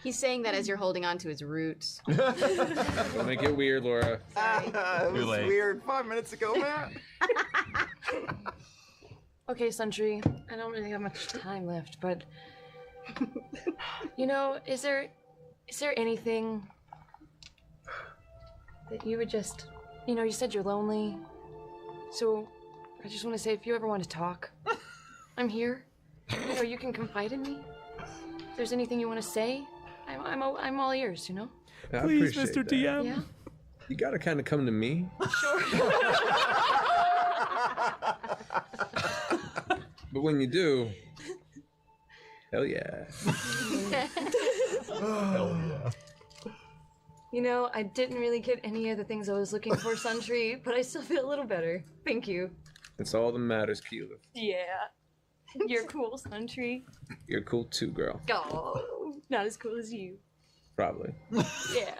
He's saying that as you're holding on to his roots. Don't make it weird, Laura. It was weird 5 minutes ago, man. Okay, Suntree, I don't really have much time left, but you know, is there anything that you would just, you said you're lonely, so I just want to say, if you ever want to talk, I'm here. You can confide in me. If there's anything you want to say, I'm all ears. I Please, appreciate Mr. that. TM. Yeah. You gotta kind of come to me. Sure. But when you do, hell yeah. Hell yeah. I didn't really get any of the things I was looking for, Suntree, but I still feel a little better. Thank you. That's all that matters, Keyleth. Yeah. You're cool, Suntree. You're cool too, girl. Oh, not as cool as you. Probably. Yeah.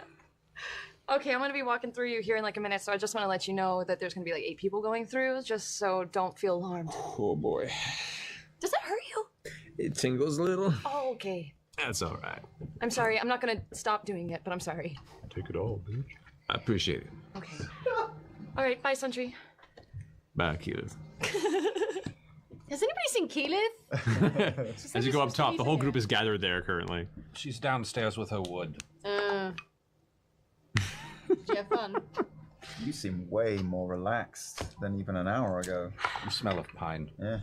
Okay, I'm gonna be walking through you here in like a minute, so I just want to let you know that there's gonna be like 8 people going through, just so don't feel alarmed. Oh boy. Does that hurt you? It tingles a little. Oh, okay. That's all right. I'm sorry. I'm not gonna stop doing it, but I'm sorry. Take it all, bitch. I appreciate it. Okay. All right, bye, Suntree. Bye, Keyleth. Has anybody seen Keyleth? As you go up top, the whole group is gathered there currently. She's downstairs with her wood. Did you have fun? You seem way more relaxed than even an hour ago. You smell of pine. Yeah.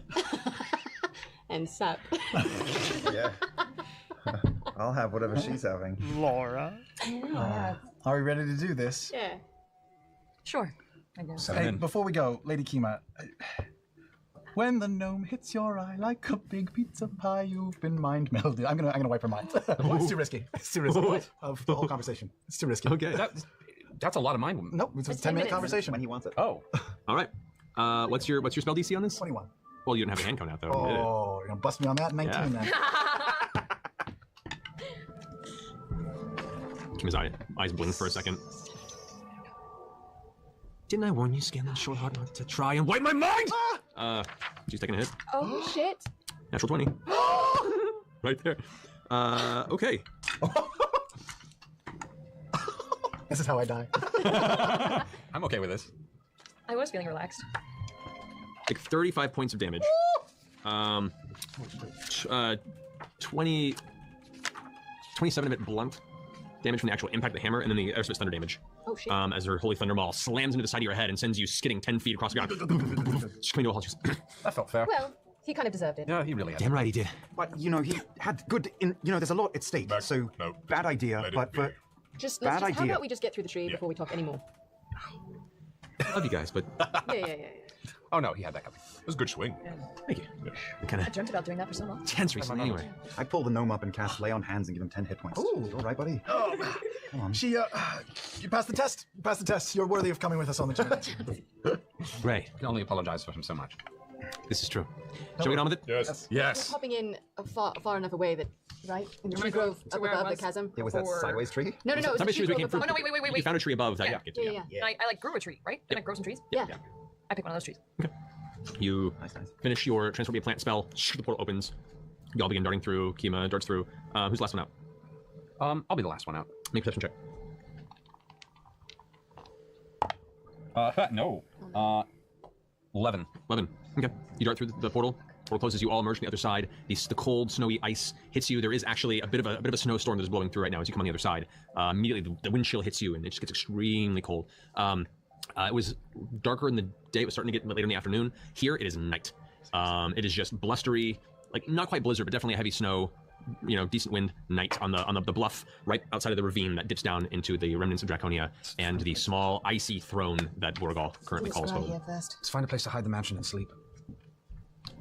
And sap. Yeah. I'll have whatever she's having. Laura. Are we ready to do this? Yeah. Sure. I guess. Hey, before we go, Lady Kima, when the gnome hits your eye like a big pizza pie, you've been mind melded. I'm gonna wipe her mind. It's too risky. It's too risky of the whole conversation. It's too risky. Okay. That's a lot of mind. Nope, it's a 10-minute conversation. When he wants it. Oh. All right. What's your spell DC on this? 21. Well, you didn't have a hand count out though. Oh, you're gonna bust me on that? 19 then. Kima's eyes blink for a second. Didn't I warn you, Scanlan Shortheart, not to try and wipe my mind? She's taking a hit. Oh shit. Natural 20. Right there. Okay. This is how I die. I'm okay with this. I was feeling relaxed. Like 35 points of damage. 27 of it blunt damage from the actual impact of the hammer, and then the rest of it's thunder damage. Oh shit. As her holy thunder ball slams into the side of your head and sends you skidding 10 feet across the ground. Just coming to a halt. That felt fair. Well, he kind of deserved it. Yeah, he really had. Damn right he did. But, you know, he had good... there's a lot at stake, so no. bad idea, but... Let's bad how idea. about we just get through the tree before we talk anymore? I love you guys, but... Yeah. Oh no, he had that coming. It was a good swing. Thank you. I dreamed about doing that for so long. Tense recently, anyway. I pull the gnome up and cast Lay on Hands and give him 10 hit points. Ooh. You all right, buddy? Oh, Come on. you passed the test. You passed the test. You're worthy of coming with us on the journey. Right. I can only apologize for him so much. This is true. Shall we get on with it? Yes. We're popping in far enough away that, right? In the tree grove up above the chasm. Yeah, was that sideways tree? No, it was the tree grove above. Oh, no, wait. You found a tree above that. Yeah. Yeah. I like grew a tree, right? Didn't I grow some trees? Yeah. I picked one of those trees. You Nice. finish your transport via plant spell. The portal opens. You all begin darting through. Kima darts through. Who's the last one out? I'll be the last one out. Make a perception check. No. 11. 11. Okay. You dart through the portal. Portal closes. You all emerge from the other side. The cold, snowy ice hits you. There is actually a bit of a snowstorm that is blowing through right now as you come on the other side. Immediately, the wind chill hits you, and it just gets extremely cold. It was darker in the day. It was starting to get later in the afternoon. Here, it is night. It is just blustery, like not quite blizzard, but definitely heavy snow. Decent wind night on the bluff right outside of the ravine that dips down into the remnants of Draconia and the small icy throne that Vorugal currently calls home. Let's find a place to hide the mansion and sleep.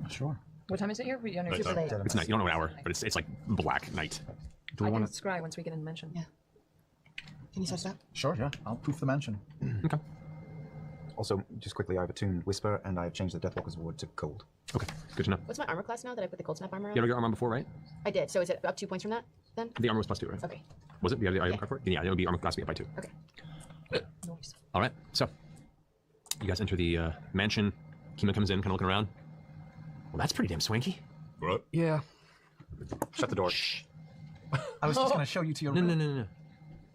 Sure. What time is it here? Super late. It's night. You don't know what hour, but it's like black night. I can scry once we get in the mansion. Yeah. Can you set it up? Sure, yeah. I'll poof the mansion. Okay. Also, just quickly, I've attuned Whisper, and I've changed the Deathwalker's ward to Cold. Okay, good to know. What's my armor class now that I put the cold snap armor on? You had your armor on before, right? I did. So is it up 2 points from that then? The armor was +2, right? Okay. Was it? You have the item card for it? Yeah, it would be armor class be up by 2. Okay. Nice. All right, so you guys enter the mansion. Kima comes in, kind of looking around. Well, that's pretty damn swanky. Right. Yeah. Shut the door. Shh. I was just going to show you to your room. No.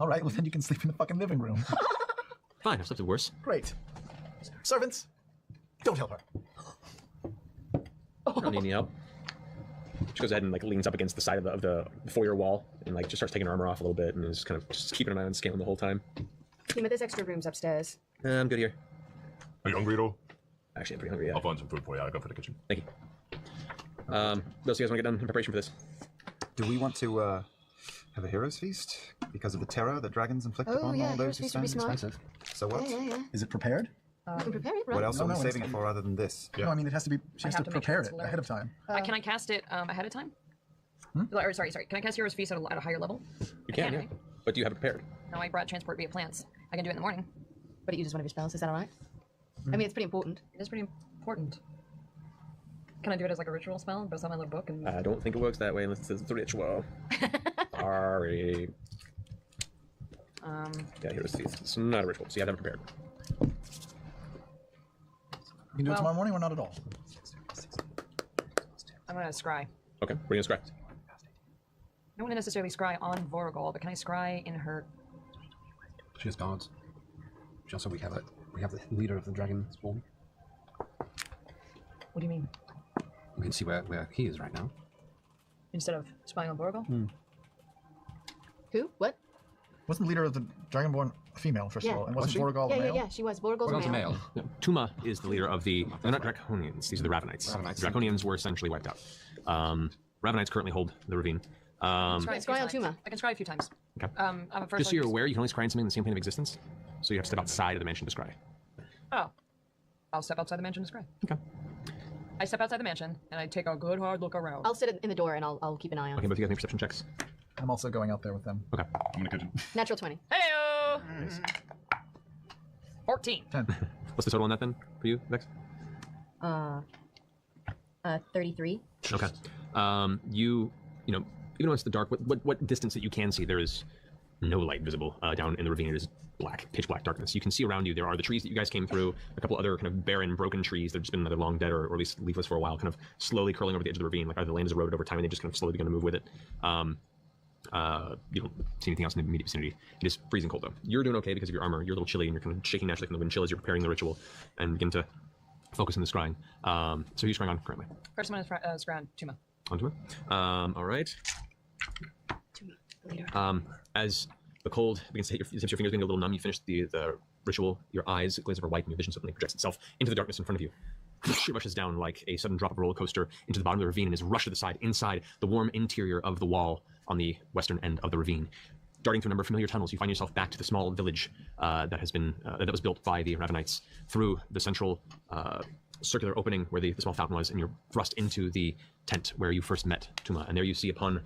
All right, well, then you can sleep in the fucking living room. Fine, I've slept with worse. Great. Servants, don't help her. I don't need any help. She goes ahead and leans up against the side of the foyer wall and just starts taking her armor off a little bit and is kind of just keeping an eye on Scanlan the whole time. Kima, there's extra rooms upstairs. I'm good here. Are you hungry at all? Actually, I'm pretty hungry. Yeah. I'll find some food for you. I'll go for the kitchen. Thank you. What else do you guys want to get done in preparation for this? Do we want to have a hero's feast because of the terror that dragons inflict upon all those who stand? Expensive. So what? Yeah. Is it prepared? You can prepare it, right? What else are we No, saving it for other than this? No, I mean, it has to be, she has to have to make prepare sure it it's ahead of time. Can I cast it ahead of time? Or, sorry. Can I cast Hero's Feast at a higher level? You can, yeah. Right? But do you have it prepared? No, I brought transport via plants. I can do it in the morning. But it uses one of your spells. Is that all right? I mean, it's pretty important. It is pretty important. Can I do it as like a ritual spell? Based on my little book? And I don't think it works that way unless it's a ritual. Sorry. Yeah, here it's It's not a ritual, so you have to have it prepared. You can do it tomorrow morning or not at all? I'm gonna scry. Okay, we're gonna scry. I don't want to necessarily scry on Vorugal, but can I scry in her? She has guards. She also we have the leader of the dragon spawn. What do you mean? We can see where he is right now. Instead of spying on Vorugal? Who? What? Wasn't the leader of the Dragonborn a female, first of all? And wasn't Vorugal a male? Yeah, she was. Vorugal's a male. Yeah. Tuma is the leader of the... They're not Draconians. These are the Ravenites. The Draconians were essentially wiped out. Ravenites currently hold the ravine. Scry on Tuma. I can scry a few times. Okay. I'm a first. Just so you're aware, you can only scry on something in the same plane of existence. So you have to step outside of the mansion to scry. Oh. I'll step outside the mansion to scry. Okay. I step outside the mansion, and I take a good hard look around. I'll sit in the door, and I'll keep an eye on. Okay, but you guys make perception checks. I'm also going out there with them. Okay. I'm in the kitchen. Natural 20. Heyo! 14. 10. What's the total on that then for you, Vex? 33. Okay. You know, even though it's the dark, what distance that you can see, there is no light visible down in the ravine. It is black, pitch black darkness. You can see around you, there are the trees that you guys came through, a couple other kind of barren, broken trees that have just been either long dead or at least leafless for a while, kind of slowly curling over the edge of the ravine, like either the land is eroded over time and they just kind of slowly begin to move with it. You don't see anything else in the immediate vicinity. It is freezing cold though. You're doing okay because of your armor. You're a little chilly and you're kind of shaking naturally from the wind chill as you're preparing the ritual and begin to focus on the scrying. So who's scrying on currently? First one is scry on Tuma. On Tuma? All right. As the cold begins to hit your fingers getting a little numb, you finish the ritual, your eyes glaze over white and your vision suddenly projects itself into the darkness in front of you. It rushes down like a sudden drop of a roller coaster into the bottom of the ravine and is rushed to the side, inside the warm interior of the wall on the western end of the ravine. Darting through a number of familiar tunnels, you find yourself back to the small village that was built by the Ravenites through the central circular opening where the small fountain was, and you're thrust into the tent where you first met Tuma. And there you see upon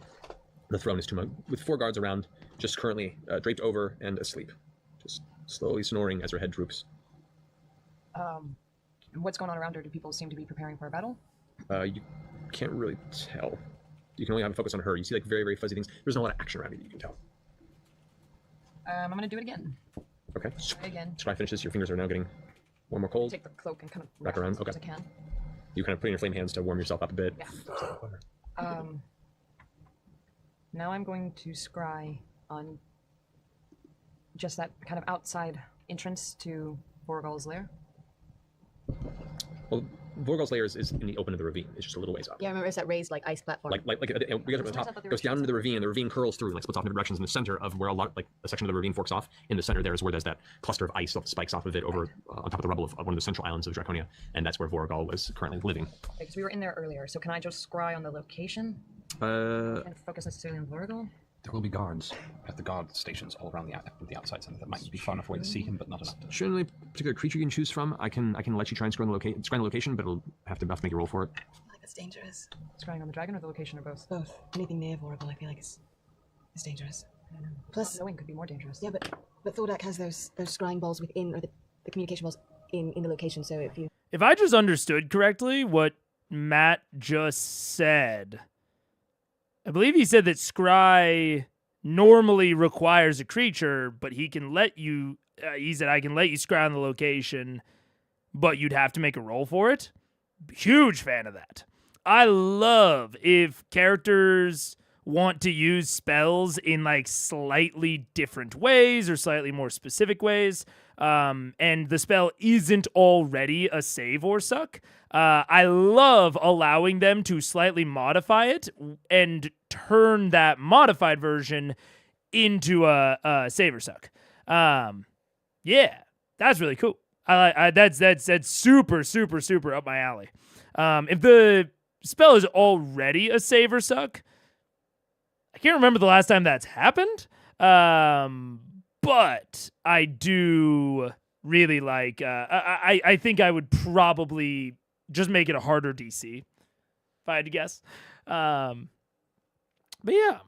the throne is Tuma, with 4 guards around, just currently draped over and asleep, just slowly snoring as her head droops. What's going on around her? Do people seem to be preparing for a battle? You can't really tell. You can only have a focus on her. You see like very, very fuzzy things. There's not a lot of action around you that you can tell. I'm gonna do it again. Okay. Try again. Scry finishes. Your fingers are now getting more and more cold. Take the cloak and kind of wrap around. as Okay. as I can. You kind of put in your flame hands to warm yourself up a bit. Yeah. Now I'm going to scry on just that kind of outside entrance to Vorugal's lair. Well, Vorugal's lair is in the open of the ravine. It's just a little ways up. Yeah, I remember it's that raised like ice platform. You guys are up at the top. It goes down into the ravine. The ravine curls through and like splits off in different directions. In the center of where a section of the ravine forks off, in the center there is where there's that cluster of ice that spikes off of it over on top of the rubble of one of the central islands of Draconia, and that's where Vorugal was currently living. Because we were in there earlier, so can I just scry on the location? And focus necessarily on Vorugal? There will be guards at the guard stations all around the outside center that might be far enough away to see him, but not enough to... Surely, particular creature you can choose from. I can let you try and scry on the location, but it'll have to make a roll for it. I feel like it's dangerous. Scrying on the dragon or the location or both? Both. Anything near Vorugal, I feel like it's dangerous. I don't know. Plus, knowing could be more dangerous. Yeah, but Thordak has those scrying balls within, or the communication balls in the location. So if I just understood correctly what Matt just said, I believe he said that scry normally requires a creature, but he can let you. He said I can let you scry on the location, but you'd have to make a roll for it. Huge fan of that. I love if characters want to use spells in like slightly different ways or slightly more specific ways, and the spell isn't already a save or suck. I love allowing them to slightly modify it and turn that modified version into a save or suck. Yeah, that's really cool. That's super up my alley. If the spell is already a save or suck, I can't remember the last time that's happened. But I do really like. I think I would probably just make it a harder DC if I had to guess. But yeah,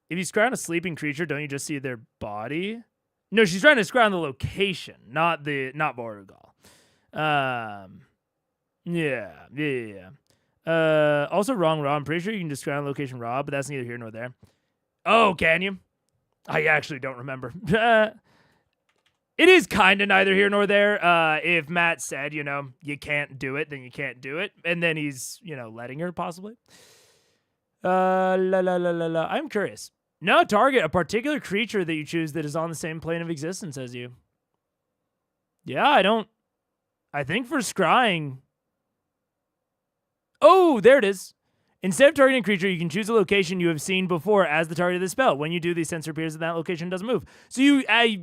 if you scry on a sleeping creature, don't you just see their body? No, she's trying to scry on the location, not Vorugal. Yeah. Also wrong, Raw. I'm pretty sure you can describe location Raw, but that's neither here nor there. Oh, can you? I actually don't remember. It is kind of neither here nor there. If Matt said, you can't do it, then you can't do it. And then he's, letting her possibly. I'm curious. No, target a particular creature that you choose that is on the same plane of existence as you. Yeah, I think for scrying. Oh, there it is. Instead of targeting a creature, you can choose a location you have seen before as the target of the spell. When you do, the sensor appears in that location doesn't move. So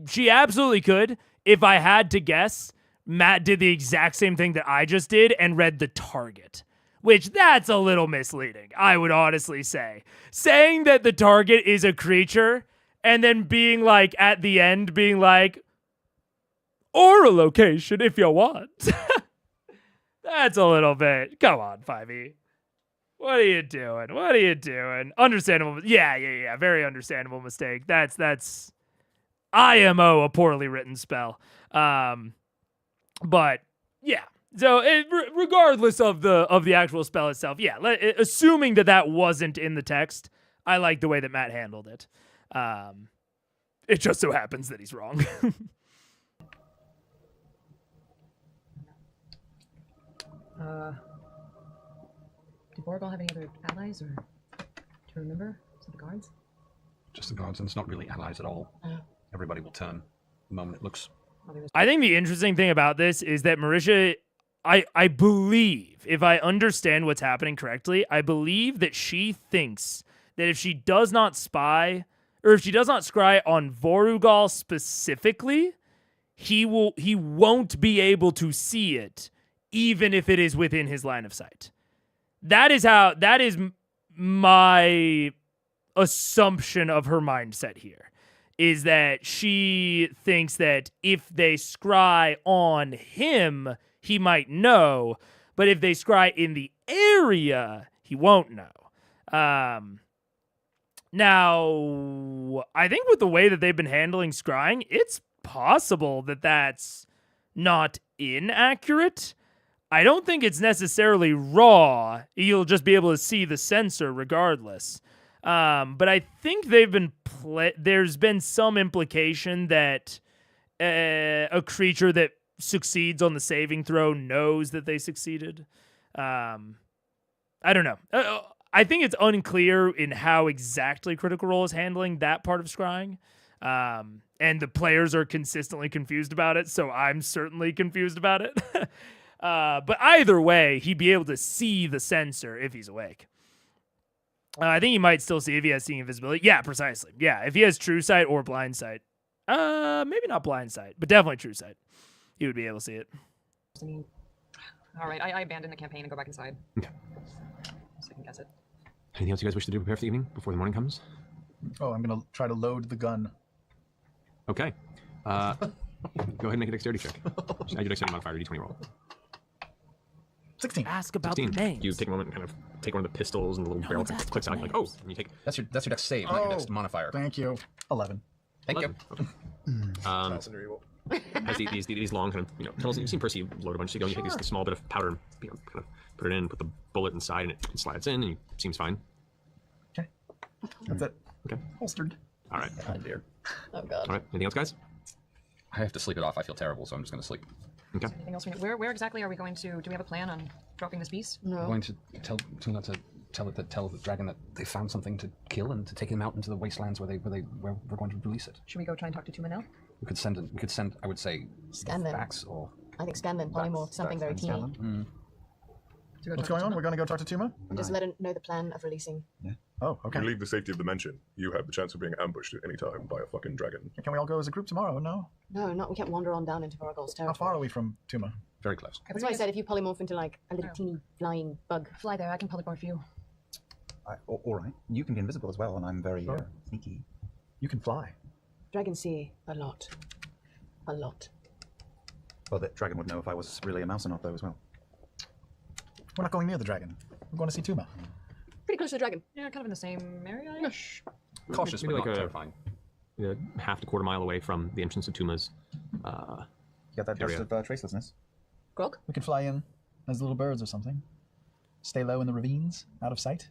she absolutely could. If I had to guess, Matt did the exact same thing that I just did and read the target. Which, that's a little misleading, I would honestly say. Saying that the target is a creature and then being like, at the end, being like, or a location if you want. That's a little bit. Come on, 5e. What are you doing? Understandable. Yeah. Very understandable mistake. That's IMO, a poorly written spell. But yeah. So regardless of the actual spell itself, yeah. Assuming that wasn't in the text, I like the way that Matt handled it. It just so happens that he's wrong. Did Vorugal have any other allies, or do you remember? Was it the guards? Just the guards, and it's not really allies at all. Everybody will turn the moment it looks. I think the interesting thing about this is that Marisha, I believe, if I understand what's happening correctly, I believe that she thinks that if she does not spy, or if she does not scry on Vorugal specifically, he won't be able to see it, even if it is within his line of sight. That is my assumption of her mindset here, is that she thinks that if they scry on him, he might know, but if they scry in the area, he won't know. Now, I think with the way that they've been handling scrying, it's possible that that's not inaccurate. I don't think it's necessarily raw. You'll just be able to see the sensor regardless. But I think there's been some implication that a creature that succeeds on the saving throw knows that they succeeded. I don't know. I think it's unclear in how exactly Critical Role is handling that part of scrying. And the players are consistently confused about it, so I'm certainly confused about it. But either way, he'd be able to see the sensor if he's awake. I think he might still see if he has seeing invisibility. Yeah, precisely. Yeah, if he has true sight or blind sight. Maybe not blind sight, but definitely true sight. He would be able to see it. All right, I abandon the campaign and go back inside. Okay. So I can guess it. Anything else you guys wish to do prepare for the evening before the morning comes? Oh, I'm going to try to load the gun. Okay. Go ahead and make a dexterity check. Add your dexterity modifier, D20 roll. 16. Ask about 16. the names. You take a moment and kind of take one of the pistols and the little barrel clicks out. Like, oh, and you take. That's your dex save, not your dex modifier. Thank you. 11. Thank you. Okay. Has these long kind of tunnels. You've seen Percy load a bunch. So you go and you take this small bit of powder and kind of put it in, put the bullet inside, and it slides in, and it seems fine. Okay. That's it. Okay. Holstered. All right. Oh dear. Oh god. All right. Anything else, guys? I have to sleep it off. I feel terrible, so I'm just going to sleep. Okay. Anything else? Where exactly are we going to? Do we have a plan on dropping this beast? No. I'm going to tell the dragon that they found something to kill and to take him out into the wastelands where we're going to release it. Should we go try and talk to Tuma now? We could send. I would say Scan them. fax or. I think scan them. Polymorph. Something very teeny. What's going on? We're going to go talk to Tuma? Just let her know the plan of releasing. Yeah. Oh, okay. You leave the safety of the mansion. You have the chance of being ambushed at any time by a fucking dragon. Can we all go as a group tomorrow? No? No, we can't wander on down into Vorugal's territory. How far are we from Tuma? Very close. That's why I said if you polymorph into like a little teeny flying bug. Fly there, I can polymorph you. All right. You can be invisible as well, and I'm very sneaky. You can fly. Dragons see a lot. A lot. Well, the dragon would know if I was really a mouse or not, though, as well. We're not going near the dragon. We're going to see Tuma. Pretty close to the dragon. Yeah, kind of in the same area-ish. Cautious, maybe but like not terrifying. Half to quarter mile away from the entrance to Tuma's. Get that dose of tracelessness. Grog? We could fly in as little birds or something. Stay low in the ravines, out of sight.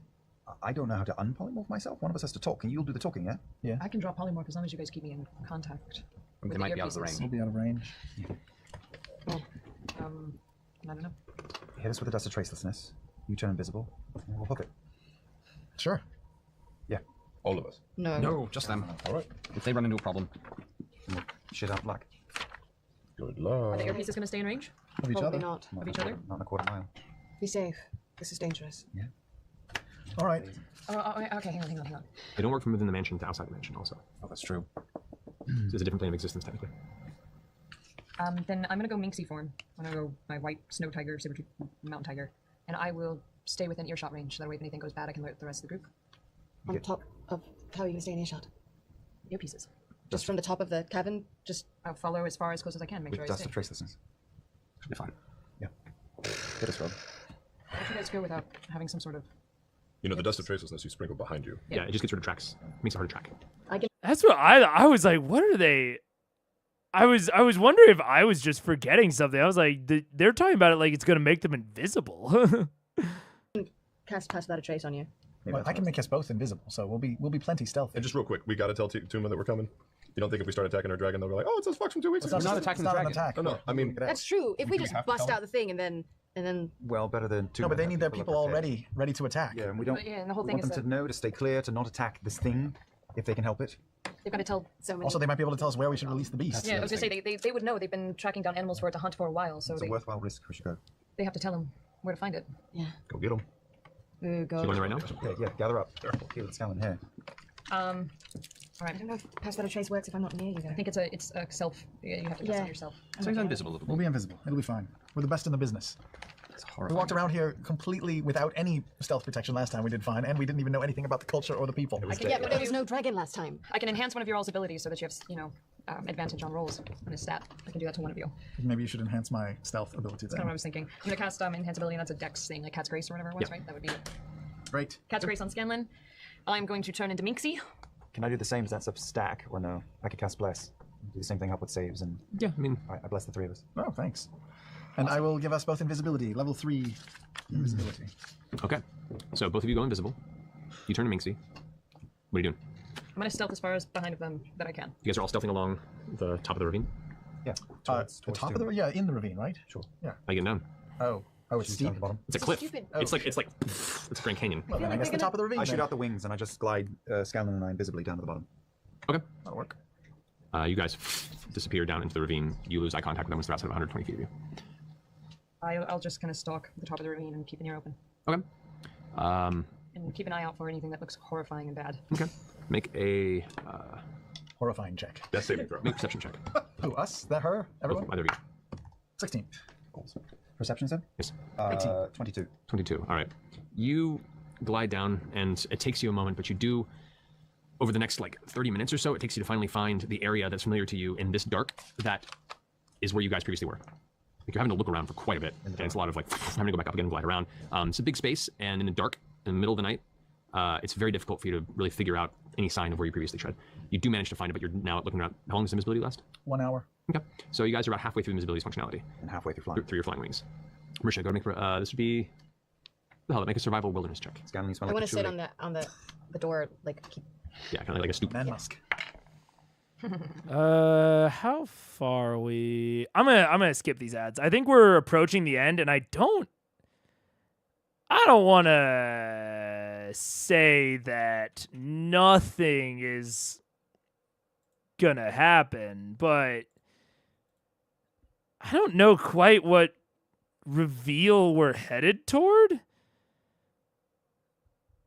I don't know how to unpolymorph myself. One of us has to talk. You'll do the talking, yeah? Yeah. I can draw polymorph as long as you guys keep me in contact. They might be out of the range. We'll be out of range. Well, I don't know. Hit us with a dust of tracelessness. You turn invisible. And we'll hook it. Sure. Yeah. All of us. No. No, just them. All right. If they run into a problem. Shit out black. Good Are the luck. earpieces going to stay in range? Of each Probably other? not. Of each other? Not in a quarter mile. Be safe. This is dangerous. Yeah. All right. Okay, hang on. They don't work from within the mansion to outside the mansion also. Oh, that's true. It's a different plane of existence, technically. Then I'm going to go Minxie form. I'm going to go my white snow tiger, saber-tooth mountain tiger. And I will stay within earshot range, so that way if anything goes bad, I can alert the rest of the group. On top of... How are you going to stay in earshot? Earpieces. Just from the top of the cabin? Just... I'll follow as far as close as I can, make With sure I dust stay. of tracelessness. Should be fine. Yeah. Hit us, Rob. How'd you guys go without having some sort of... You know, the dust of tracelessness you sprinkle behind you. Yeah, it just gets rid of tracks. Makes it hard to track. That's what I was like, what are they? I was wondering if I was just forgetting something. I was like, they're talking about it like it's going to make them invisible. Cast Pass Without a Trace on you. Well, I can make us both invisible, so we'll be plenty stealthy. And just real quick, we got to tell Tuma that we're coming. You don't think if we start attacking our dragon, they'll be like, oh, it's those fucks from 2 weeks ago. We're not attacking the dragon. Oh, no, I mean... That's true. If we do we just have to bust tell out the thing and then... Well, better than two. No, but they need their people already ready to attack. Yeah, and we don't But yeah, and the whole we thing want is them to know to stay clear, to not attack this thing, if they can help it. They've got to tell so many... Also, they might be able to tell us where we should release the beast. Yeah, I was going to say, they would know. They've been tracking down animals for it to hunt for a while, so It's a worthwhile risk. We should go. they have to tell them where to find it. Yeah. Go get them. Ooh, God. You going right now? Yeah, gather up. Here, let's Scallon here. All right. I don't know if Pass Without a Trace works if I'm not near you, though. I think it's a self. Yeah, you have to test it yourself. So he's invisible. We'll be invisible. It'll be fine. We're the best in the business. We walked around here completely without any stealth protection last time. We did fine, and we didn't even know anything about the culture or the people. Yeah, but there was no dragon last time. I can enhance one of your all's abilities so that you have, advantage on rolls on a stat. I can do that to one of you. Maybe you should enhance my stealth ability That's then. kind of what I was thinking. I'm gonna cast enhance ability, and that's a dex thing, like Cat's Grace or whatever it was, right? That would be it. Great. Cat's Grace on Scanlan. I'm going to turn into Minxie. Can I do the same? That's a stack, or no? I could cast Bless. Do the same thing up with saves, and yeah, I mean, I bless the three of us. Oh, thanks. And I will give us both invisibility, level 3 invisibility. Okay, so both of you go invisible. You turn to Minxie. What are you doing? I'm gonna stealth as far as behind of them that I can. You guys are all stealthing along the top of the ravine? Yeah. The top of the in the ravine, right? Sure. Yeah. How you getting down? Oh, it's steep. It's a cliff. Stupid. It's like it's a Grand Canyon. Well, then I guess the top of the ravine. I shoot then. out the wings, and I just glide Scallon and I invisibly down to the bottom. Okay. That'll work. You guys disappear down into the ravine. You lose eye contact with them once they're outside of 120 feet of you. I'll just kind of stalk the top of the ravine and keep an ear open. Okay. And keep an eye out for anything that looks horrifying and bad. Okay. Make a horrifying check. Death saving throw. Make a perception check. Who, us? That her? Everyone? Either of you. 16. Perception, sir? Yes. 22. 22. All right. You glide down, and it takes you a moment, but you do, over the next 30 minutes or so, it takes you to finally find the area that's familiar to you in this dark that is where you guys previously were. You're having to look around for quite a bit, and it's a lot of having to go back up again and glide around. It's a big space, and in the dark, in the middle of the night, it's very difficult for you to really figure out any sign of where you previously tread. You do manage to find it, but you're now looking around. How long does invisibility last? 1 hour. Okay. So you guys are about halfway through invisibility's functionality. And halfway through flying. Through your flying wings. Marisha, go make this would be make a survival wilderness check. I want to sit on the door, keep... Yeah, kind of like a stoop. Man musk. How far are we? I'm gonna skip these ads. I think we're approaching the end, and I don't want to say that nothing is gonna happen, but I don't know quite what reveal we're headed toward.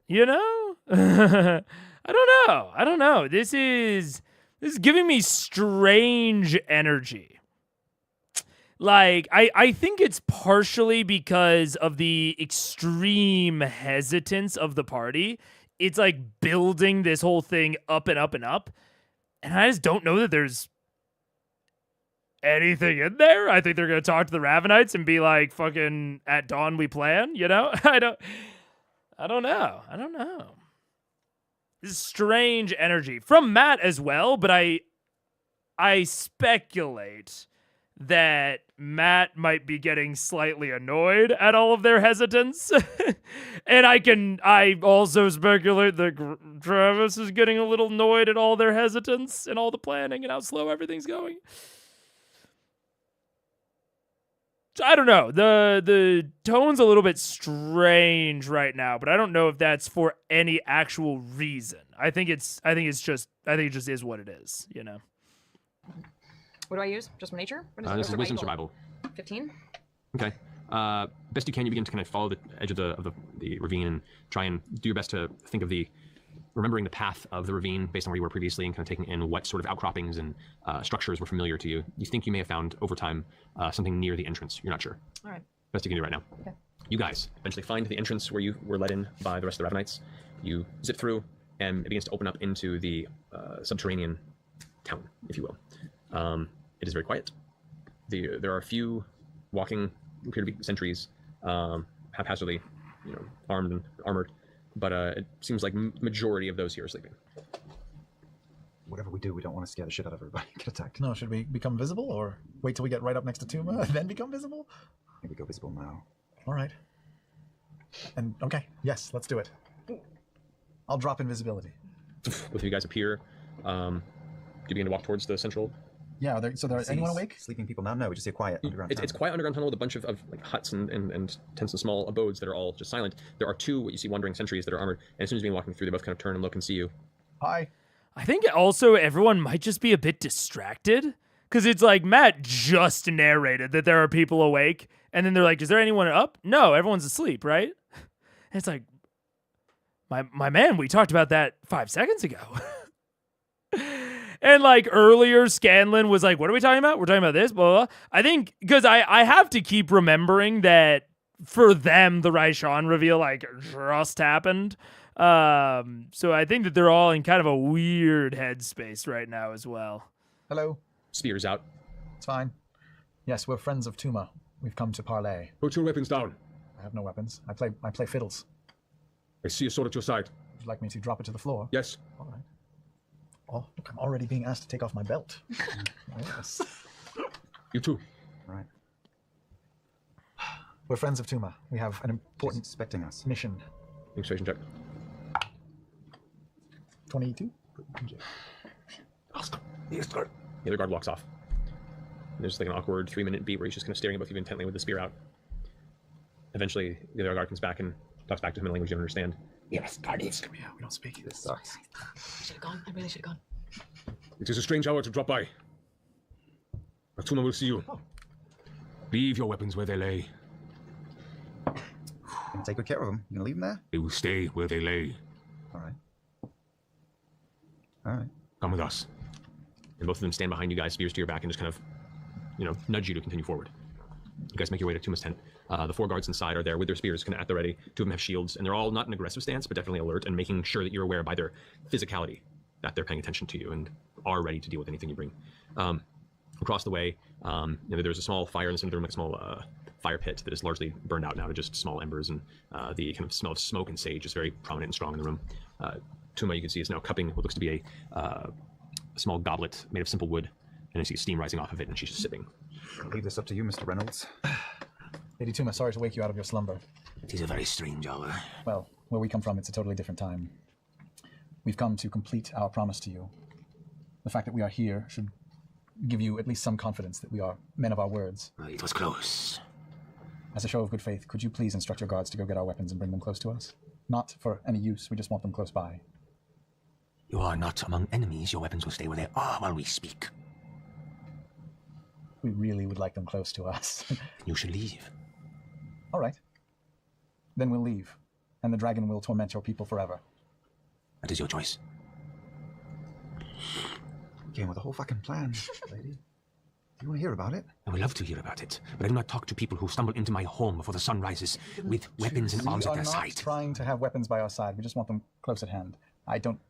I don't know. This is giving me strange energy. I think it's partially because of the extreme hesitance of the party. It's building this whole thing up and up and up. And I just don't know that there's anything in there. I think they're going to talk to the Ravenites and be like, fucking at dawn we plan, I don't know. This is strange energy from Matt as well, but I speculate that Matt might be getting slightly annoyed at all of their hesitance. And I also speculate that Travis is getting a little annoyed at all their hesitance and all the planning and how slow everything's going. So I don't know. The tone's a little bit strange right now, but I don't know if that's for any actual reason. I think it just is what it is, you know. What do I use? Just nature? What This is wisdom survival. 15? Okay. Best you can, you begin to kind of follow the edge of the ravine and try and do your best to think of remembering the path of the ravine based on where you were previously and kind of taking in what sort of outcroppings and structures were familiar to you. You think you may have found over time something near the entrance. You're not sure. All right. Best you can do right now. Okay. You guys eventually find the entrance where you were let in by the rest of the Ravenites. You zip through, and it begins to open up into the subterranean town, if you will. It is very quiet. There are a few walking, appear to be sentries, haphazardly, armed and armored, but it seems like majority of those here are sleeping. Whatever we do, we don't want to scare the shit out of everybody. Get attacked. No, should we become visible or wait till we get right up next to Tuma and then become visible? I think we go visible now. All right. And okay, yes, let's do it. I'll drop invisibility. Both of you guys appear. Do you begin to walk towards the central? Yeah, so there anyone awake? Sleeping people now? No, we just see a quiet underground tunnel. It's quiet underground tunnel with a bunch of like huts and tents and small abodes that are all just silent. There are two what you see wandering sentries that are armored, and as soon as you're walking through, they both kind of turn and look and see you. Hi. I think also everyone might just be a bit distracted because it's like Matt just narrated that there are people awake, and then they're like, "Is there anyone up?" No, everyone's asleep, right? And it's like, my man, we talked about that 5 seconds ago. And like earlier, Scanlan was like, "What are we talking about? We're talking about this, blah, blah, blah." I think because I have to keep remembering that for them, the Raishan reveal like just happened. So I think that they're all in kind of a weird headspace right now as well. Hello. Spears out. It's fine. Yes, we're friends of Tuma. We've come to parley. Put your weapons down. I have no weapons. I play fiddles. I see a sword at your side. Would you like me to drop it to the floor? Yes. All right. Oh, look, I'm already being asked to take off my belt. Yes. You too. Right. We're friends of Tuma. We have an important expecting us mission. Persuasion check. 22. The other guard walks off. And there's like an awkward 3-minute beat where he's just kind of staring at both of you intently with the spear out. Eventually, the other guard comes back and talks back to him in a language you don't understand. Yes, guardians, come here. We don't speak. This sucks. I should have gone. I really should have gone. It is a strange hour to drop by. Atuma will see you. Leave your weapons where they lay. Gonna take good care of them. You gonna leave them there? They will stay where they lay. All right. All right. Come with us. And both of them stand behind you guys, spears to your back, and just kind of, nudge you to continue forward. You guys make your way to Tuma's tent. The 4 guards inside are there with their spears kind of at the ready. 2 of them have shields, and they're all not in an aggressive stance, but definitely alert and making sure that you're aware by their physicality that they're paying attention to you and are ready to deal with anything you bring. Across the way, there's a small fire in the center of the room, like a small fire pit that is largely burned out now to just small embers, and the kind of smell of smoke and sage is very prominent and strong in the room. Tuma, you can see, is now cupping what looks to be a small goblet made of simple wood, and you see steam rising off of it, and she's just sipping. I'll leave this up to you, Mr. Reynolds. Lady Tuma, sorry to wake you out of your slumber. It is a very strange hour. Well, where we come from, it's a totally different time. We've come to complete our promise to you. The fact that we are here should give you at least some confidence that we are men of our words. It was close. As a show of good faith, could you please instruct your guards to go get our weapons and bring them close to us? Not for any use, we just want them close by. You are not among enemies. Your weapons will stay where they are while we speak. We really would like them close to us. You should leave. All right. Then we'll leave, and the dragon will torment your people forever. That is your choice. Came with a whole fucking plan, lady. Do you want to hear about it? I would love to hear about it, but I do not talk to people who stumble into my home before the sun rises with weapons and arms at their We are side. not trying to have weapons by our side. We just want them close at hand. I don't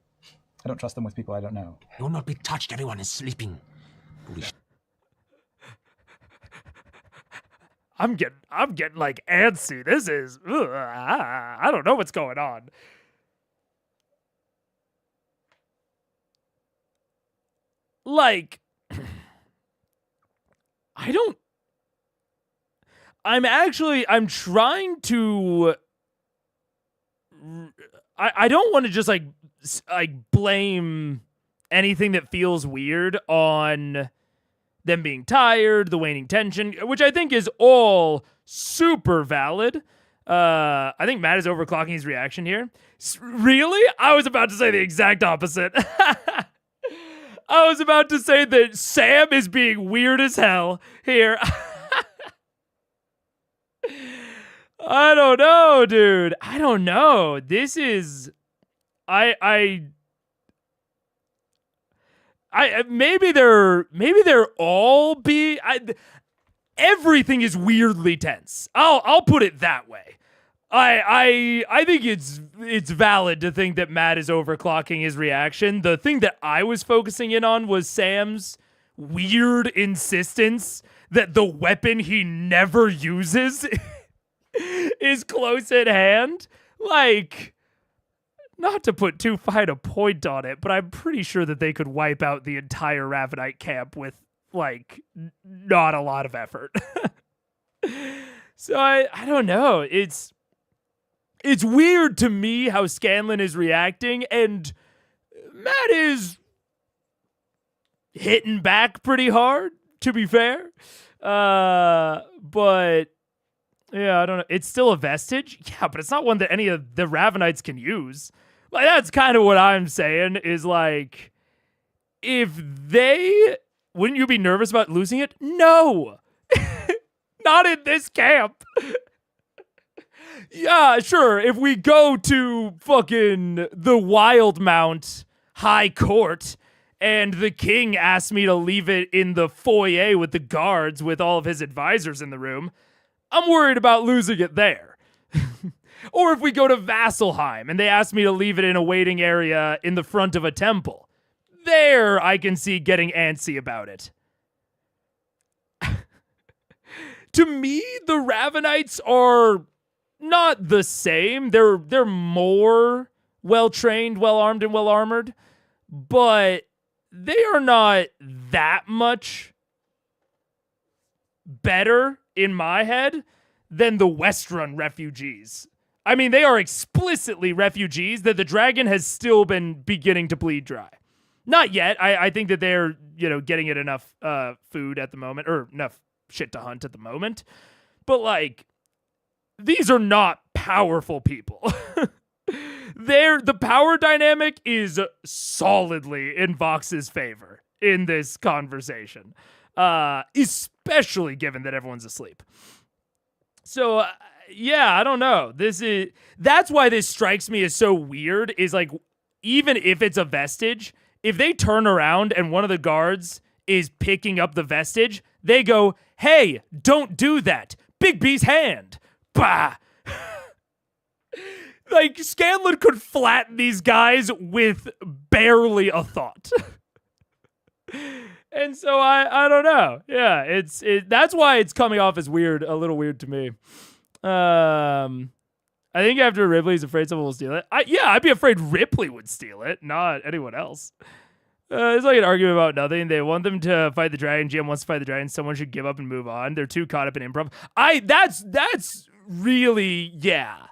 trust them with people I don't know. I will not be touched. Everyone is sleeping. Foolish. I'm getting like antsy. This is I don't know what's going on. Like I don't I'm trying to. I don't want to just like blame anything that feels weird on them being tired, the waning tension, which I think is all super valid. I think Matt is overclocking his reaction here. Really? I was about to say the exact opposite. I was about to say that Sam is being weird as hell here. I don't know, dude. I don't know. This is... maybe they're all everything is weirdly tense. I'll put it that way. I think it's valid to think that Matt is overclocking his reaction. The thing that I was focusing in on was Sam's weird insistence that the weapon he never uses is close at hand. Like, not to put too fine a point on it, but I'm pretty sure that they could wipe out the entire Ravenite camp with, like, not a lot of effort. So I don't know. It's weird to me how Scanlan is reacting, and Matt is hitting back pretty hard, to be fair. But yeah, I don't know. It's still a vestige? Yeah, but it's not one that any of the Ravenites can use. Like, that's kind of what I'm saying, is like, wouldn't you be nervous about losing it? No! Not in this camp! Yeah, sure, if we go to fucking the Wildmount High Court and the king asks me to leave it in the foyer with the guards with all of his advisors in the room, I'm worried about losing it there. Or if we go to Vasselheim and they ask me to leave it in a waiting area in the front of a temple, there I can see getting antsy about it. To me, the Ravenites are not the same. They're more well-trained, well-armed, and well-armored, but they are not that much better in my head than the Westrun refugees. I mean, they are explicitly refugees that the dragon has still been beginning to bleed dry. Not yet. I think that they're, getting it enough food at the moment, or enough shit to hunt at the moment. But, like, these are not powerful people. The power dynamic is solidly in Vox's favor in this conversation. Especially given that everyone's asleep. So, yeah, I don't know. That's why this strikes me as so weird, is like, even if it's a vestige, if they turn around and one of the guards is picking up the vestige, they go, "Hey, don't do that. Big B's hand." Bah! Like, Scanlan could flatten these guys with barely a thought. And so I don't know. Yeah, that's why it's coming off as weird, a little weird to me. I think after Ripley's afraid someone will steal it. I'd be afraid Ripley would steal it, not anyone else. It's like an argument about nothing. They want them to fight the dragon. GM wants to fight the dragon. Someone should give up and move on. They're too caught up in improv. That's really, yeah.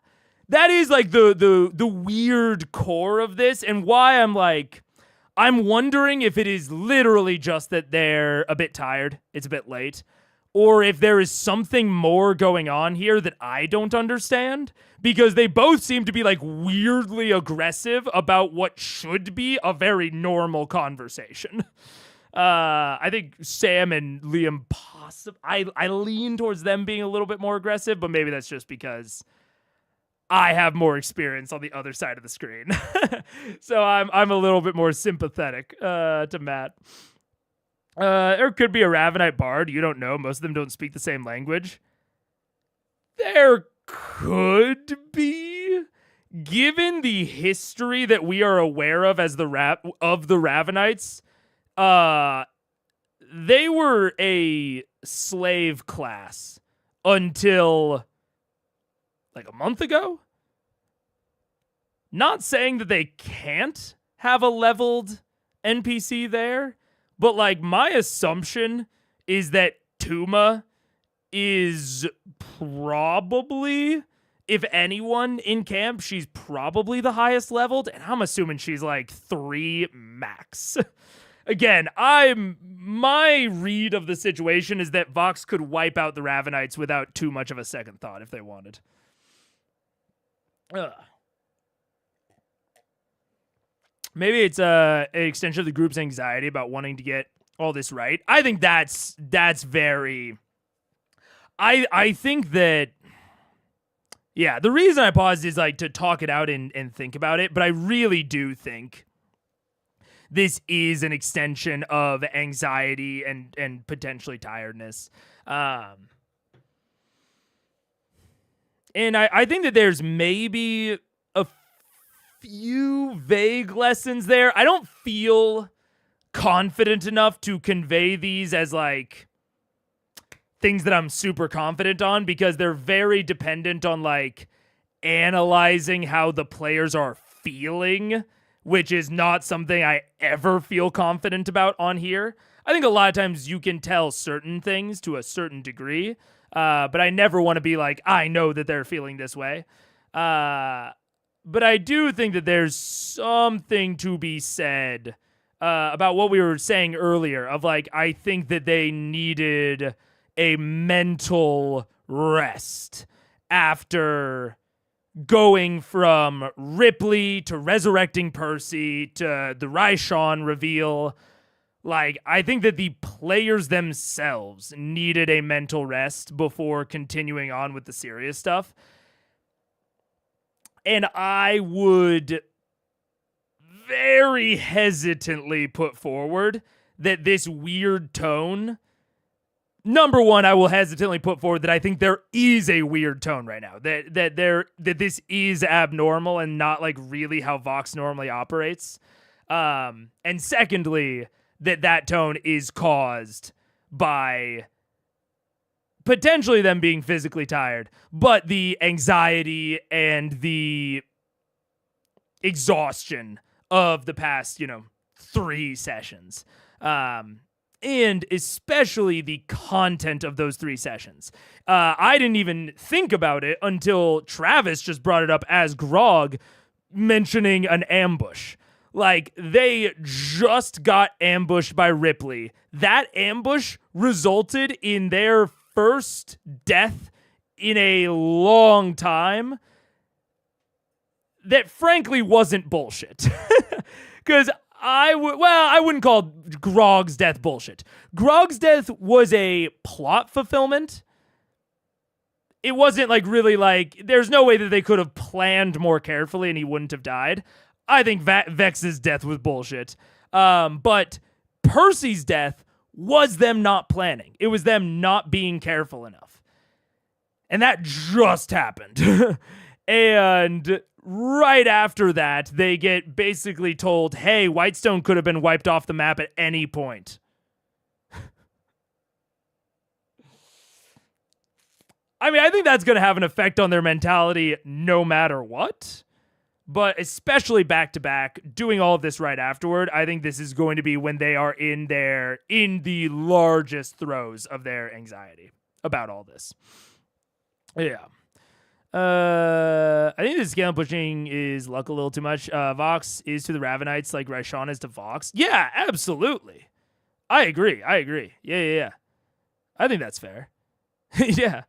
That is like the weird core of this, and why I'm wondering if it is literally just that they're a bit tired, it's a bit late, or if there is something more going on here that I don't understand, because they both seem to be like weirdly aggressive about what should be a very normal conversation. I think Sam and Liam I lean towards them being a little bit more aggressive, but maybe that's just because I have more experience on the other side of the screen. So I'm a little bit more sympathetic to Matt. There could be a Ravenite bard. You don't know. Most of them don't speak the same language. There could be. Given the history that we are aware of as the Ravenites, they were a slave class until like a month ago. Not saying that they can't have a leveled NPC there, but like my assumption is that Tuma is probably, if anyone in camp, she's probably the highest leveled, and I'm assuming she's like 3 max. Again, my read of the situation is that Vox could wipe out the Ravenites without too much of a second thought if they wanted. Maybe it's an extension of the group's anxiety about wanting to get all this right. I think that's very... I think that... Yeah, the reason I paused is like to talk it out and think about it, but I really do think this is an extension of anxiety and potentially tiredness. And I think that there's maybe a few vague lessons there. I don't feel confident enough to convey these as like things that I'm super confident on, because they're very dependent on like analyzing how the players are feeling, which is not something I ever feel confident about on here. I think a lot of times you can tell certain things to a certain degree, but I never want to be like, I know that they're feeling this way. But I do think that there's something to be said about what we were saying earlier of like, I think that they needed a mental rest after going from Ripley to resurrecting Percy to the Raishan reveal. Like, I think that the players themselves needed a mental rest before continuing on with the serious stuff. And I would very hesitantly put forward that this weird tone... Number one, I will hesitantly put forward that I think there is a weird tone right now. That this is abnormal and not like really how Vox normally operates. And secondly, that tone is caused by potentially them being physically tired, but the anxiety and the exhaustion of the past, 3 sessions. And especially the content of those 3 sessions. I didn't even think about it until Travis just brought it up as Grog mentioning an ambush. Like, they just got ambushed by Ripley. That ambush resulted in their first death in a long time that frankly wasn't bullshit. Because I wouldn't call Grog's death bullshit. Grog's death was a plot fulfillment. It wasn't like really like, there's no way that they could have planned more carefully and he wouldn't have died. I think Vex's death was bullshit. But Percy's death was them not planning. It was them not being careful enough. And that just happened. And right after that, they get basically told, hey, Whitestone could have been wiped off the map at any point. I mean, I think that's going to have an effect on their mentality no matter what. But especially back-to-back, doing all of this right afterward, I think this is going to be when they are in the largest throes of their anxiety about all this. Yeah. I think the scale pushing is luck a little too much. Vox is to the Ravenites like Raishan is to Vox. Yeah, absolutely. I agree. Yeah. I think that's fair. Yeah.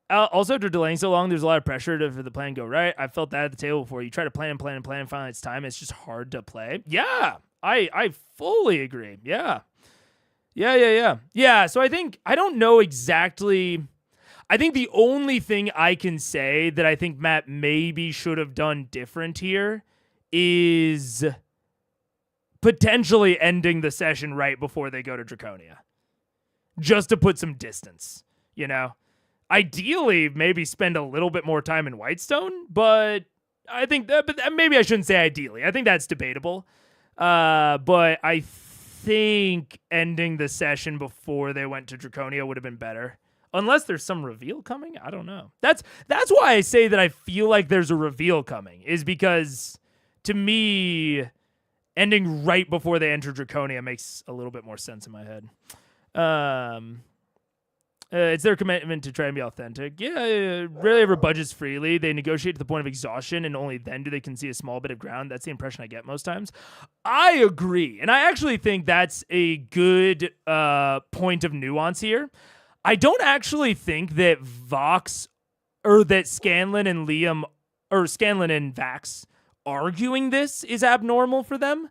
Also, after delaying so long, there's a lot of pressure for the plan to go right. I felt that at the table before. You try to plan, and finally it's time. It's just hard to play. Yeah, I fully agree. Yeah. So I don't know exactly. I think the only thing I can say that I think Matt maybe should have done different here is potentially ending the session right before they go to Draconia. Just to put some distance, Ideally, maybe spend a little bit more time in Whitestone, but I think that, but maybe I shouldn't say ideally. I think that's debatable. But I think ending the session before they went to Draconia would have been better. Unless there's some reveal coming, I don't know. That's why I say that I feel like there's a reveal coming, is because to me, ending right before they enter Draconia makes a little bit more sense in my head. It's their commitment to try and be authentic. Yeah, rarely ever budgets freely. They negotiate to the point of exhaustion, and only then do they concede a small bit of ground. That's the impression I get most times. I agree, and I actually think that's a good point of nuance here. I don't actually think that Vox or that Scanlan and Liam or Scanlan and Vax arguing this is abnormal for them.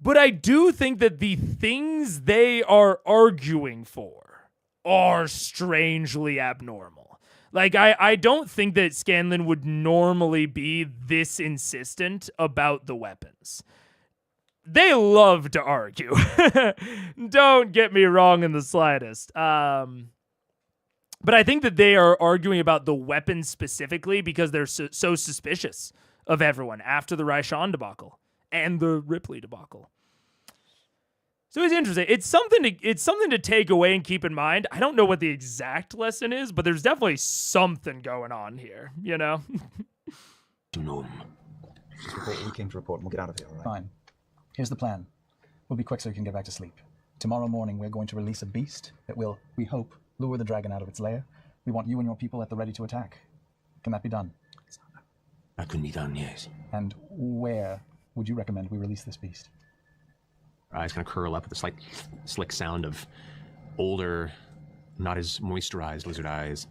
But I do think that the things they are arguing for are strangely abnormal. Like, I don't think that Scanlan would normally be this insistent about the weapons. They love to argue. Don't get me wrong in the slightest. But I think that they are arguing about the weapons specifically because they're so suspicious of everyone after the Raishan debacle and the Ripley debacle. So it's interesting. It's something to take away and keep in mind. I don't know what the exact lesson is, but there's definitely something going on here, you know? Just report what we came to report and we'll get out of here, all right? Fine. Here's the plan. We'll be quick so you can get back to sleep. Tomorrow morning, we're going to release a beast that will, we hope, lure the dragon out of its lair. We want you and your people at the ready to attack. Can that be done? That can be done, yes. And where would you recommend we release this beast? Her eyes kind of curl up with a slight slick sound of older, not as moisturized lizard eyes.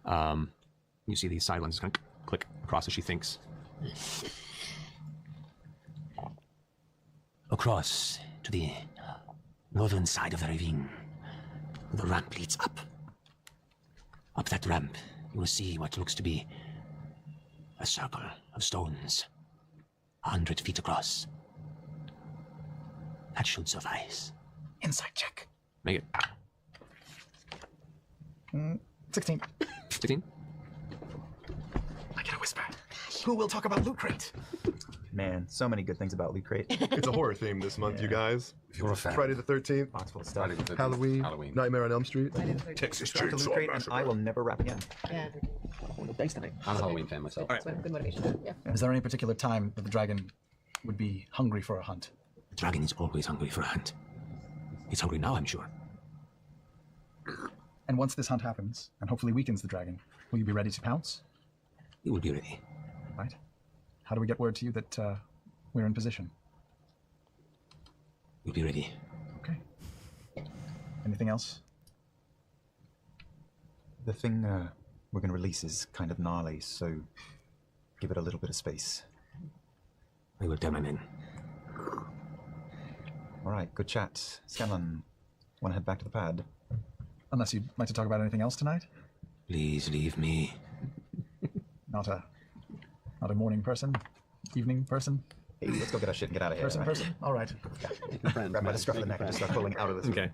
You see these side lenses kind of click across as she thinks. Across to the northern side of the ravine, the ramp leads up. Up that ramp, you will see what looks to be a circle of stones, 100 feet across. That should suffice. Insight check. Make it. 16. 16? I get a whisper. Who will talk about Loot Crate? Man, so many good things about Loot Crate. It's a horror theme this month, you guys. If you're a fan. Friday the 13th. Lots full of stuff. Halloween. Nightmare on Elm Street. Texas Chainsaw Crate, and I will never rap again. Yeah. Thanks, tonight. I'm a Halloween fan myself. That's good motivation. Yeah. Is there any particular time that the dragon would be hungry for a hunt? The dragon is always hungry for a hunt. It's hungry now, I'm sure. And once this hunt happens, and hopefully weakens the dragon, will you be ready to pounce? You will be ready. Right. How do we get word to you that we're in position? We'll be ready. Okay. Anything else? The thing we're going to release is kind of gnarly, so give it a little bit of space. I will tell my men. All right, good chat. Scanlan, want to head back to the pad? Unless you'd like to talk about anything else tonight? Please leave me. Not a morning person? Evening person? Hey, let's go get our shit and get out of here. Person? All right. Yeah. Grab my scruff of the neck and just start pulling out of this. Okay.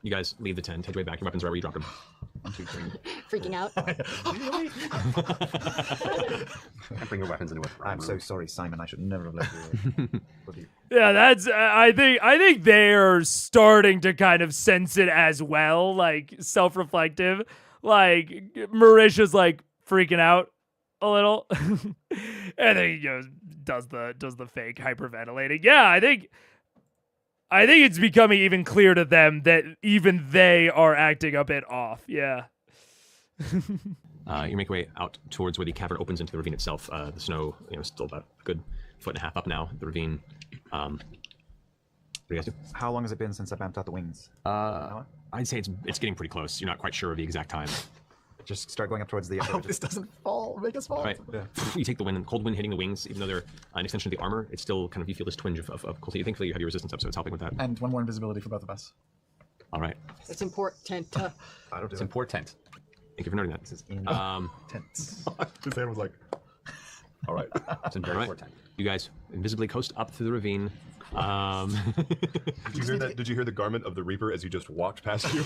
You guys leave the tent, head your way back. Your weapons are where you dropped them. 1, 2, 3. Freaking out. Bring your weapons into it. I'm so sorry, Simon. I should never have let you. Yeah, that's. I think they're starting to kind of sense it as well, like self-reflective. Like Marisha's like freaking out a little, and then does the fake hyperventilating. Yeah, I think it's becoming even clear to them that even they are acting a bit off. Yeah. You make your way out towards where the cavern opens into the ravine itself. The snow, still about a good 1.5 feet up now. The ravine. What do you guys do? How long has it been since I bamped out the wings? I'd say it's getting pretty close. You're not quite sure of the exact time. Just start going up towards the. I hope this doesn't fall. Make us fall. Right. Yeah. You take the wind, cold wind hitting the wings, even though they're an extension of the armor. It's still kind of, you feel this twinge of cold. You thankfully you have your resistance up, so it's helping with that. And one more invisibility for both of us. All right. It's important. It's important. Thank you for noting that. This is tense. His hand was like, all right. It's very important. You guys invisibly coast up through the ravine. Did you hear that? Did you hear the garment of the Reaper as you just walked past you?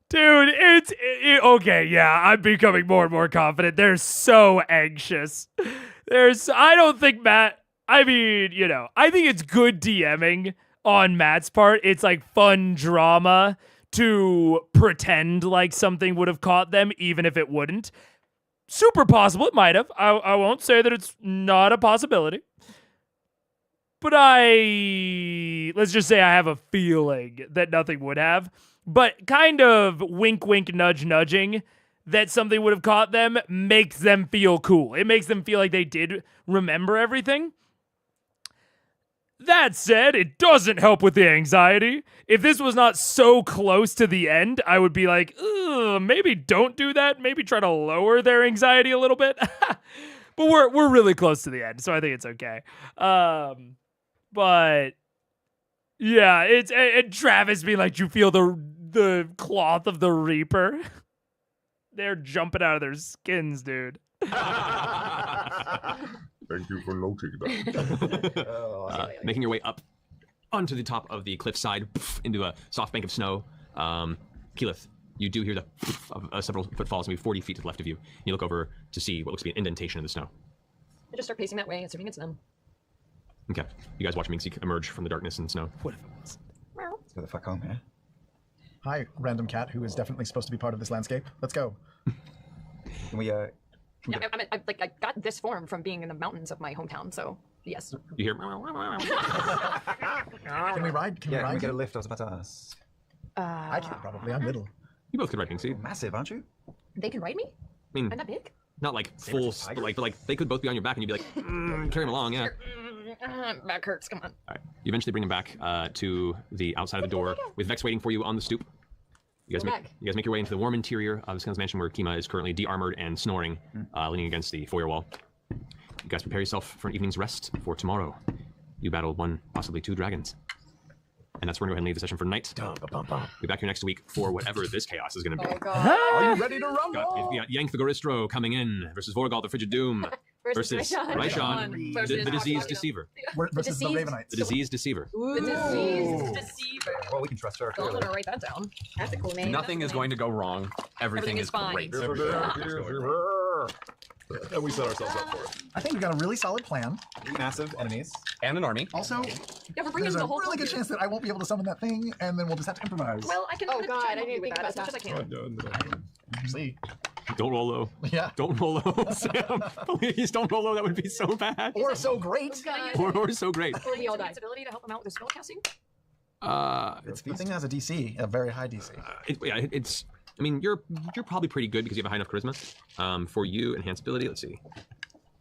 Dude, it's okay. Yeah, I'm becoming more and more confident. They're so anxious. I don't think Matt. I mean, I think it's good DMing on Matt's part. It's like fun drama to pretend like something would have caught them, even if it wouldn't. Super possible it might have. I won't say that it's not a possibility. But let's just say I have a feeling that nothing would have. but kind of wink, wink, nudge, nudging that something would have caught them makes them feel cool. It makes them feel like they did remember everything. That said, it doesn't help with the anxiety. If this was not so close to the end, I would be like, ugh, maybe don't do that. Maybe try to lower their anxiety a little bit. But we're really close to the end, so I think it's okay. But yeah, it's and Travis being like, you feel the cloth of the Reaper. They're jumping out of their skins, dude. Thank you for noting that. Making your way up onto the top of the cliffside into a soft bank of snow. Keyleth, you do hear the of several footfalls, maybe 40 feet to the left of you. You look over to see what looks to be an indentation in the snow. I just start pacing that way, assuming it's them. Okay. You guys watch Minxie emerge from the darkness and snow. Let's go the fuck home, yeah? Hi, random cat who is definitely supposed to be part of this landscape. Let's go. Can we, I got this form from being in the mountains of my hometown, so yes. You hear? Can we ride? Can we ride? Can we get a lift? I was about to ask. I can probably. I'm little. You both could ride Minxie. Massive, aren't you? They can ride me? I mean, I'm that big? not like full, but like they could both be on your back and you'd be like, carry him along, yeah. Back hurts, come on. All right. You eventually bring him back to the outside of the door with Vex waiting for you on the stoop. You guys make your way into the warm interior of Skun's mansion where Kima is currently de-armored and snoring, leaning against the foyer wall. You guys prepare yourself for an evening's rest for tomorrow. You battle 1, possibly 2 dragons. And that's where we're going to go ahead and leave the session for tonight. Be back here next week for whatever this chaos is going to be. Oh, God. Are you ready to rumble? We got Yank the Goristro coming in versus Vorugal the Frigid Doom versus Raishon, the diseased deceiver. Versus the Ravenites. The diseased deceiver. The diseased deceiver. Well, we can trust her. I'm gonna write that down. That's a cool name. Nothing is going to go wrong. Everything is fine. great. And we set ourselves up for it. I think we got a really solid plan. Massive enemies. And an army. Also, Yeah, we're bringing there's the a whole really good group. chance that I won't be able to summon that thing, and then we'll just have to improvise. Well, I can. Oh, try God, and I help you didn't with think that about as much as I can. See. Don't roll low. Yeah. Don't roll low, Sam. Please don't roll low. That would be so bad. Or so great. Or so great. Can we all die? Ability to help them out with their spell casting. The thing has a DC, a very high DC. It's. I mean, you're probably pretty good because you have a high enough charisma. For you, enhanced ability. Let's see.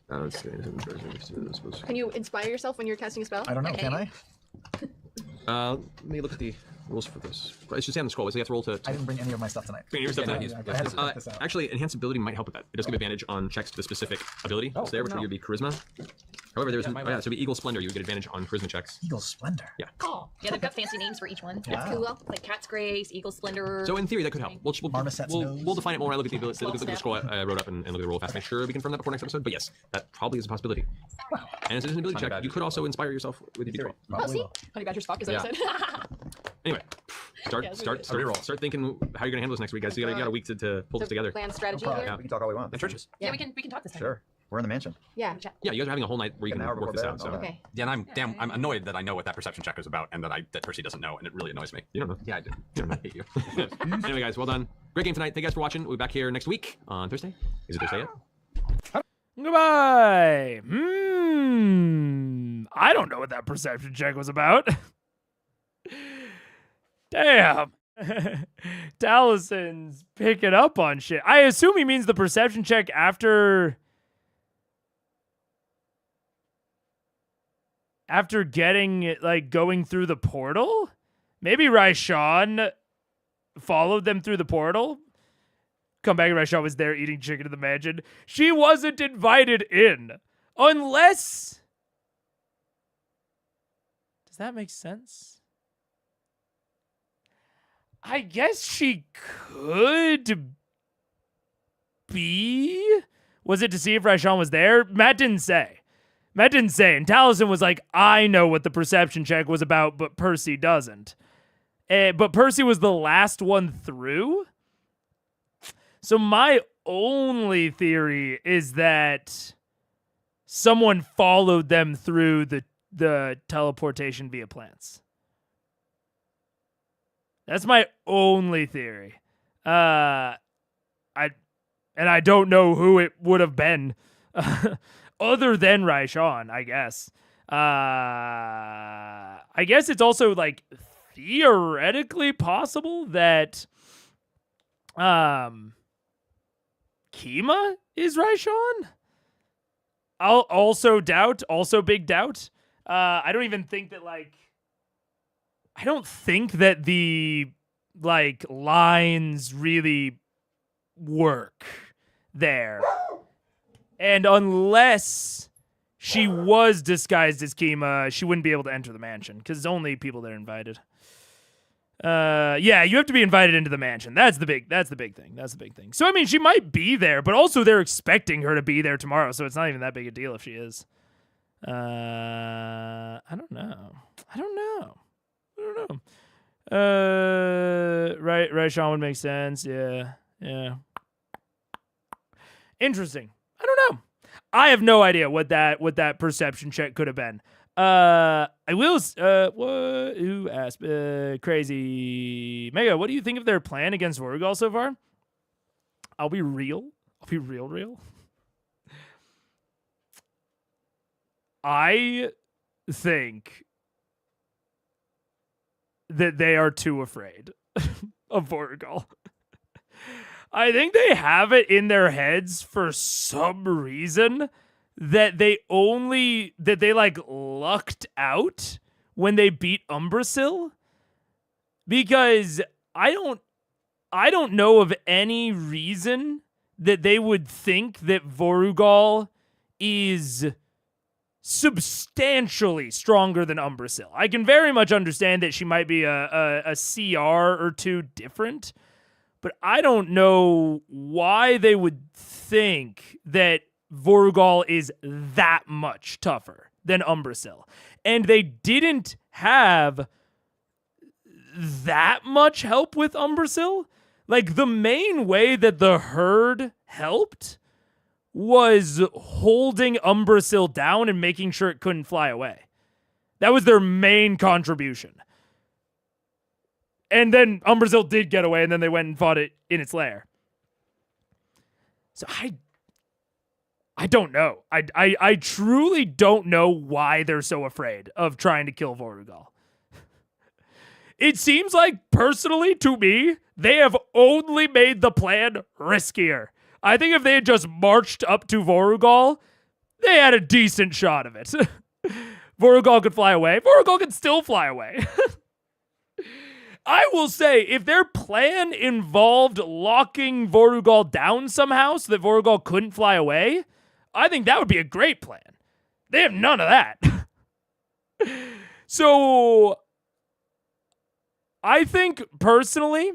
Can you inspire yourself when you're casting a spell? I don't know. Can I? Let me look at the rules for this. It should say on the scroll. So you have to roll to. I didn't bring any of my stuff tonight. Bring your stuff Yeah, tonight. I had to check this out. Actually, enhanced ability might help with that. It does give advantage on checks to the specific ability. It's there, which would be charisma. However, there's so it'd be Eagle Splendor. You would get advantage on charisma checks. Eagle Splendor. Yeah. Cool. Yeah, they've got fancy names for each one. Yeah. It's cool. Like Cat's Grace, Eagle Splendor. So in theory, that could help. We'll define it more. I look at the ability, look at the scroll I wrote up and look at the roll fast. Make sure we confirm that before next episode. But yes, that probably is a possibility. And as an ability check, you could also inspire yourself with your D12. Oh, see? Honey Badger's fuck, is that what I said? Anyway, start thinking how you're gonna handle this next week, guys. You got a week to pull this together. Plan strategy No here. problem. We can talk all we want. And churches. Yeah, we can talk this time. Sure. We're in the mansion. Yeah. Yeah, you guys are having a whole night where you An can hour work this before out. bed, So. Okay. Yeah, and I'm annoyed that I know what that perception check is about and that Percy doesn't know, and it really annoys me. You don't know. Yeah, I do. You don't know. I hate you. Anyway, guys, well done. Great game tonight. Thank you guys for watching. We'll be back here next week on Thursday. Is it Thursday yet? Goodbye. I don't know what that perception check was about. Damn. Talison's picking up on shit. I assume he means the perception check after getting it, like, going through the portal. Maybe Raishon followed them through the portal. Come back and Raishon was there eating chicken in the mansion. She wasn't invited in. Unless... Does that make sense? I guess she could be. Was it to see if Raishon was there? Matt didn't say. And Taliesin was like, I know what the perception check was about, but Percy doesn't. But Percy was the last one through. So my only theory is that someone followed them through the teleportation via plants. That's my only theory. I don't know who it would have been other than Raishon, I guess. I guess it's also like theoretically possible that Kima is Raishan. I'll also big doubt. I don't even think that I don't think that the lines really work there. And unless she was disguised as Kima, she wouldn't be able to enter the mansion because it's only people that are invited. Yeah, you have to be invited into the mansion. That's the big thing. So I mean, she might be there, but also they're expecting her to be there tomorrow, so it's not even that big a deal if she is. I don't know. Right, Sean would make sense. Yeah. Interesting. I don't know. I have no idea what that perception check could have been. I will. Who asked? Crazy Mega. What do you think of their plan against Vorugal so far? I'll be real. I think that they are too afraid of Vorugal. I think they have it in their heads for some reason that they lucked out when they beat Umbrasyl, because I don't know of any reason that they would think that Vorugal is substantially stronger than Umbrasyl. I can very much understand that she might be a CR or two different, but I don't know why they would think that Vorugal is that much tougher than Umbrasyl. And they didn't have that much help with Umbrasyl. Like, the main way that the herd helped was holding Umbrasyl down and making sure it couldn't fly away. That was their main contribution. And then Umbrasyl did get away, and then they went and fought it in its lair. So I don't know. I truly don't know why they're so afraid of trying to kill Vorugal. It seems like, personally, to me, they have only made the plan riskier. I think if they had just marched up to Vorugal, they had a decent shot of it. Vorugal could fly away. Vorugal could still fly away. I will say, if their plan involved locking Vorugal down somehow so that Vorugal couldn't fly away, I think that would be a great plan. They have none of that. So, I think, personally,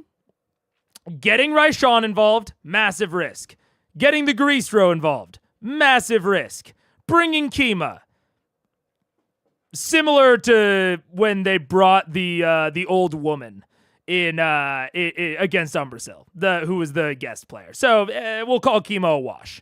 getting Raishan involved, massive risk. Getting the Greastro involved, massive risk. Bringing Kima, similar to when they brought the old woman in against Umbrasyl, who was the guest player. So we'll call Kima a wash.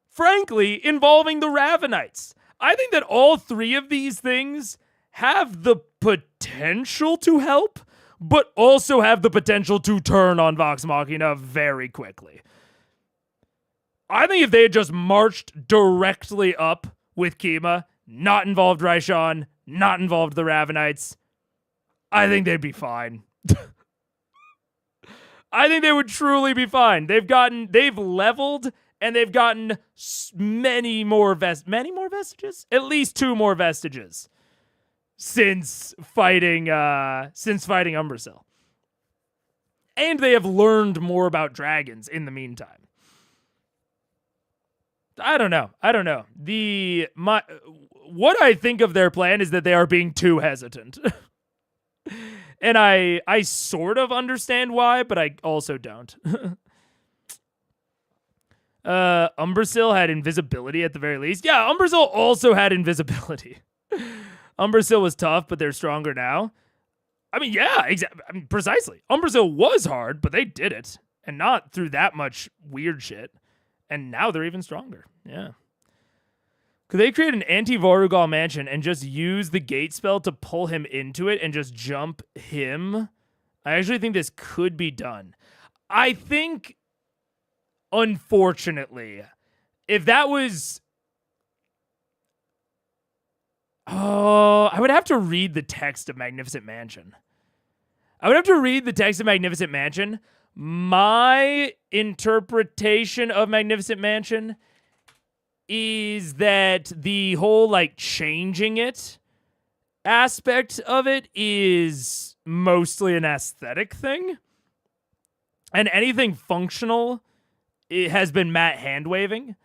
Frankly, involving the Ravenites, I think that all three of these things have the potential to help, but also have the potential to turn on Vox Machina very quickly. I think if they had just marched directly up with Kima, not involved Raishan, not involved the Ravenites, I think they'd be fine. I think they would truly be fine. They've leveled, and they've gotten many more vestiges? At least 2 more vestiges since fighting Umbrasyl. And they have learned more about dragons in the meantime. I don't know. What I think of their plan is that they are being too hesitant. And I sort of understand why, but I also don't. Umbrasyl had invisibility at the very least. Yeah, Umbrasyl also had invisibility. Umbrasyl was tough, but they're stronger now. I mean, yeah, exactly. I mean, precisely. Umbrasyl was hard, but they did it. And not through that much weird shit. And now they're even stronger. Yeah. Could they create an anti-Vorugal mansion and just use the gate spell to pull him into it and just jump him? I actually think this could be done. I think, unfortunately, if that was... Oh, I would have to read the text of Magnificent Mansion. My interpretation of Magnificent Mansion is that the whole, like, changing it aspect of it is mostly an aesthetic thing. And anything functional, it has been Matt hand-waving.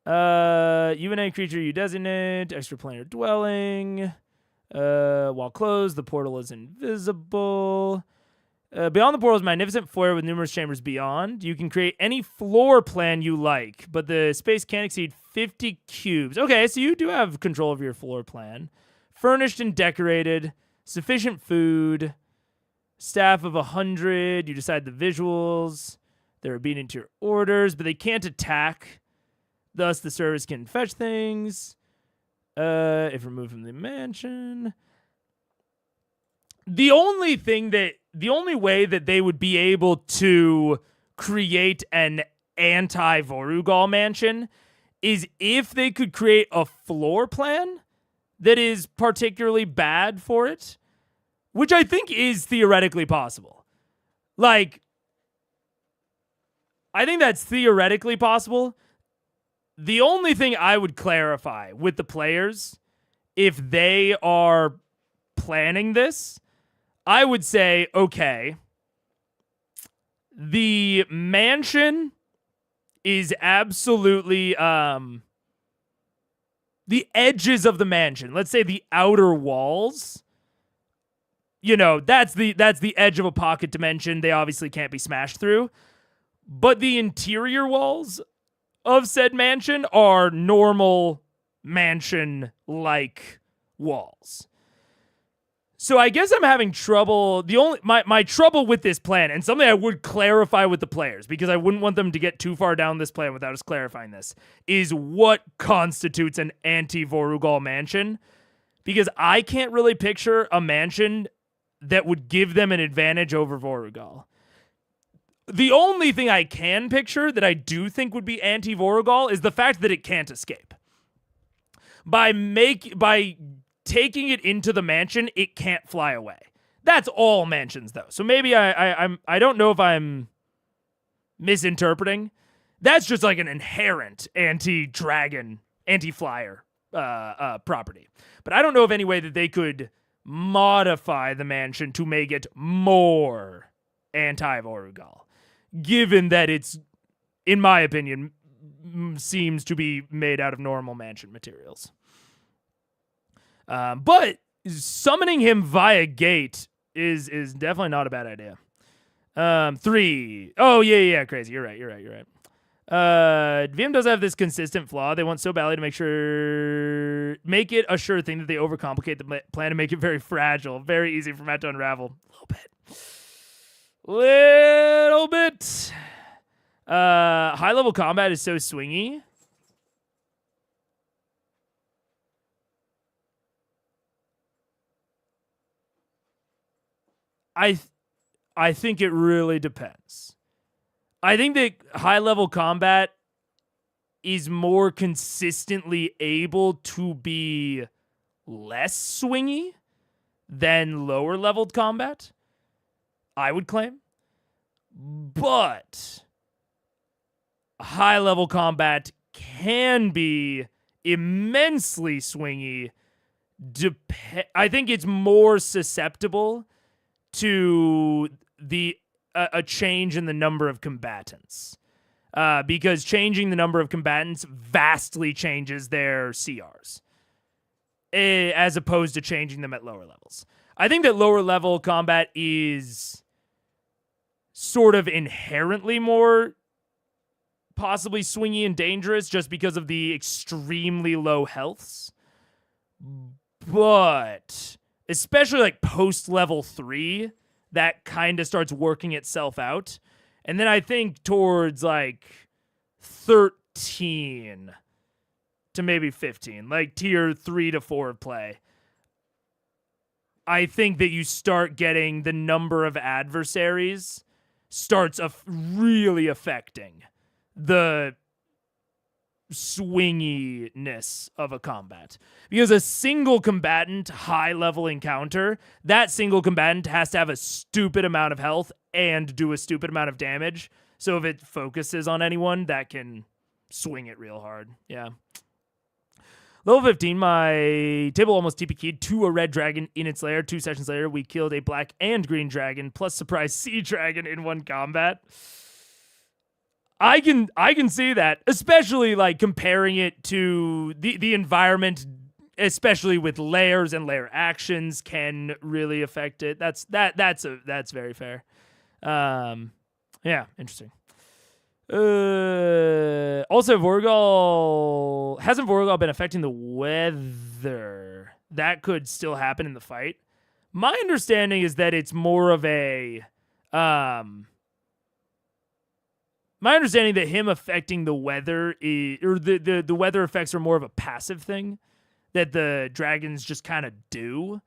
You and any creature you designate, extraplanar dwelling. While closed, the portal is invisible. Beyond the portal is a magnificent foyer with numerous chambers beyond. You can create any floor plan you like, but the space can't exceed 50 cubes. Okay, so you do have control of your floor plan. Furnished and decorated. Sufficient food. Staff of 100. You decide the visuals. They're obedient to your orders, but they can't attack. Thus, the service can fetch things. If removed from the mansion. The only way that they would be able to create an anti-Vorugal mansion is if they could create a floor plan that is particularly bad for it, which I think is theoretically possible. Like, I think that's theoretically possible. The only thing I would clarify with the players, if they are planning this, I would say, okay, the mansion is absolutely the edges of the mansion. Let's say the outer walls. You know, that's the edge of a pocket dimension. They obviously can't be smashed through. But the interior walls of said mansion are normal mansion-like walls. So I guess I'm having trouble. My trouble with this plan, and something I would clarify with the players, because I wouldn't want them to get too far down this plan without us clarifying this, is what constitutes an anti-Vorugal mansion. Because I can't really picture a mansion that would give them an advantage over Vorugal. The only thing I can picture that I do think would be anti-Vorugal is the fact that it can't escape. By taking it into the mansion, it can't fly away. That's all mansions, though. So maybe I don't know if I'm misinterpreting. That's just like an inherent anti-dragon, anti-flyer property. But I don't know of any way that they could modify the mansion to make it more anti-Vorugal, given that it's, in my opinion, seems to be made out of normal mansion materials. But summoning him via gate is definitely not a bad idea. 3. Oh, yeah, crazy. You're right. VM does have this consistent flaw. They want so badly to make it a sure thing that they overcomplicate the plan to make it very fragile. Very easy for Matt to unravel. Little bit. High level combat is so swingy. I think it really depends. I think that high level combat is more consistently able to be less swingy than lower leveled combat, I would claim. But high level combat can be immensely swingy. I think it's more susceptible to a change in the number of combatants. Because changing the number of combatants vastly changes their CRs. As opposed to changing them at lower levels. I think that lower level combat is sort of inherently more possibly swingy and dangerous just because of the extremely low healths. But especially like post level 3, that kind of starts working itself out. And then I think towards like 13 to maybe 15, like tier 3 to 4 play, I think that you start getting the number of adversaries starts really affecting the swinginess of a combat. Because a single combatant high-level encounter, that single combatant has to have a stupid amount of health and do a stupid amount of damage. So if it focuses on anyone, that can swing it real hard. Yeah. Level 15, my table almost TP keyed to a red dragon in its lair. 2 sessions later, we killed a black and green dragon plus surprise sea dragon in one combat. I can see that, especially like comparing it to the environment, especially with layers and layer actions can really affect it. That's very fair. Yeah, interesting. Also, hasn't Vorugal been affecting the weather? That could still happen in the fight. My understanding is that it's more of a my understanding that him affecting the weather or the weather effects are more of a passive thing that the dragons just kind of do.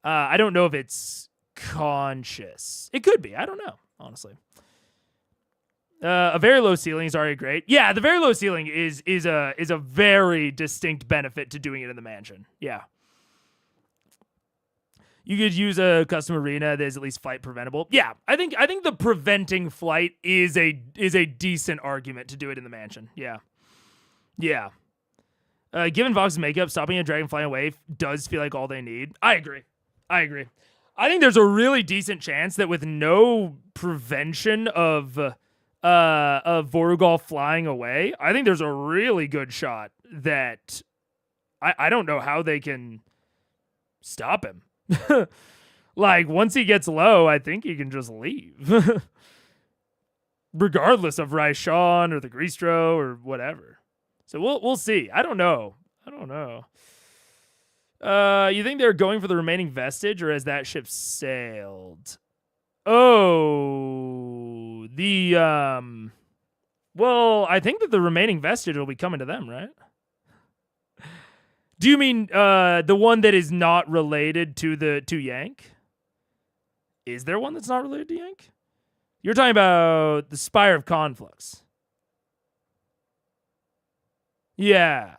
I don't know if it's conscious. It could be. I don't know, honestly. A very low ceiling is already great. Yeah, the very low ceiling is a very distinct benefit to doing it in the mansion. Yeah. You could use a custom arena that is at least flight preventable. Yeah, I think the preventing flight is a decent argument to do it in the mansion. Yeah. Yeah. Given Vox's makeup, stopping a dragon flying away does feel like all they need. I agree. I think there's a really decent chance that with no prevention of Vorugal flying away, I think there's a really good shot that I don't know how they can stop him. Like, once he gets low, I think he can just leave. Regardless of Raishan or the Greastro or whatever. So we'll see. I don't know. You think they're going for the remaining vestige, or has that ship sailed? Oh, well, I think that the remaining vestige will be coming to them, right? Do you mean the one that is not related to Yank? Is there one that's not related to Yank? You're talking about the Spire of Conflux. Yeah.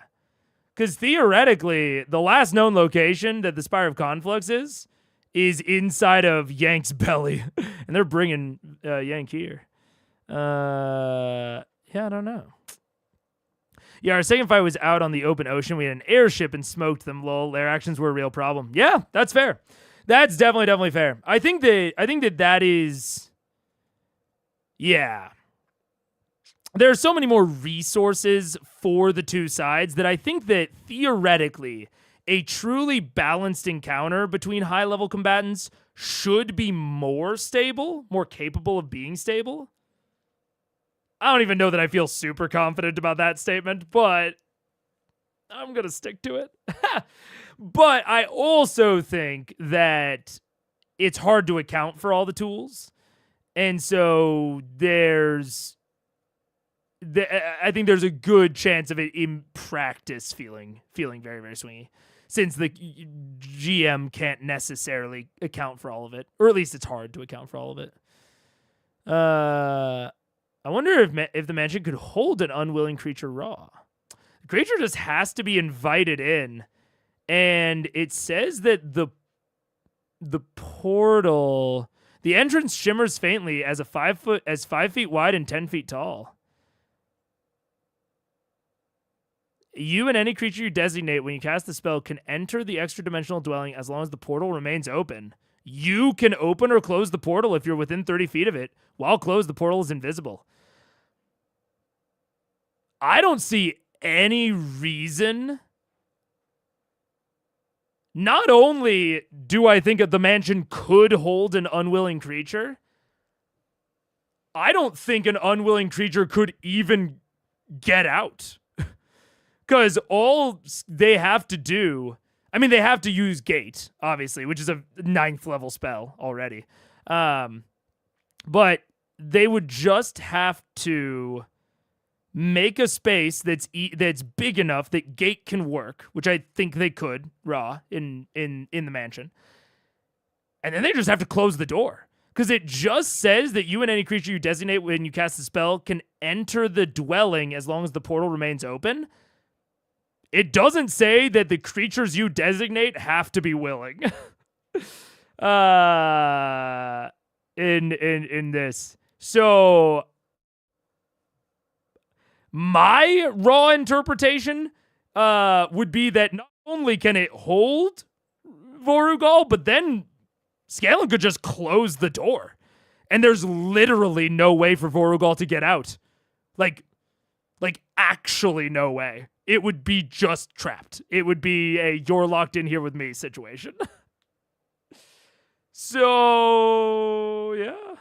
Because theoretically, the last known location that the Spire of Conflux is inside of Yank's belly. And they're bringing Yank here. Yeah, I don't know. Yeah, our second fight was out on the open ocean. We had an airship and smoked them, lol. Their actions were a real problem. Yeah, that's fair. That's definitely fair. I think that is... Yeah. There are so many more resources for the two sides that I think that theoretically a truly balanced encounter between high-level combatants should be more stable, more capable of being stable. I don't even know that I feel super confident about that statement, but I'm going to stick to it. But I also think that it's hard to account for all the tools. And so I think there's a good chance of it in practice feeling very, very swingy, since the GM can't necessarily account for all of it, or at least it's hard to account for all of it. I wonder if the mansion could hold an unwilling creature raw. The creature just has to be invited in, and it says that the portal, the entrance shimmers faintly as 5 feet wide and 10 feet tall. You and any creature you designate when you cast the spell can enter the extra-dimensional dwelling as long as the portal remains open. You can open or close the portal if you're within 30 feet of it. While closed, the portal is invisible. I don't see any reason. Not only do I think that the mansion could hold an unwilling creature, I don't think an unwilling creature could even get out. Because all they have to do... I mean, they have to use Gate, obviously, which is a 9th level spell already. But they would just have to make a space that's big enough that Gate can work, which I think they could, raw, in the mansion. And then they just have to close the door. Because it just says that you and any creature you designate when you cast the spell can enter the dwelling as long as the portal remains open. It doesn't say that the creatures you designate have to be willing. In this. So my raw interpretation would be that not only can it hold Vorugal, but then Scanlan could just close the door. And there's literally no way for Vorugal to get out. Like actually no way. It would be just trapped. It would be a you're locked in here with me situation. So, yeah.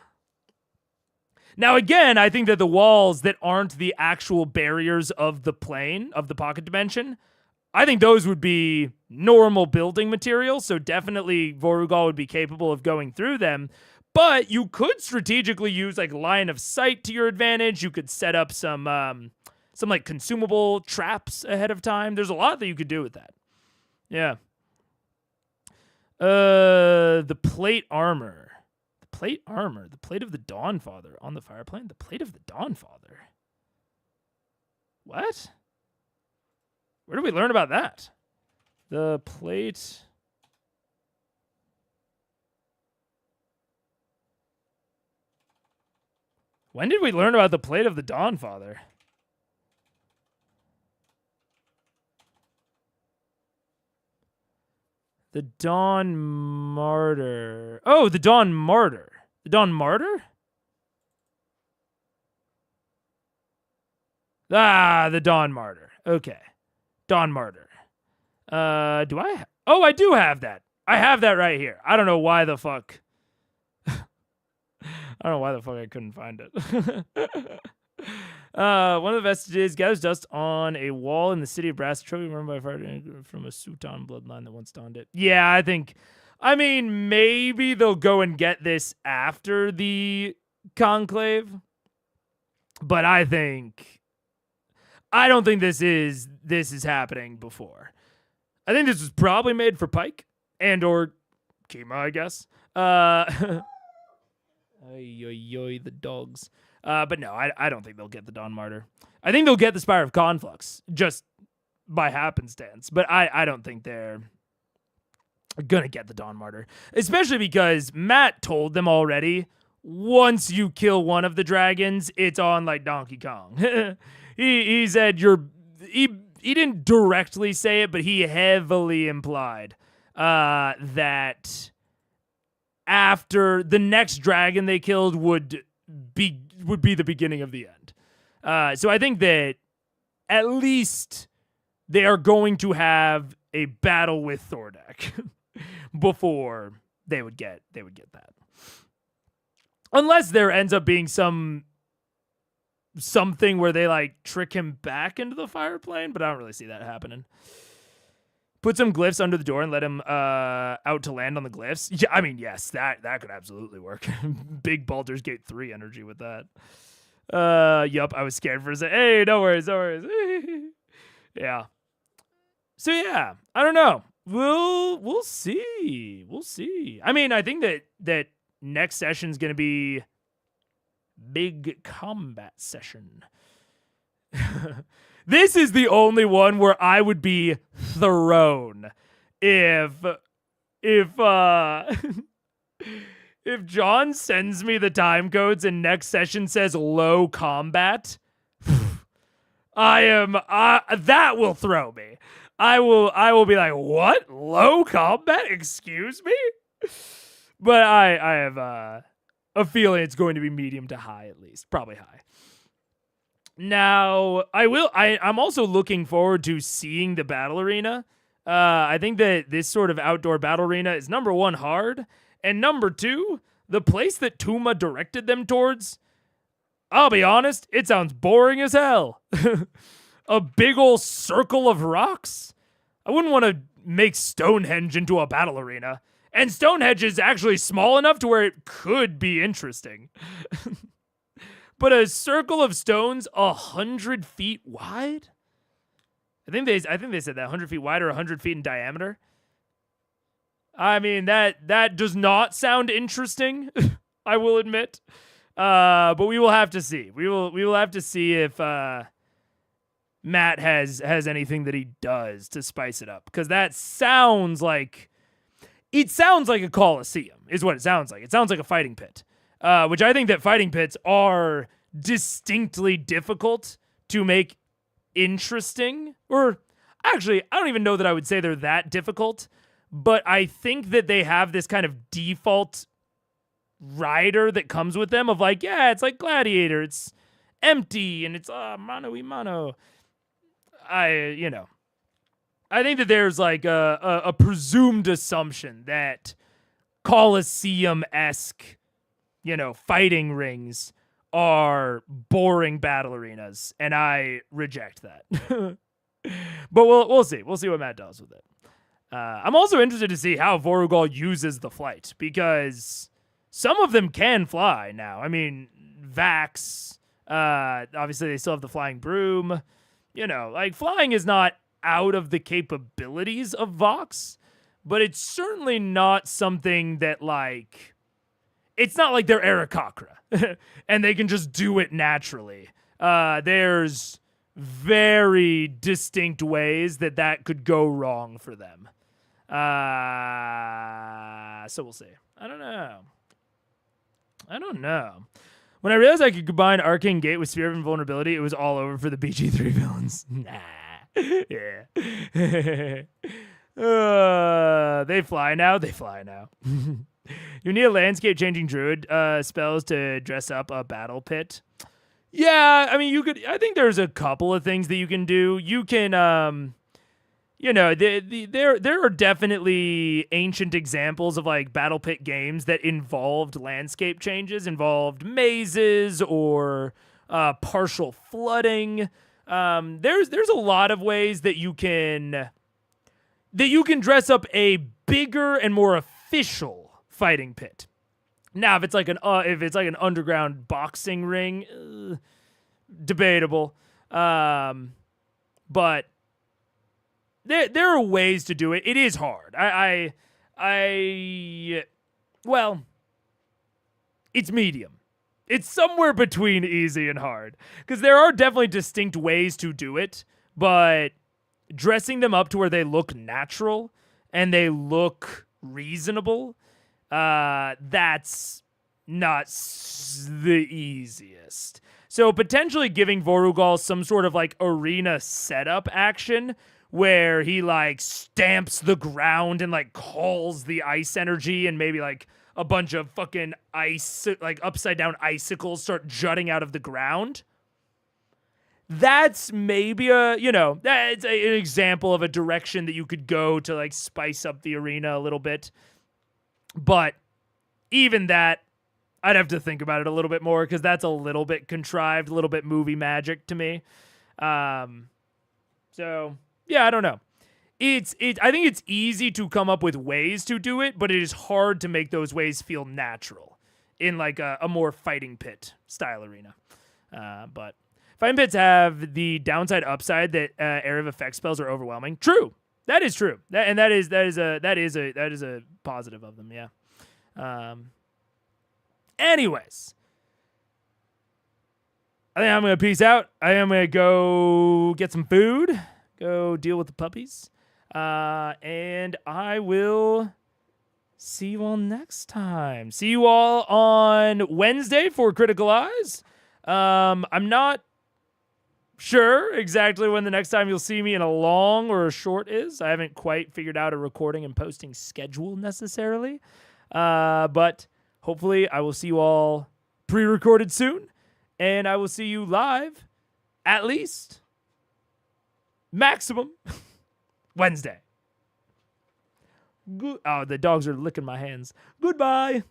Now, again, I think that the walls that aren't the actual barriers of the plane, of the pocket dimension, I think those would be normal building material, so definitely Vorugal would be capable of going through them. But you could strategically use like line of sight to your advantage. You could set up some like consumable traps ahead of time. There's a lot that you could do with that. Yeah. The plate armor. The plate armor. The plate of the Dawnfather on the fireplane. The plate of the Dawnfather. What? Where did we learn about that? The plate. When did we learn about the plate of the Dawnfather? The Dawn Martyr. Oh, the Dawn Martyr. The Dawn Martyr? Ah, the Dawn Martyr. Okay. Dawn Martyr. Do I? Oh, I do have that. I have that right here. I don't know why the fuck. I don't know why the fuck I couldn't find it. One of the vestiges gathers dust on a wall in the city of Brass Trophy, run by fire from a Sutan bloodline that once donned it. Yeah, I mean, maybe they'll go and get this after the conclave, but I don't think this is happening before. I think this was probably made for Pike and or Kima, I guess. The dogs. But no, I don't think they'll get the Dawn Martyr. I think they'll get the Spire of Conflux, just by happenstance. But I don't think they're gonna get the Dawn Martyr. Especially because Matt told them already, once you kill one of the dragons, it's on like Donkey Kong. He said he didn't directly say it, but he heavily implied that after the next dragon they killed would be the beginning of the end. So I think that at least they are going to have a battle with Thordak before they would get that. Unless there ends up being something where they like trick him back into the fire plane, but I don't really see that happening. Put some glyphs under the door and let him out to land on the glyphs. Yeah, I mean, yes, that could absolutely work. Big Baldur's Gate 3 energy with that. Yup, I was scared for a second. Hey, no worries. Yeah. So yeah, I don't know. We'll see. We'll see. I mean, I think that next session's gonna be big combat session. This is the only one where I would be thrown if John sends me the time codes and next session says low combat. That will throw me. I will be like, what? Low combat? Excuse me? But I have a feeling it's going to be medium to high at least, probably high. Now, I'm also looking forward to seeing the battle arena. I think that this sort of outdoor battle arena is number one, hard, and number two, the place that Tuma directed them towards, I'll be honest, it sounds boring as hell. A big ol' circle of rocks? I wouldn't want to make Stonehenge into a battle arena. And Stonehenge is actually small enough to where it could be interesting. But a circle of stones 100 feet wide? I think they said that 100 feet wide or 100 feet in diameter. I mean, that does not sound interesting. I will admit. But we will have to see. We will have to see if Matt has anything that he does to spice it up, because that sounds like a coliseum is what it sounds like. It sounds like a fighting pit, which I think that fighting pits are distinctly difficult to make interesting. Or actually, I don't even know that I would say they're that difficult, but I think that they have this kind of default rider that comes with them of like, yeah, it's like Gladiator, it's empty and it's mano y mano. I think that there's like a presumed assumption that Coliseum-esque, fighting rings are boring battle arenas, and I reject that. But we'll see. We'll see what Matt does with it. I'm also interested to see how Vorugal uses the flight, because some of them can fly now. I mean, Vax, obviously they still have the flying broom. Like flying is not out of the capabilities of Vox, but it's certainly not something that it's not like they're Aarakocra and they can just do it naturally. There's very distinct ways that could go wrong for them. So we'll see. I don't know. When I realized I could combine Arcane Gate with Sphere of Invulnerability, it was all over for the BG3 villains. Nah. Yeah. They fly now. You need a landscape-changing druid spells to dress up a battle pit. Yeah, I mean, I think there's a couple of things that you can do. You can, there are definitely ancient examples of like battle pit games that involved landscape changes, involved mazes or partial flooding. There's a lot of ways that you can dress up a bigger and more official fighting pit. Now, if it's like an underground boxing ring, debatable. But there are ways to do it. It is hard. Well, it's medium. It's somewhere between easy and hard, because there are definitely distinct ways to do it, but dressing them up to where they look natural and they look reasonable, that's not the easiest. So potentially giving Vorugal some sort of like arena setup action where he like stamps the ground and like calls the ice energy, and maybe like a bunch of fucking ice, like upside down icicles start jutting out of the ground. That's maybe that's an example of a direction that you could go to like spice up the arena a little bit. But even that, I'd have to think about it a little bit more, because that's a little bit contrived, a little bit movie magic to me. So yeah, I don't know. I think it's easy to come up with ways to do it, but it is hard to make those ways feel natural in like a more fighting pit style arena. But fighting pits have the downside upside that area of effect spells are overwhelming. True. That is true. That is a positive of them, yeah. Anyways, I think I'm going to peace out. I am going to go get some food, go deal with the puppies. And I will see you all next time. See you all on Wednesday for Critical Eyes. I'm not sure exactly when the next time you'll see me in a long or a short is. I haven't quite figured out a recording and posting schedule necessarily. But hopefully I will see you all pre-recorded soon. And I will see you live, at least, maximum, Wednesday. Oh, the dogs are licking my hands. Goodbye.